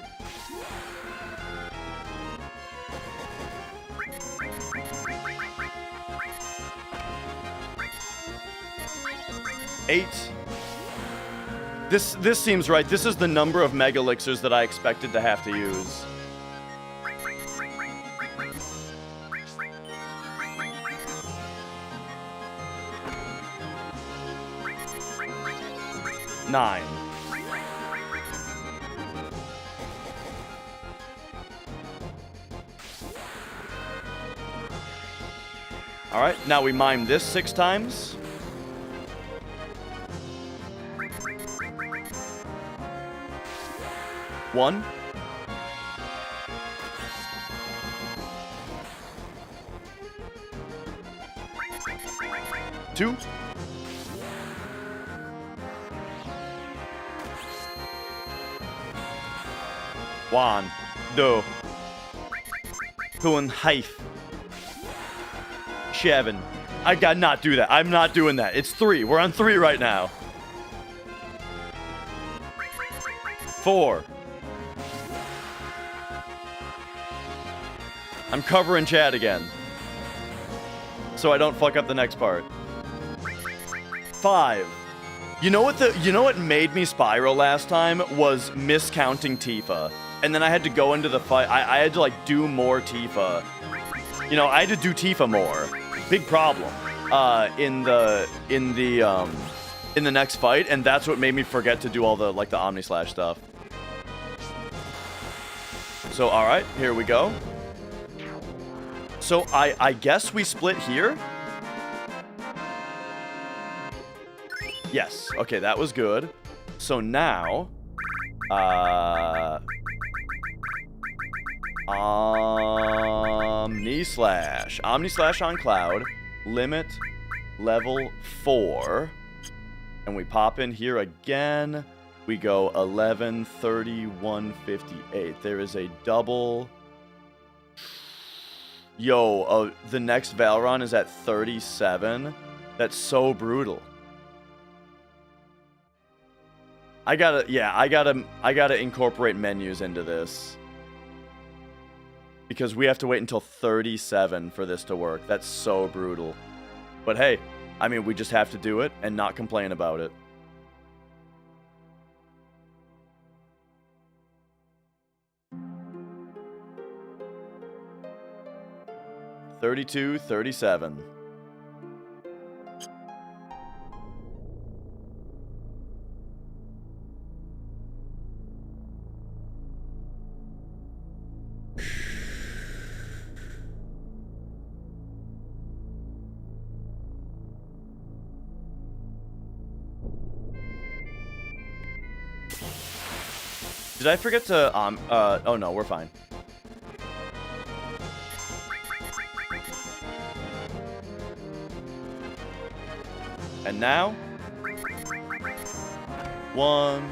8? This seems right. This is the number of Mega Elixirs that I expected to have to use. 9. All right, now we mime this 6 times. One. 2. 1, 2, 3, 7. I gotta not do that. I'm not doing that. It's 3. We're on 3 right now. 4. I'm covering chat again, so I don't fuck up the next part. 5. You know what made me spiral last time was miscounting Tifa. and then I had to go into the fight. I had to like do more Tifa. You know, I had to do Tifa more. Big problem. In the next fight, and that's what made me forget to do all the like the Omni Slash stuff. So all right, here we go. So I guess we split here. Yes. Okay, that was good. So now, Omni Slash on Cloud, limit level 4, and we pop in here again. We go 11, 30, 158. There is a double. Yo, the next Valron is at 37. That's so brutal. I gotta incorporate menus into this. Because we have to wait until 37 for this to work. That's so brutal. But hey, I mean, we just have to do it and not complain about it. $32, $37. Did I forget to, oh no, we're fine. And now, 1.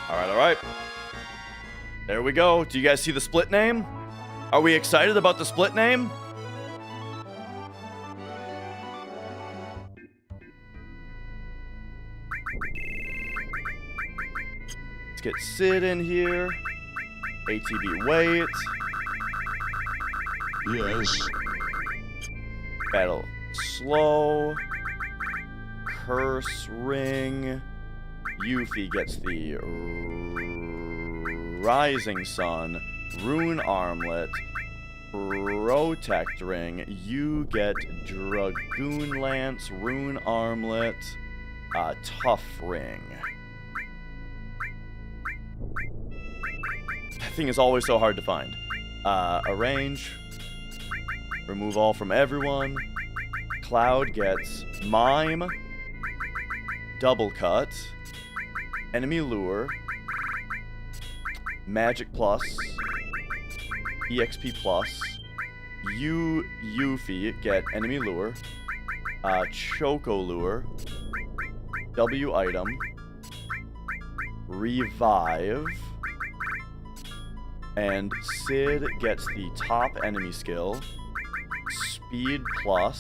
All right. There we go. Do you guys see the split name? Are we excited about the split name? Let's get Sid in here. ATB wait. Yes. Battle slow. Curse ring. Yuffie gets the Rising Sun, Rune Armlet, Protect Ring. You get Dragoon Lance, Rune Armlet, Tough Ring. That thing is always so hard to find. Arrange. Remove all from everyone. Cloud gets Mime, Double Cut, Enemy Lure, Magic Plus, EXP Plus, Yuffie get Enemy Lure, Choco Lure, W Item, Revive, and Sid gets the top enemy skill, Speed Plus,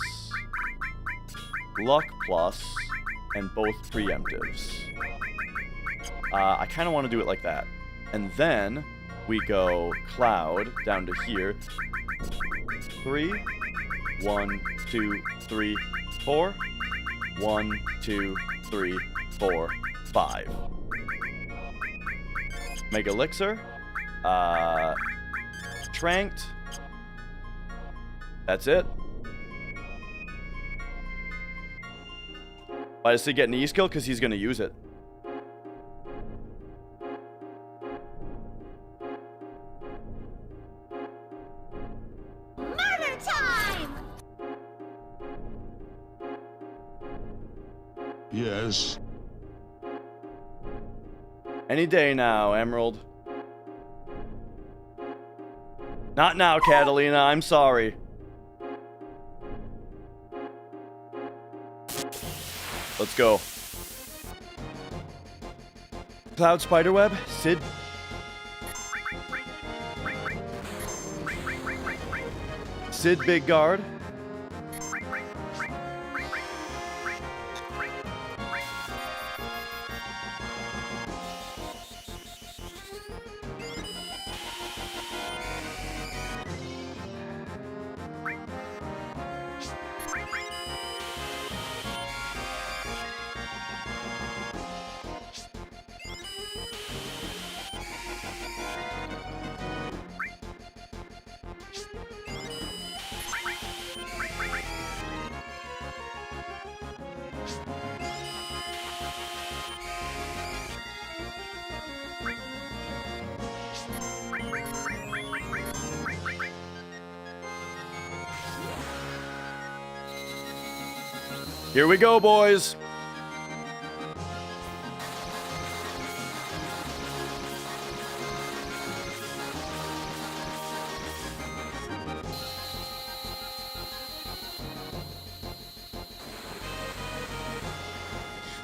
Luck Plus, and both preemptives. I kind of want to do it like that. And then we go Cloud down to here. 3, 1, 2, 3, 4. 1, 2, 3, 4, 5. Mega Elixir. Tranked. That's it. Why does he get an E-skill? Because he's going to use it. Murder time! Yes. Any day now, Emerald. Not now, Catalina. I'm sorry. Let's go. Cloud Spiderweb, Sid. Sid Big Guard. Here we go, boys.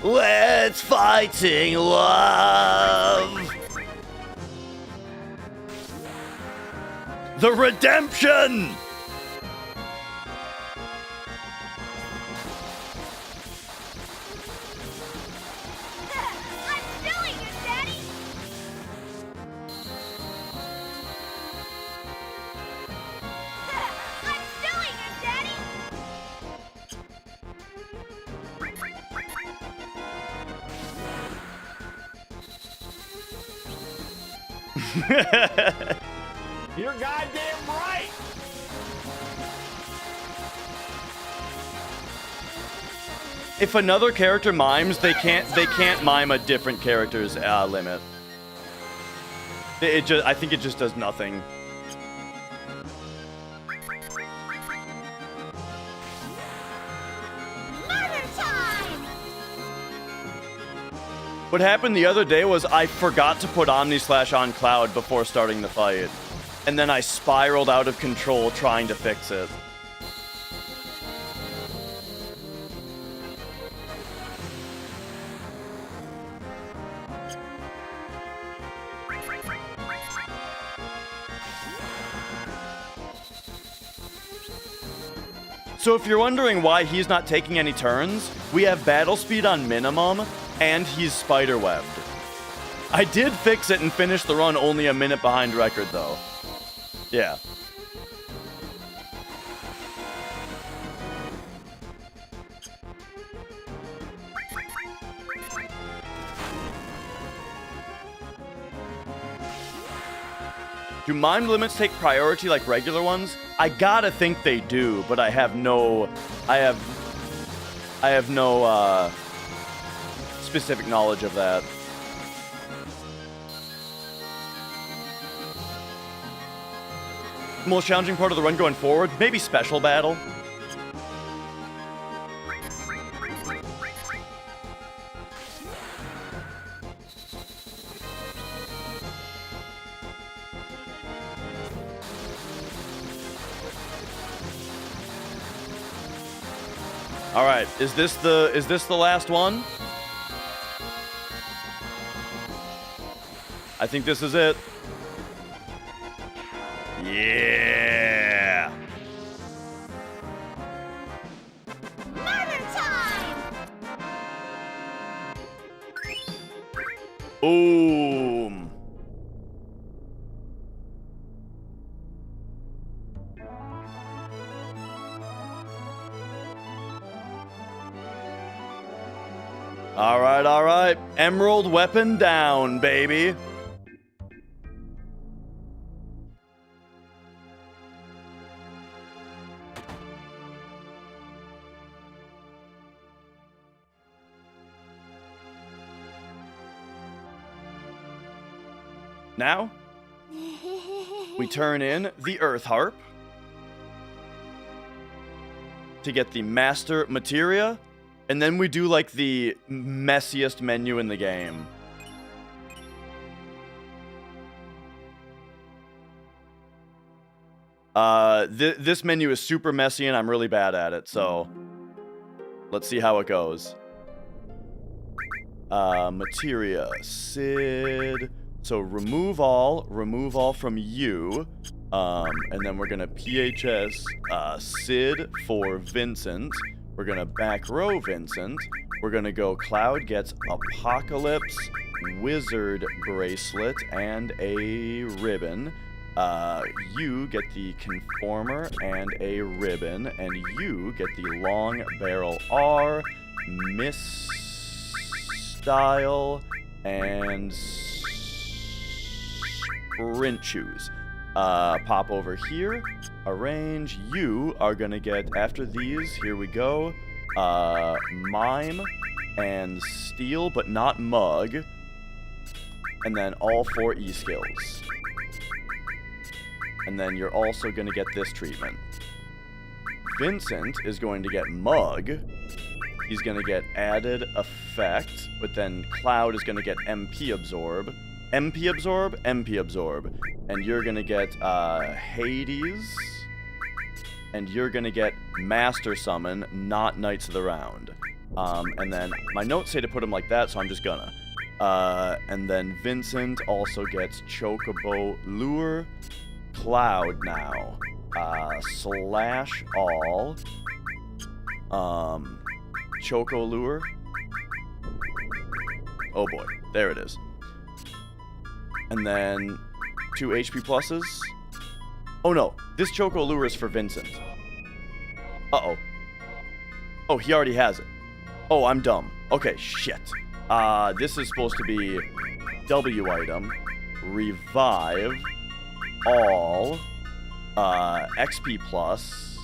Let's fighting love. The redemption. I'm doing it, Daddy! I'm doing it, Daddy! You're goddamn right! If another character mimes, they can't mime a different character's limit. I think it just does nothing. Murder time! What happened the other day was I forgot to put Omni Slash on Cloud before starting the fight. And then I spiraled out of control trying to fix it. So if you're wondering why he's not taking any turns, we have battle speed on minimum, and he's spiderwebbed. I did fix it and finish the run only a minute behind record, though. Yeah. Do mime limits take priority like regular ones? I gotta think they do, but I have no specific knowledge of that. Most challenging part of the run going forward? Maybe special battle. All right, is this the last one? I think this is it. Yeah. Murder time! Boom. All right. Emerald weapon down, baby. Now, we turn in the Earth Harp to get the Master Materia, and then we do like the messiest menu in the game. This menu is super messy and I'm really bad at it, so let's see how it goes. Materia, Sid. So remove all from you. And then we're gonna PHS Sid for Vincent. We're gonna back row Vincent. We're gonna go Cloud gets Apocalypse, Wizard Bracelet, and a ribbon. You get the Conformer and a ribbon. And you get the Long Barrel R, Misstyle, and Sprint Shoes. Pop over here, arrange. You are gonna get, after these, here we go, Mime and Steal, but not Mug, and then all 4 E-skills. And then you're also gonna get this treatment. Vincent is going to get Mug, He's going to get added effect, but then Cloud is going to get MP absorb. MP absorb, MP absorb. And you're going to get Hades. And you're going to get Master Summon, not Knights of the Round. And then my notes say to put him like that, so I'm just gonna. And then Vincent also gets Chocobo Lure. Cloud now. Slash all. Choco Lure. Oh boy, there it is. And then 2 HP pluses. Oh no, this Choco Lure is for Vincent. Uh-oh. Oh, he already has it. Oh, I'm dumb. Okay, shit. This is supposed to be W item, revive, all, XP plus,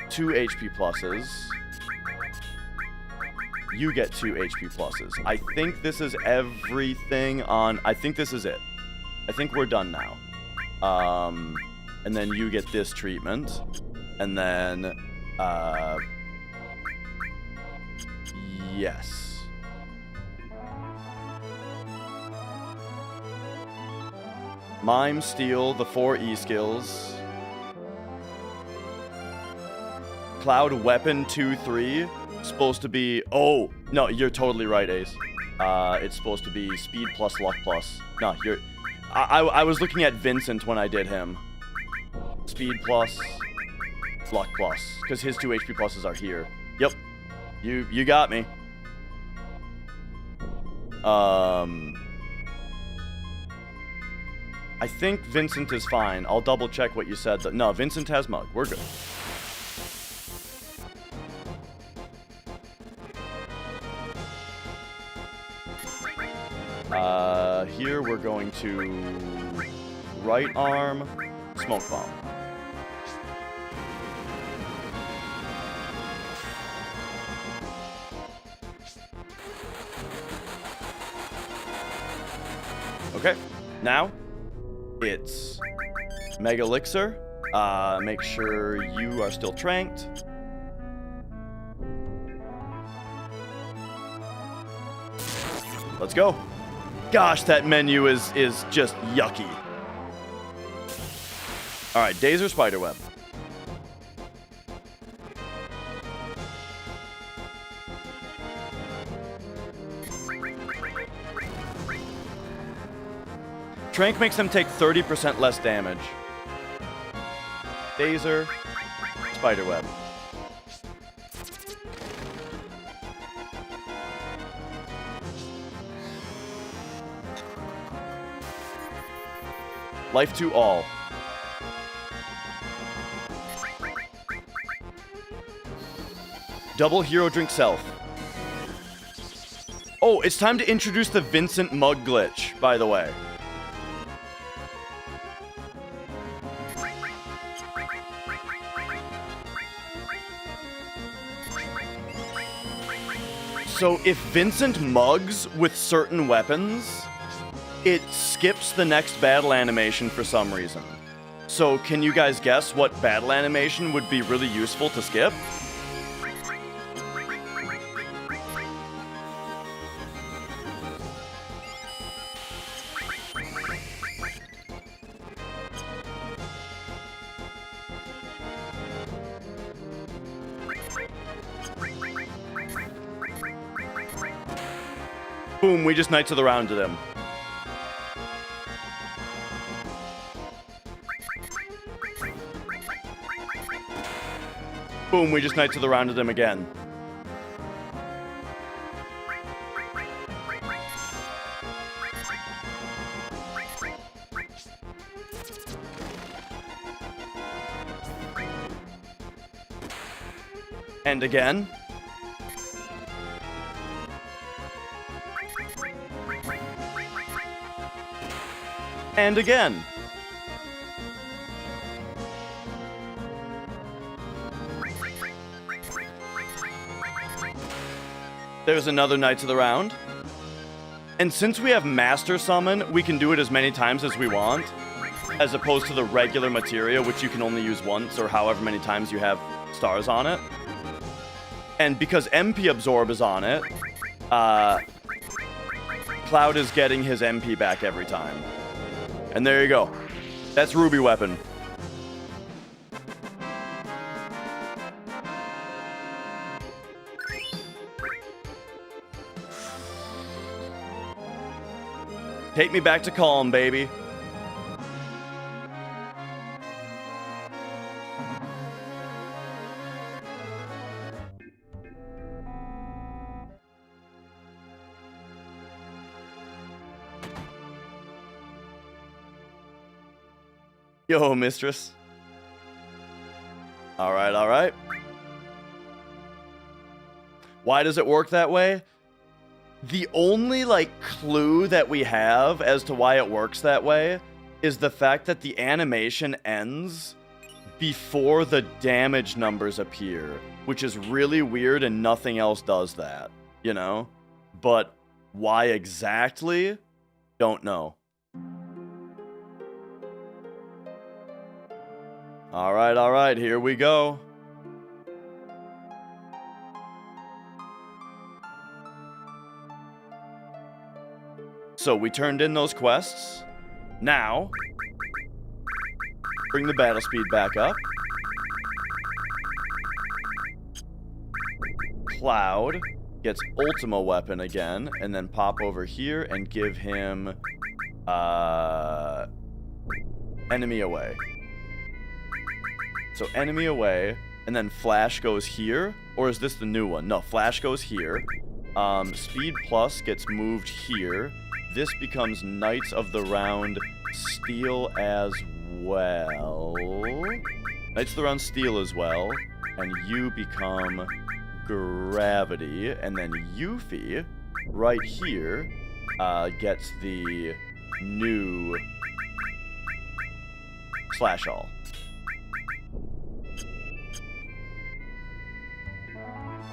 2 HP pluses. You get 2 HP pluses. I think this is everything on... I think this is it. I think we're done now. And then you get this treatment. And then... yes. Mime, Steal, the 4 E skills. Cloud, Weapon, 2-3. Supposed to be... Oh! No, you're totally right, Ace. It's supposed to be Speed plus Luck plus. No, you're... I was looking at Vincent when I did him. Speed plus... Luck plus. Because his 2 HP pluses are here. Yep. You got me. I think Vincent is fine. I'll double check what you said. No, Vincent has Mug. We're good. Here we're going to right arm, smoke bomb. Okay, now it's Mega Elixir. Make sure you are still tranked. Let's go. Gosh, that menu is just yucky. All right, Dazer Spiderweb. Trank makes them take 30% less damage. Dazer, Spiderweb. Life to all. Double hero drink self. Oh, it's time to introduce the Vincent Mug glitch, by the way. So if Vincent mugs with certain weapons, it skips the next battle animation for some reason. So can you guys guess what battle animation would be really useful to skip? Boom, we just Knights of the Round to them. Boom, we just Knights of the Round to them again. And again. And again. There's another Knights of the Round. And since we have Master Summon, we can do it as many times as we want, as opposed to the regular materia, which you can only use once, or however many times you have stars on it. And because MP Absorb is on it, Cloud is getting his MP back every time. And there you go. That's Ruby Weapon. Take me back to calm, baby. Yo, mistress. All right, all right. Why does it work that way? The only, like, clue that we have as to why it works that way is the fact that the animation ends before the damage numbers appear, which is really weird and nothing else does that, you know? But why exactly? Don't know. All right, here we go. So we turned in those quests. Now, bring the battle speed back up. Cloud gets Ultima Weapon again, and then pop over here and give him Enemy Away. So Enemy Away, and then Flash goes here, or is this the new one? No, Flash goes here. Speed Plus gets moved here. This becomes Knights of the Round Steel as well. Knights of the Round Steel as well. And you become Gravity. And then Yuffie, right here, gets the new Slash All.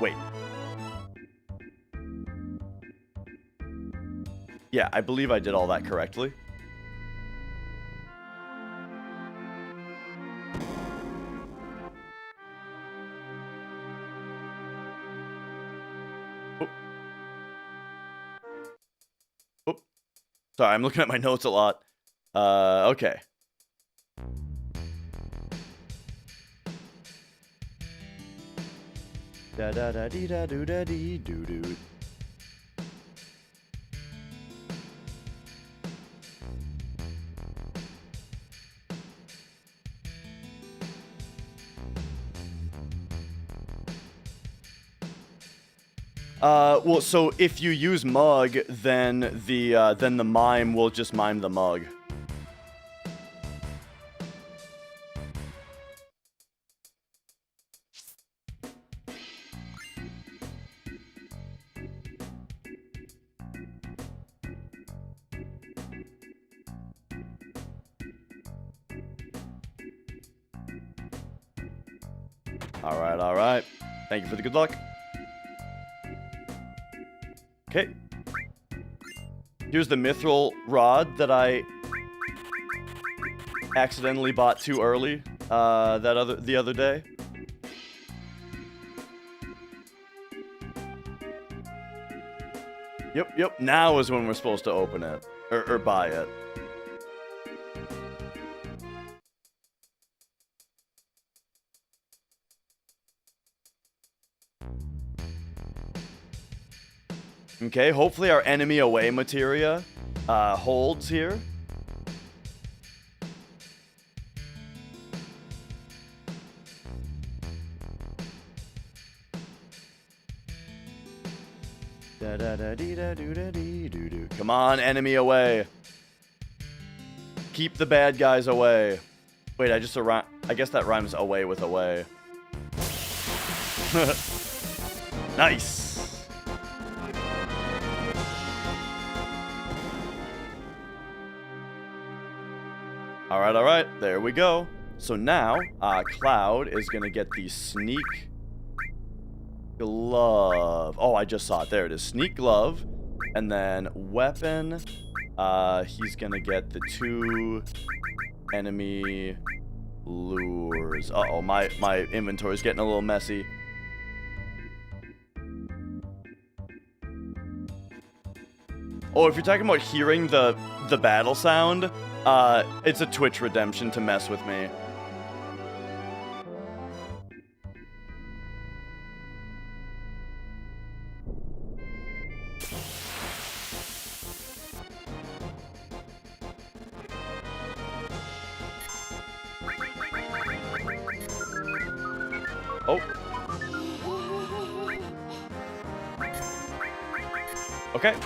Wait. Yeah, I believe I did all that correctly. Oh. Oh. Sorry, I'm looking at my notes a lot. Okay. Da da da dee da doo da dee doo doo. Well, so if you use Mug, then the mime will just mime the Mug. All right. Thank you for the good luck. Okay. Here's the mithril rod that I accidentally bought too early the other day. Yep. Now is when we're supposed to open it or buy it. Okay, hopefully our enemy away materia holds here. Da da da dee da doo da dee doo doo. Come on, enemy away. Keep the bad guys away. Wait, I guess that rhymes away with away. Nice. All right, there we go. So now, Cloud is gonna get the Sneak Glove. Oh, I just saw it. There it is. Sneak Glove. And then Weapon. He's gonna get the 2 enemy Lures. Uh-oh, my inventory's getting a little messy. Oh, if you're talking about hearing the battle sound, it's a Twitch redemption to mess with me. Oh. Okay.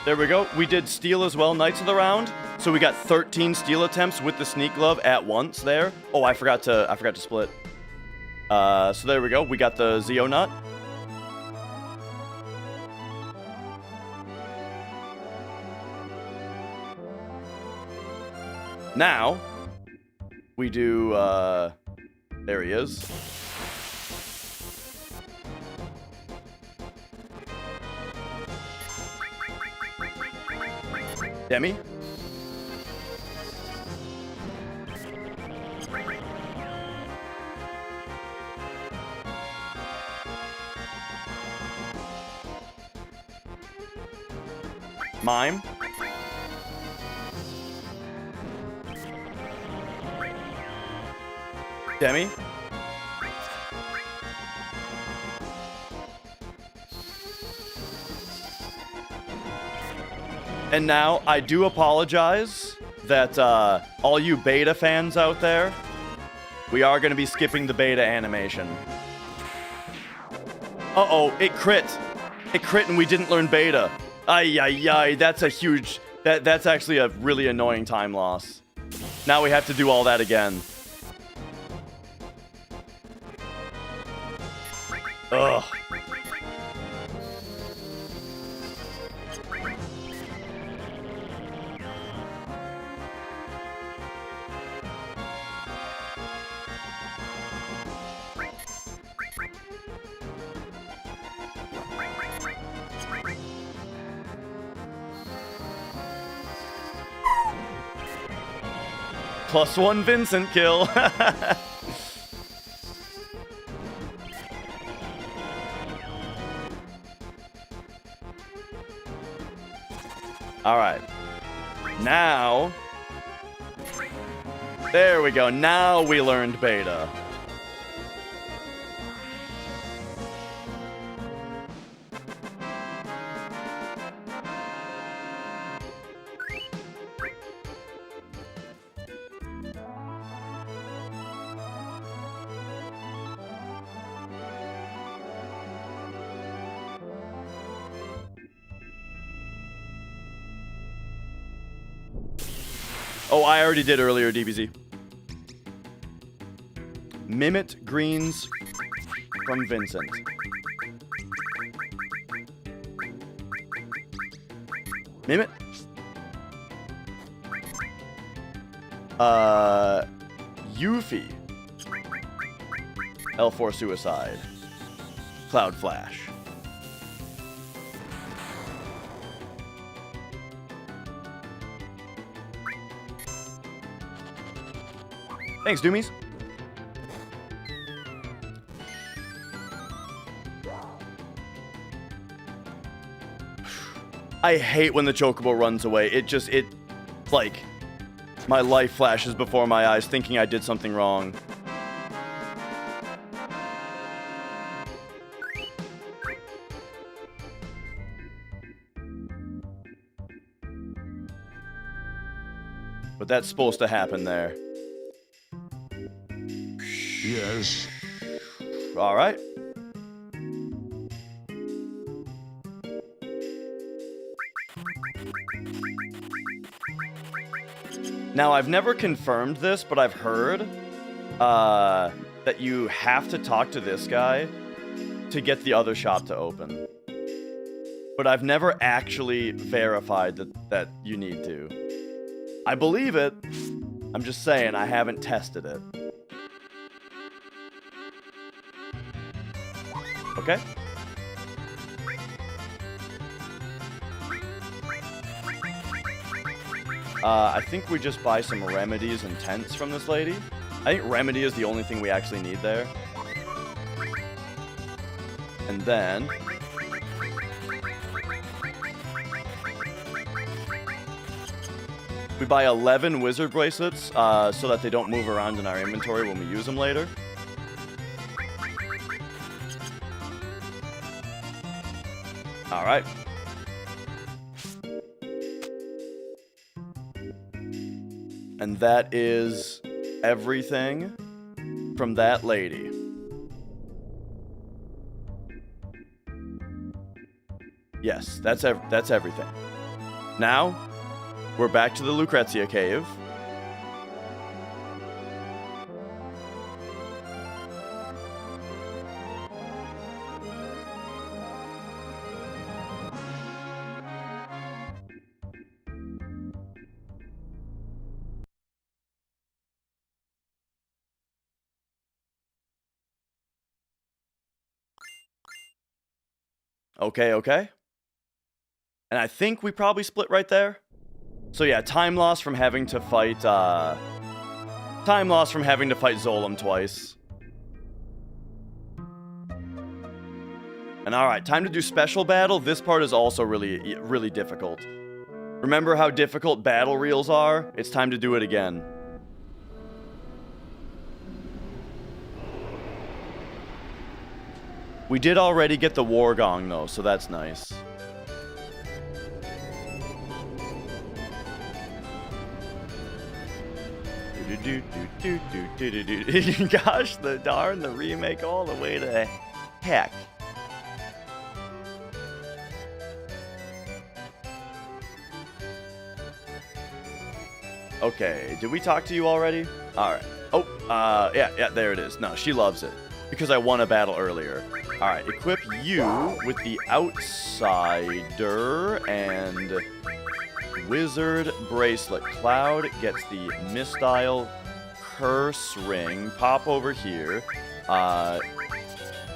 There we go. We did steal as well, Knights of the Round. So we got 13 steal attempts with the sneak glove at once there. Oh, I forgot to split. So there we go. We got the Zeo nut. Now we do there he is. Demi. Mime. Demi. And now, I do apologize that all you beta fans out there, we are going to be skipping the beta animation. Uh-oh, it crit. It crit and we didn't learn beta. Ay, ay, ay, that's a huge... That's actually a really annoying time loss. Now we have to do all that again. Ugh. +1 Vincent kill. Alright. Now... There we go. Now we learned beta. Oh, I already did earlier, DBZ. Mimit greens from Vincent. Mimit? Yuffie. L4 Suicide. Cloud Flash. Thanks, Doomies. I hate when the Chocobo runs away. It like, my life flashes before my eyes thinking I did something wrong. But that's supposed to happen there. Yes. All right. Now, I've never confirmed this, but I've heard that you have to talk to this guy to get the other shop to open. But I've never actually verified that you need to. I believe it. I'm just saying, I haven't tested it. Okay. I think we just buy some remedies and tents from this lady. I think Remedy is the only thing we actually need there. And then... we buy 11 wizard bracelets so that they don't move around in our inventory when we use them later. Alright. And that is everything from that lady. Yes, that's everything. Now, we're back to the Lucrezia Cave. Okay. And I think we probably split right there. So yeah, time loss from having to fight Zolom twice. And alright, time to do special battle. This part is also really difficult. Remember how difficult battle reels are? It's time to do it again. We did already get the war gong though, so that's nice. Gosh, the remake all the way to heck. Okay, did we talk to you already? Alright. Oh, yeah, there it is. No, she loves it. Because I won a battle earlier. Alright, equip you with the Outsider and Wizard Bracelet. Cloud gets the Mistile Curse Ring. Pop over here.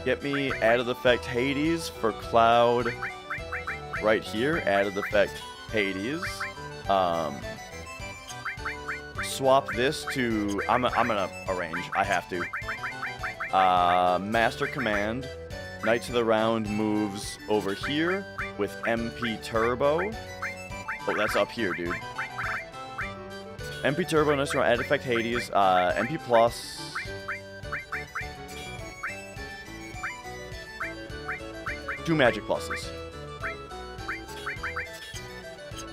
Get me Added Effect Hades for Cloud right here. Added Effect Hades. Swap this to... I'm gonna arrange. I have to. Master Command. Knights of the Round moves over here with MP Turbo. Oh, that's up here, dude. MP Turbo, Knights of the Round, Add Effect Hades, MP Plus. Two magic pluses.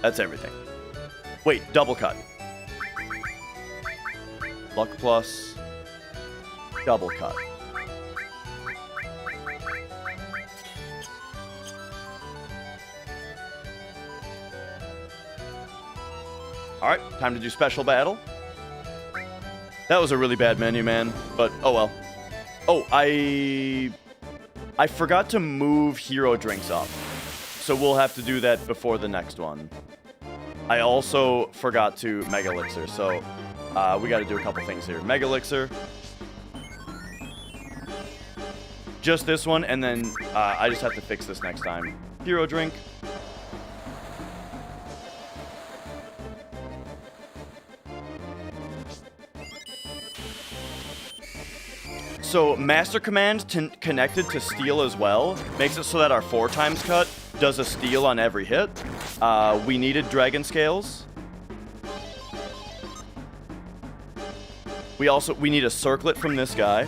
That's everything. Wait, double cut. Luck plus. Double cut. Alright, time to do special battle. That was a really bad menu, man, but oh well. Oh, I forgot to move hero drinks up, so we'll have to do that before the next one. I also forgot to Mega Elixir, so we gotta do a couple things here. Mega Elixir. Just this one, and then I just have to fix this next time. Hero drink. So Master Command connected to steal as well makes it so that our 4x cut does a steal on every hit. We needed Dragon Scales. We need a circlet from this guy.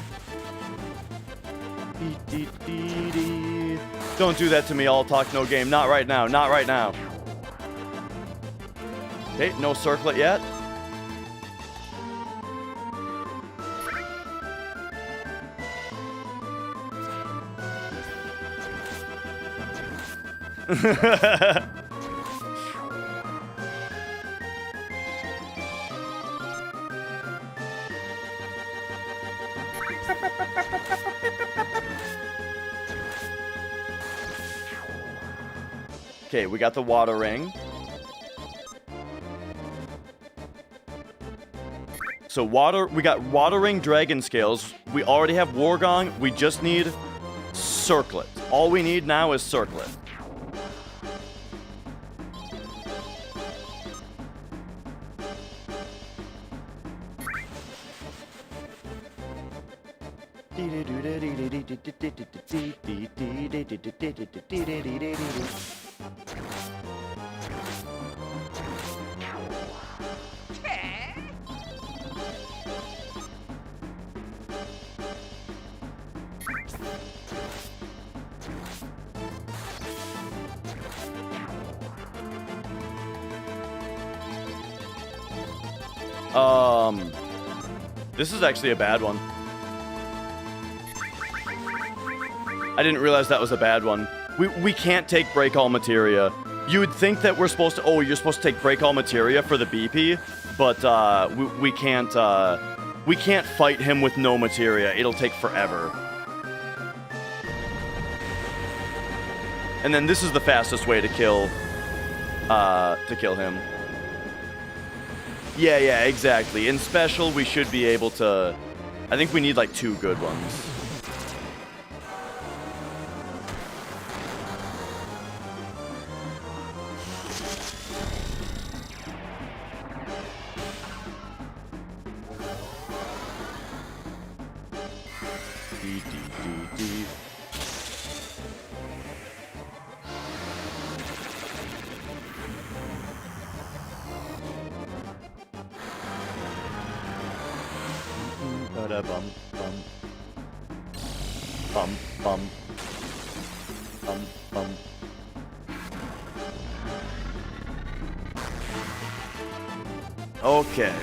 Don't do that to me, all talk, no game. Not right now, not right now. Okay, no circlet yet. Okay, we got the water ring. So we got water ring, dragon scales. We already have war gong. We just need circlet. All we need now is circlet. This is actually a bad one. I didn't realize that was a bad one. We can't take break all materia. You would think that we're supposed to, oh, you're supposed to take break all materia for the BP, but we can't fight him with no materia. It'll take forever. And then this is the fastest way to kill him. Yeah, exactly. In special, we should be able to... I think we need, like, 2 good ones.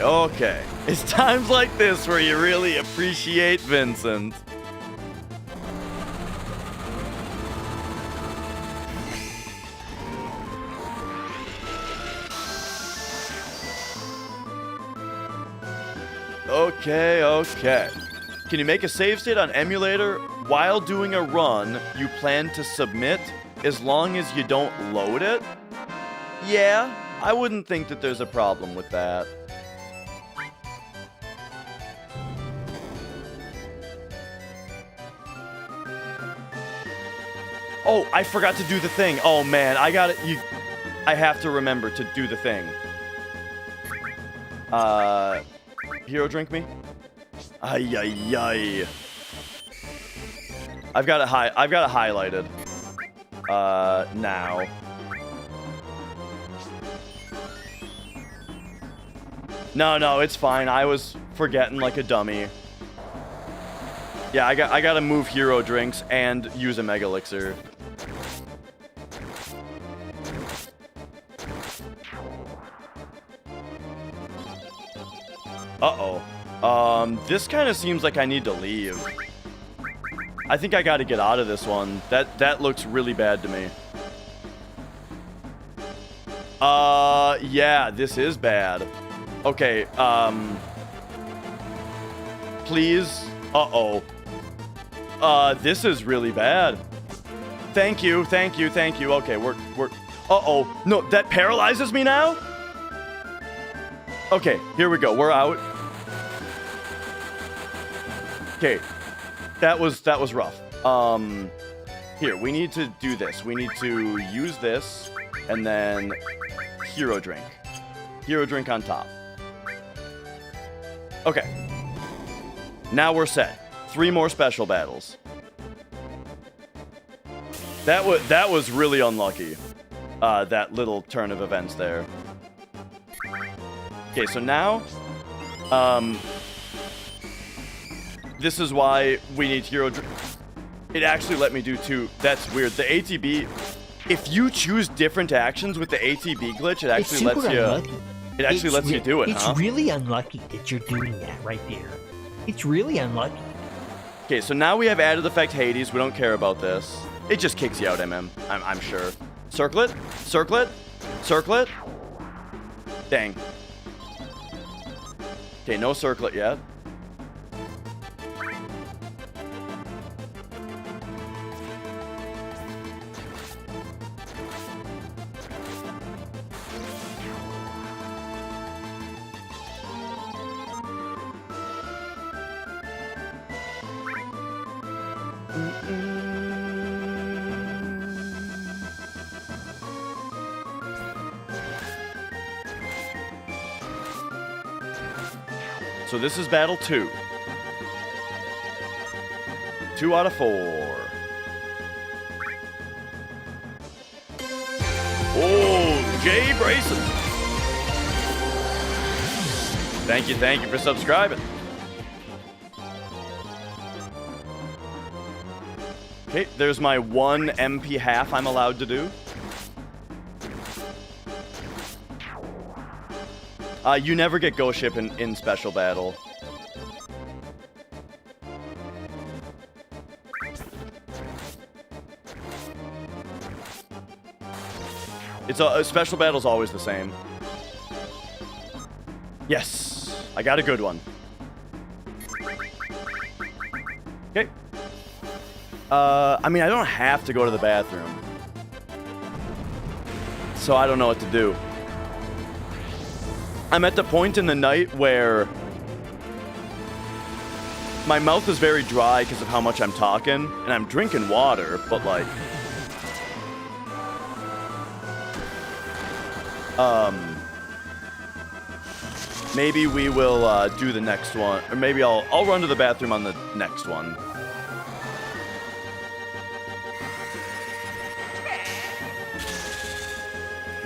Okay. It's times like this where you really appreciate Vincent. Okay. Can you make a save state on emulator while doing a run you plan to submit as long as you don't load it? Yeah, I wouldn't think that there's a problem with that. Oh, I forgot to do the thing. Oh man, I have to remember to do the thing. Hero drink me? Ay. I've got it highlighted. Now. No, it's fine. I was forgetting like a dummy. Yeah, I gotta move hero drinks and use a mega elixir. This kind of seems like I need to leave. I think I gotta get out of this one. That looks really bad to me. Yeah, this is bad. Okay, please. This is really bad. Thank you. Okay, we're, no, that paralyzes me now? Okay, here we go, we're out. Okay, that was rough. Here, we need to do this. We need to use this, and then hero drink. Hero drink on top. Okay. Now we're set. 3 more special battles. That was really unlucky. That little turn of events there. Okay, so now, this is why we need hero. It actually let me do 2. That's weird. The ATB. If you choose different actions with the ATB glitch, it actually lets you. Unlucky. It actually lets you do it. It's really unlucky that you're doing that right there. It's really unlucky. Okay, so now we have added effect Hades. We don't care about this. It just kicks you out, I'm sure. Circlet. Dang. Okay, no circlet yet. So this is battle 2. 2 out of 4. Oh, Jay Brayson. Thank you for subscribing. Okay, there's my 1 MP half I'm allowed to do. You never get Ghost Ship in Special Battle. It's a Special Battle's always the same. Yes, I got a good one. Okay. I mean, I don't have to go to the bathroom. So I don't know what to do. I'm at the point in the night where my mouth is very dry because of how much I'm talking, and I'm drinking water, but like... maybe we will do the next one, or maybe I'll run to the bathroom on the next one.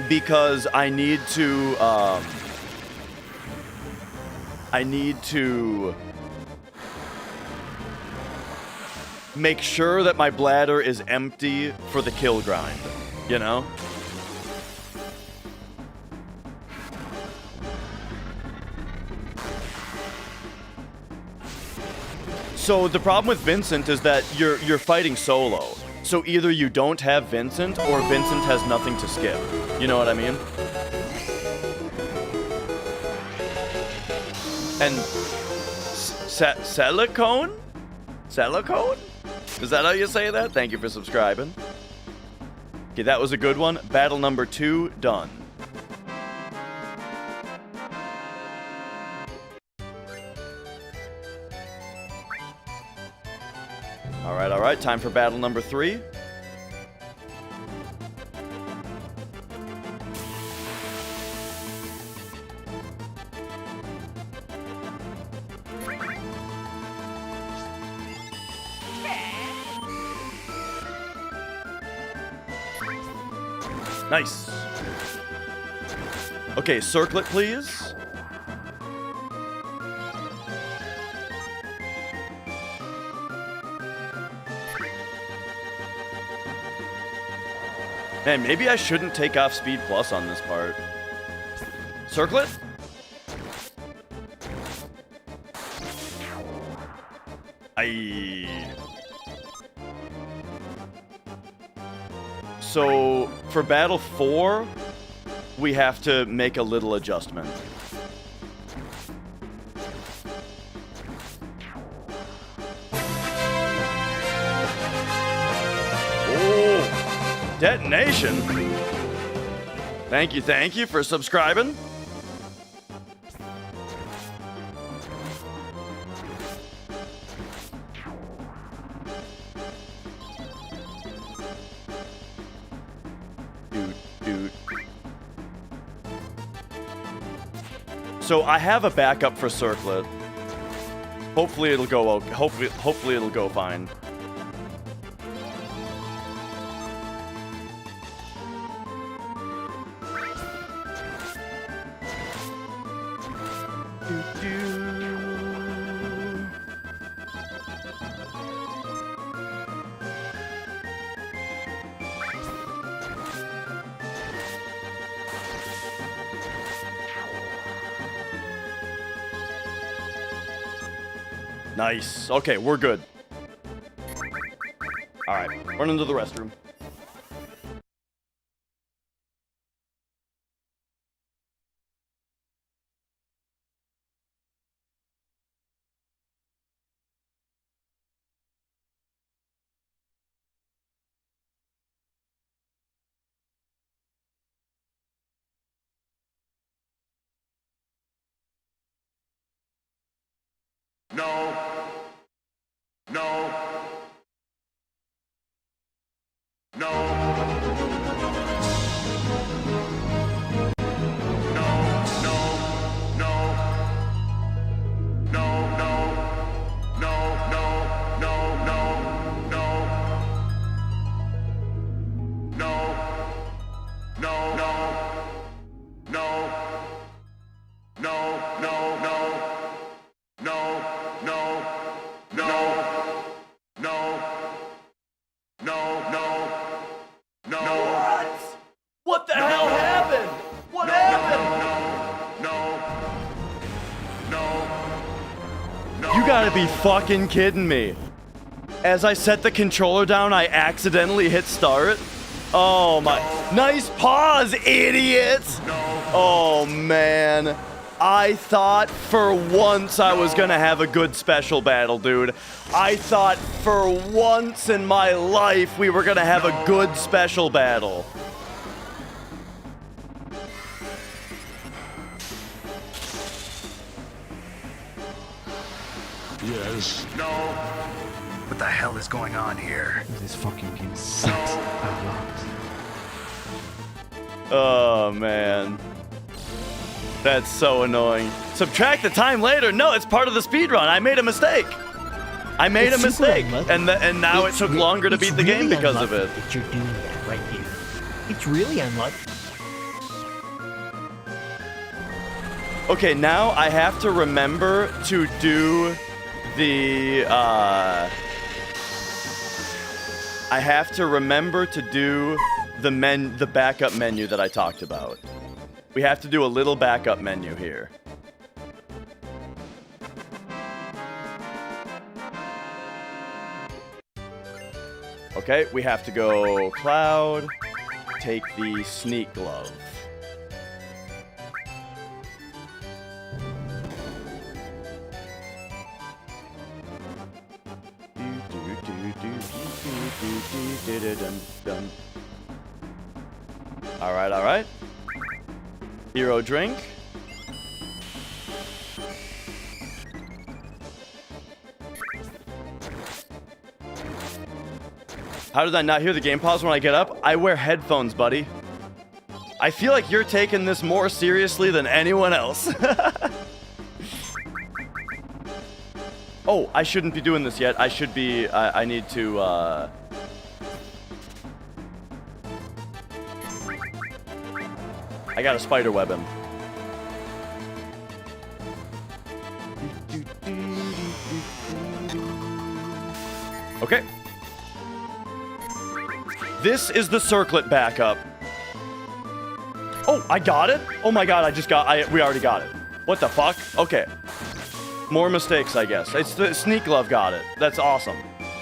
Because I need to make sure that my bladder is empty for the kill grind, you know? So the problem with Vincent is that you're fighting solo. So either you don't have Vincent, or Vincent has nothing to skip. You know what I mean? And silicone? Silicone? Is that how you say that? Thank you for subscribing. Okay, that was a good one. Battle number 2, done. All right, time for battle number 3. Nice. Okay, circlet, please. Man, maybe I shouldn't take off Speed Plus on this part. Circlet? So, for Battle 4, we have to make a little adjustment. Oh, detonation. Thank you for subscribing. So I have a backup for circlet. Hopefully it'll go okay. Hopefully it'll go fine. Nice. Okay, we're good. All right, run into the restroom. No. No. No. No. gotta be fucking kidding me. As I set the controller down, I accidentally hit start. Oh my. Nice pause, idiots! Oh man. I thought for once I was gonna have a good special battle, dude. I thought for once in my life we were gonna have a good special battle. Yes. What the hell is going on here? This fucking game sucks a lot. Oh man. That's so annoying. Subtract the time later. No, it's part of the speedrun. I made a mistake. I made a It's super mistake. unlucky. And now it It's took re- longer to it's beat the game really because of unlucky it. that you're doing that right here. It's really unlucky. Okay, now I have to remember to do the I have to remember to do the backup menu that I talked about. We have to do a little backup menu here. Okay, we have to go Cloud, take the Sneak Glove. All right. Hero drink. How did I not hear the game pause when I get up? I wear headphones, buddy. I feel like you're taking this more seriously than anyone else. Oh, I shouldn't be doing this yet. I should be, I need to, I got a spider web him. Okay. This is the circlet backup. Oh, I got it? Oh my god, we already got it. What the fuck? Okay. More mistakes, I guess. It's the Sneak Glove got it. That's awesome.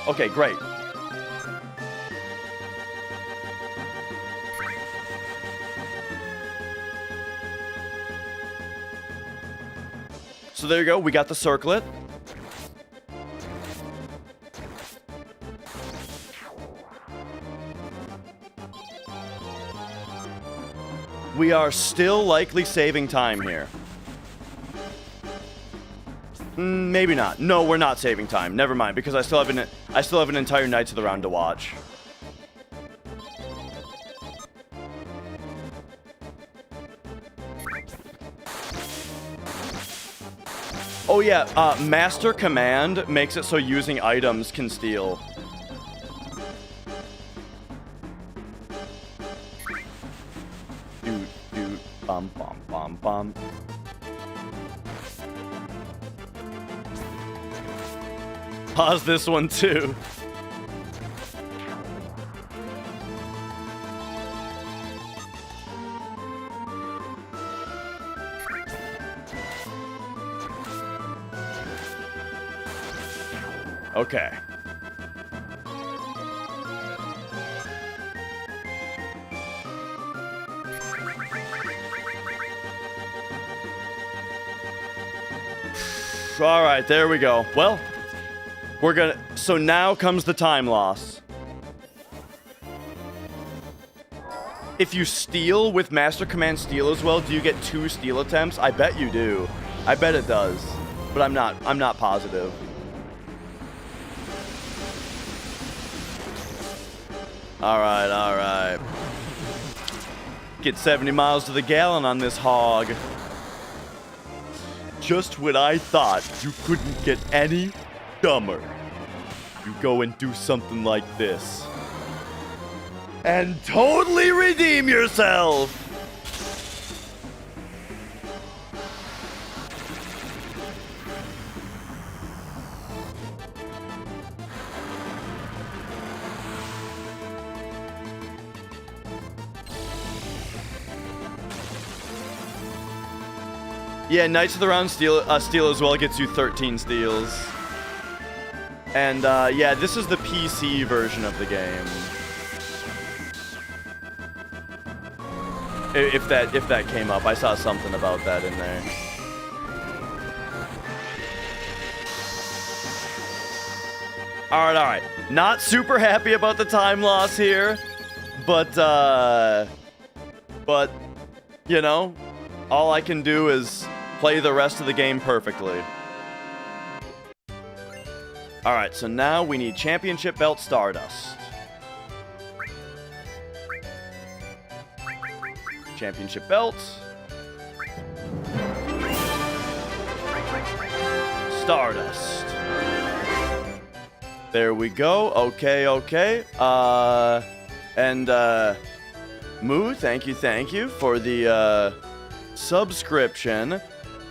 Okay, great. So there you go, we got the circlet. We are still likely saving time here. Maybe not. No, we're not saving time. Never mind, because I still have an entire Knights of the Round to watch. Oh yeah, Master Command makes it so using items can steal. Doot, doot, bum, bum, bum, bum. Pause this one too. Okay. All right, there we go. Well, so now comes the time loss. If you steal with Master Command steal as well, do you get 2 steal attempts? I bet you do. I bet it does. But I'm not positive. All right. Get 70 miles to the gallon on this hog. Just when I thought you couldn't get any dumber, you go and do something like this. And totally redeem yourself! Yeah, Knights of the Round steal as well gets you 13 steals. And yeah, this is the PC version of the game. If that came up, I saw something about that in there. All right. Not super happy about the time loss here, but you know, all I can do is play the rest of the game perfectly. All right, so now we need Championship Belt Stardust. Championship Belt. Stardust. There we go. Okay. And Moo, thank you for the subscription.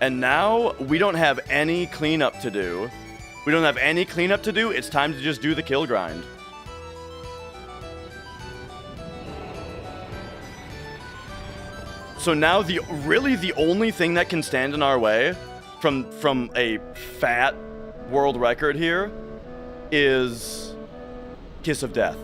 And now we don't have any cleanup to do. It's time to just do the kill grind. So now really the only thing that can stand in our way from a fat world record here is Kiss of Death.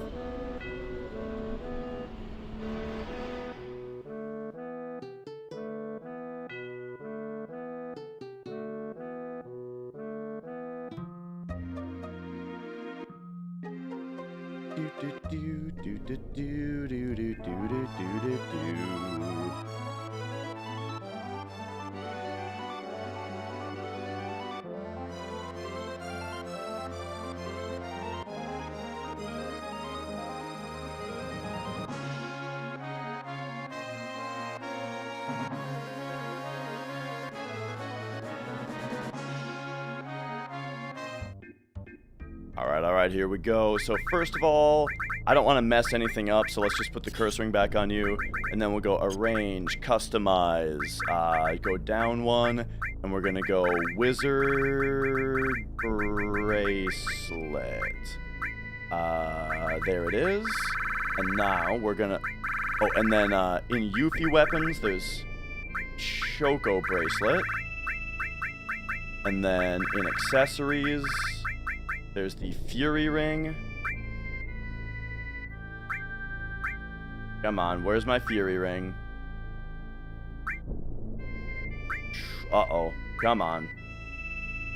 All right, here we go. So first of all, I don't want to mess anything up, so let's just put the curse ring back on you, and then we'll go arrange, customize, go down one, and we're gonna go wizard bracelet. There it is. And now we're gonna, oh, and then in Yuffie weapons, there's Choco bracelet. And then in accessories, there's the Fury Ring. Come on, where's my Fury Ring? Uh-oh, come on.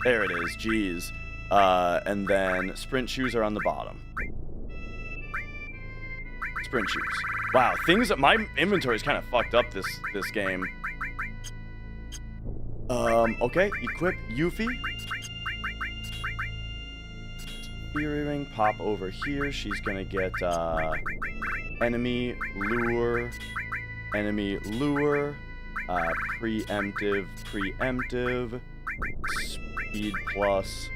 There it is, jeez. And then sprint shoes are on the bottom. Sprint shoes. Wow, my inventory is kind of fucked up this game. Okay, equip Yuffie. Fury Ring, pop over here. She's gonna get, enemy lure, preemptive, speed plus.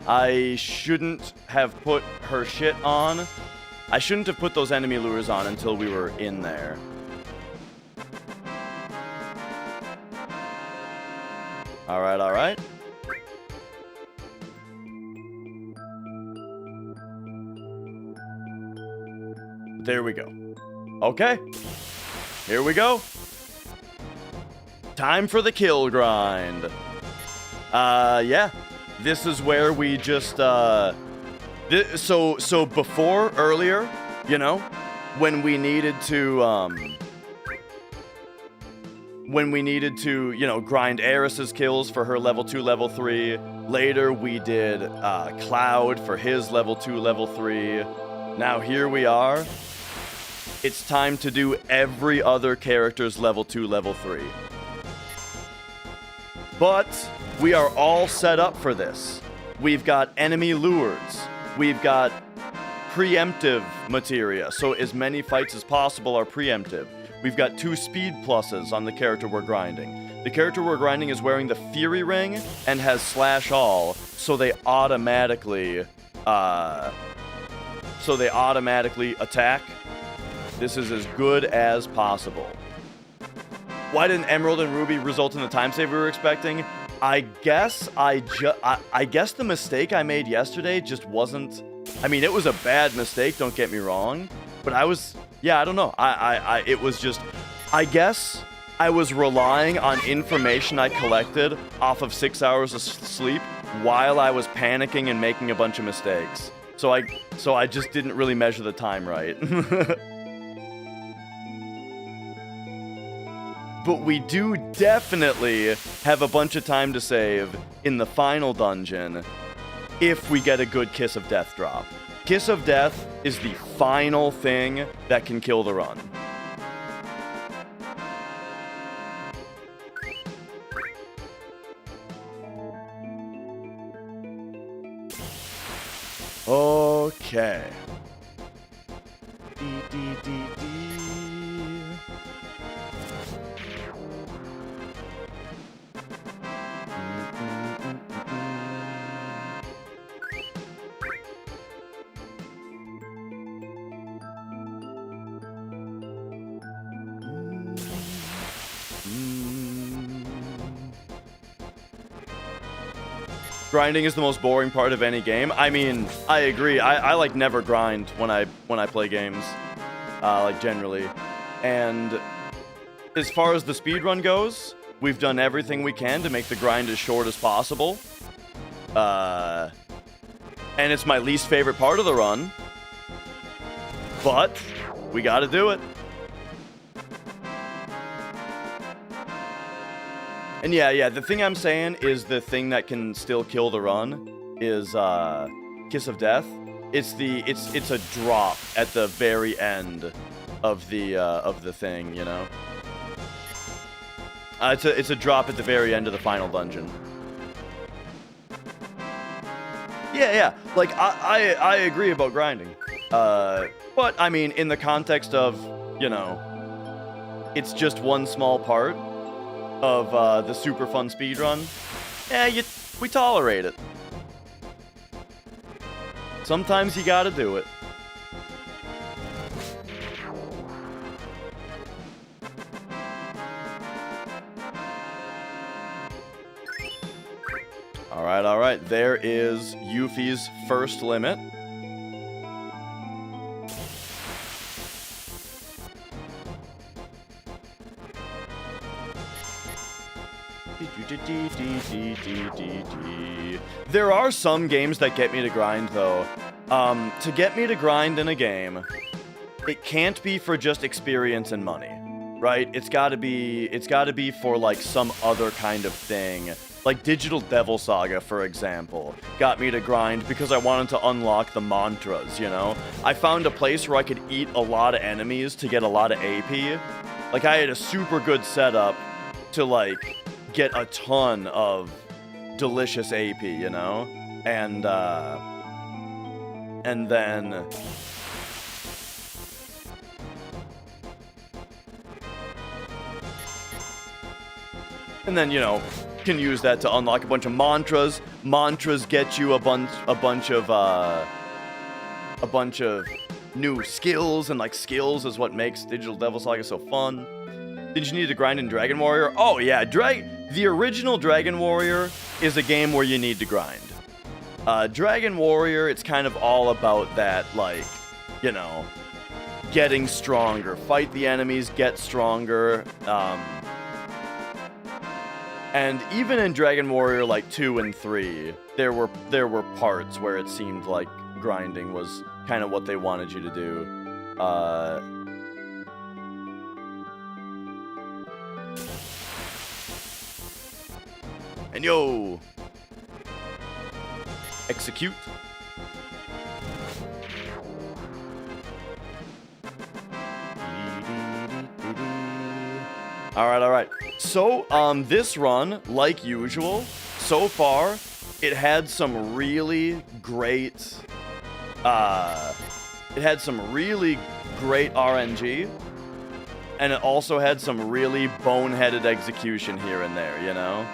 I shouldn't have put her shit on. I shouldn't have put those enemy lures on until we were in there. All right. There we go. Okay. Here we go. Time for the kill grind. Yeah. This is where we just, so before, earlier, you know, when we needed to, you know, grind Eris's kills for her level 2, level 3. Later, we did Cloud for his level 2, level 3. Now, here we are. It's time to do every other character's level 2, level 3. But we are all set up for this. We've got enemy lures. We've got preemptive materia, so as many fights as possible are preemptive. We've got 2 speed pluses on the character we're grinding. The character we're grinding is wearing the Fury Ring and has slash all, so they automatically attack. This is as good as possible. Why didn't Emerald and Ruby result in the time save we were expecting? I guess the mistake I made yesterday just wasn't. I mean, it was a bad mistake. Don't get me wrong, but I don't know. It was just. I guess I was relying on information I collected off of 6 hours of sleep while I was panicking and making a bunch of mistakes. So I just didn't really measure the time right. But we do definitely have a bunch of time to save in the final dungeon if we get a good Kiss of Death drop. Kiss of Death is the final thing that can kill the run. Okay. Grinding is the most boring part of any game. I mean, I agree. I like never grind when I play games, like generally. And as far as the speedrun goes, we've done everything we can to make the grind as short as possible. And it's my least favorite part of the run, but we gotta do it. And yeah, the thing I'm saying is the thing that can still kill the run is Kiss of Death. It's a drop at the very end of the thing, you know. It's a drop at the very end of the final dungeon. Yeah. Like I agree about grinding. But I mean, in the context of, you know, it's just one small part of the super fun speedrun, we tolerate it. Sometimes you gotta do it. Alright. There is Yuffie's first limit. There are some games that get me to grind, though. To get me to grind in a game, it can't be for just experience and money, right? It's gotta be for, like, some other kind of thing. Like Digital Devil Saga, for example, got me to grind because I wanted to unlock the mantras, you know? I found a place where I could eat a lot of enemies to get a lot of AP. Like, I had a super good setup to, like, get a ton of delicious AP, you know? And then, you know, can use that to unlock a bunch of mantras. Mantras get you a bunch of new skills, and like skills is what makes Digital Devil Saga so fun. Did you need to grind in Dragon Warrior? Oh yeah, the original Dragon Warrior is a game where you need to grind. Dragon Warrior, it's kind of all about that, like, you know, getting stronger. Fight the enemies, get stronger. And even in Dragon Warrior, like, 2 and 3, there were parts where it seemed like grinding was kind of what they wanted you to do. And yo! Execute. Alright. So, this run, like usual, so far, it had some really great, RNG, and it also had some really boneheaded execution here and there, you know?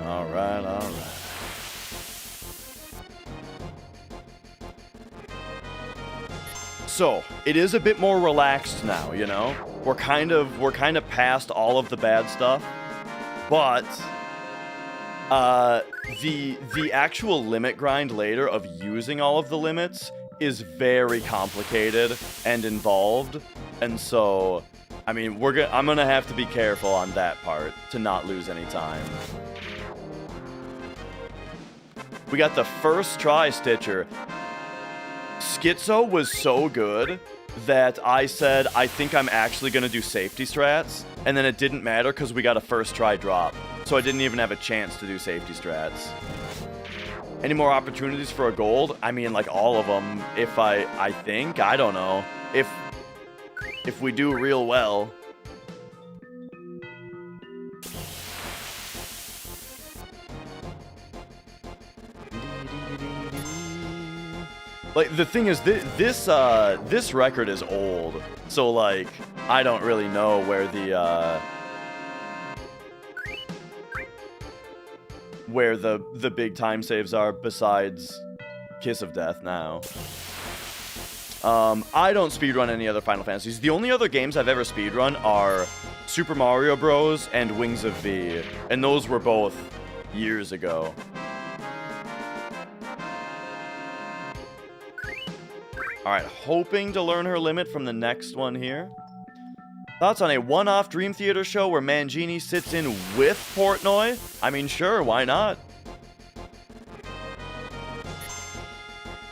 All right, all right. So, it is a bit more relaxed now, you know? We're kind of past all of the bad stuff. But the actual limit grind later of using all of the limits is very complicated and involved. And so, I mean, I'm going to have to be careful on that part to not lose any time. We got the first try Stitcher. Schizo was so good that I said, I think I'm actually going to do safety strats, and then it didn't matter because we got a first try drop, so I didn't even have a chance to do safety strats. Any more opportunities for a gold? I mean, like, all of them, if I think, I don't know. If we do real well. Like, the thing is, this record is old, so, like, I don't really know where the big time saves are besides Kiss of Death now. I don't speedrun any other Final Fantasies. The only other games I've ever speedrun are Super Mario Bros. And Wings of V, and those were both years ago. Alright, hoping to learn her limit from the next one here. Thoughts on a one-off Dream Theater show where Mangini sits in with Portnoy? I mean, sure, why not?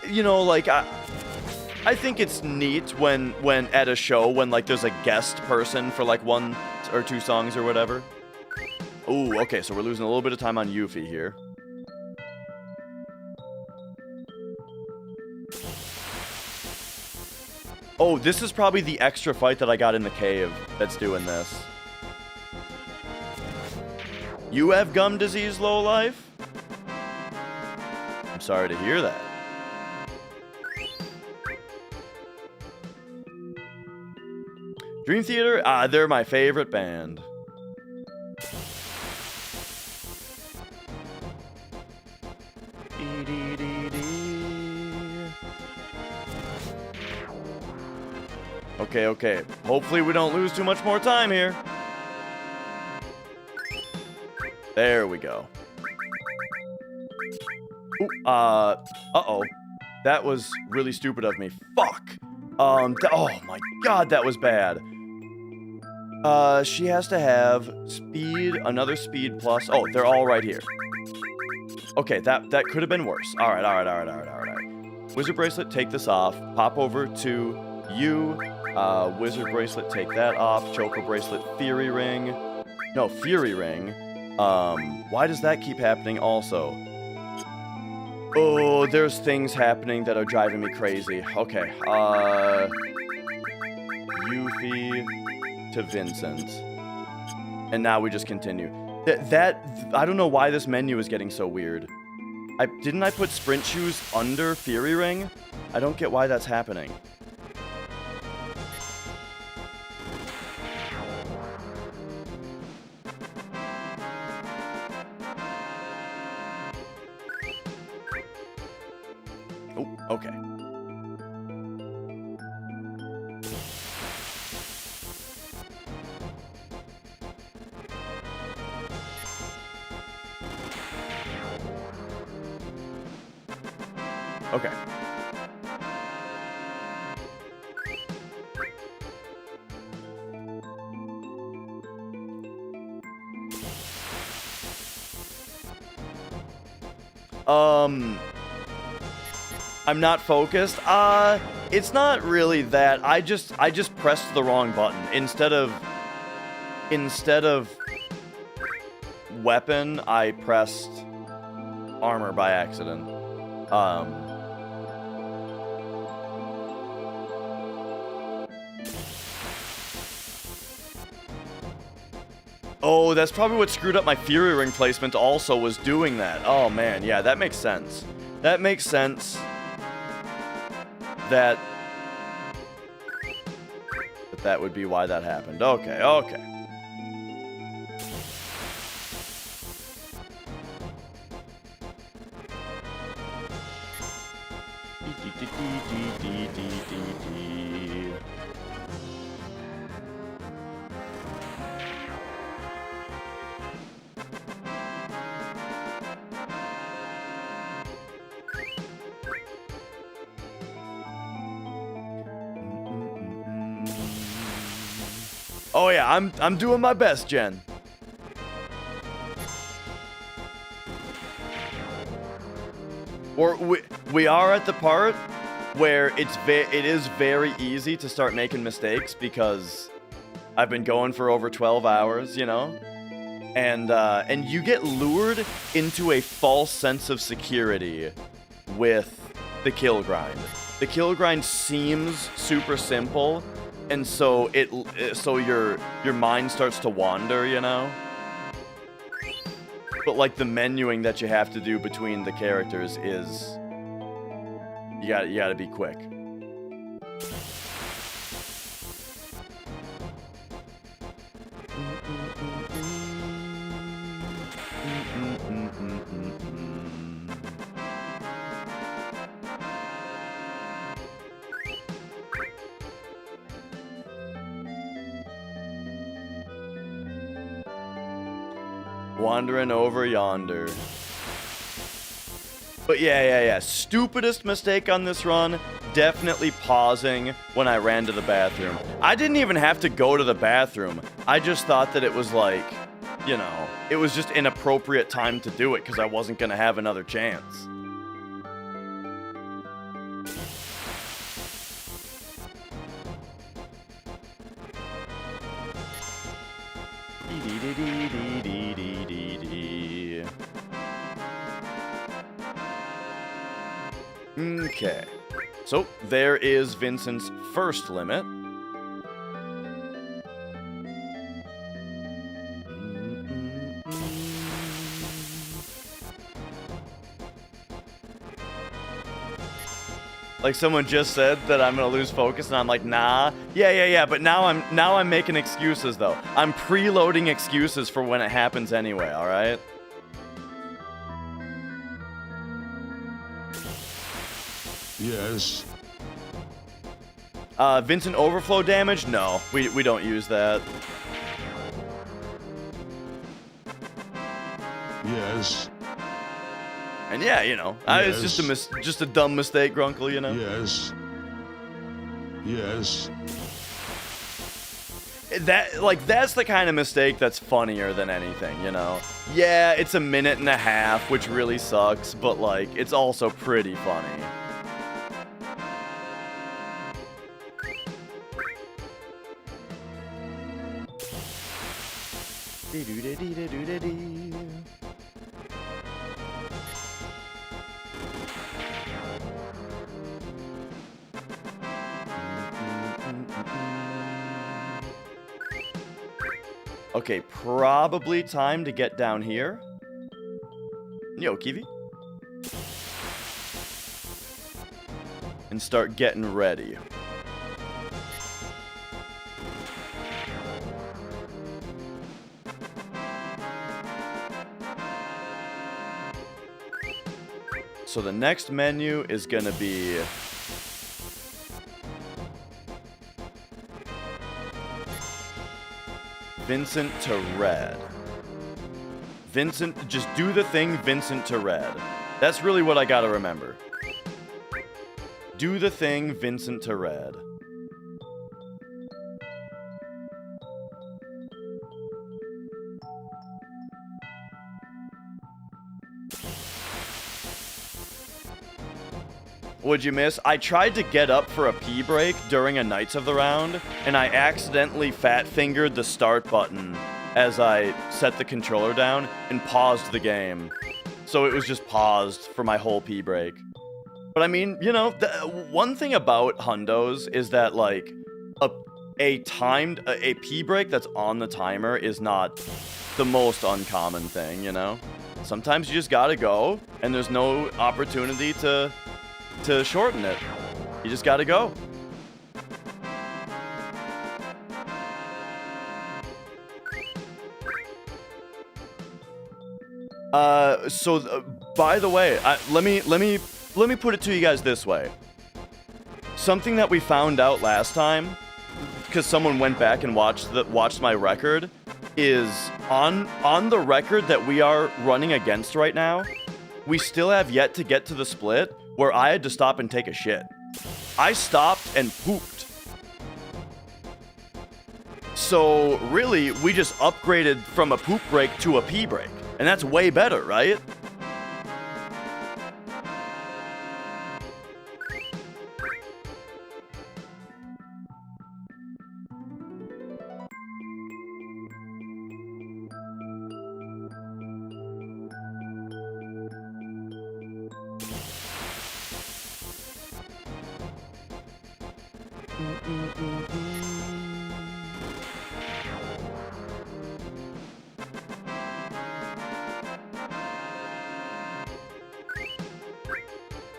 You know, like, I think it's neat when at a show, when, like, there's a guest person for, like, 1 or 2 songs or whatever. Ooh, okay, so we're losing a little bit of time on Yuffie here. Oh, this is probably the extra fight that I got in the cave that's doing this. You have gum disease, lowlife? I'm sorry to hear that. Dream Theater? Ah, they're my favorite band. Okay, okay. Hopefully we don't lose too much more time here. There we go. Ooh, uh-oh. That was really stupid of me. Fuck! Oh my god, that was bad. She has to have speed, another speed plus... Oh, they're all right here. Okay, that could have been worse. Alright. Wizard Bracelet, take this off. Pop over to you. Wizard Bracelet, take that off. Choco Bracelet, Fury Ring. No, Fury Ring. Why does that keep happening also? Oh, there's things happening that are driving me crazy. Okay, Yuffie to Vincent. And now we just continue. I don't know why this menu is getting so weird. Didn't I put sprint shoes under Fury Ring? I don't get why that's happening. Oh, okay. Okay. I'm not focused. It's not really that. I just pressed the wrong button. Instead of weapon, I pressed armor by accident. Oh, that's probably what screwed up my Fury Ring placement also, was doing that. Oh man, yeah, that makes sense. That makes sense. That would be why that happened. Okay, okay. Oh yeah, I'm doing my best, Jen. Or we are at the part where it is very easy to start making mistakes because I've been going for over 12 hours, you know? And you get lured into a false sense of security with the kill grind. The kill grind seems super simple, and so your mind starts to wander, you know? But like the menuing that you have to do between the characters is you gotta be quick. Wandering over yonder. But yeah. Stupidest mistake on this run, definitely pausing when I ran to the bathroom. I didn't even have to go to the bathroom. I just thought that it was like, you know, it was just an appropriate time to do it because I wasn't going to have another chance. Okay, so there is Vincent's first limit. Like someone just said that I'm gonna lose focus, and I'm like, nah. Yeah. But now I'm making excuses though. I'm preloading excuses for when it happens anyway. All right. Yes. Vincent overflow damage? No, we don't use that. Yes. And yeah, you know, it's just a dumb mistake, Grunkle, you know. Yes. Yes. That's the kind of mistake that's funnier than anything, you know. Yeah, it's a minute and a half, which really sucks, but like it's also pretty funny. Okay, probably time to get down here. Yo, Kiwi. And start getting ready. So the next menu is gonna be Vincent to red. Vincent, just do the thing Vincent to red. That's really what I gotta remember. Do the thing Vincent to red. What'd you miss? I tried to get up for a pee break during a Knights of the Round, and I accidentally fat-fingered the start button as I set the controller down and paused the game. So it was just paused for my whole pee break. But I mean, you know, one thing about hundos is that, like, a pee break that's on the timer is not the most uncommon thing, you know? Sometimes you just gotta go, and there's no opportunity to shorten it. You just gotta go. By the way, let me put it to you guys this way. Something that we found out last time, because someone went back and watched my record, is on the record that we are running against right now, we still have yet to get to the split where I had to stop and take a shit. I stopped and pooped. So really, we just upgraded from a poop brake to a pee brake. And that's way better, right?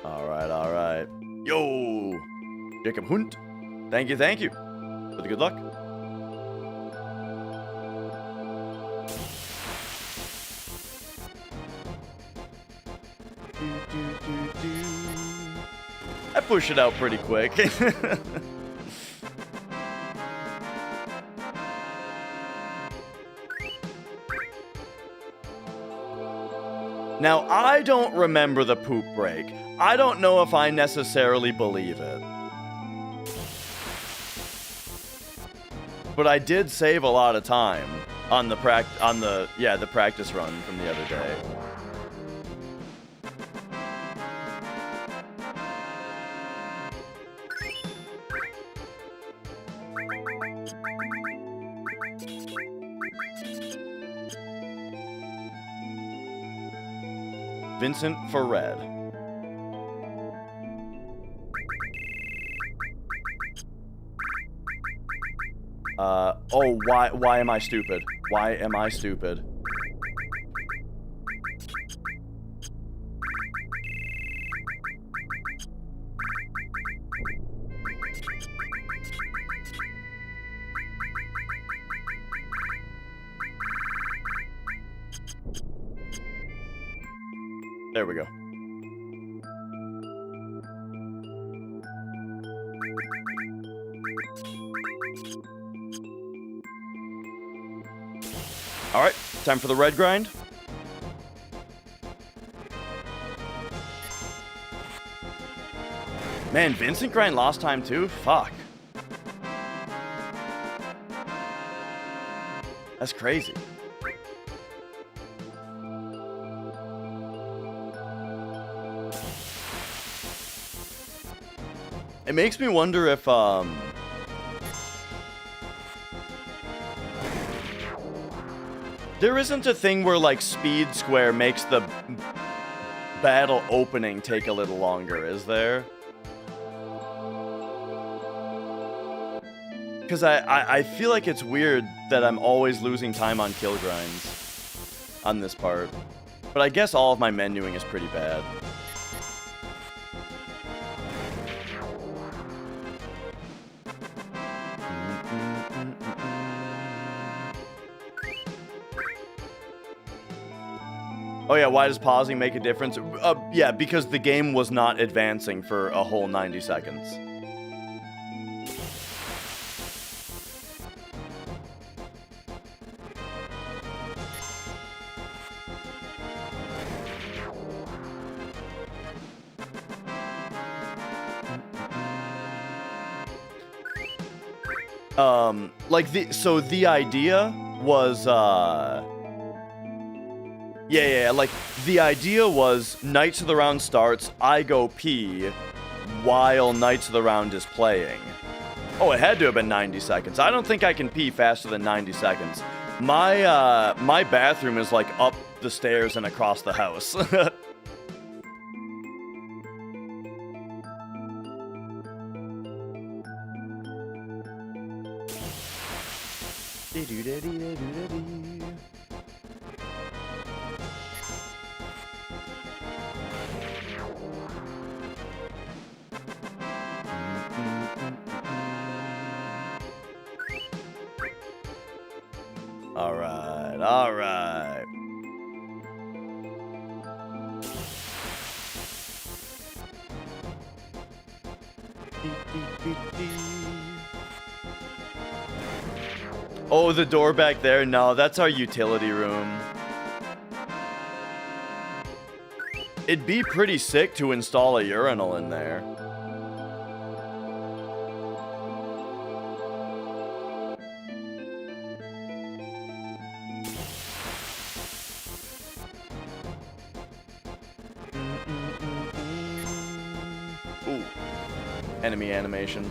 All right. Yo, Jacob Hunt. Thank you for the good luck. I push it out pretty quick. Now, I don't remember the poop break. I don't know if I necessarily believe it. But I did save a lot of time on the practice run from the other day. Vincent for red. Oh, why am I stupid? Why am I stupid? There we go. All right, time for the red grind. Man, Vincent grind lost time too? Fuck. That's crazy. It makes me wonder if, there isn't a thing where, like, speed square makes the battle opening take a little longer, is there? Because I feel like it's weird that I'm always losing time on kill grinds on this part. But I guess all of my menuing is pretty bad. Oh yeah, why does pausing make a difference? Yeah, because the game was not advancing for a whole 90 seconds. So the idea was, like, the idea was Knights of the Round starts, I go pee, while Knights of the Round is playing. Oh, it had to have been 90 seconds. I don't think I can pee faster than 90 seconds. My bathroom is, like, up the stairs and across the house. All right. Oh, the door back there? No, that's our utility room. It'd be pretty sick to install a urinal in there. enemy animation.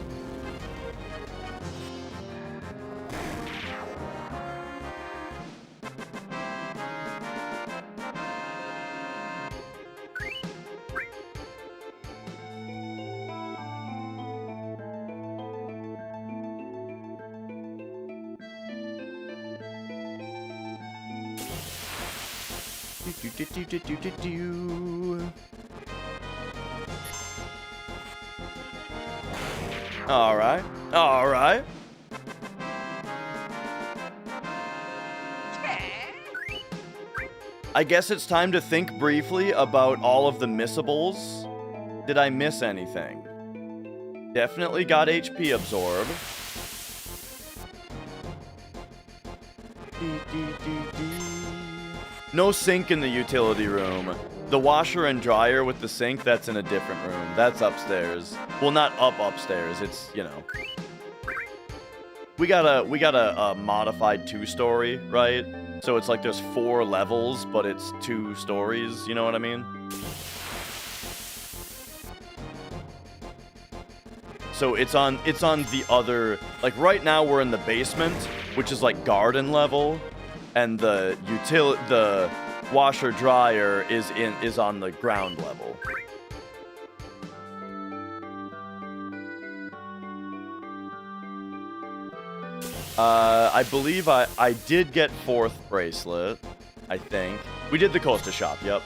All right. All right. I guess it's time to think briefly about all of the missables. Did I miss anything? Definitely got HP absorb. No sink in the utility room. The washer and dryer with the sink, that's in a different room. That's upstairs. Well, not upstairs. It's, you know. We got a modified 2-story, right? So it's like there's 4 levels, but it's 2 stories, you know what I mean? So it's on the other, like right now we're in the basement, which is like garden level, and the washer dryer is on the ground level. I believe I did get 4th bracelet, I think. We did the Costa shop, yep.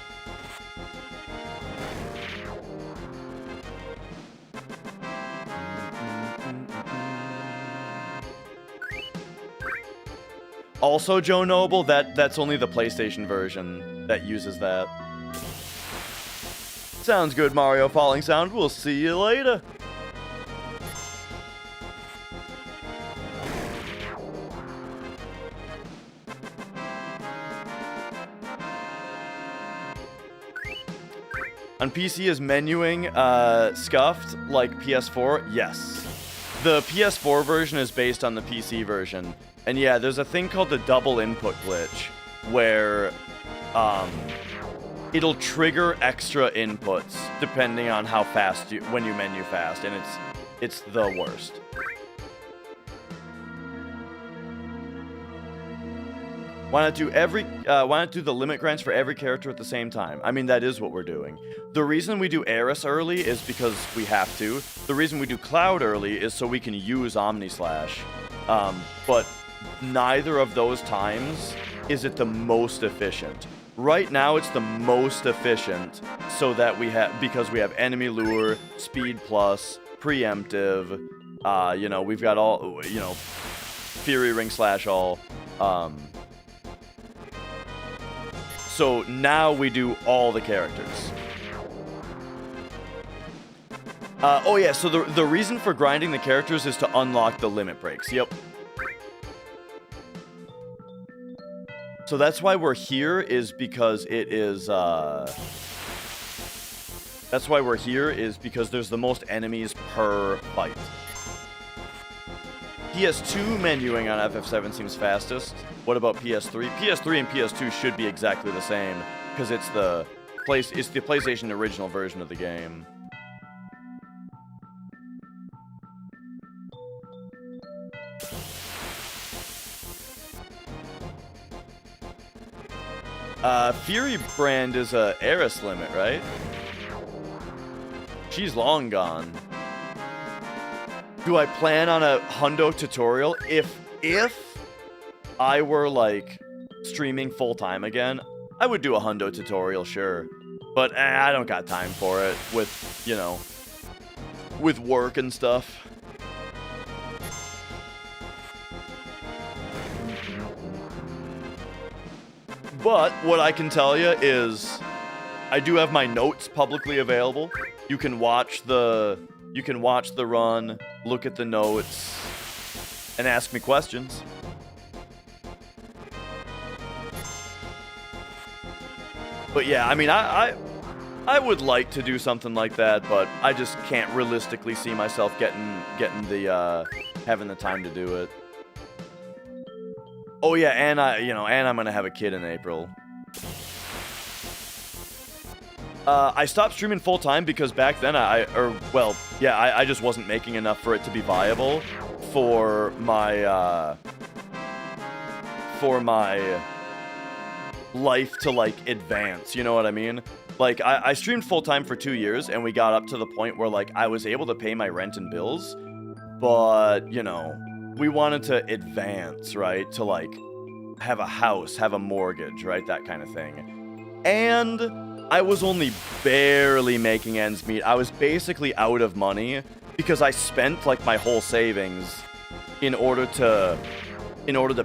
Also, Joe Noble, that's only the PlayStation version that uses that. Sounds good, Mario Falling Sound. We'll see you later. On PC, is menuing scuffed like PS4? Yes. The PS4 version is based on the PC version. And yeah, there's a thing called the double input glitch, where it'll trigger extra inputs depending on how fast when you menu fast, and it's the worst. Why not do the limit grants for every character at the same time? I mean, that is what we're doing. The reason we do Eris early is because we have to. The reason we do Cloud early is so we can use Omnislash. But neither of those times is it the most efficient. Right now, it's the most efficient so that because we have enemy lure, speed plus, preemptive, you know, we've got all, you know, Fury Ring slash all. So now we do all the characters. Oh yeah, so the reason for grinding the characters is to unlock the limit breaks. Yep. So that's why we're here, is because it is, that's why we're here, is because there's the most enemies per fight. PS2 menuing on FF7 seems fastest. What about PS3? PS3 and PS2 should be exactly the same, because it's the PlayStation original version of the game. Fury Brand is a Eris limit, right? She's long gone. Do I plan on a hundo tutorial? If I were, like, streaming full-time again, I would do a hundo tutorial, sure. But I don't got time for it with, you know, with work and stuff. But what I can tell you is I do have my notes publicly available. You can watch the run, look at the notes, and ask me questions. But yeah, I mean, I would like to do something like that, but I just can't realistically see myself getting the having the time to do it. Oh yeah, and I'm gonna have a kid in April. I stopped streaming full time because back then I just wasn't making enough for it to be viable for my life to like advance, you know what I mean? Like I streamed full time for 2 years and we got up to the point where like I was able to pay my rent and bills, but you know, we wanted to advance, right? To like have a house, have a mortgage, right? That kind of thing. And I was only barely making ends meet. I was basically out of money because I spent like my whole savings in order to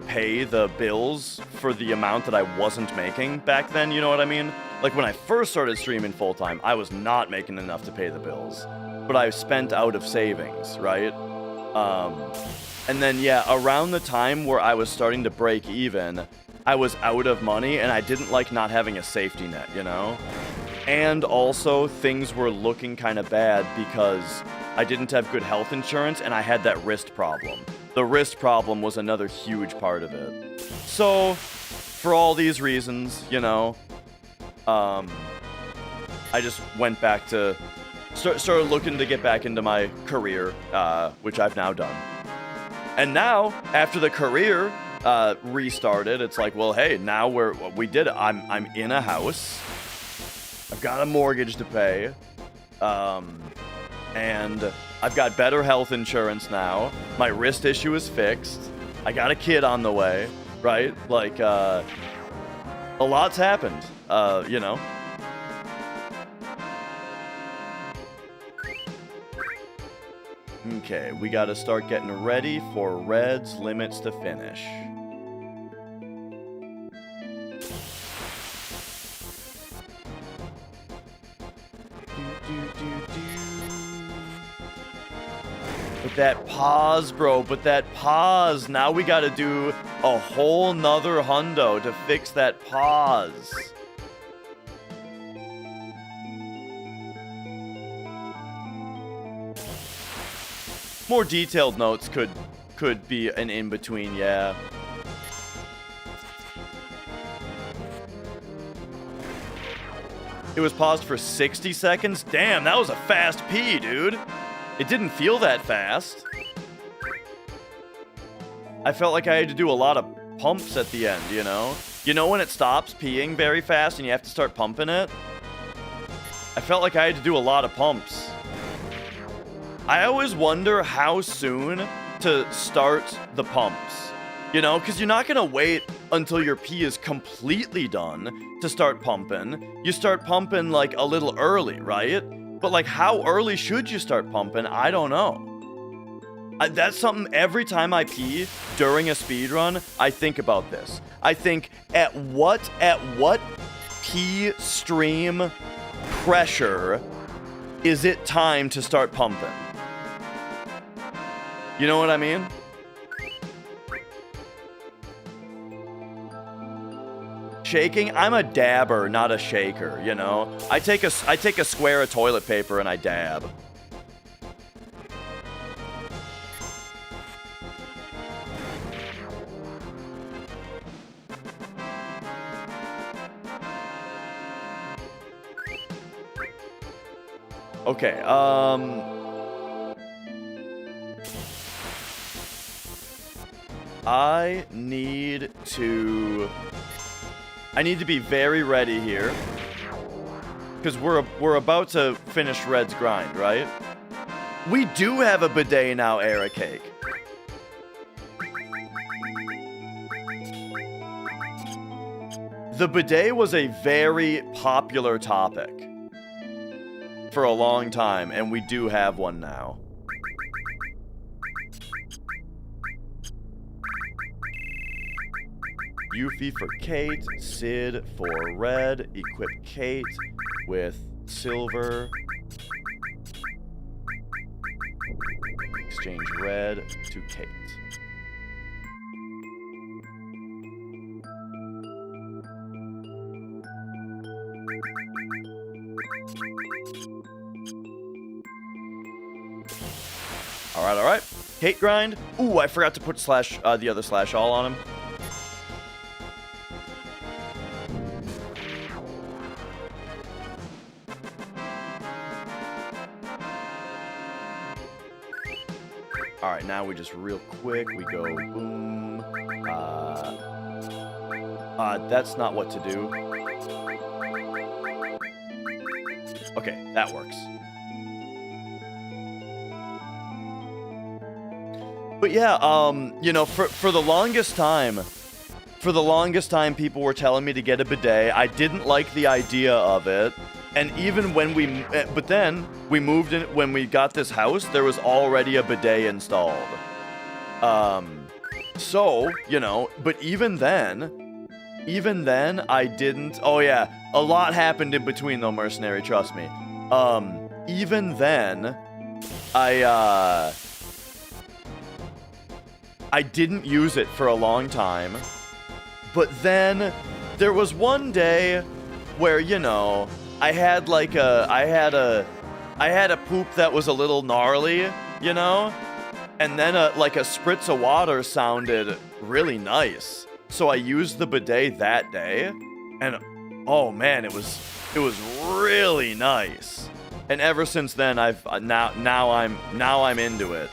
pay the bills for the amount that I wasn't making back then, you know what I mean? Like when I first started streaming full time, I was not making enough to pay the bills, but I spent out of savings, right? And then yeah, around the time where I was starting to break even, I was out of money and I didn't like not having a safety net, you know? And also things were looking kind of bad because I didn't have good health insurance and I had that wrist problem. The wrist problem was another huge part of it. So, for all these reasons, you know, I just went back to, started looking to get back into my career, which I've now done. And now, after the career restarted, it's like, well, hey, now we did it. I'm in a house. I've got a mortgage to pay. And I've got better health insurance now. My wrist issue is fixed. I got a kid on the way, right? Like, a lot's happened, you know? Okay, we gotta start getting ready for Red's limits to finish. But that pause, bro, but that pause. Now we gotta do a whole nother hundo to fix that pause. More detailed notes could be an in-between, yeah. It was paused for 60 seconds? Damn, that was a fast pee, dude. It didn't feel that fast. I felt like I had to do a lot of pumps at the end, you know? You know when it stops peeing very fast and you have to start pumping it? I felt like I had to do a lot of pumps. I always wonder how soon to start the pumps. You know, because you're not going to wait until your pee is completely done to start pumping. You start pumping like a little early, right? But like how early should you start pumping? I don't know. That's something every time I pee during a speedrun, I think about this. I think at what pee stream pressure is it time to start pumping? You know what I mean? Shaking? I'm a dabber, not a shaker, you know? I take a square of toilet paper and I dab. Okay, I need to be very ready here, because we're about to finish Red's grind, right? We do have a bidet now, Era Cake. The bidet was a very popular topic for a long time, and we do have one now. Yuffie for Kate, Sid for Red, equip Kate with silver. Exchange Red to Kate. Alright. Kate grind. Ooh, I forgot to put the other slash all on him. All right, now we just real quick, we go boom. That's not what to do. Okay, that works. But yeah, you know, for the longest time, people were telling me to get a bidet. I didn't like the idea of it. And even when but then we moved in, when we got this house, there was already a bidet installed. So, you know, but even then I didn't, oh yeah, a lot happened in between though, Mercenary, trust me. Even then, I didn't use it for a long time. But then there was one day where, you know, I had like I had a poop that was a little gnarly, you know? And then like a spritz of water sounded really nice. So I used the bidet that day, and oh man, it was really nice. And ever since then I've now I'm into it.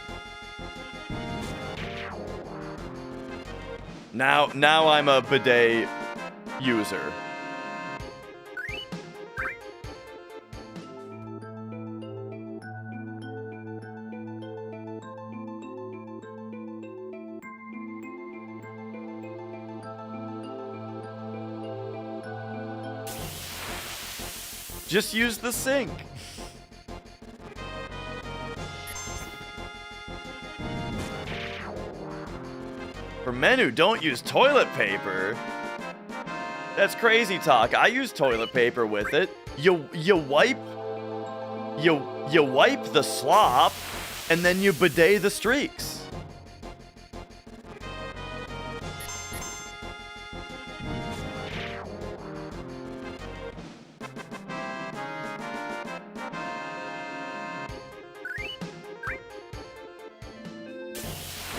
Now I'm a bidet user. Just use the sink. For men who don't use toilet paper, that's crazy talk. I use toilet paper with it. You wipe the slop, and then you bidet the streaks.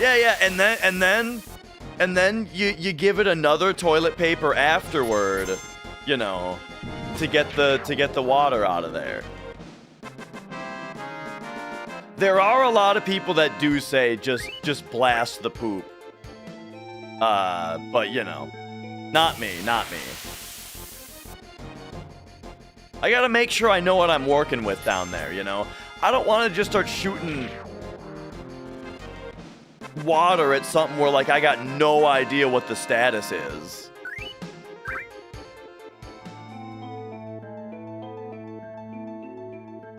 Yeah, and then you give it another toilet paper afterward, you know, to get the water out of there. There are a lot of people that do say just blast the poop. But you know, not me. I gotta make sure I know what I'm working with down there, you know? I don't want to just start shooting water at something where, like, I got no idea what the status is.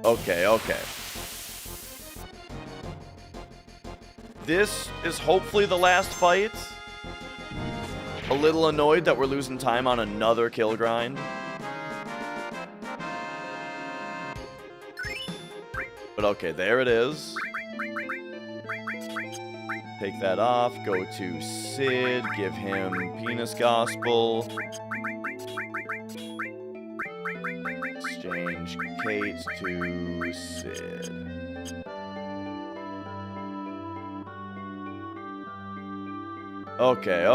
Okay. This is hopefully the last fight. A little annoyed that we're losing time on another kill grind. But okay, there it is. Take that off, go to Sid, give him Penis Gospel. Exchange Kate to Sid. Okay.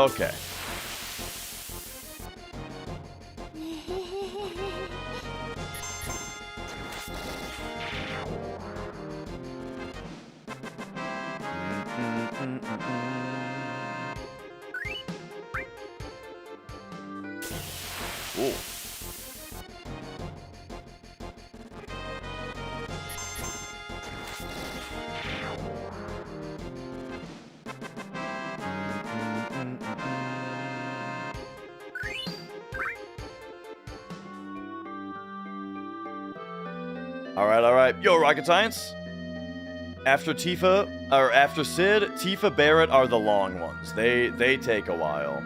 Ooh. All right. Yo, Rocket Science. After Tifa, or after Sid, Tifa, Barrett are the long ones. They take a while.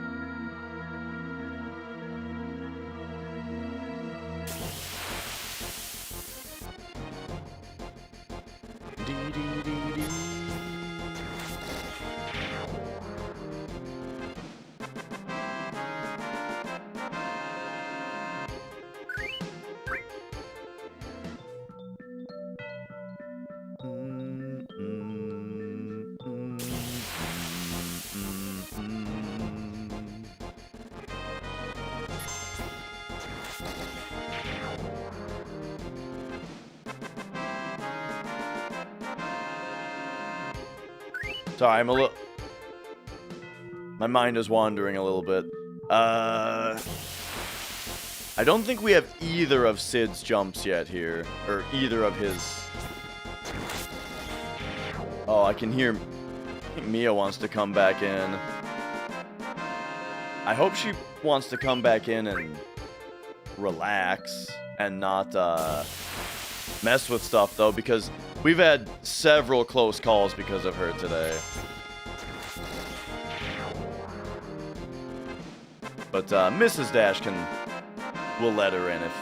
Sorry, I'm a little... My mind is wandering a little bit. I don't think we have either of Sid's jumps yet here. Or either of his... Oh, I can hear... I think Mia wants to come back in. I hope she wants to come back in and relax and not mess with stuff, though, because we've had several close calls because of her today. But Mrs. Dash we'll let her in if...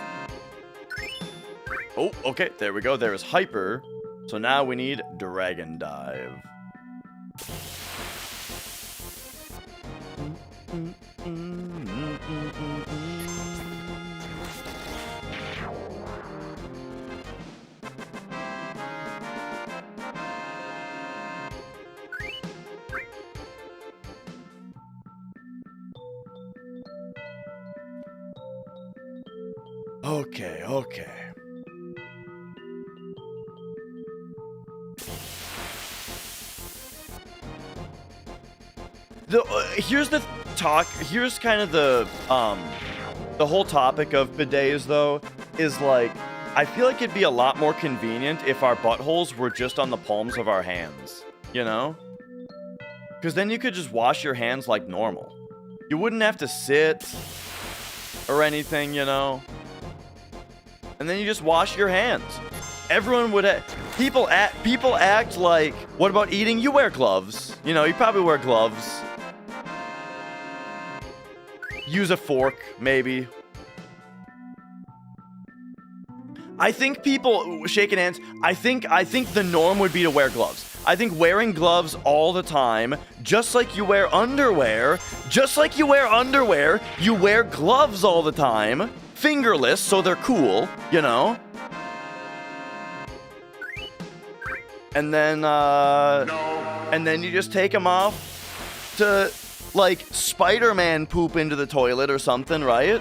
Oh, okay, there we go. There is Hyper. So now we need Dragon Dive. Okay, okay. Here's the talk. Here's kind of the whole topic of bidets, though, is like, I feel like it'd be a lot more convenient if our buttholes were just on the palms of our hands, you know? Because then you could just wash your hands like normal. You wouldn't have to sit or anything, you know? And then you just wash your hands. Everyone would people act like, what about eating? You wear gloves. You know, you probably wear gloves. Use a fork, maybe. I think people shaking hands, I think the norm would be to wear gloves. I think wearing gloves all the time, just like you wear underwear, you wear gloves all the time. Fingerless, so they're cool, you know? And then, and then you just take them off to, like, Spider-Man poop into the toilet or something, right?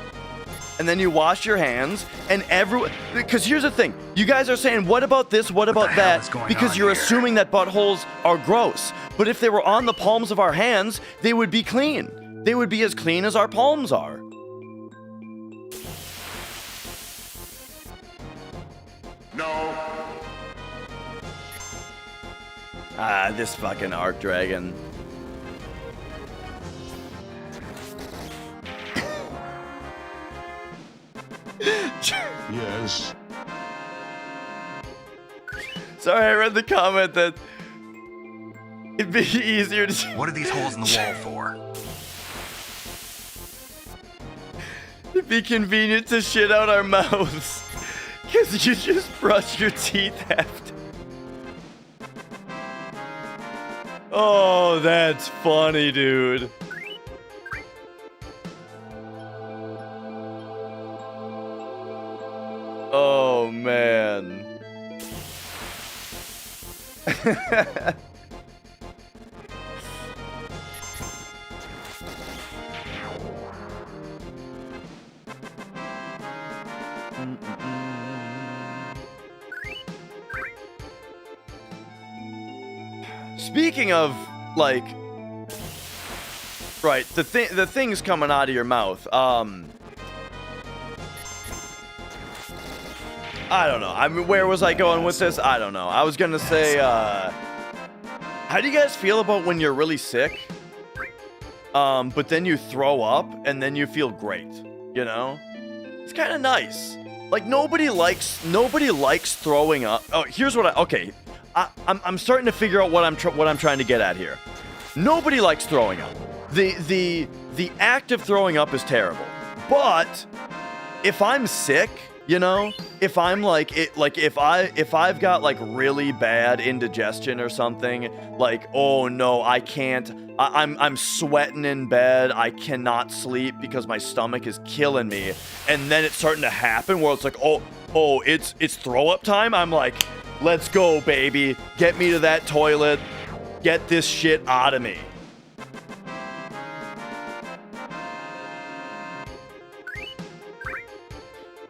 And then you wash your hands, and everyone... Because here's the thing. You guys are saying, what about this, what about that? Because you're assuming that buttholes are gross. But if they were on the palms of our hands, they would be clean. They would be as clean as our palms are. No. Ah, this fucking Arc Dragon. Yes. Sorry, I read the comment that it'd be easier to... What are these holes in the wall for? It'd be convenient to shit out our mouths. Because you just brush your teeth after. Oh, that's funny, dude. Oh, man. Speaking of, like, right, the things coming out of your mouth, I don't know. I mean, where was I going with this? I don't know. I was gonna say, how do you guys feel about when you're really sick, but then you throw up and then you feel great, you know? It's kind of nice. Like, nobody likes throwing up. Oh, here's what okay. I'm starting to figure out what I'm trying to get at here. Nobody likes throwing up. The act of throwing up is terrible. But if I'm sick, you know, if I'm like if I've got like really bad indigestion or something, like, oh no, I can't. I'm sweating in bed. I cannot sleep because my stomach is killing me. And then it's starting to happen where it's like, oh, it's throw up time. I'm like, let's go, baby. Get me to that toilet. Get this shit out of me.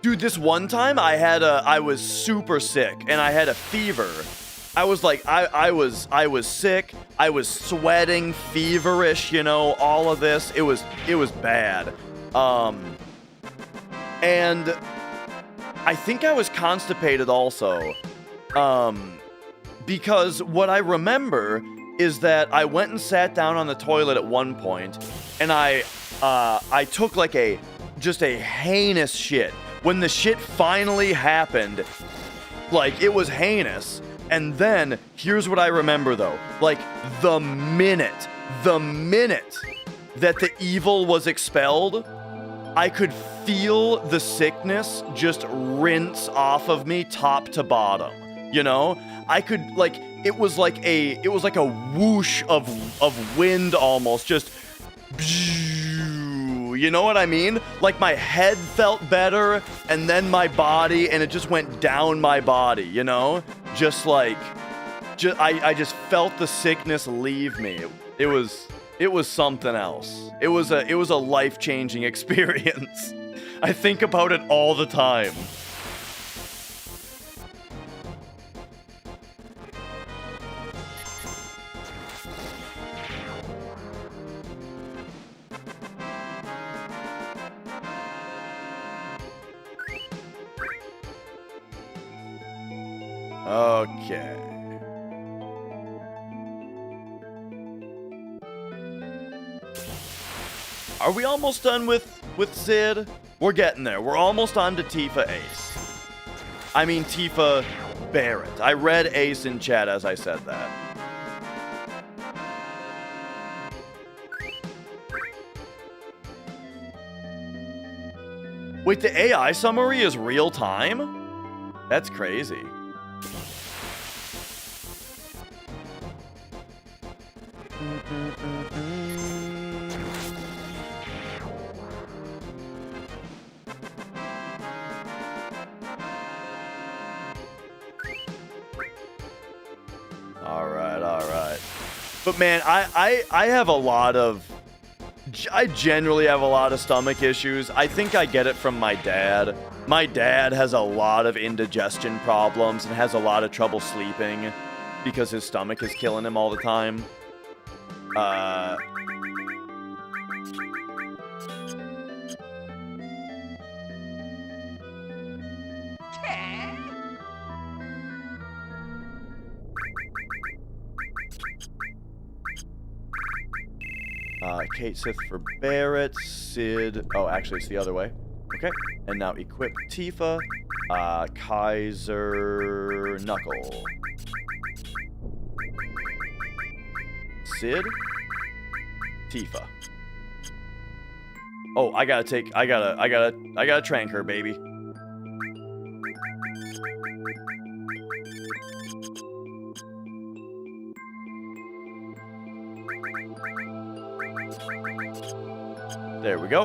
Dude, this one time I was super sick and I had a fever. I was like, I was sick. I was sweating, feverish, you know, all of this. It was bad. And I think I was constipated also. Because what I remember is that I went and sat down on the toilet at one point, and I took like just a heinous shit. When the shit finally happened, like, it was heinous. And then, here's what I remember though. Like, the minute that the evil was expelled, I could feel the sickness just rinse off of me top to bottom. You know? I could, like, it was like a whoosh of wind almost, just, you know what I mean? Like, my head felt better, and then my body, and it just went down my body, you know? Just like, I just felt the sickness leave me. It was something else. It was a life-changing experience. I think about it all the time. Okay. Are we almost done with Sid? We're getting there. We're almost on to Tifa Ace. I mean Tifa Barrett. I read Ace in chat as I said that. Wait, the AI summary is real time? That's crazy. All right. But man, I have a lot of... I generally have a lot of stomach issues. I think I get it from my dad. My dad has a lot of indigestion problems and has a lot of trouble sleeping because his stomach is killing him all the time. Kate Sith for Barrett, Sid... Oh, actually, it's the other way. Okay, and now equip Tifa, Kaiser Knuckle. Sid, Tifa. Oh, I gotta trank her, baby. There we go.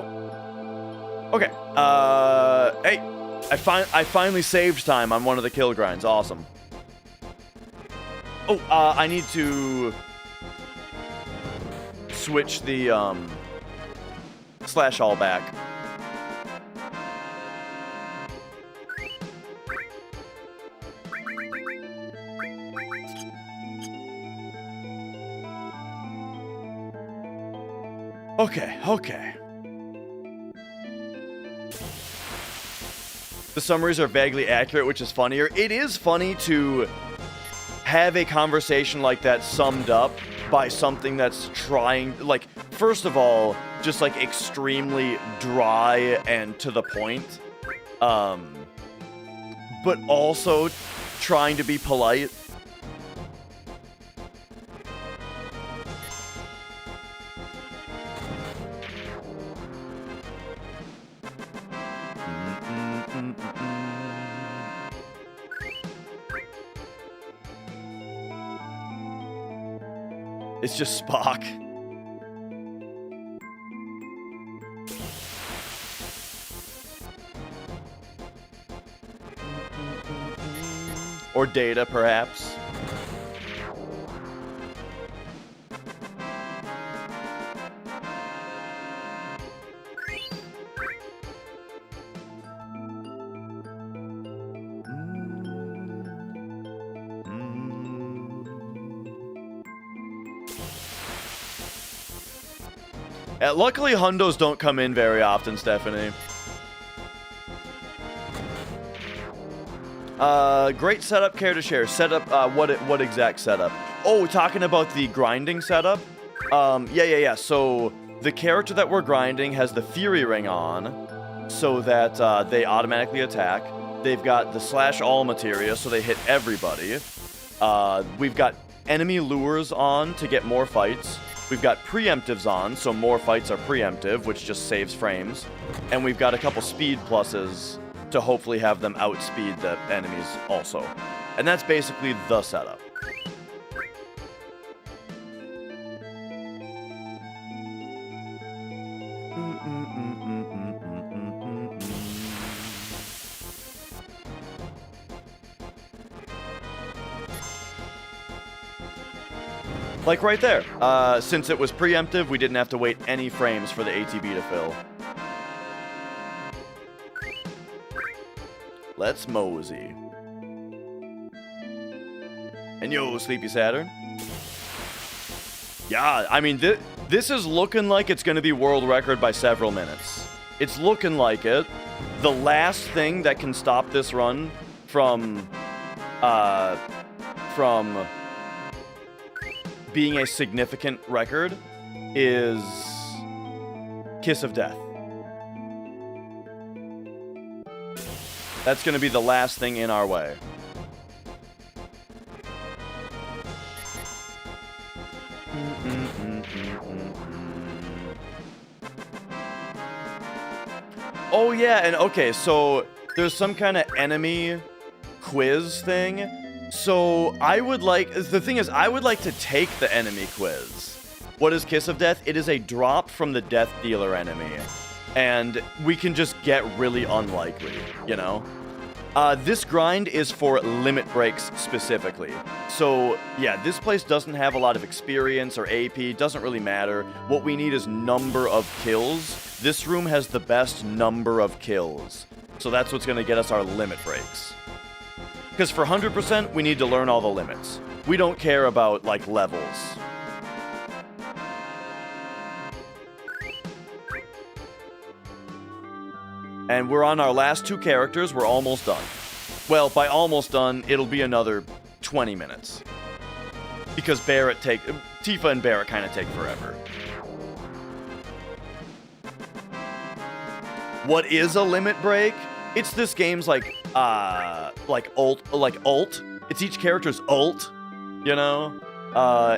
Okay. Hey, I finally saved time on one of the kill grinds. Awesome. Oh, I need to switch the slash all back. Okay. The summaries are vaguely accurate, which is funnier. It is funny to have a conversation like that summed up by something that's trying, like, first of all, just like extremely dry and to the point, but also trying to be polite. It's just Spock. Or Data, perhaps. Luckily, hundos don't come in very often, Stephanie. Great setup, care to share? Setup, what exact setup? Oh, talking about the grinding setup? Yeah. So, the character that we're grinding has the Fury Ring on, so that, they automatically attack. They've got the slash all materia, so they hit everybody. We've got enemy lures on to get more fights. We've got preemptives on, so more fights are preemptive, which just saves frames. And we've got a couple speed pluses to hopefully have them outspeed the enemies also. And that's basically the setup. Like right there. Since it was preemptive, we didn't have to wait any frames for the ATB to fill. Let's mosey. And yo, Sleepy Saturn. Yeah, I mean, this is looking like it's going to be world record by several minutes. It's looking like it. The last thing that can stop this run from being a significant record is Kiss of Death. That's going to be the last thing in our way. Oh yeah, and okay, so there's some kind of enemy quiz thing. So I would like, the thing is, I would like to take the enemy quiz. What is Kiss of Death? It is a drop from the Death Dealer enemy. And we can just get really unlikely, you know? This grind is for limit breaks specifically. So, yeah, this place doesn't have a lot of experience or AP, doesn't really matter. What we need is number of kills. This room has the best number of kills. So that's what's going to get us our limit breaks. Because for 100%, we need to learn all the limits. We don't care about, like, levels. And we're on our last two characters. We're almost done. Well, by almost done, it'll be another 20 minutes. Because Tifa and Barrett kind of take forever. What is a limit break? It's this game's like ult. It's each character's ult, you know?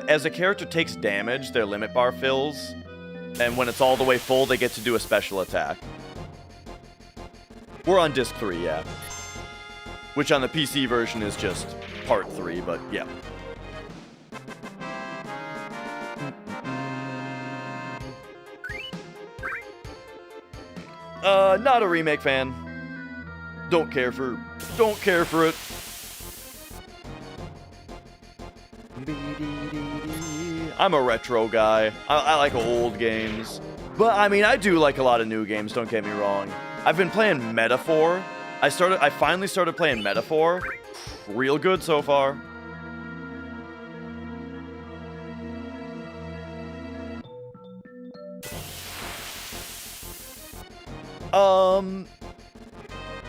As a character takes damage, their limit bar fills. And when it's all the way full, they get to do a special attack. We're on disc 3, yeah. Which on the PC version is just part 3, but yeah. Not a remake fan. Don't care for it. I'm a retro guy. I like old games. But, I mean, I do like a lot of new games, don't get me wrong. I've been playing Metaphor. I finally started playing Metaphor. Real good so far.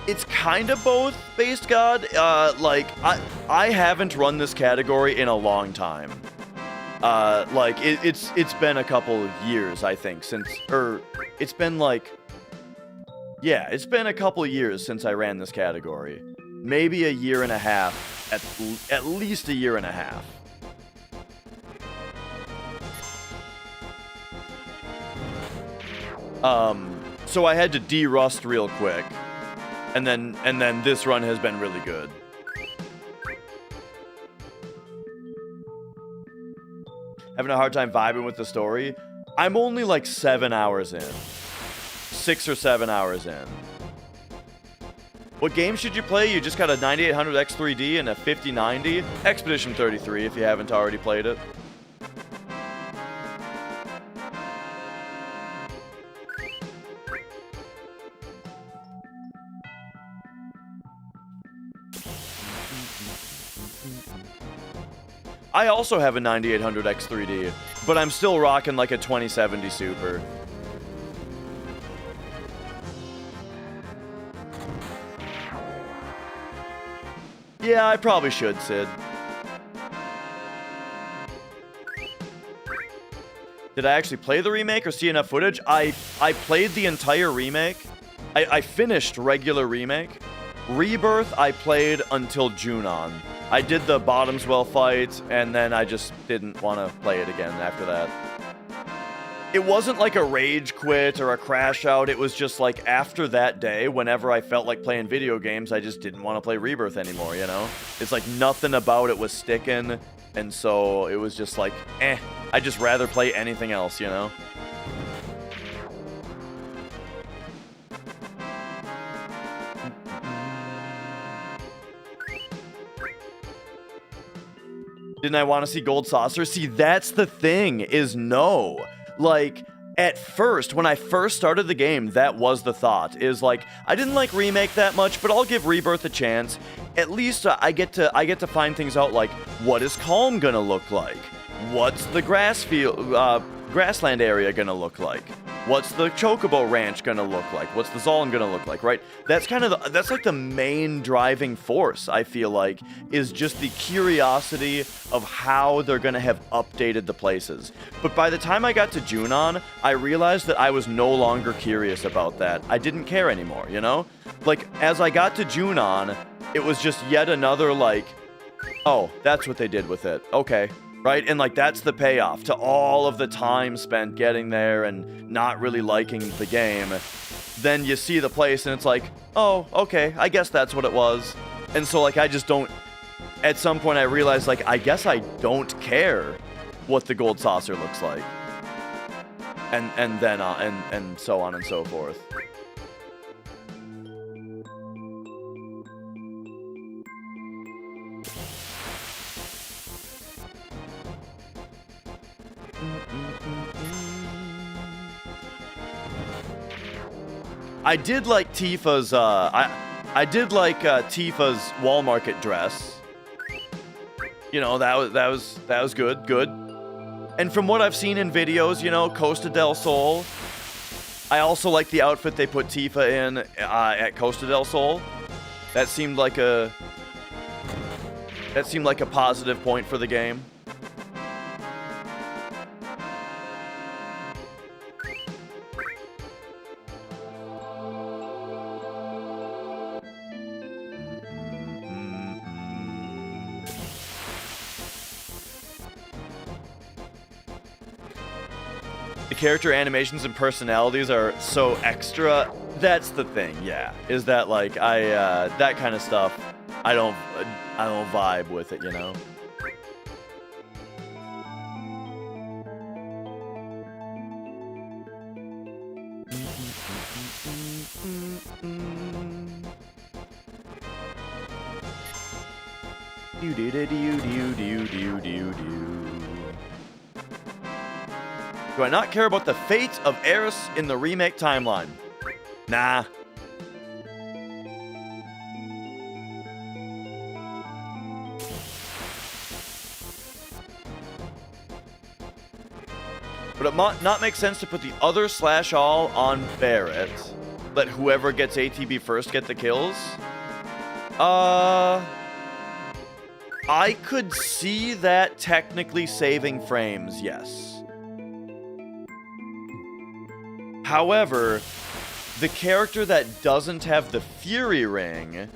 It's kind of both, Based God. Like, I haven't run this category in a long time. Like, it's been a couple of years, I think, since, it's been like, yeah, it's been a couple of years since I ran this category. Maybe a year and a half, at least a year and a half. So I had to de-rust real quick, and then this run has been really good. Having a hard time vibing with the story? I'm only like 7 hours in. 6 or 7 hours in. What game should you play? You just got a 9800 X3D and a 5090? Expedition 33 if you haven't already played it. I also have a 9800 X3D, but I'm still rocking like a 2070 Super. Yeah, I probably should, Sid. Did I actually play the remake or see enough footage? I played the entire remake. I finished regular remake. Rebirth, I played until Junon. I did the Bottomswell fight, and then I just didn't want to play it again after that. It wasn't like a rage quit or a crash out. It was just like after that day, whenever I felt like playing video games, I just didn't want to play Rebirth anymore, you know? It's like nothing about it was sticking, and so it was just like, I'd just rather play anything else, you know? Didn't I want to see Gold Saucer? See, that's the thing, is no. Like, at first, when I first started the game, that was the thought, is like, I didn't like Remake that much, but I'll give Rebirth a chance. At least I get to find things out like, what is Calm gonna look like? What's the grassland area gonna look like? What's the Chocobo Ranch gonna look like? What's the Zolm gonna look like, right? That's kind of that's like the main driving force, I feel like, is just the curiosity of how they're gonna have updated the places. But by the time I got to Junon, I realized that I was no longer curious about that. I didn't care anymore, you know? Like, as I got to Junon, it was just yet another, like, oh, that's what they did with it. Okay. Right? And, like, that's the payoff to all of the time spent getting there and not really liking the game. Then you see the place and it's like, oh, okay, I guess that's what it was. And so, like, I just don't... At some point I realized, like, I guess I don't care what the Gold Saucer looks like. And then, and so on and so forth. I did like Tifa's, I did like Tifa's wall market dress. You know, that was good. And from what I've seen in videos, you know, Costa del Sol, I also like the outfit they put Tifa in at Costa del Sol. That seemed like a positive point for the game. The character animations and personalities are so extra. That's the thing, yeah. Is that like that kind of stuff? I don't vibe with it, you know. Do I not care about the fate of Eris in the remake timeline? Nah. Would it not make sense to put the other /all on Barret? Let whoever gets ATB first get the kills? I could see that technically saving frames, yes. However, the character that doesn't have the Fury Ring,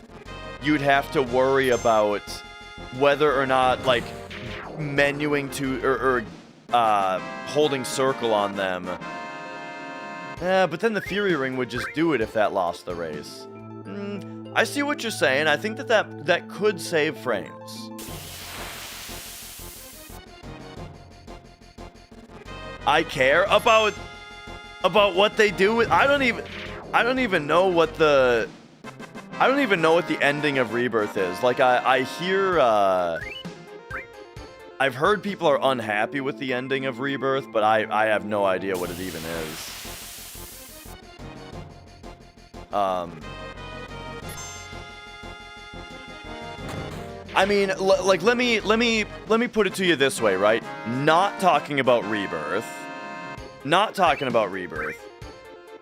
you'd have to worry about whether or not, like, menuing to, or holding circle on them. But then the Fury Ring would just do it if that lost the race. I see what you're saying. I think that could save frames. I care about what they do with... I don't even know what the ending of Rebirth is. Like, I hear, I've heard people are unhappy with the ending of Rebirth, but I have no idea what it even is. I mean, like, let me put it to you this way, right? Not talking about Rebirth. Not talking about Rebirth.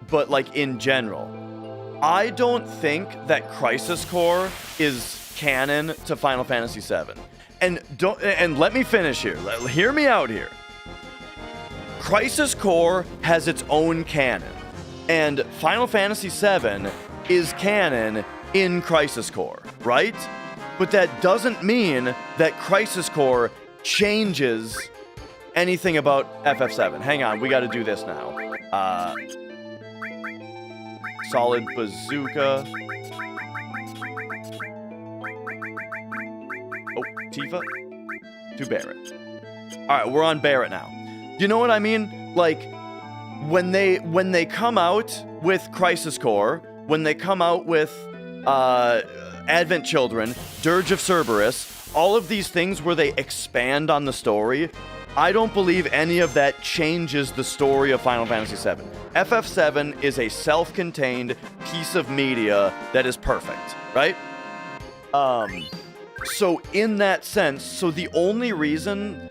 But, like, in general. I don't think that Crisis Core is canon to Final Fantasy VII. And let me finish here. Hear me out here. Crisis Core has its own canon. And Final Fantasy VII is canon in Crisis Core, right? But that doesn't mean that Crisis Core changes anything about FF7. Hang on, we gotta do this now. Solid Bazooka. Oh, Tifa? To Barrett. Alright, we're on Barrett now. You know what I mean? Like, when they come out with Crisis Core, when they come out with Advent Children, Dirge of Cerberus, all of these things where they expand on the story, I don't believe any of that changes the story of Final Fantasy VII. FF7 is a self-contained piece of media that is perfect, right? So in that sense, so the only reason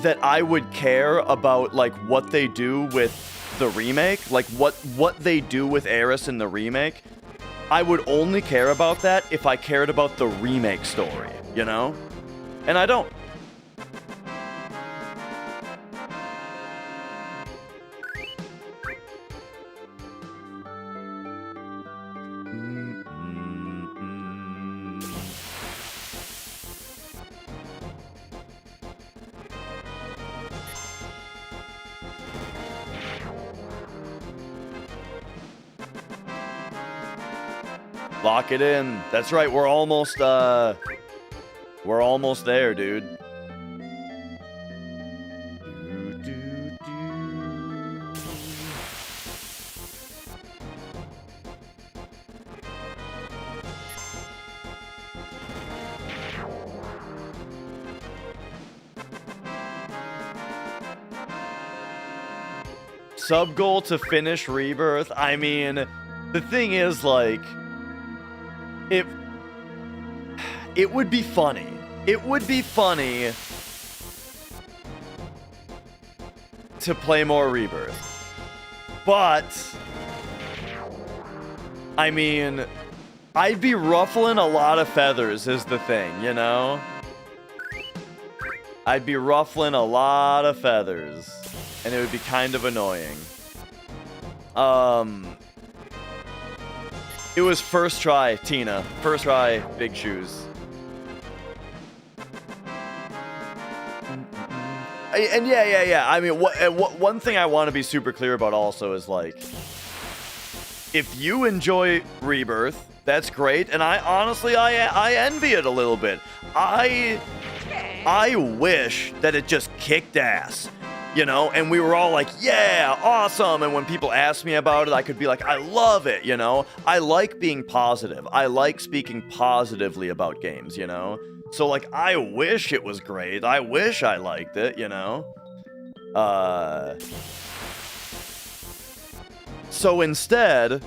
that I would care about, like, what they do with the remake, like what they do with Aeris in the remake, I would only care about that if I cared about the remake story, you know? And I don't. Lock it in. That's right, we're almost there, dude. Sub goal to finish Rebirth. I mean, the thing is, like, it would be funny. It would be funny to play more Rebirth. But, I mean, I'd be ruffling a lot of feathers is the thing, you know? I'd be ruffling a lot of feathers. And it would be kind of annoying. It was first try, Tina. First try, big shoes. And yeah. I mean, one thing I want to be super clear about also is, like, if you enjoy Rebirth, that's great. And I honestly, I envy it a little bit. I wish that it just kicked ass. You know, and we were all like, yeah, awesome. And when people asked me about it, I could be like, I love it, you know? I like being positive. I like speaking positively about games, you know? So, like, I wish it was great. I wish I liked it, you know? So instead,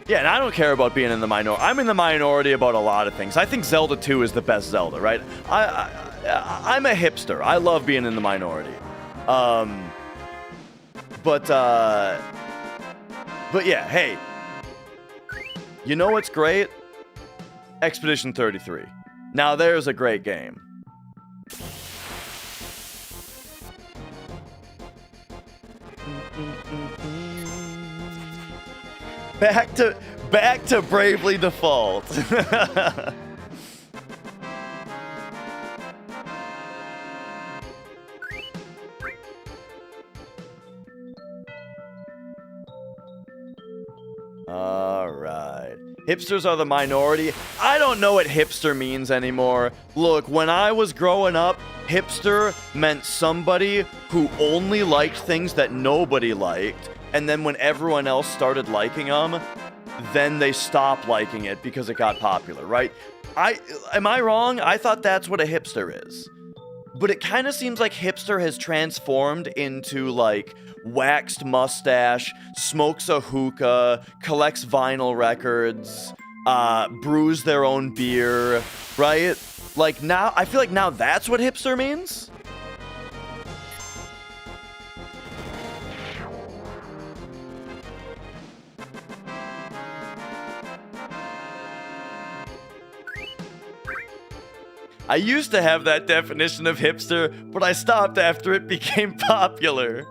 yeah, and I don't care about being in the minority. I'm in the minority about a lot of things. I think Zelda 2 is the best Zelda, right? I'm a hipster. I love being in the minority. But yeah, hey, you know what's great? Expedition 33. Now there's a great game. Back to Bravely Default. Alright. Hipsters are the minority. I don't know what hipster means anymore. Look, when I was growing up, hipster meant somebody who only liked things that nobody liked, and then when everyone else started liking them, then they stopped liking it because it got popular, right? Am I wrong? I thought that's what a hipster is. But it kind of seems like hipster has transformed into, like, waxed mustache, smokes a hookah, collects vinyl records, brews their own beer, right? Like now, I feel like now that's what hipster means. I used to have that definition of hipster, but I stopped after it became popular.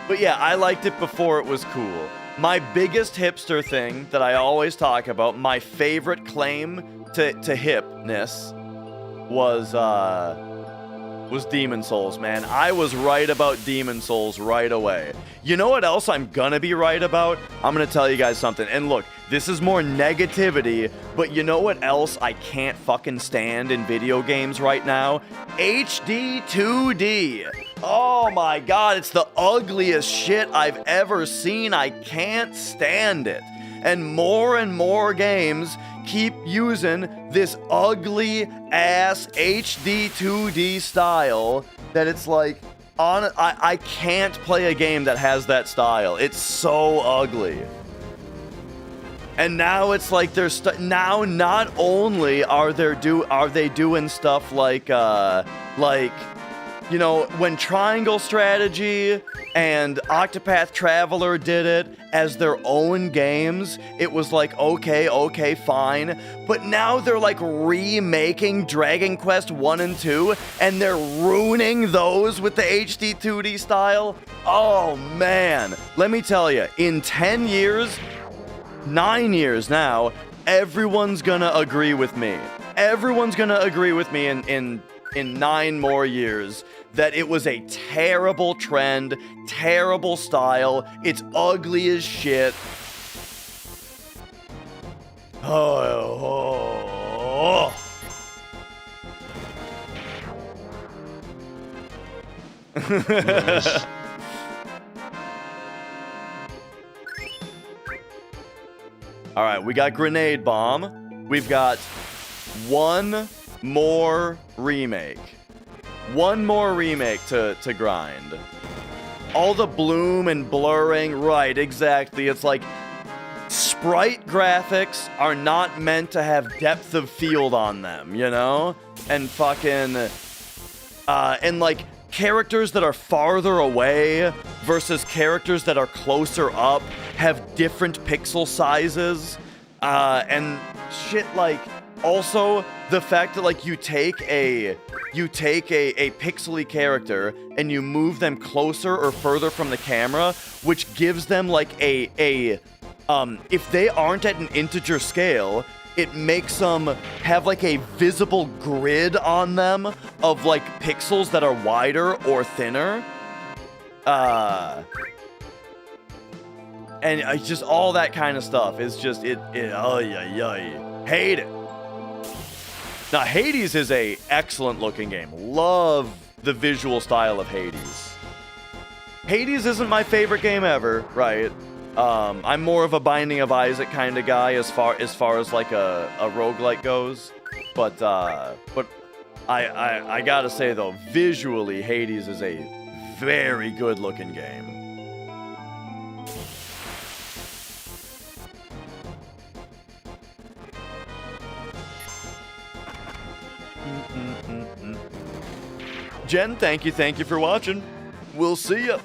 But yeah, I liked it before it was cool. My biggest hipster thing that I always talk about, my favorite claim to hipness was Demon Souls, man. I was right about Demon Souls right away. You know what else I'm gonna be right about? I'm gonna tell you guys something. And look, this is more negativity, but you know what else I can't fucking stand in video games right now? HD 2D. Oh my god, it's the ugliest shit I've ever seen. I can't stand it. And more games keep using this ugly ass HD 2D style that it's like, I can't play a game that has that style. It's so ugly. And now it's like there's now not only are they doing stuff like you know, when Triangle Strategy and Octopath Traveler did it as their own games, it was like, okay, fine. But now they're like remaking Dragon Quest 1 and 2, and they're ruining those with the HD 2D style. Oh man, let me tell you, in 10 years, 9 years now, everyone's gonna agree with me. Everyone's gonna agree with me in 9 more years that it was a terrible trend, terrible style, it's ugly as shit. Oh. Yes. All right, we got Grenade Bomb. We've got one more remake. One more remake to grind. All the bloom and blurring, right, exactly. It's like sprite graphics are not meant to have depth of field on them, you know? And fucking, and like characters that are farther away versus characters that are closer up have different pixel sizes. And shit like, also the fact that like you take a pixely character and you move them closer or further from the camera, which gives them like if they aren't at an integer scale, it makes them have like a visible grid on them of like pixels that are wider or thinner. And it's just all that kind of stuff is just hate it. Now, Hades is a excellent looking game. Love the visual style of Hades. Hades isn't my favorite game ever, right? I'm more of a Binding of Isaac kind of guy as far as like a roguelike goes. But I gotta say though, visually Hades is a very good looking game. Jen, thank you for watching. We'll see ya.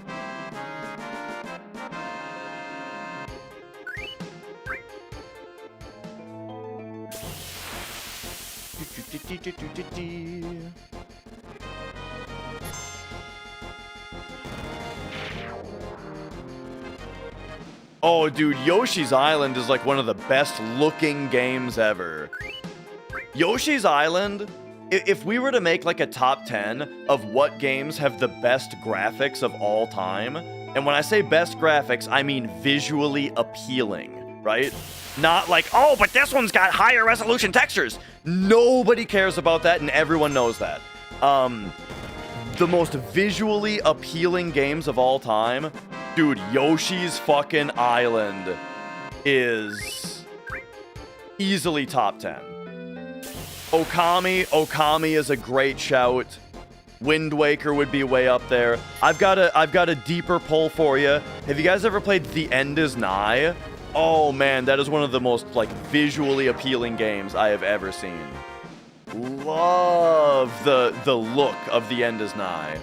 Oh, dude, Yoshi's Island is like one of the best looking games ever. Yoshi's Island, if we were to make like a top 10 of what games have the best graphics of all time, and when I say best graphics, I mean visually appealing, right? Not like, oh, but this one's got higher resolution textures. Nobody cares about that, and everyone knows that. The most visually appealing games of all time, dude, Yoshi's fucking Island is easily top 10. Okami is a great shout. Wind Waker would be way up there. I've got a deeper pull for you. Have you guys ever played The End Is Nigh? Oh man, that is one of the most like visually appealing games I have ever seen. Love the look of The End Is Nigh.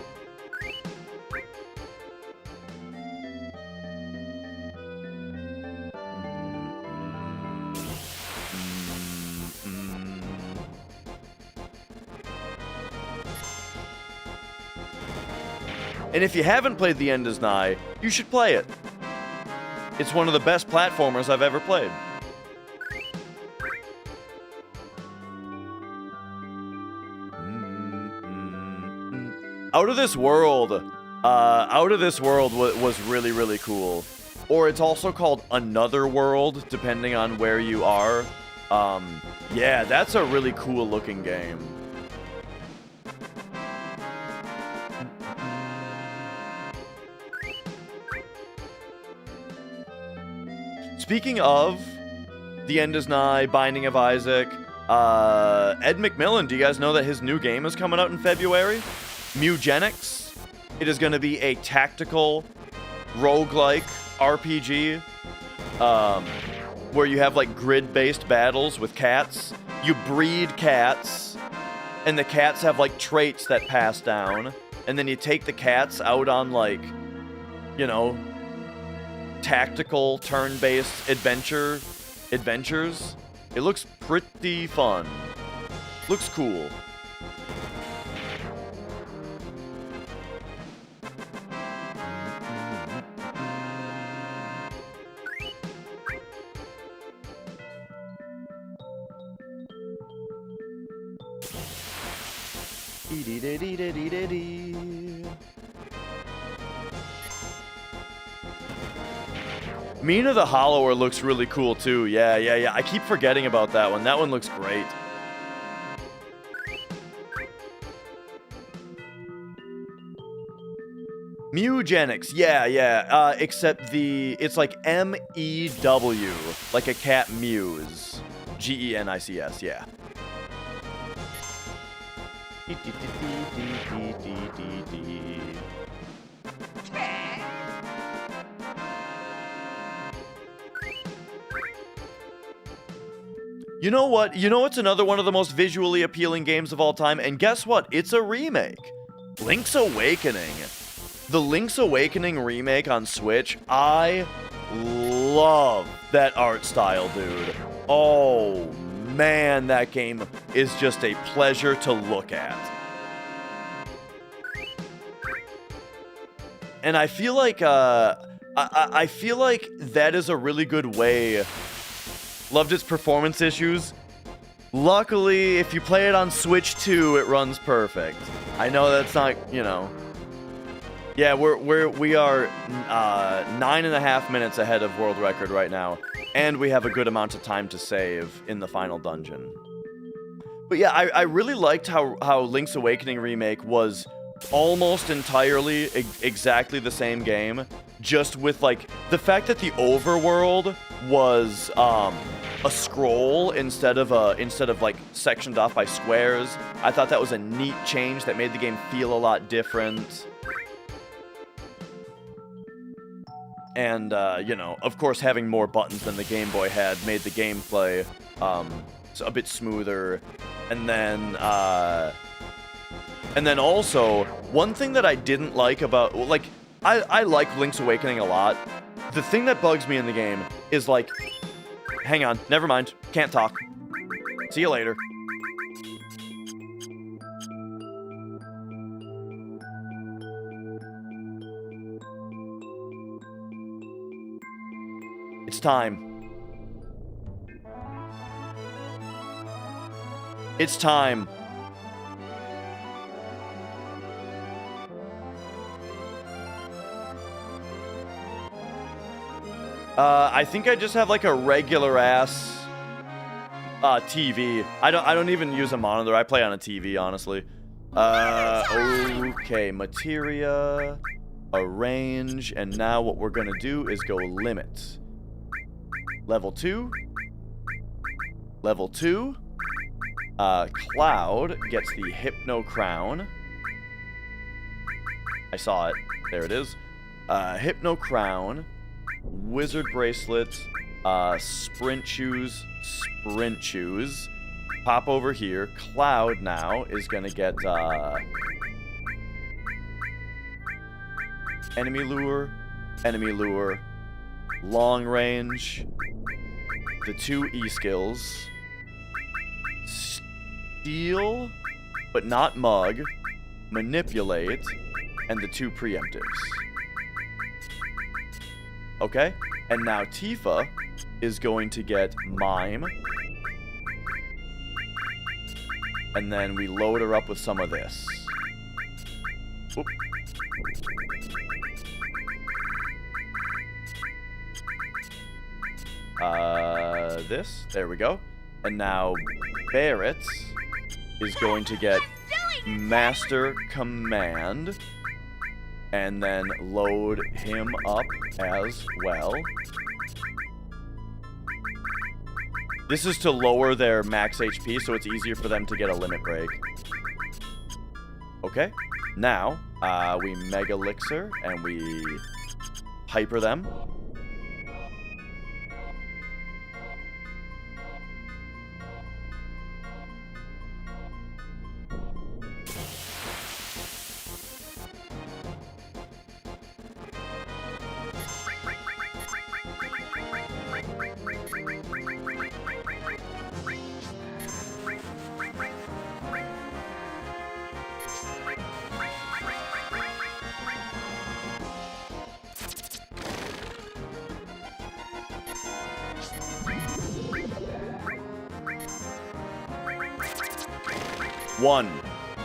And if you haven't played The End Is Nigh, you should play it. It's one of the best platformers I've ever played. Out of This World was really, really cool. Or it's also called Another World, depending on where you are. Yeah, that's a really cool looking game. Speaking of The End Is Nigh, Binding of Isaac, Ed McMillan, do you guys know that his new game is coming out in February? Mugenics. It is going to be a tactical roguelike RPG where you have like grid-based battles with cats. You breed cats, and the cats have like traits that pass down, and then you take the cats out on like, you know, tactical turn-based adventures. It looks pretty fun. Looks cool. Mina the Hollower looks really cool too. Yeah. I keep forgetting about that one. That one looks great. Mugenics. Yeah. Except it's like M-E-W, like a cat muse. G-E-N-I-C-S, yeah. You know what? You know what's another one of the most visually appealing games of all time? And guess what? It's a remake. Link's Awakening. The Link's Awakening remake on Switch, I love that art style, dude. Oh, man, that game is just a pleasure to look at. And I feel like, I feel like that is a really good way. Loved its performance issues. Luckily, if you play it on Switch 2, it runs perfect. I know that's not, you know. Yeah, we are 9.5 minutes ahead of world record right now, and we have a good amount of time to save in the final dungeon. But yeah, I really liked how Link's Awakening Remake was almost entirely exactly the same game, just with like the fact that the overworld was a scroll instead of like sectioned off by squares. I thought that was a neat change that made the game feel a lot different. And you know, of course, having more buttons than the Game Boy had made the gameplay a bit smoother. And then also, one thing that I didn't like about, like, I like Link's Awakening a lot. The thing that bugs me in the game is, like, hang on, never mind, can't talk. See you later. It's time. It's time. I think I just have like a regular ass TV. I don't even use a monitor. I play on a TV, honestly. Okay, materia, arrange, and now what we're gonna do is go limit. Level 2. Level 2. Cloud gets the Hypno Crown. I saw it. There it is. Hypno Crown, Wizard Bracelet, Sprint Shoes, Sprint Shoes. Pop over here. Cloud now is gonna get Enemy Lure, Long Range, the 2 E-skills, Steal, but not Mug, Manipulate, and the 2 preemptives. Okay? And now Tifa is going to get Mime. And then we load her up with some of this. Oop. This. There we go. And now Barrett is going to get Master Command. And then load him up as well. This is to lower their max HP, so it's easier for them to get a limit break. Okay. Now, we Mega Elixir, and we Hyper them.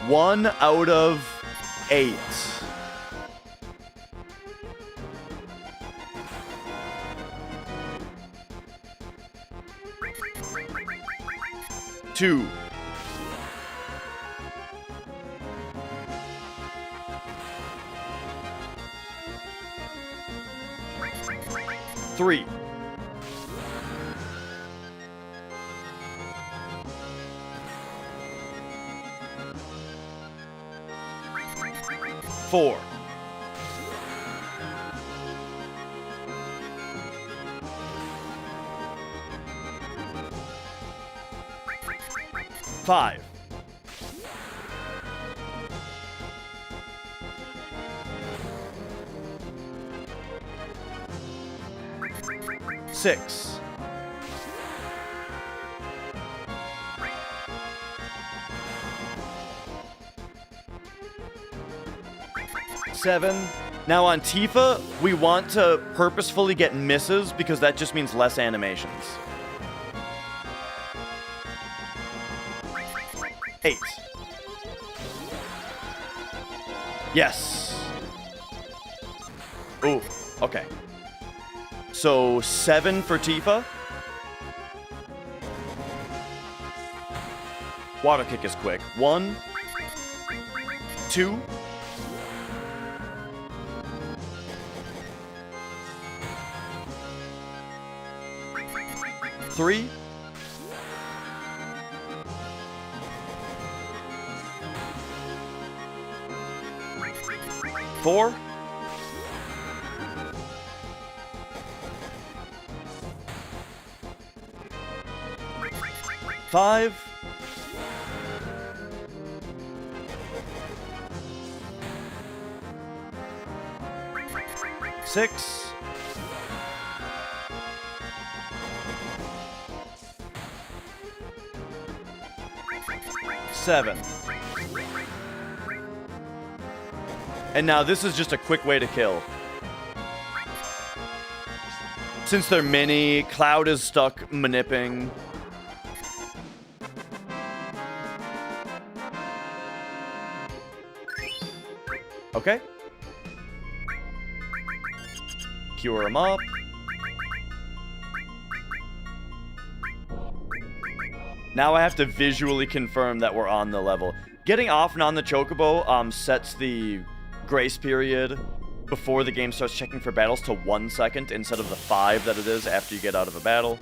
One out of 8. Two. 3. 4. 5. 6. 7. Now on Tifa, we want to purposefully get misses because that just means less animations. 8. Yes. Ooh, okay. So 7 for Tifa. Water kick is quick. 1, 2. 3. 4. 5. 6. 7. And now this is just a quick way to kill. Since they're mini, Cloud is stuck manipping. Okay. Cure him up. Now I have to visually confirm that we're on the level. Getting off and on the Chocobo sets the grace period before the game starts checking for battles to 1 second instead of the 5 that it is after you get out of a battle.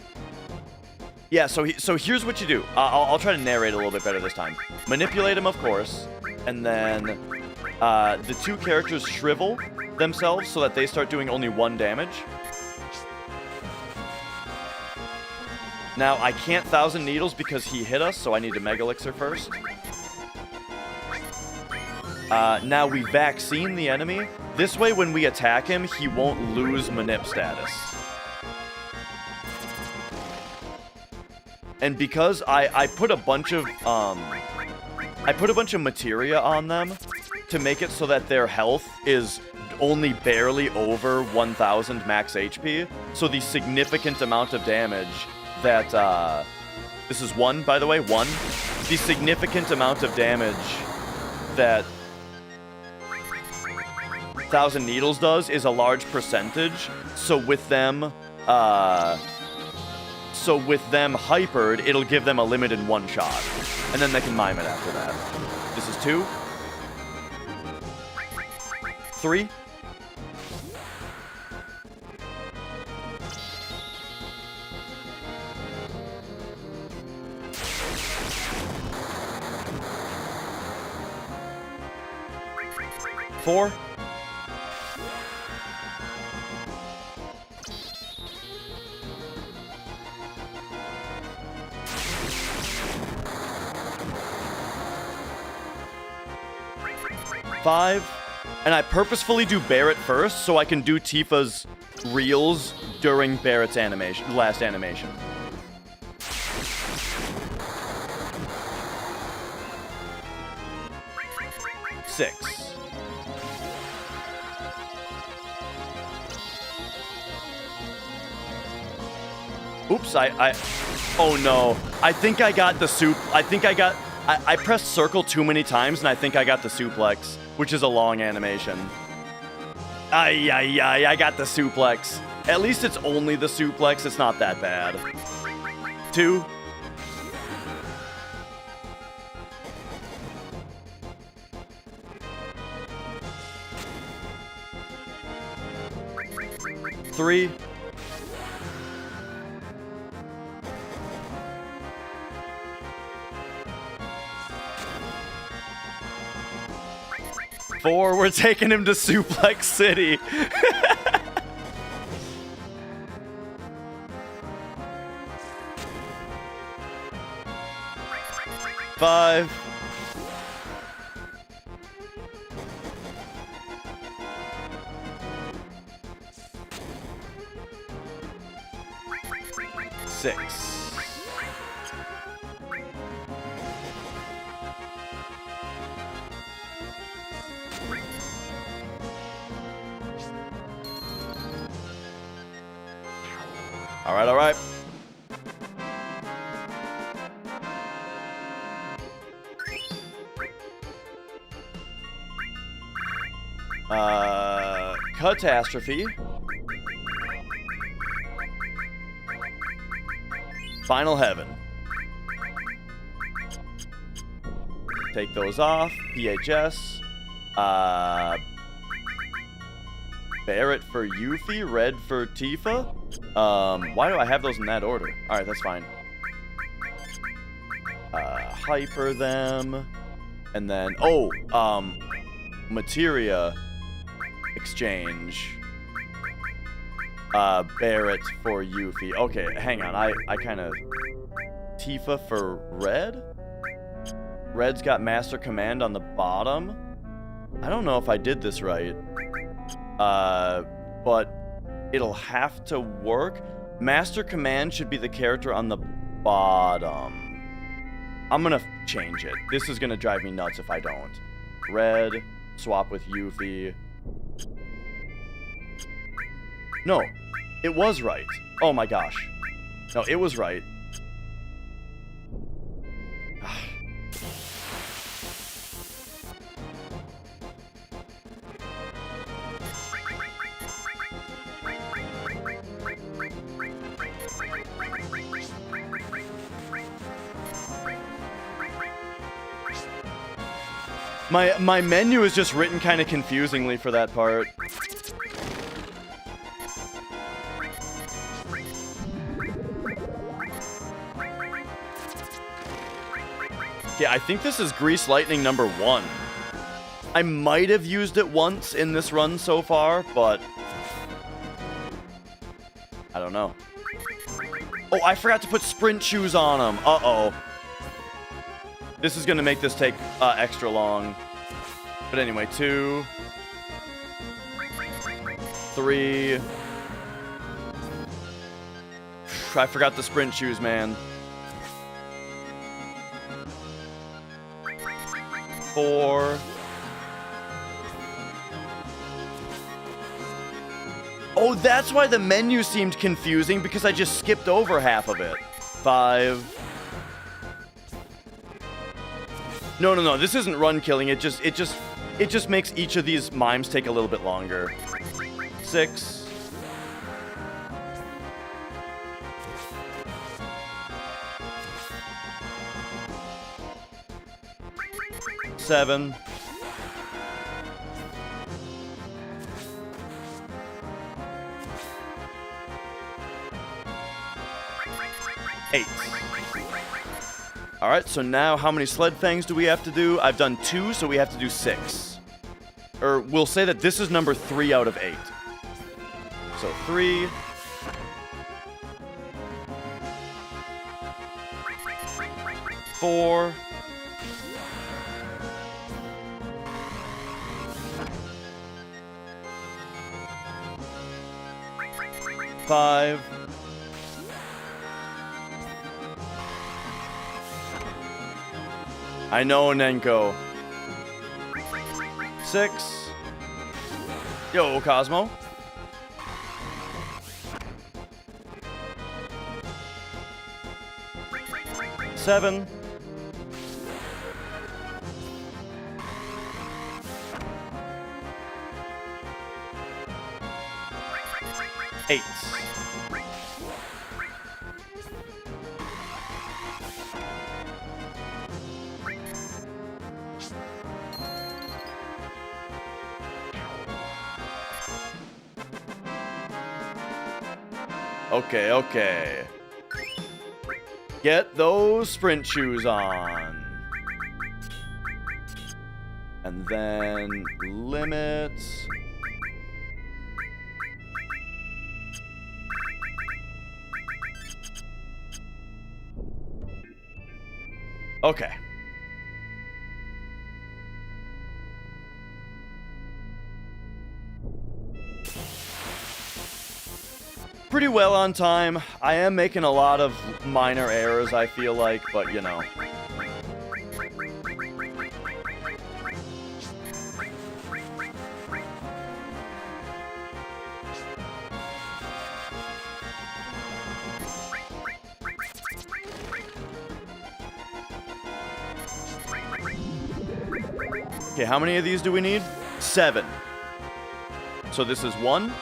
Yeah, so here's what you do. I'll try to narrate a little bit better this time. Manipulate him, of course, and then the two characters shrivel themselves so that they start doing only 1 damage. Now, I can't 1,000 Needles because he hit us, so I need to Mega Elixir first. Now we vaccine the enemy. This way, when we attack him, he won't lose Manip status. And because I put a bunch of materia on them to make it so that their health is only barely over 1,000 max HP. So the significant amount of damage that this is 1, by the way, 1. The significant amount of damage that 1,000 Needles does is a large percentage. So with them hypered, it'll give them a limited 1 shot. And then they can mime it after that. This is 2. 3. 4. 5. And I purposefully do Barrett first so I can do Tifa's reels during Barrett's last animation. 6. Oops, oh no. I think I got the I pressed circle too many times and I think I got the suplex, which is a long animation. I got the suplex. At least it's only the suplex, it's not that bad. 2. 3. 4, we're taking him to Suplex City. Five. 6. All right, all right. Catastrophe. Final Heaven. Take those off. PHS. Barrett for Yuffie, red for Tifa. Why do I have those in that order? Alright, that's fine. Hyper them. And then, materia exchange. Barrett for Yuffie. Okay, hang on. I kind of... Tifa for red? Red's got Master Command on the bottom. I don't know if I did this right. But it'll have to work. Master Command should be the character on the bottom. I'm gonna change it. This is gonna drive me nuts if I don't. Red, swap with Yuffie. No, it was right. Oh my gosh. No, it was right. My menu is just written kind of confusingly for that part. Yeah, I think this is Grease Lightning number 1. I might have used it once in this run so far, but I don't know. Oh, I forgot to put sprint shoes on them. Uh-oh. This is going to make this take extra long. But anyway, 2, 3. I forgot the sprint shoes, man. 4. Oh, that's why the menu seemed confusing, because I just skipped over half of it. 5. No. This isn't run killing. It just makes each of these mimes take a little bit longer. 6. 7. 8. Alright, so now how many sled fangs do we have to do? I've done 2, so we have to do 6. Or we'll say that this is number 3 out of 8. So 3. 4. 5. 'I know, Nenko. 6. Yo, Cosmo. 7. 8. Okay. Get those sprint shoes on. And then limits. Okay. Pretty well on time. I am making a lot of minor errors, I feel like, but you know. Okay, how many of these do we need? 7. So this is 1.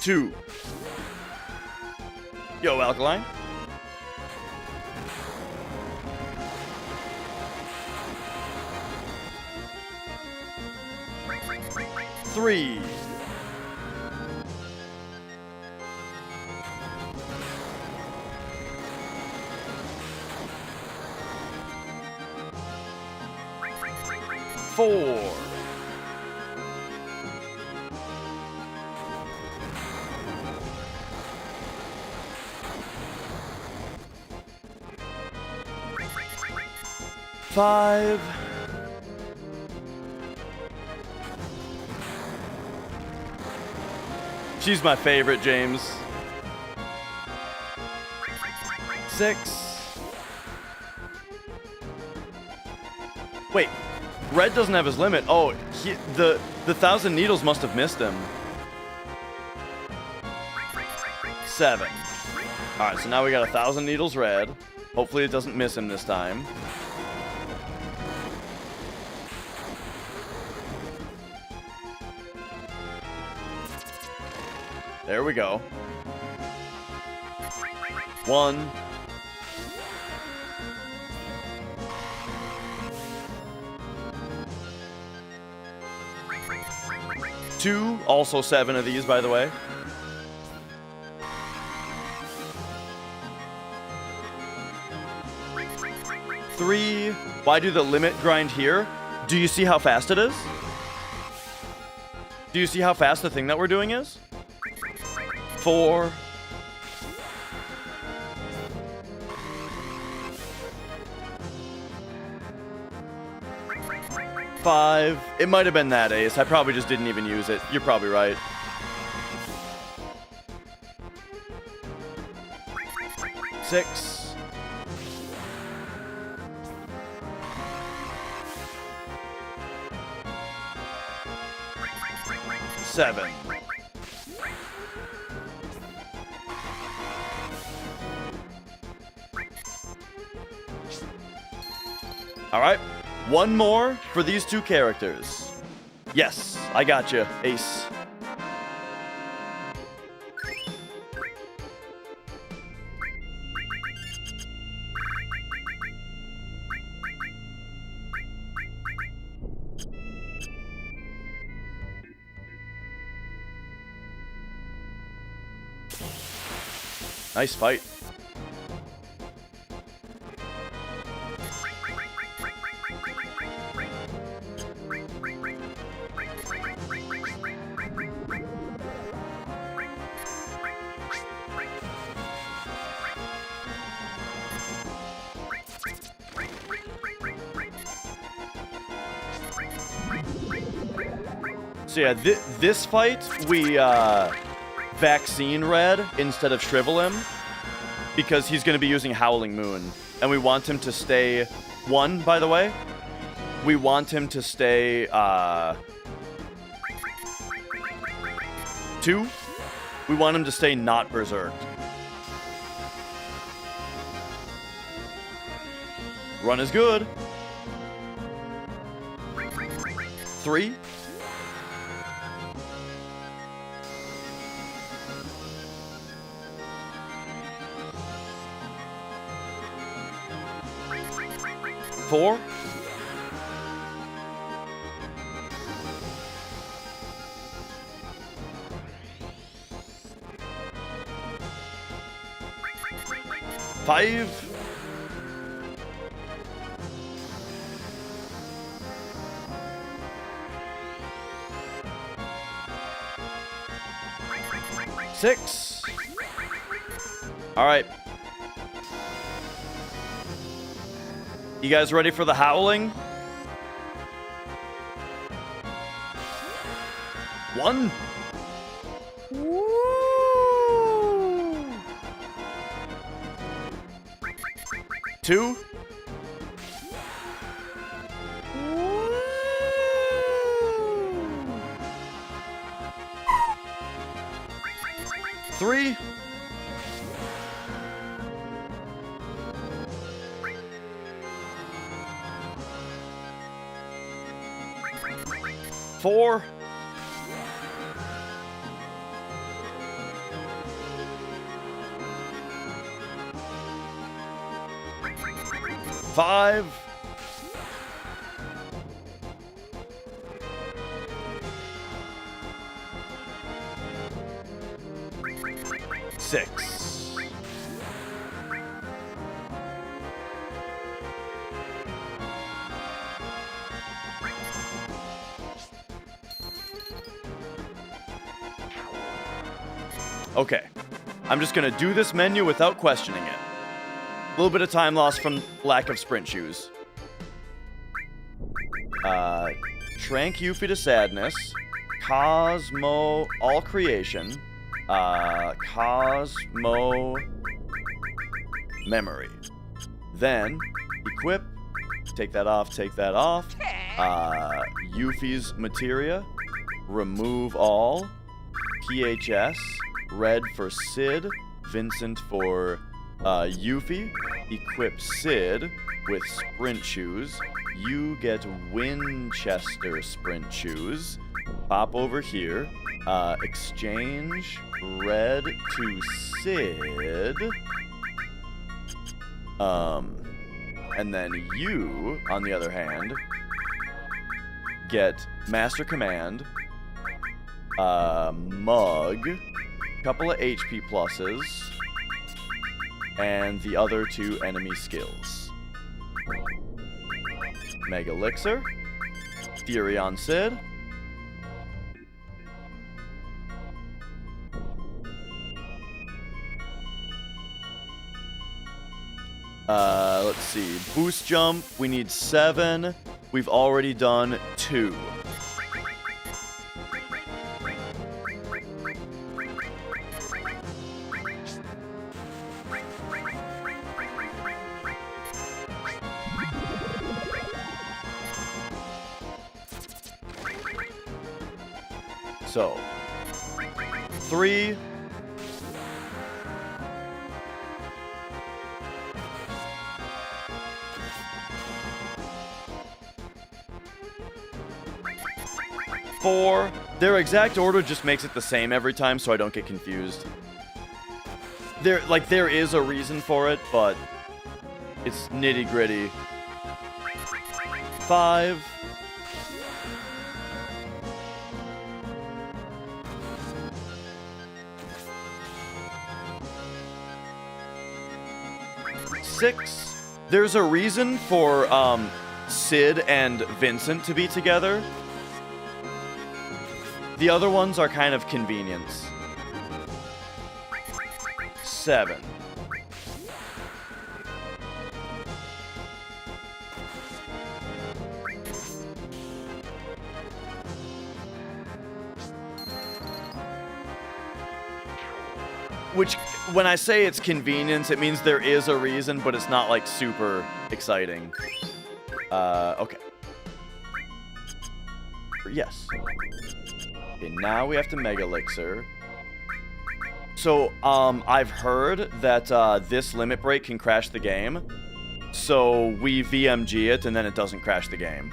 2. Yo, Alkaline. 3. 4. 5. 'She's my favorite, James. 6. Wait, Red doesn't have his limit. Oh, the 1,000 needles must have missed him. 7. Alright, so now we got 1,000 needles red. Hopefully it doesn't miss him this time. There we go. 1. 2. 2, also 7 of these, by the way. Three. Why do the limit grind here? Do you see how fast it is? Do you see how fast the thing that we're doing is? 4. 5. It might have been that, Ace. I probably just didn't even use it. You're probably right. 6. 7. All right. One more for these two characters. Yes, I got you, Ace. Nice fight. So yeah, this fight, we vaccine red instead of shrivel him because he's going to be using Howling Moon. And we want him to stay... 1, by the way. We want him to stay... 2. We want him to stay not berserked. Run is good. 3. 4. 5. 6. All right. You guys ready for the howling? 1. Woo! 2. Woo! 3. 4. 5. 6. Okay, I'm just gonna do this menu without questioning it. A little bit of time lost from lack of sprint shoes. Trank Yuffie to sadness. Cosmo all creation. Cosmo memory. Then equip. Take that off, take that off. Yuffie's materia. Remove all. PHS. Red for Sid, Vincent for Yuffie. Equip Sid with sprint shoes. You get Winchester sprint shoes. Pop over here. Exchange red to Sid. And then you, on the other hand, get Master Command. Mug, couple of HP pluses, and the other 2 enemy skills. Mega Elixir, Fury on Sid, let's see, boost jump, we need 7, we've already done 2. So, 3, 4. Their exact order just makes it the same every time, so I don't get confused. There is a reason for it, but it's nitty-gritty. 5. 6. There's a reason for Sid and Vincent to be together. The other ones are kind of convenience. 7. Which, when I say it's convenience, it means there is a reason, but it's not, like, super exciting. Okay. Yes. Okay, now we have to Mega Elixir. So, I've heard that, this limit break can crash the game. So, we VMG it, and then it doesn't crash the game.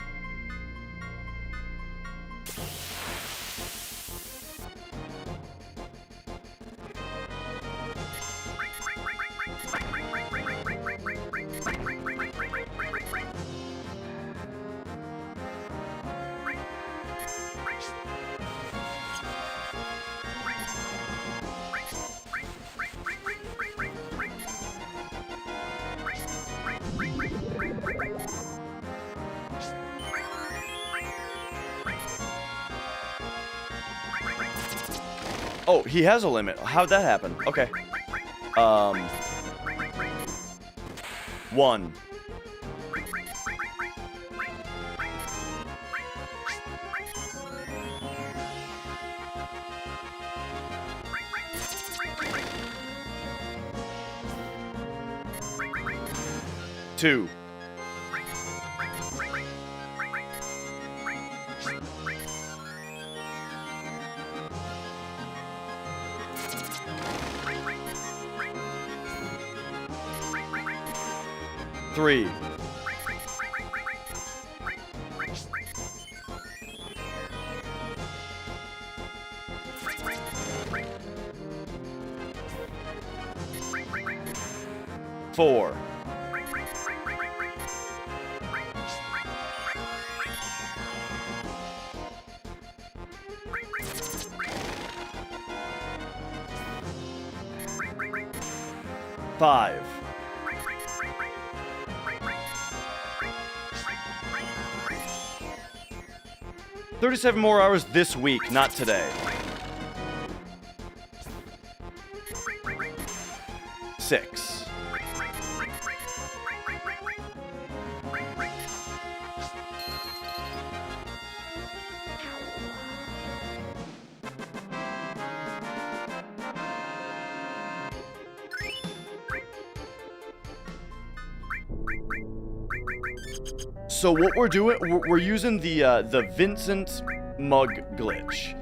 Oh, he has a limit. How'd that happen? Okay. 1. 2. 3. 4. 5. 37 more hours this week, not today. 6. So what we're doing, we're using the Vincent mug glitch,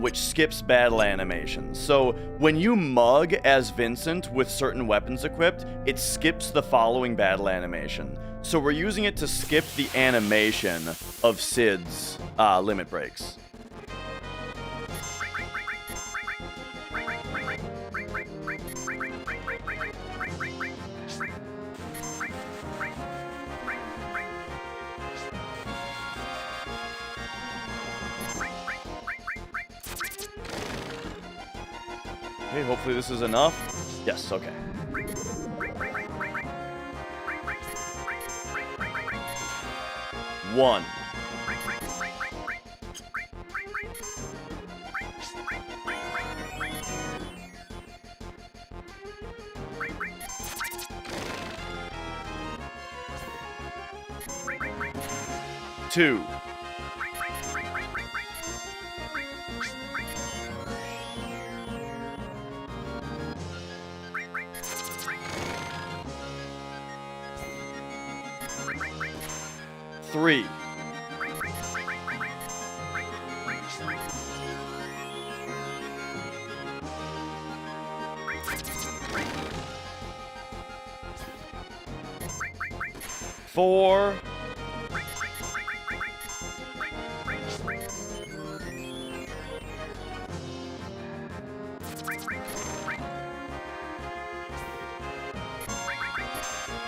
which skips battle animations. So when you mug as Vincent with certain weapons equipped, it skips the following battle animation. So we're using it to skip the animation of Sid's limit breaks. Okay, hopefully this is enough. Yes, okay. One. Two. Three. Four.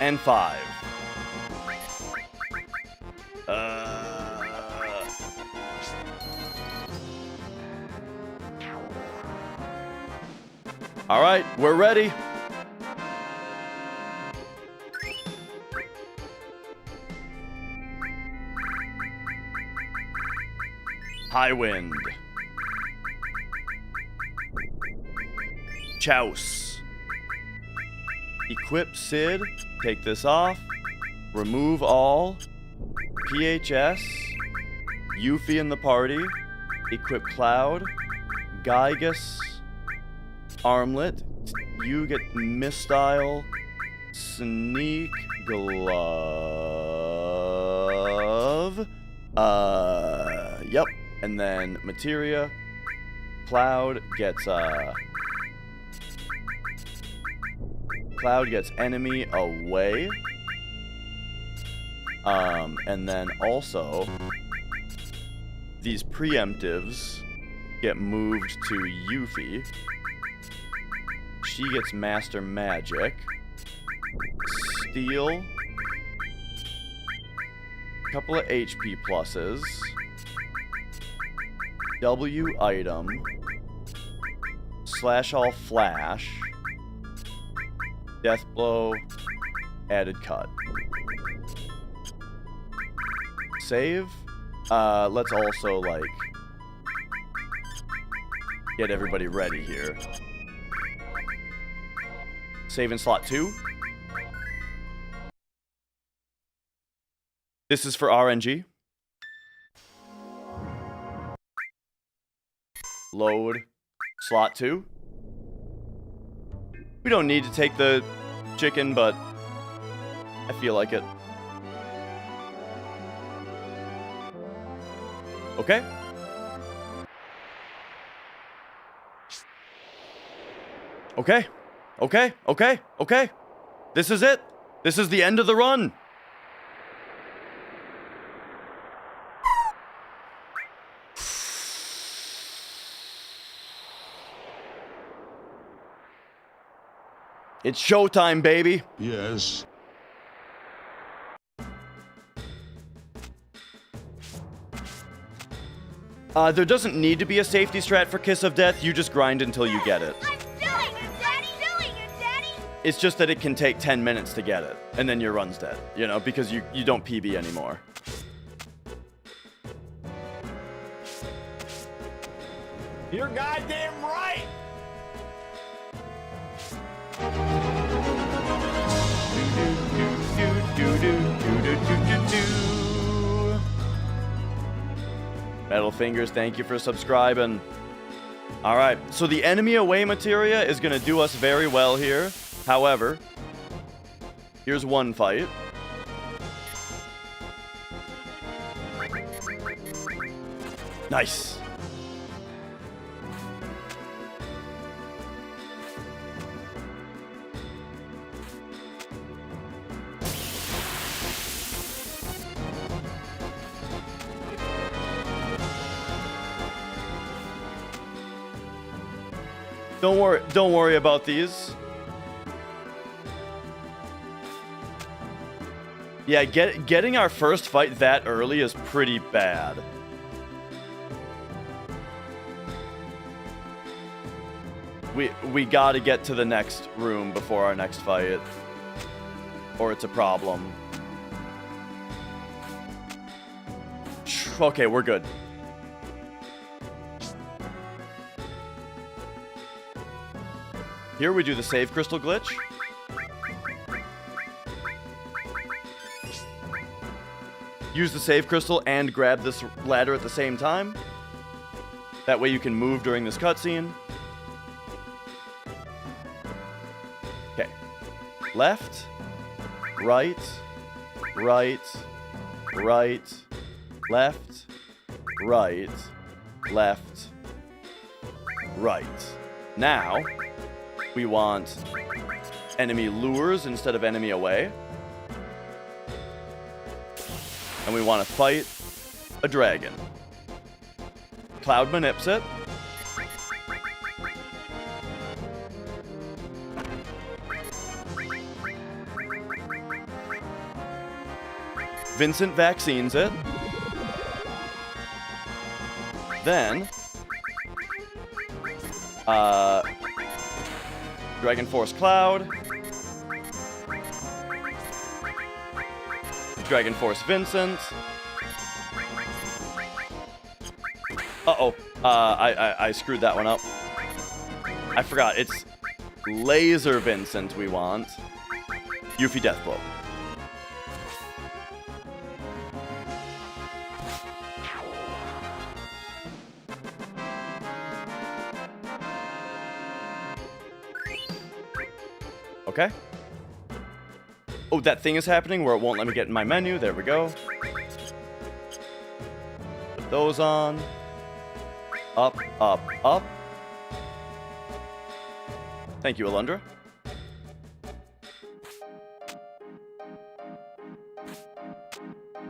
And five. All right, we're ready. High wind. Chouse. Equip Sid. Take this off. Remove all. PHS. Yuffie in the party. Equip Cloud. Gygus. Armlet. You get Mistile. Sneak Glove. Yep. And then Materia. Cloud gets Cloud gets enemy away. And then also these preemptives get moved to Yuffie. She gets Master Magic. Steel. Couple of HP pluses. W item. Slash all flash. Death blow. Added cut. Save. Let's also like get everybody ready here. Save in slot 2. This is for RNG. Load. Slot 2. We don't need to take the chicken, but I feel like it. Okay. Okay. Okay. Okay. Okay. This is it. This is the end of the run. It's showtime, baby. Yes. There doesn't need to be a safety strat for Kiss of Death. You just grind until you get it. I'm doing it, Daddy! Doing it, Daddy! It's just that it can take 10 minutes to get it, and then your run's dead, you know, because you don't PB anymore. You're goddamn right! Metal Fingers, thank you for subscribing. All right, so the enemy away materia is going to do us very well here. However, here's one fight. Nice. Don't worry about these. Yeah, getting our first fight that early is pretty bad. We gotta get to the next room before our next fight, or it's a problem. Okay, we're good. Here we do the save crystal glitch. Use the save crystal and grab this ladder at the same time. That way you can move during this cutscene. Okay. Left, right, right, right, left, right, left, right. Now, we want enemy lures instead of enemy away. And we want to fight a dragon. Cloud manips it. Vincent vaccines it. Then, Dragon Force Cloud. Dragon Force Vincent. Uh-oh. I screwed that one up. I forgot. It's Laser Vincent we want. Yuffie Deathblow. Okay. Oh, that thing is happening where it won't let me get in my menu. There we go. Put those on. Up, up, up. Thank you, Alundra.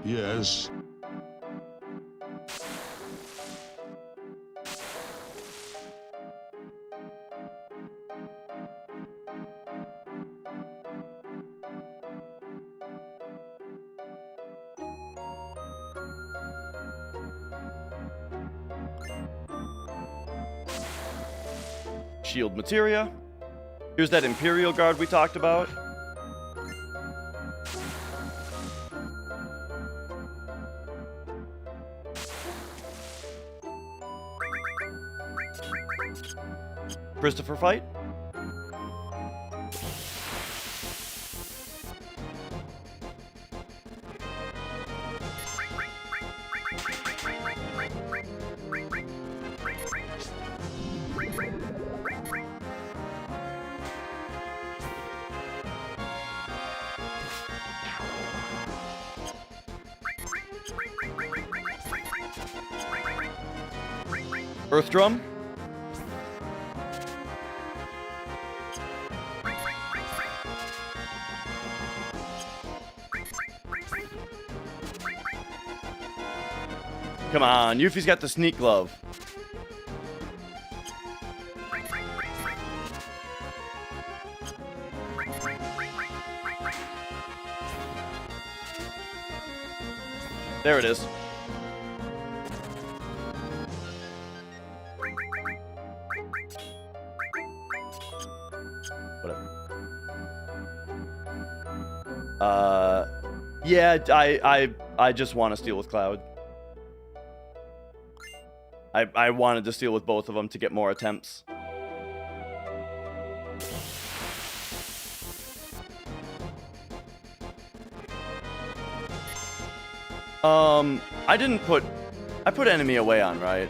Yes. Shield materia. Here's that Imperial Guard we talked about. Christopher fight. Earth Drum. Come on, Yuffie's got the sneak glove. There it is. Yeah, I just want to steal with Cloud. I wanted to steal with both of them to get more attempts. I put enemy away on, right?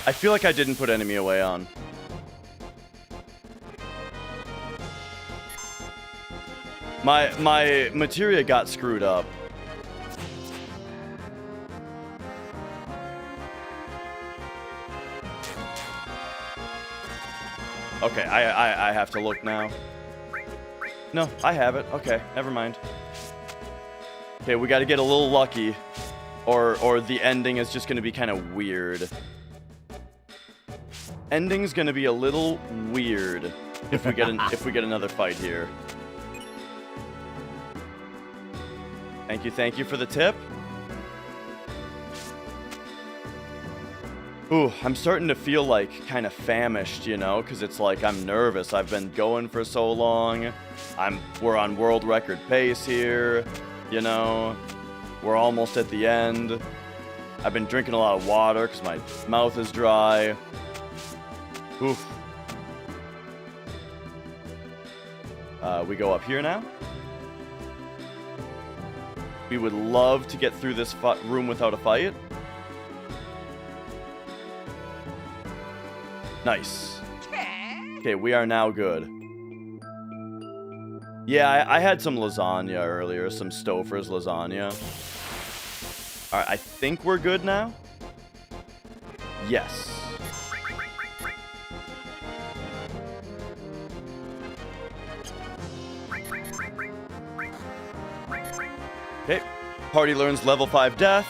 I feel like I didn't put enemy away on. My materia got screwed up. Okay, I have to look now. No, I have it. Okay, never mind. Okay, we gotta get a little lucky, or the ending is just gonna be kind of weird. Ending's gonna be a little weird if we get another fight here. Thank you for the tip. Ooh, I'm starting to feel like kind of famished, you know, because it's like I'm nervous. I've been going for so long. We're on world record pace here, you know. We're almost at the end. I've been drinking a lot of water because my mouth is dry. Oof. We go up here now. We would love to get through this room without a fight. Nice. Okay, we are now good. Yeah, I had some lasagna earlier, some Stouffer's lasagna. Alright, I think we're good now. Yes. Okay, party learns level 5 death.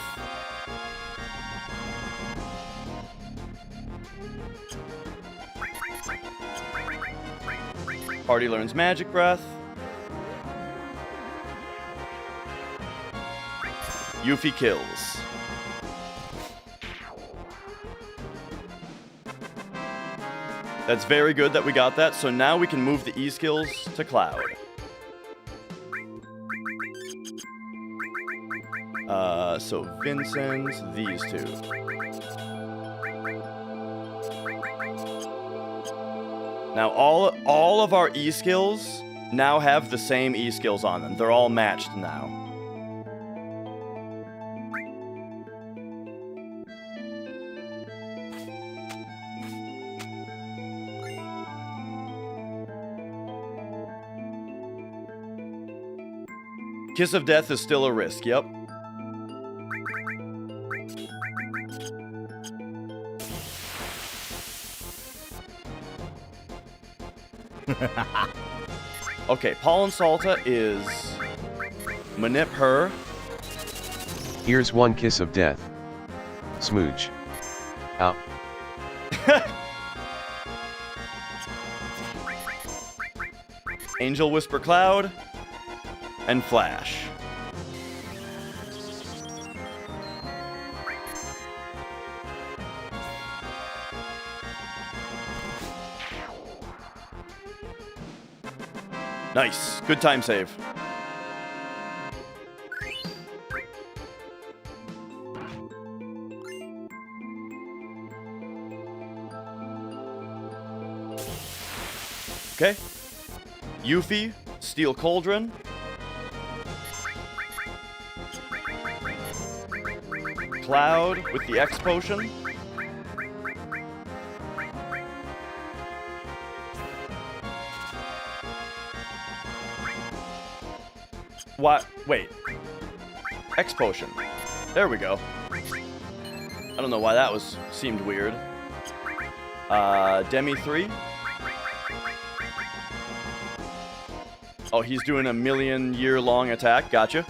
Party learns magic breath. Yuffie kills. That's very good that we got that, so now we can move the E-skills to Cloud. So Vincent's, these two. Now all of our E-skills now have the same E-skills on them. They're all matched now. Kiss of Death is still a risk, yep. Okay, Pollen Salta is manip her. Here's one kiss of death. Smooch. Ow. Angel Whisper Cloud and Flash. Nice. Good time save. Okay. Yuffie, Steel Cauldron. Cloud with the X potion. What? Wait. X potion. There we go. I don't know why that seemed weird. Demi 3. Oh, he's doing a million-year-long attack. Gotcha.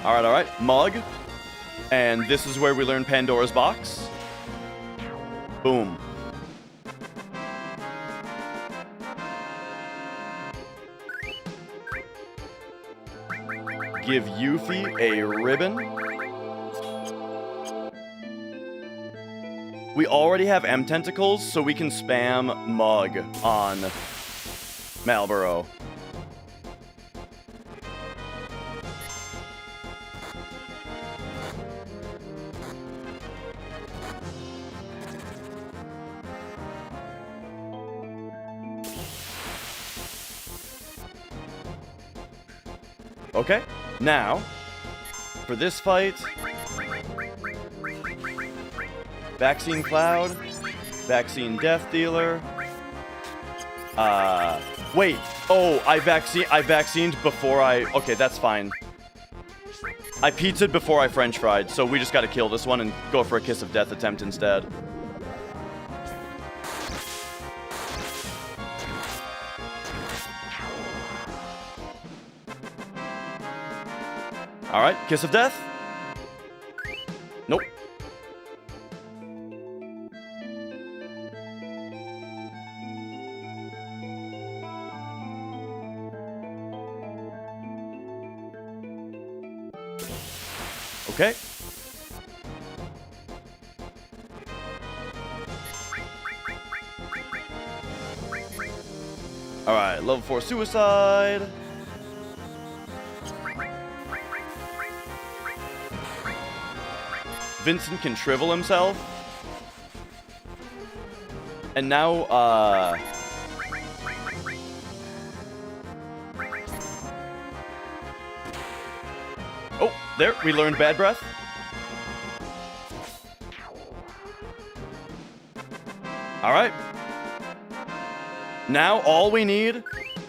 All right. Mug. And this is where we learn Pandora's Box. Boom. Give Yuffie a ribbon. We already have M tentacles, so we can spam Mug on Malboro. Okay, now, for this fight, Vaccine Cloud, Vaccine Death Dealer. Wait, oh, I vaccinated before okay, that's fine. I pizzaed before I french fried, so we just gotta kill this one and go for a kiss of death attempt instead. Alright, kiss of death. Nope. Okay. Alright, level 4 suicide. Vincent can shrivel himself. And now, oh, there, we learned Bad Breath. Alright. Now, all we need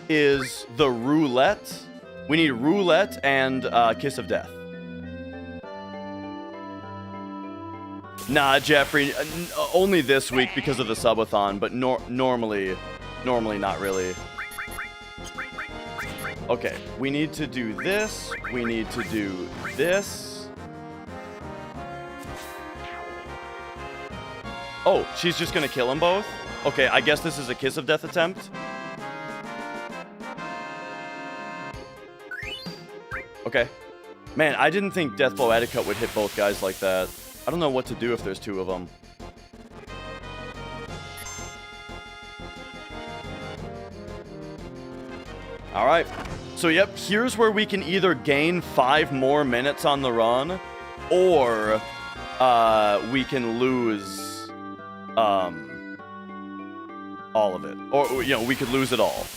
is the roulette. We need roulette and Kiss of Death. Nah, Jeffrey, only this week because of the subathon, but normally not really. Okay, we need to do this. We need to do this. Oh, she's just gonna kill them both? Okay, I guess this is a Kiss of Death attempt. Okay. Man, I didn't think Deathblow Eticut would hit both guys like that. I don't know what to do if there's two of them. Alright. So, yep, here's where we can either gain 5 more minutes on the run, or we can lose all of it. Or, you know, we could lose it all.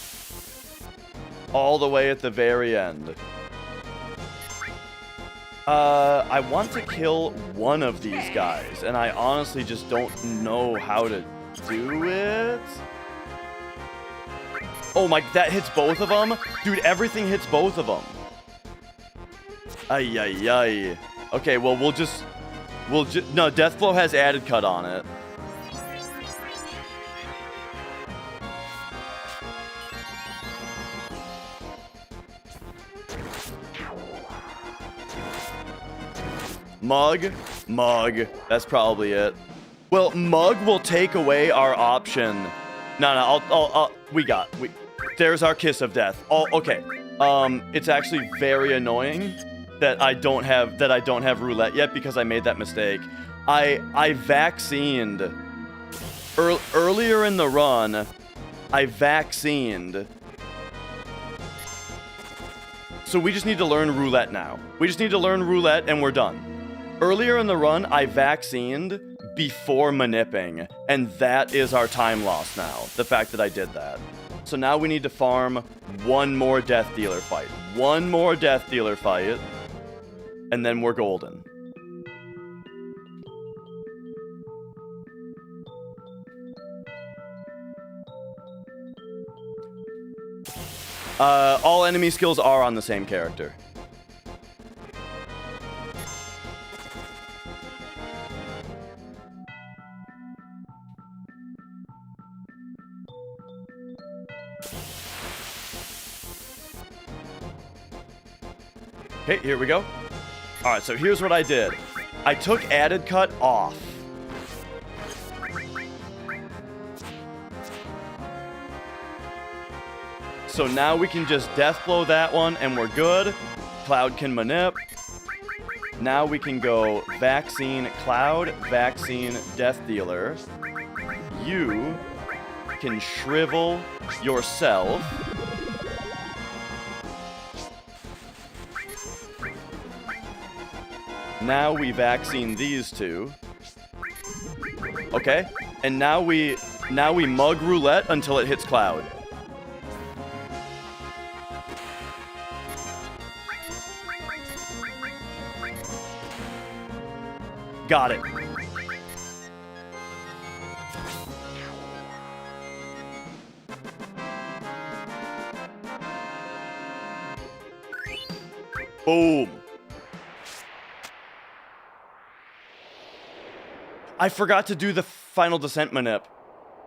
All the way at the very end. I want to kill one of these guys, and I honestly just don't know how to do it. Oh my, that hits both of them? Dude, everything hits both of them. Ay, ay, ay. Okay, well, no, Deathblow has added cut on it. Mug. That's probably it. Well, Mug will take away our option. No, there's our Kiss of Death. Oh, okay. It's actually very annoying that I don't have roulette yet because I made that mistake. I vaccinated earlier in the run. I vaccinated. So we just need to learn roulette now. We just need to learn roulette and we're done. Earlier in the run, I vaccinated before manipping, and that is our time loss now, the fact that I did that. So now we need to farm one more Death Dealer fight. One more Death Dealer fight, and then we're golden. All enemy skills are on the same character. Okay, here we go. Alright, so here's what I did. I took added cut off. So now we can just Deathblow that one and we're good. Cloud can manip. Now we can go Vaccine Cloud, Vaccine Death Dealer. You can shrivel yourself. Now we vaccine these two. Okay, and now we mug roulette until it hits Cloud. Got it. Boom. I forgot to do the final descent manip.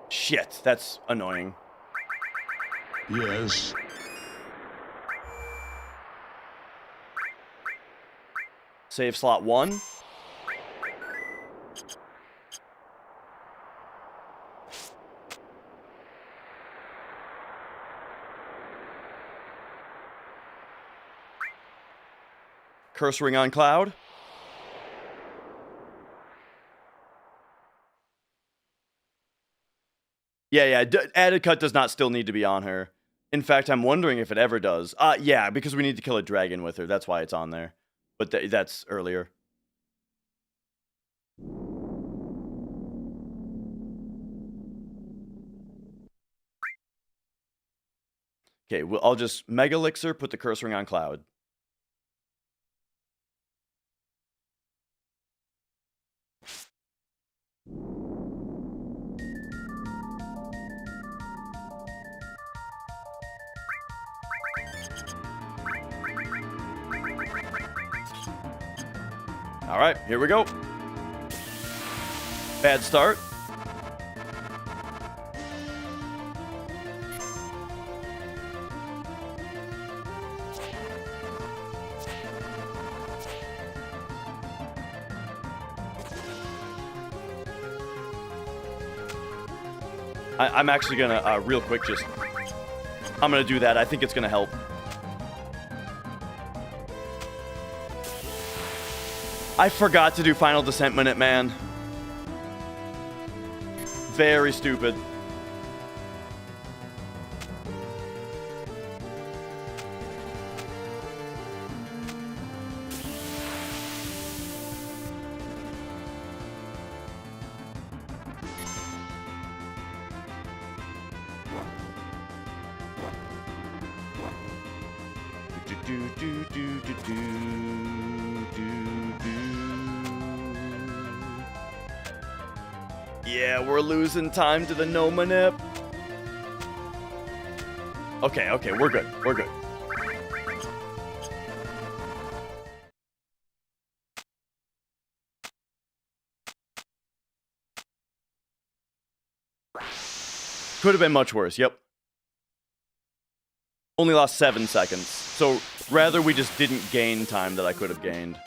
Shit, that's annoying. Yes. Save slot 1. Curse ring on Cloud. Yeah, added cut does not still need to be on her. In fact, I'm wondering if it ever does. Yeah, because we need to kill a dragon with her. That's why it's on there. But that's earlier. Okay, well, I'll just Mega Elixir, put the curse ring on Cloud. All right, here we go. Bad start. I'm actually gonna, real quick, I'm gonna do that. I think it's gonna help. I forgot to do Final Descent Minute, man. Very stupid. Yeah, we're losing time to the no manip. Okay, we're good. We're good. Could have been much worse, yep. Only lost 7 seconds. So, rather we just didn't gain time that I could have gained.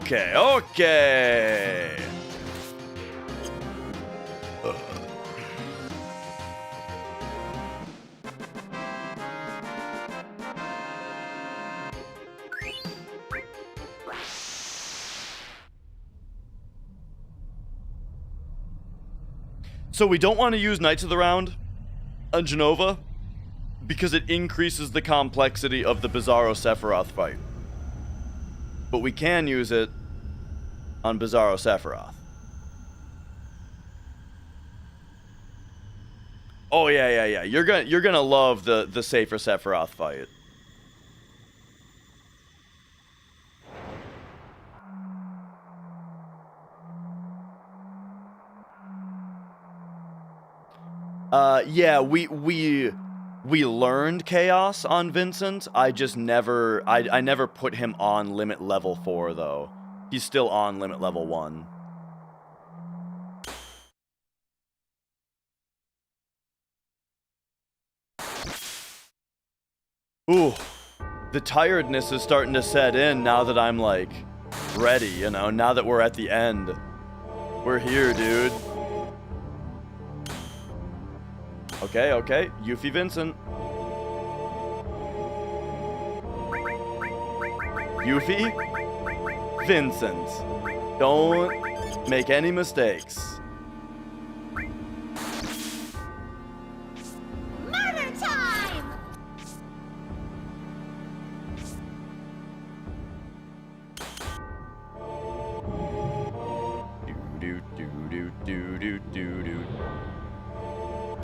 Okay. So we don't want to use Knights of the Round on Genova because it increases the complexity of the Bizarro Sephiroth fight. But we can use it on Bizarro Sephiroth. Oh yeah. You're gonna love the safer Sephiroth fight. Yeah, we learned Chaos on Vincent. I just never, I never put him on limit level 4, though. He's still on limit level 1. Ooh, the tiredness is starting to set in now that I'm, like, ready, you know? Now that we're at the end. We're here, dude. Okay. Yuffie Vincent. Yuffie Vincent. Don't make any mistakes. Murder time! Do.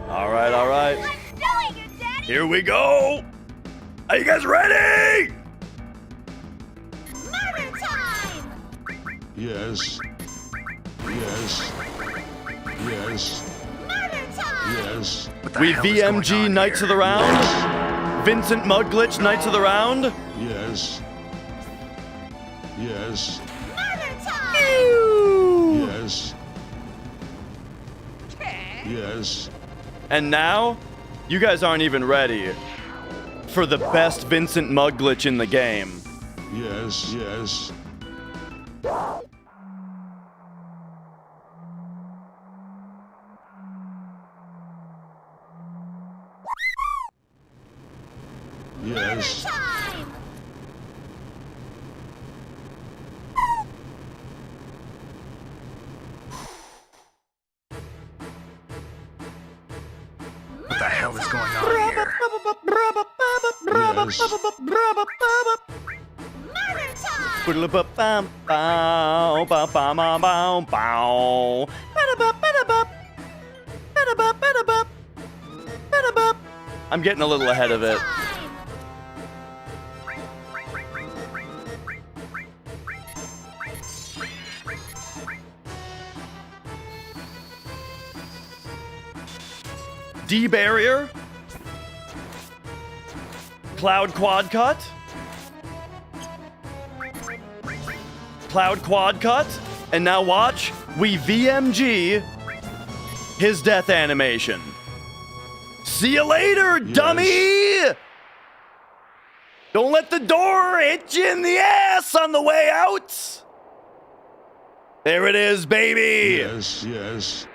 All right, all right. I'm doing it, Daddy! Here we go. Are you guys ready? Murder time! Yes. Yes. Yes. Murder time! Yes. What the We hell is going VMG on Knights of here? the Round. Vincent Mugglitch Knights of the Round. Yes. Yes. Murder time! Yes. Yes. And now, you guys aren't even ready for the best Vincent Mugglitch in the game. Yes. Yes. Yes. Time! What the hell is going on here? Yes. Murder time! I'm getting a little ahead of it. Time! D barrier. Cloud quad cut. Cloud quad cut. And now watch, we VMG his death animation. See you later, dummy! Don't let the door hit you in the ass on the way out! There it is, baby! Yes. Yes.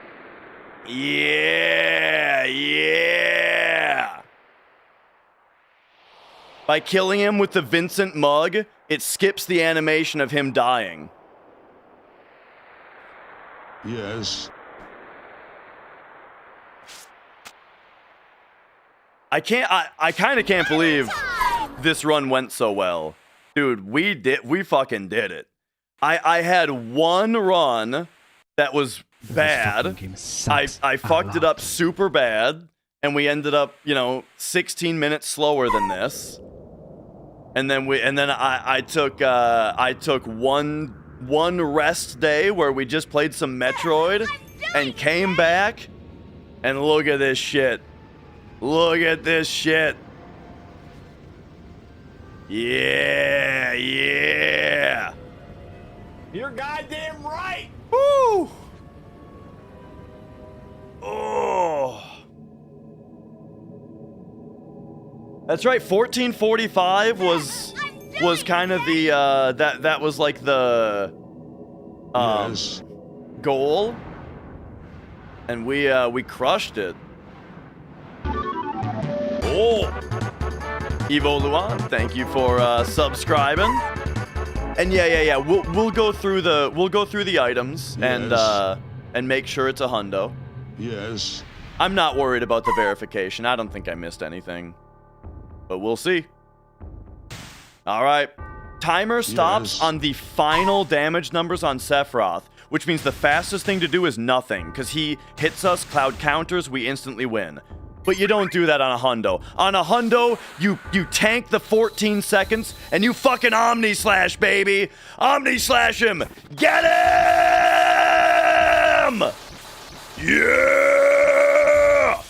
Yeah, yeah. By killing him with the Vincent mug, it skips the animation of him dying. Yes. I kind of can't believe this run went so well. Dude, we fucking did it. I had one run that was bad. This fucking game sucks I a fucked it lot. up super bad, and we ended up, 16 minutes slower than this. And then I took one rest day where we just played some Metroid and came back, and look at this shit. Look at this shit. Yeah, yeah. You're goddamn right! Woo! Oh. That's right. 1445 was kind of the that was like the Yes. goal, and we crushed it. Oh, Evo Luan, thank you for subscribing. And yeah. We'll go through the items Yes. and make sure it's a hundo. Yes. I'm not worried about the verification. I don't think I missed anything, but we'll see. All right. Timer stops Yes. on the final damage numbers on Sephiroth, which means the fastest thing to do is nothing, because he hits us, cloud counters, we instantly win. But you don't do that on a hundo. On a hundo, you tank the 14 seconds, and you fucking Omni Slash, baby! Omni Slash him! Get him! Yeah!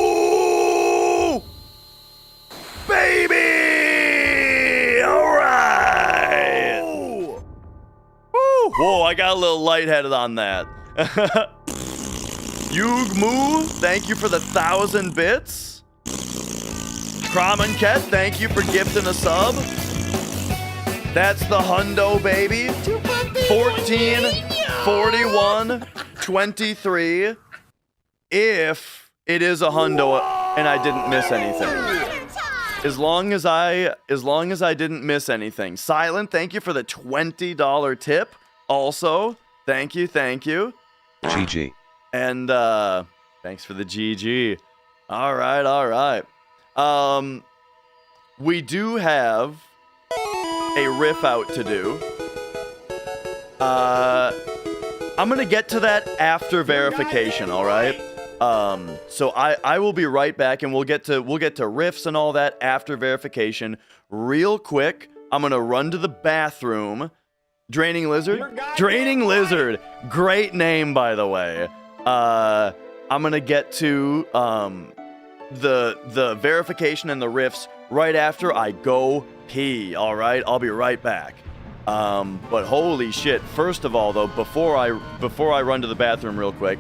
Ooh! Baby! Alright! Woo! Whoa, I got a little lightheaded on that. Yug Moo, thank you for the 1,000 bits. Kramanket, thank you for gifting a sub. That's the hundo, baby. 14, 41, 23. If it is a hundo and I didn't miss anything. As long as I didn't miss anything. Silent, thank you for the $20 tip. Also, thank you. GG. And thanks for the GG. All right. We do have a riff out to do. I'm gonna get to that after verification, all right? So I will be right back, and we'll get to riffs and all that after verification. Real quick, I'm gonna run to the bathroom. Draining Lizard? Draining Lizard! Great name, by the way. I'm gonna get to the verification and the riffs right after I go pee, alright? I'll be right back. But holy shit, first of all though, before I run to the bathroom real quick,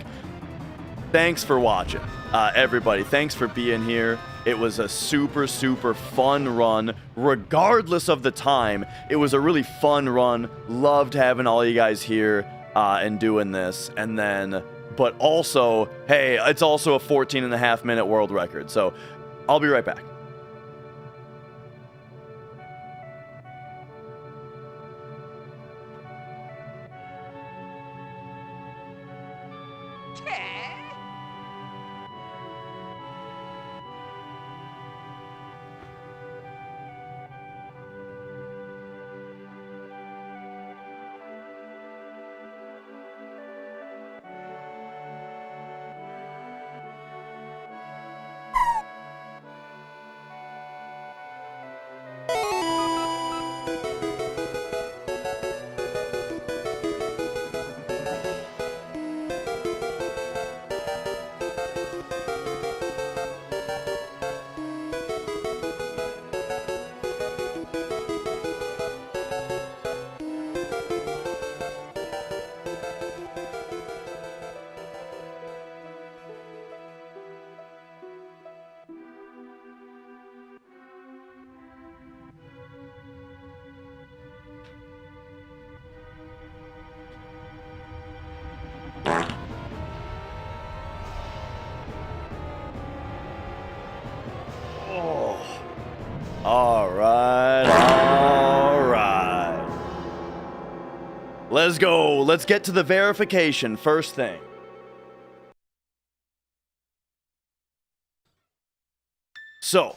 thanks for watching. Everybody, thanks for being here. It was a super, super fun run. Regardless of the time, it was a really fun run. Loved having all you guys here and doing this. And then, but also, hey, it's also a 14.5-minute world record. So I'll be right back. Alright. Let's go. Let's get to the verification first thing. So,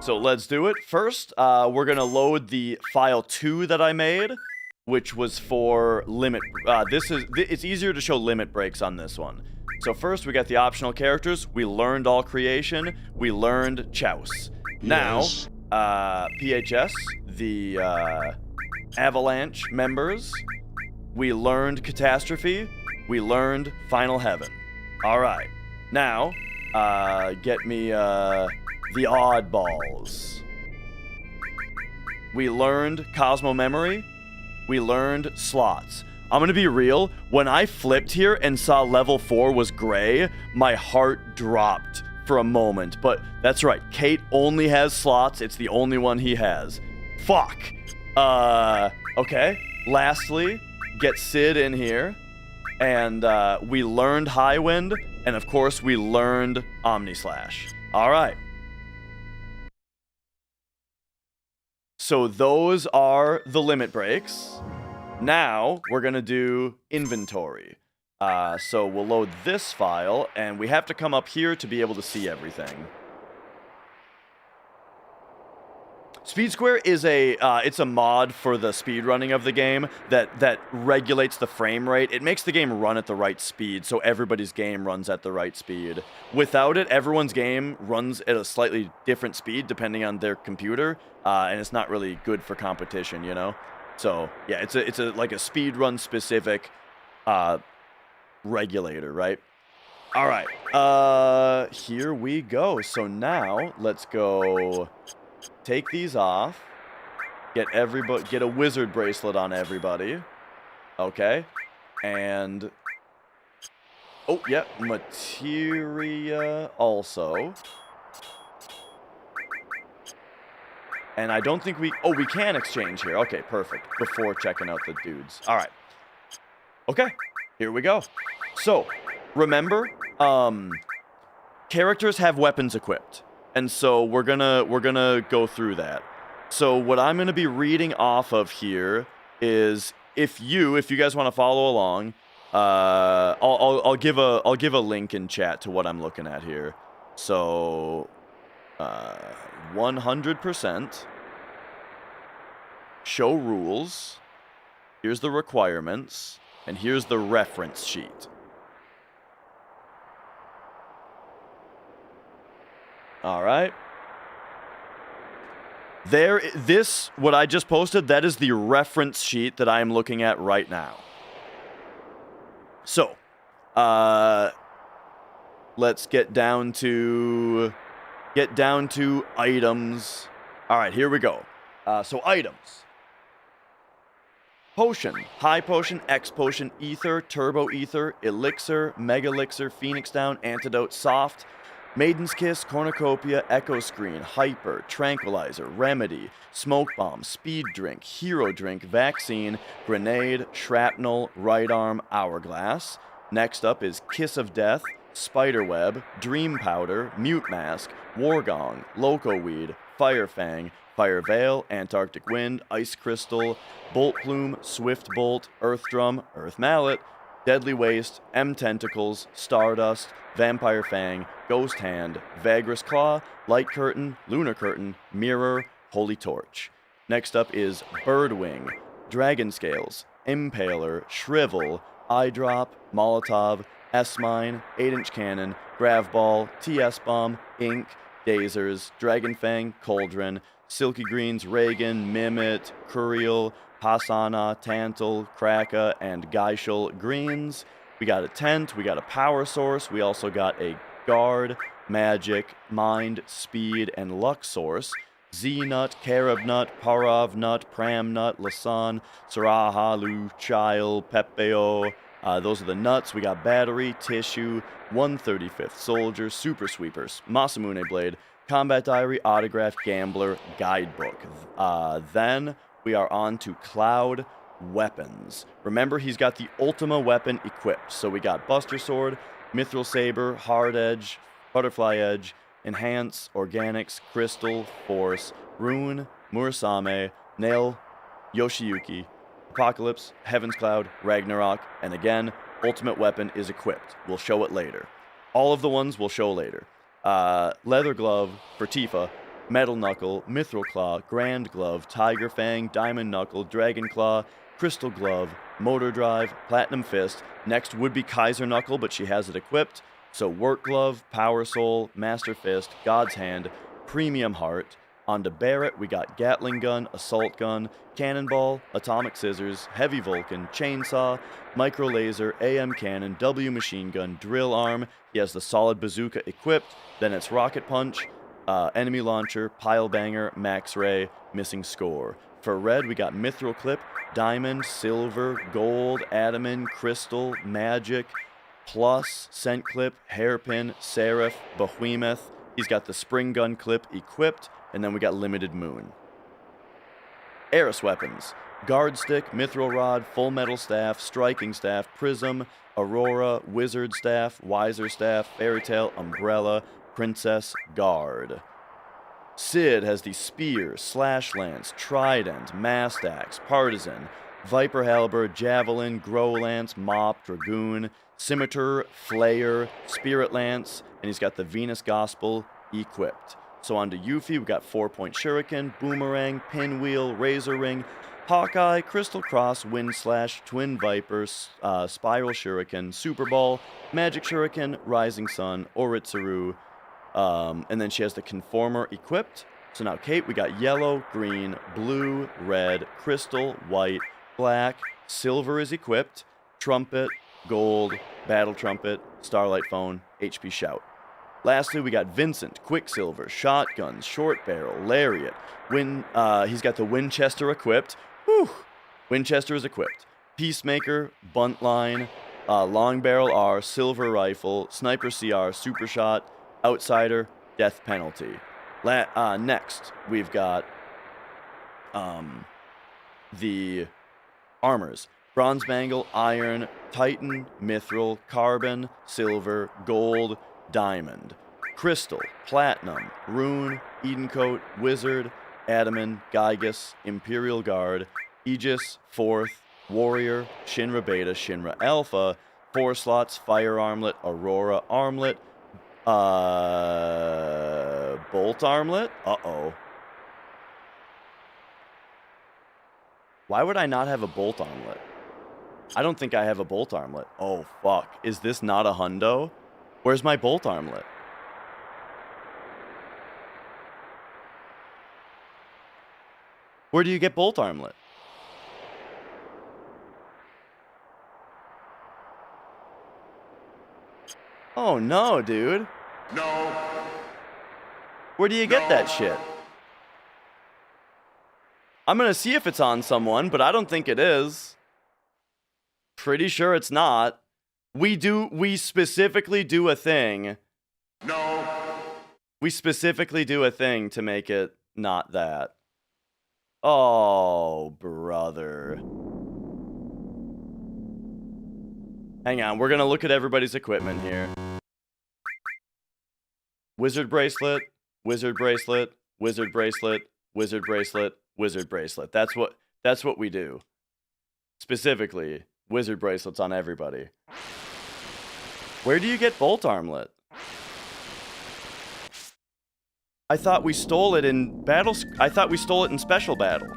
so let's do it. First, we're gonna load the file 2 that I made, which was for limit. It's easier to show limit breaks on this one. So first, we got the optional characters. We learned all creation. We learned Chouse. Now, PHS, the Avalanche members. We learned Catastrophe. We learned Final Heaven. All right. Now, get me the Oddballs. We learned Cosmo Memory. We learned Slots. I'm gonna be real, when I flipped here and saw level 4 was gray, my heart dropped for a moment. But that's right, Kate only has slots, it's the only one he has. Fuck! Okay. Lastly, get Sid in here. And we learned High Wind, and of course we learned Omnislash. Alright. So those are the limit breaks. Now, we're going to do inventory. So we'll load this file, and we have to come up here to be able to see everything. Speed Square is it's a mod for the speed running of the game that regulates the frame rate. It makes the game run at the right speed, so everybody's game runs at the right speed. Without it, everyone's game runs at a slightly different speed depending on their computer, and it's not really good for competition, you know? So, yeah, it's like a speedrun specific regulator, right? All right. Here we go. So now let's go take these off. Get a wizard bracelet on everybody. Okay. And oh, yeah, materia also. And I don't think we can exchange here. Okay, perfect. Before checking out the dudes. All right. Okay, here we go. So, remember, characters have weapons equipped. And so we're gonna go through that. So what I'm gonna be reading off of here is if you guys want to follow along, I'll give a link in chat to what I'm looking at here. So 100% show rules. here's the requirements, and here's the reference sheet. All right. What I just posted, that is the reference sheet that I am looking at right now. So, let's get down to items. All right, here we go. So items. Potion, high potion, X potion, ether, turbo ether, elixir, mega elixir, phoenix down, antidote, soft, maiden's kiss, cornucopia, echo screen, hyper, tranquilizer, remedy, smoke bomb, speed drink, hero drink, vaccine, grenade, shrapnel, right arm, hourglass. Next up is kiss of death, spiderweb, dream powder, mute mask, war gong, loco weed, fire fang, fire veil, Antarctic wind, ice crystal, bolt plume, swift bolt, earth drum, earth mallet, deadly waste, M tentacles, stardust, vampire fang, ghost hand, vagrous claw, light curtain, lunar curtain, mirror, holy torch. Next up is bird wing, dragon scales, impaler, shrivel, eye drop, molotov, S-mine, 8-inch cannon, grav ball, TS bomb, ink, dazers, dragon fang, cauldron, silky greens, Reagan, Mimit, Curiel, Hasana, Tantal, Kraka, and Geishel greens. We got a tent, we got a power source, we also got a guard, magic, mind, speed, and luck source. Z-nut, carob nut, parav nut, pram nut, lasan, saraha, lu, chile, pepeo. Those are the nuts. We got battery, tissue, 135th soldier, super sweepers, Masamune blade, combat diary, autograph, gambler, guidebook. Then we are on to cloud weapons. Remember, he's got the Ultima weapon equipped. So we got buster sword, mithril saber, hard edge, butterfly edge, enhance, organics, crystal, force, rune, murasame, nail, Yoshiyuki, apocalypse, heaven's cloud, Ragnarok, and again, ultimate weapon is equipped. We'll show it later. All of the ones we'll show later. Leather glove for Tifa, metal knuckle, mithril claw, grand glove, tiger fang, diamond knuckle, dragon claw, crystal glove, motor drive, platinum fist. Next would be Kaiser knuckle, but she has it equipped. So work glove, power soul, master fist, god's hand, premium heart. On to Barrett, we got gatling gun, assault gun, cannonball, atomic scissors, heavy vulcan, chainsaw, micro laser, AM cannon, W machine gun, drill arm. He has the solid bazooka equipped. Then it's rocket punch, enemy launcher, pile banger, max ray, missing score. For red, we got mithril clip, diamond, silver, gold, adamant, crystal, magic, plus, scent clip, hairpin, seraph, behemoth. He's got the spring gun clip equipped, and then we got limited moon. Eris weapons, guard stick, mithril rod, full metal staff, striking staff, prism, aurora, wizard staff, wiser staff, fairy tale, umbrella, princess, guard. Sid has the spear, slash lance, trident, mast axe, partisan, viper halberd, javelin, grow lance, mop, dragoon, scimitar, flayer, spirit lance, and he's got the Venus gospel equipped. So on to Yuffie, we got 4-point shuriken, boomerang, pinwheel, razor ring, Hawkeye, crystal cross, wind slash, twin vipers, spiral shuriken, super ball, magic shuriken, rising sun, Oritsuru, and then she has the conformer equipped. So now Kate, we got yellow, green, blue, red, crystal, white, black, silver is equipped, trumpet, gold, battle trumpet, starlight phone, HP shout. Lastly, we got Vincent, Quicksilver, shotguns, short barrel, lariat. He's got the Winchester equipped. Whew! Winchester is equipped. Peacemaker, bunt line, long barrel R, silver rifle, sniper CR, super shot, outsider, death penalty. Next, we've got the armors. Bronze bangle, iron, titan, mithril, carbon, silver, gold, diamond, crystal, platinum, rune, Eden coat, wizard, adamant, Gygus, imperial guard, aegis, fourth, warrior, Shinra beta, Shinra alpha, 4 slots, fire armlet, aurora armlet, bolt armlet, Why would I not have a bolt armlet? I don't think I have a bolt armlet. Oh, fuck. Is this not a hundo? Where's my bolt armlet? Where do you get bolt armlet? Oh, no, dude. No. Where do you get that shit? I'm gonna see if it's on someone, but I don't think it is. Pretty sure it's not. We specifically do a thing. No. We specifically do a thing to make it not that. Oh, brother. Hang on, we're gonna look at everybody's equipment here. Wizard bracelet, wizard bracelet, wizard bracelet, wizard bracelet, wizard bracelet. That's what we do. Specifically, wizard bracelets on everybody. Where do you get bolt armlet? I thought we stole it in battles. I thought we stole it in special battle.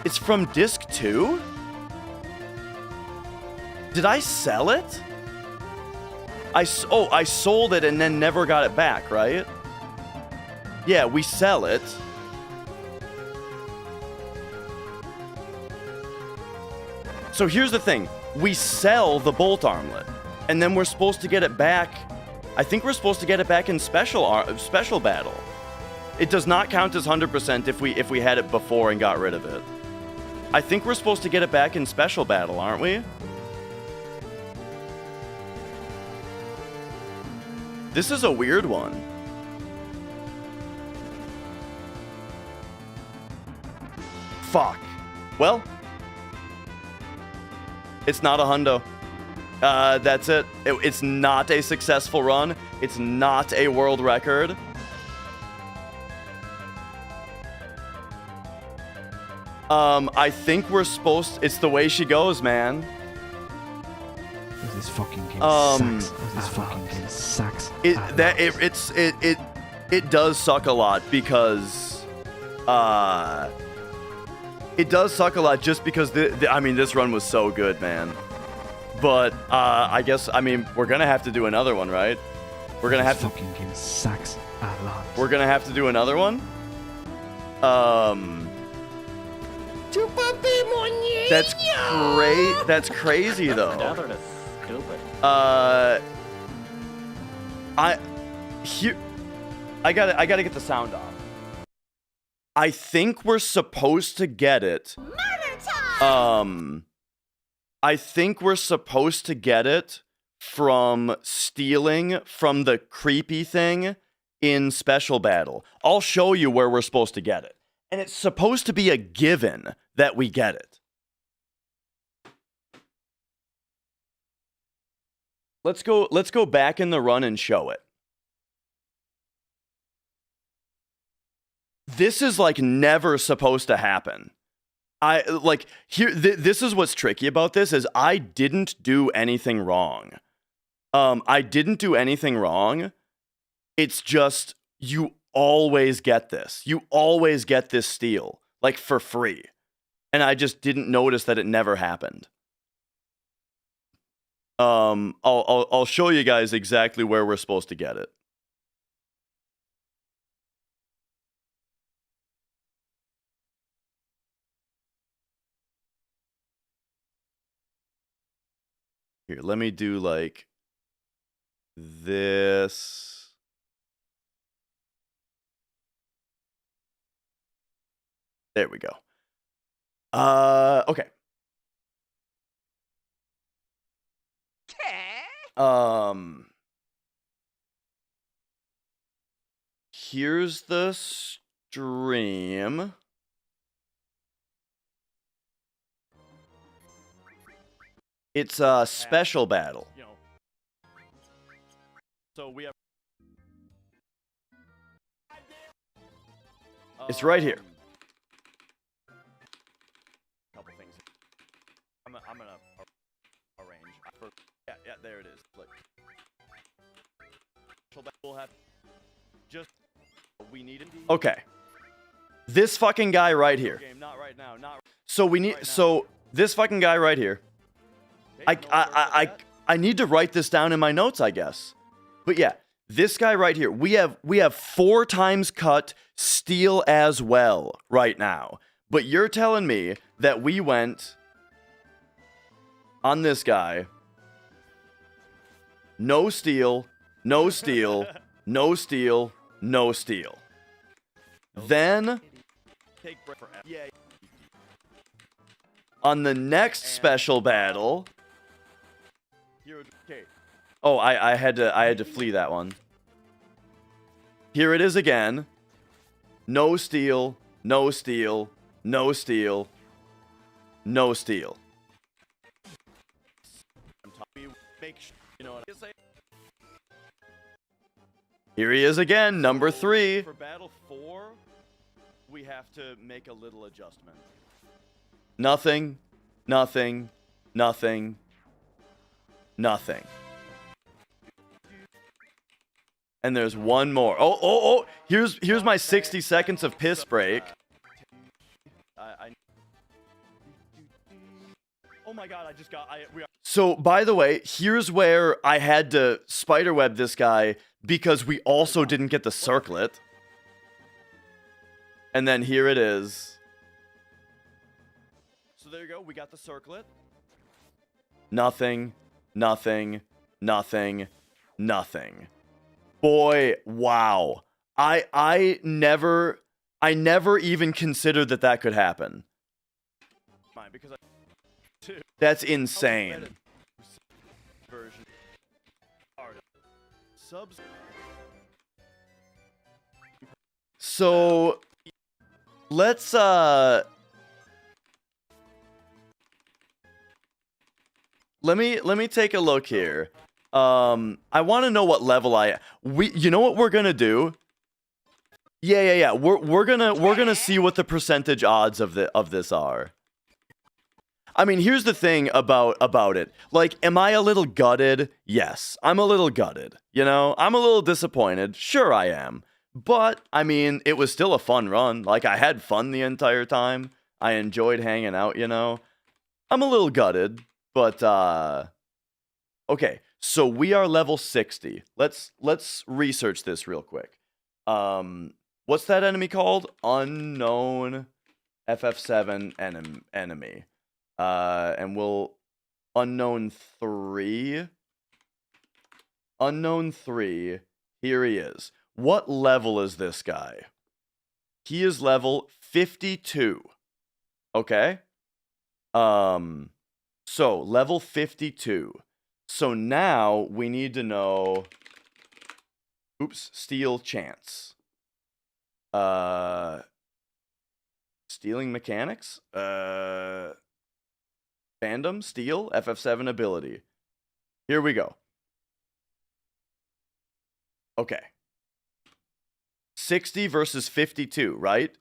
It's from disc 2? Did I sell it? I sold it and then never got it back, right? Yeah, we sell it. So here's the thing. We sell the bolt armlet, and then we're supposed to get it back. I think we're supposed to get it back in special battle. It does not count as 100% if we had it before and got rid of it. I think we're supposed to get it back in special battle, aren't we? This is a weird one. Fuck. Well, it's not a hundo. That's it. It's not a successful run. It's not a world record. I think we're supposed. It's the way she goes, man. This fucking game sucks. This fucking game sucks. It does suck a lot because it does suck a lot just because I mean this run was so good, man. But I guess we're gonna have to do another one, right? We're gonna have to. This fucking game sucks a lot. We're gonna have to do another one. That's crazy though. Dathered is stupid. I gotta get the sound off. I think we're supposed to get it. Murder time! I think we're supposed to get it from stealing from the creepy thing in special battle. I'll show you where we're supposed to get it. And it's supposed to be a given that we get it. Let's go back in the run and show it. This is like never supposed to happen. This is what's tricky about this is I didn't do anything wrong. I didn't do anything wrong. It's just you always get this. You always get this steal, like for free. And I just didn't notice that it never happened. I'll show you guys exactly where we're supposed to get it. Here, let me do like this. There we go. Okay. Here's the stream. It's a special battle. So we have. It's right here. Couple things. I'm gonna. there it is. Look. We'll have just we need okay. This fucking guy right here. Not right now. So we need this fucking guy right here. I need to write this down in my notes, I guess. But yeah, this guy right here. We have 4 times cut steel as well right now. But you're telling me that we went on this guy. No steel, no steel, no steel, no steel. Then on the next special battle. Oh, I had to flee that one. Here it is again. No steel, no steel, no steel, no steel. Here he is again, number 3. For battle 4, we have to make a little adjustment. Nothing, nothing, nothing, nothing. And there's one more. Oh! Here's my 60 seconds of piss break. Oh my god, So, by the way, here's where I had to spiderweb this guy because we also didn't get the circlet. And then here it is. So there you go, we got the circlet. Nothing, nothing, nothing, nothing. Boy, wow. I never even considered that could happen. That's insane. So let's let me take a look here. I want to know what level you know what we're gonna do? Yeah. We're gonna see what the percentage odds of this are. I mean, here's the thing about it. Like, am I a little gutted? Yes, I'm a little gutted. You know, I'm a little disappointed. Sure, I am. But I mean, it was still a fun run. Like, I had fun the entire time. I enjoyed hanging out. You know, I'm a little gutted, but okay. So we are level 60. Let's research this real quick. What's that enemy called? Unknown FF7 enemy. And we'll unknown 3. Unknown 3. Here he is. What level is this guy? He is level 52. Okay? So level 52. So now we need to know, steel chance. Stealing mechanics? Fandom, steel, FF7 ability. Here we go. Okay. 60 versus 52, right?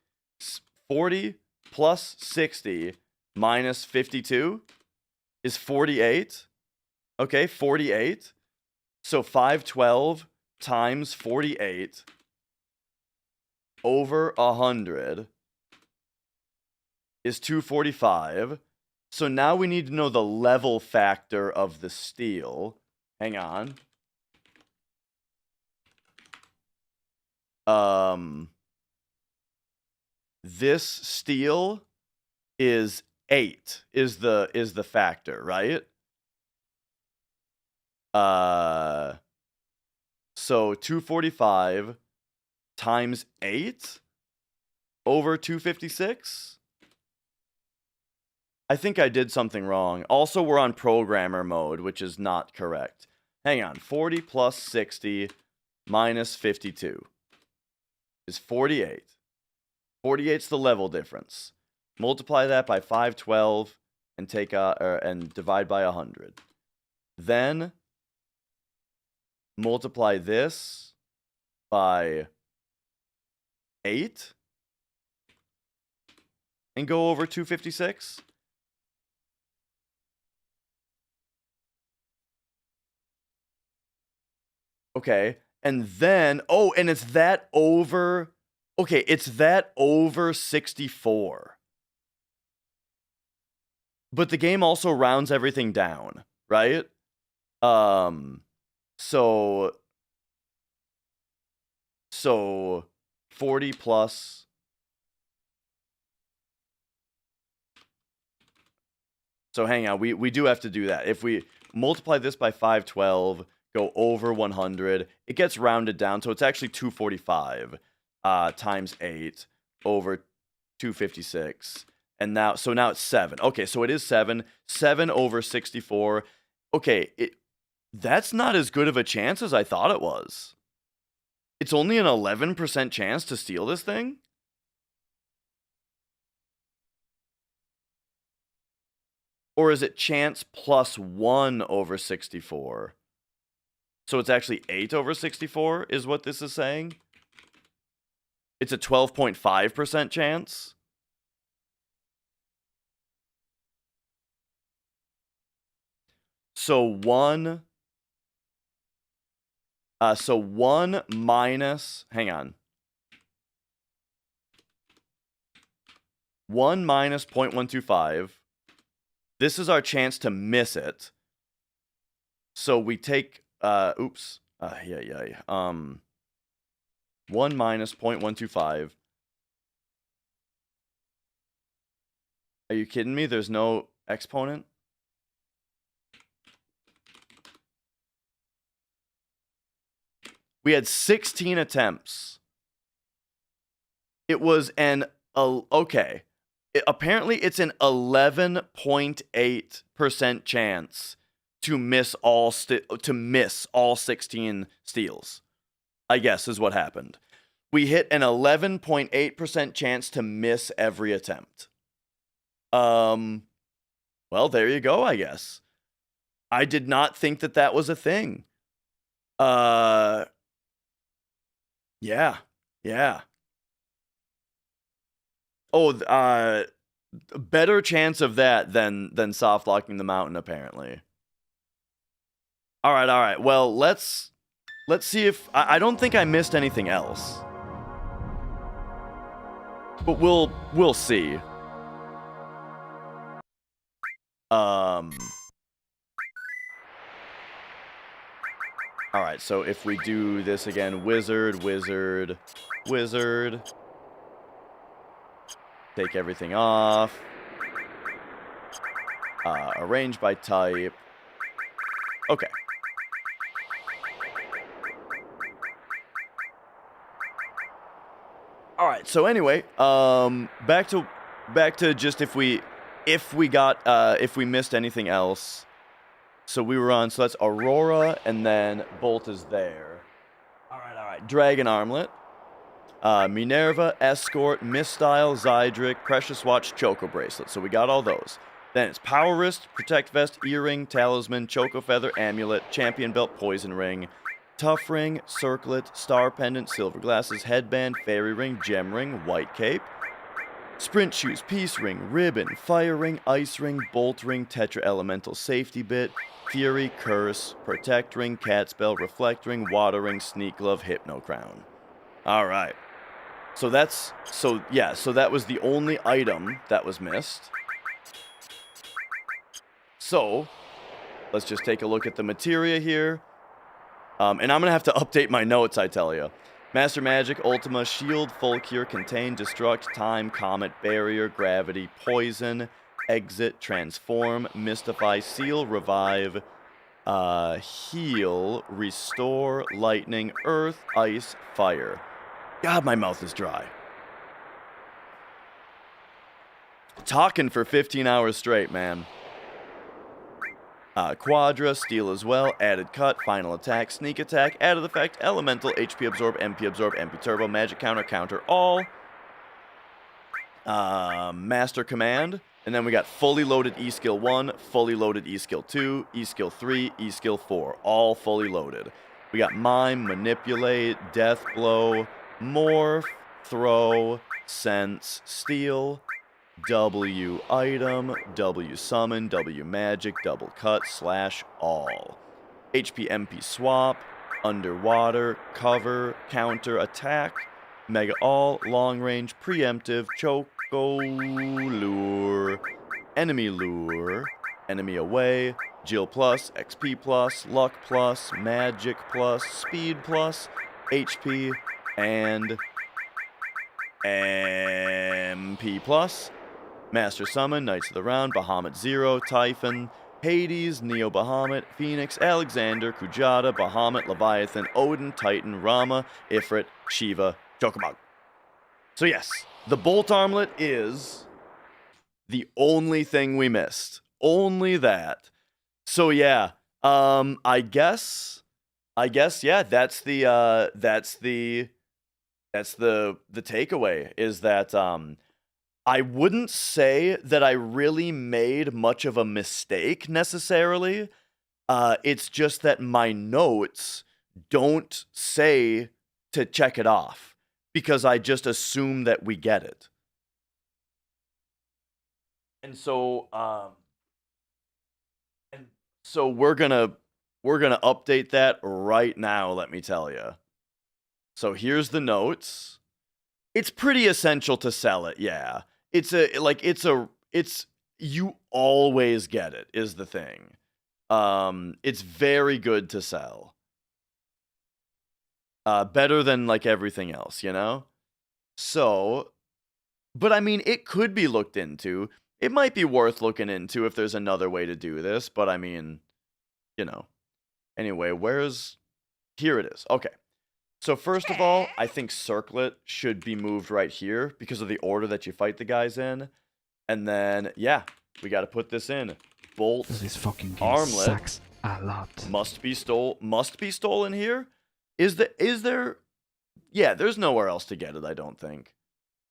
40 plus 60 minus 52 is 48. Okay, 48. So 512 times 48 over 100 is 245. So now we need to know the level factor of the steel. Hang on. This steel is 8 is the factor, right? So 245 times 8 over 256. I think I did something wrong. Also, we're on programmer mode, which is not correct. Hang on. 40 plus 60 minus 52 is 48. 48's the level difference. Multiply that by 512 and and divide by 100. Then multiply this by 8 and go over 256. Okay. And then, oh, and it's that over, okay, it's that over 64. But the game also rounds everything down, right? So 40 plus. So hang on, we do have to do that. If we multiply this by 512, go over 100, it gets rounded down, so it's actually 245 times 8 over 256. And now, so now it's 7. Okay, so it is 7. 7 over 64. Okay, that's not as good of a chance as I thought it was. It's only an 11% chance to steal this thing? Or is it chance plus 1 over 64? So it's actually 8 over 64 is what this is saying? It's a 12.5% chance? So 1 minus, hang on. 1 minus 0.125. This is our chance to miss it. So we take, 1 minus 0.125. Are you kidding me? There's no exponent? We had 16 attempts. It was an, okay. Apparently, it's an 11.8% chance to miss all 16 steals. I guess is what happened. We hit an 11.8% chance to miss every attempt. Well, there you go, I guess. I did not think that was a thing. Yeah. Oh, better chance of that than soft locking the mountain, apparently. All right. Well, let's see if I don't think I missed anything else, but we'll see. All right. So if we do this again, wizard. Take everything off. Arrange by type. Okay. All right. So anyway, back to just if we missed anything else. So we were on. So that's Aurora, and then Bolt is there. All right. Dragon Armlet. Minerva, Escort, Mistyle, Zydric, Precious Watch, Choco Bracelet. So we got all those. Then it's Power Wrist, Protect Vest, Earring, Talisman, Choco Feather, Amulet, Champion Belt, Poison Ring, Tough Ring, Circlet, Star Pendant, Silver Glasses, Headband, Fairy Ring, Gem Ring, White Cape, Sprint Shoes, Peace Ring, Ribbon, Fire Ring, Ice Ring, Bolt Ring, Tetra Elemental Safety Bit, Fury, Curse, Protect Ring, Cat Spell, Reflect Ring, Water Ring, Sneak Glove, Hypno Crown. All right. So that was the only item that was missed. So, let's just take a look at the materia here. And I'm going to have to update my notes, I tell you. Master Magic, Ultima, Shield, Full Cure, Contain, Destruct, Time, Comet, Barrier, Gravity, Poison, Exit, Transform, Mystify, Seal, Revive, Heal, Restore, Lightning, Earth, Ice, Fire. God, my mouth is dry. Talking for 15 hours straight, man. Quadra, Steal as well, Added Cut, Final Attack, Sneak Attack, Added Effect, Elemental, HP Absorb, MP Turbo, Magic Counter, Counter All. Master Command. And then we got fully loaded E-Skill 1, fully loaded E-Skill 2, E-Skill 3, E-Skill 4. All fully loaded. We got Mime, Manipulate, Death Blow, Morph, Throw, Sense, Steal, W Item, W Summon, W Magic, Double Cut, /all. HP MP Swap, underwater, cover, counter, attack, mega all, long range, preemptive, choco lure, enemy away, Jill plus, XP plus, luck plus, magic plus, speed plus, HP, and MP plus. Master Summon, Knights of the Round, Bahamut Zero, Typhon, Hades, Neo Bahamut, Phoenix, Alexander, Kujata, Bahamut, Leviathan, Odin, Titan, Rama, Ifrit, Shiva, Chocobo. So yes, the Bolt Armlet is the only thing we missed. Only that. So yeah, I guess, yeah, that's the takeaway is that, I wouldn't say that I really made much of a mistake necessarily. It's just that my notes don't say to check it off because I just assume that we get it. And so, we're gonna update that right now, let me tell you. So here's the notes. It's pretty essential to sell it, yeah. You always get it, is the thing. It's very good to sell. Better than, like, everything else, you know? So, but I mean, it could be looked into. It might be worth looking into if there's another way to do this, but I mean, you know. Anyway, here it is. Okay. So first of all, I think Circlet should be moved right here because of the order that you fight the guys in. And then, yeah, we got to put this in. Bolt This fucking game Armlet sucks a lot. must be stolen here. Is there? Yeah, there's nowhere else to get it, I don't think.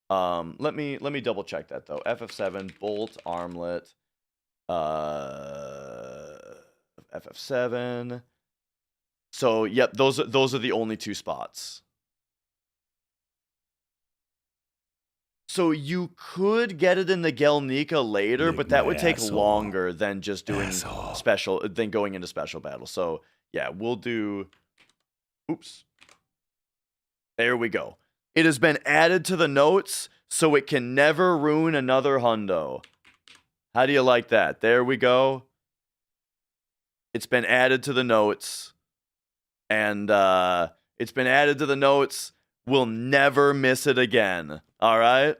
Let me double check that though. FF7 Bolt Armlet, FF7. So, yep, those are the only two spots. So you could get it in the Gelnika later, but that would take longer than just doing going into special battle. So, yeah, we'll do... Oops. There we go. It has been added to the notes, so it can never ruin another hundo. How do you like that? There we go. It's been added to the notes. And it's been added to the notes. We'll never miss it again. All right?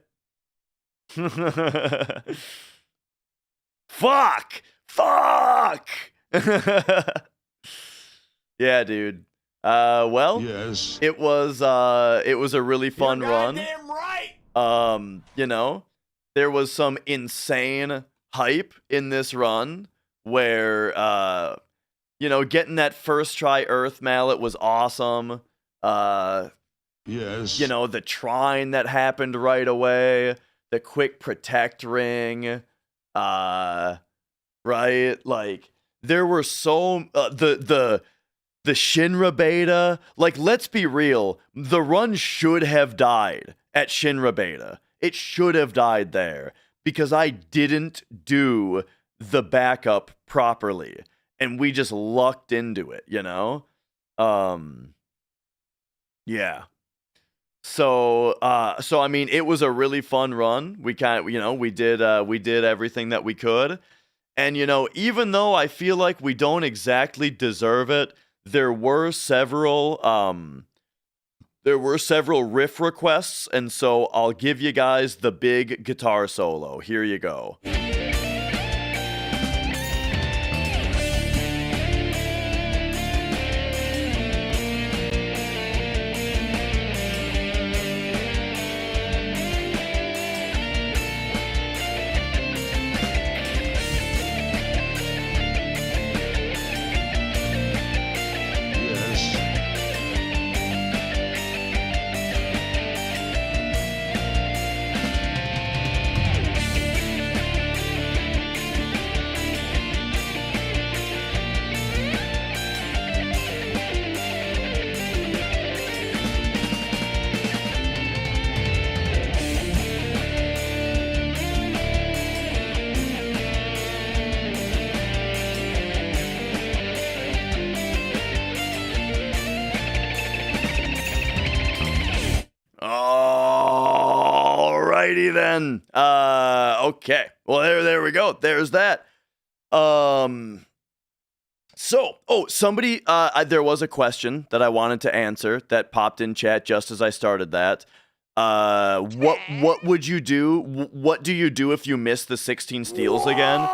Fuck! Yeah, dude. Well, Yes. it was a really fun run. Goddamn right. You know, there was some insane hype in this run where you know, getting that first try Earth Mallet was awesome. Yes. You know, the trine that happened right away, the quick protect ring, right? Like, there were so the Shinra beta. Like, let's be real, the run should have died at Shinra beta. It should have died there because I didn't do the backup properly. And we just lucked into it, you know? Yeah. So I mean, it was a really fun run. We did everything that we could. And, you know, even though I feel like we don't exactly deserve it, there were several riff requests, and so I'll give you guys the big guitar solo. Here you go. then. Okay. Well, there we go. There's that. Somebody, there was a question that I wanted to answer that popped in chat just as I started that. What would you do? What do you do if you miss the 16 steals again?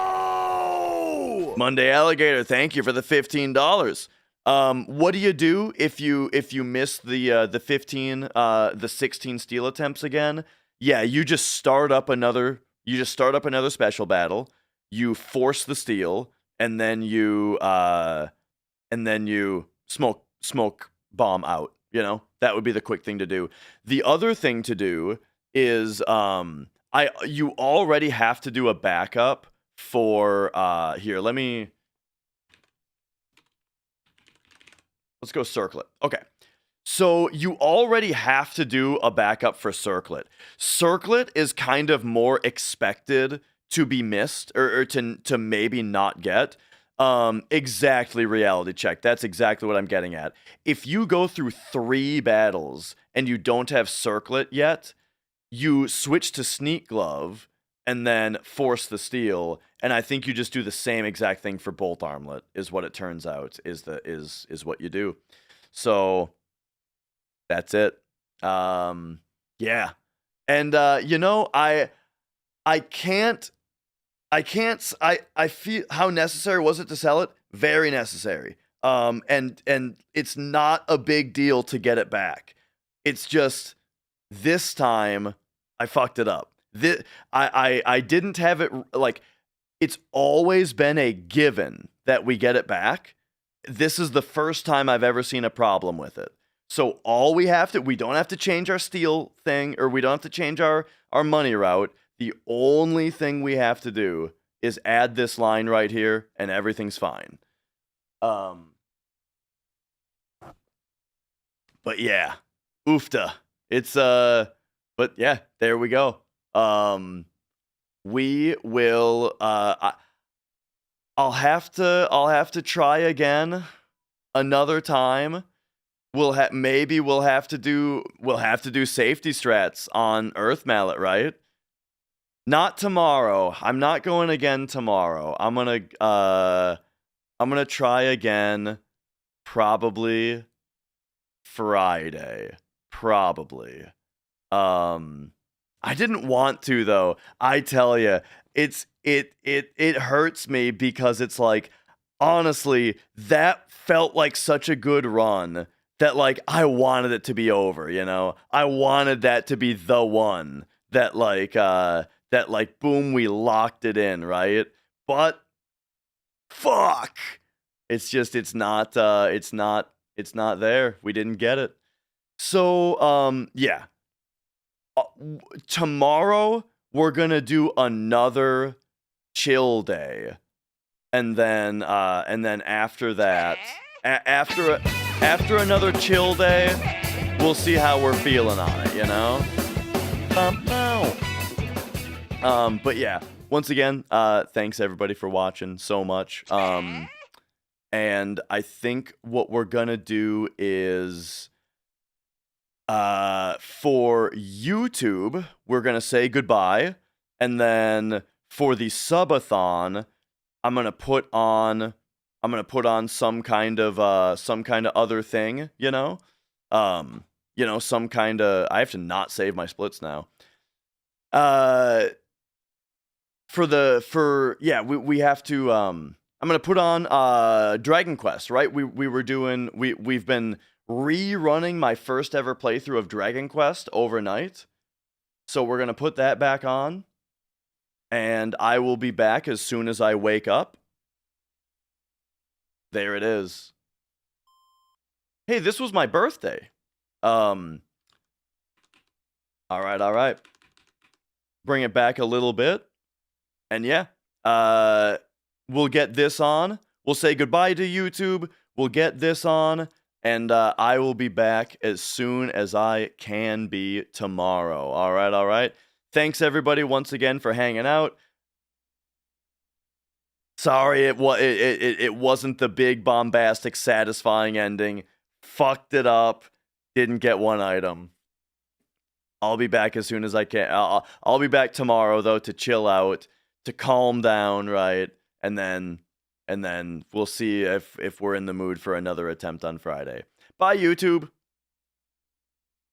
Monday Alligator, thank you for the $15. What do you do if you miss the 16 steal attempts again? Yeah, you just start up another special battle. You force the steal, and then you smoke bomb out. You know, that would be the quick thing to do. The other thing to do is you already have to do a backup for here. Let's go Circlet. Okay. So you already have to do a backup for Circlet. Circlet is kind of more expected to be missed or to maybe not get. Exactly, reality check. That's exactly what I'm getting at. If you go through 3 battles and you don't have Circlet yet, you switch to Sneak Glove and then force the steal. And I think you just do the same exact thing for Bolt Armlet, is what it turns out, is what you do. So that's it. Yeah. And I feel, how necessary was it to sell it? Very necessary. And it's not a big deal to get it back. It's just this time I fucked it up. I didn't have it, like, it's always been a given that we get it back. This is the first time I've ever seen a problem with it. So we don't have to change our steal thing, or we don't have to change our money route. The only thing we have to do is add this line right here, and everything's fine. But yeah, oofta. It's but yeah, there we go. We will. I'll have to try again another time. We'll have to do safety strats on Earth Mallet, right? Not tomorrow. I'm not going again tomorrow. I'm gonna try again probably Friday. Probably. I didn't want to, though. I tell you, it hurts me because it's like, honestly, that felt like such a good run that, like, I wanted it to be over, you know? I wanted that to be the one that boom, we locked it in, right? But fuck. It's not there. We didn't get it. So, yeah. Tomorrow we're gonna do another chill day, and then after that, after another chill day, we'll see how we're feeling on it, you know. But yeah, once again, thanks everybody for watching so much. And I think what we're gonna do is, for YouTube, we're gonna say goodbye, and then for the subathon, I'm gonna put on some kind of other thing, you know, some kind of. I have to not save my splits now. We have to. I'm gonna put on Dragon Quest, right? We've been rerunning my first ever playthrough of Dragon Quest overnight. So we're going to put that back on. And I will be back as soon as I wake up. There it is. Hey, this was my birthday. All right. Bring it back a little bit. And yeah, we'll get this on. We'll say goodbye to YouTube. We'll get this on. And I will be back as soon as I can be tomorrow. All right. Thanks, everybody, once again for hanging out. Sorry, it wasn't the big, bombastic, satisfying ending. Fucked it up. Didn't get one item. I'll be back as soon as I can. I'll be back tomorrow though to chill out, to calm down, right? And then we'll see if we're in the mood for another attempt on Friday. Bye, YouTube.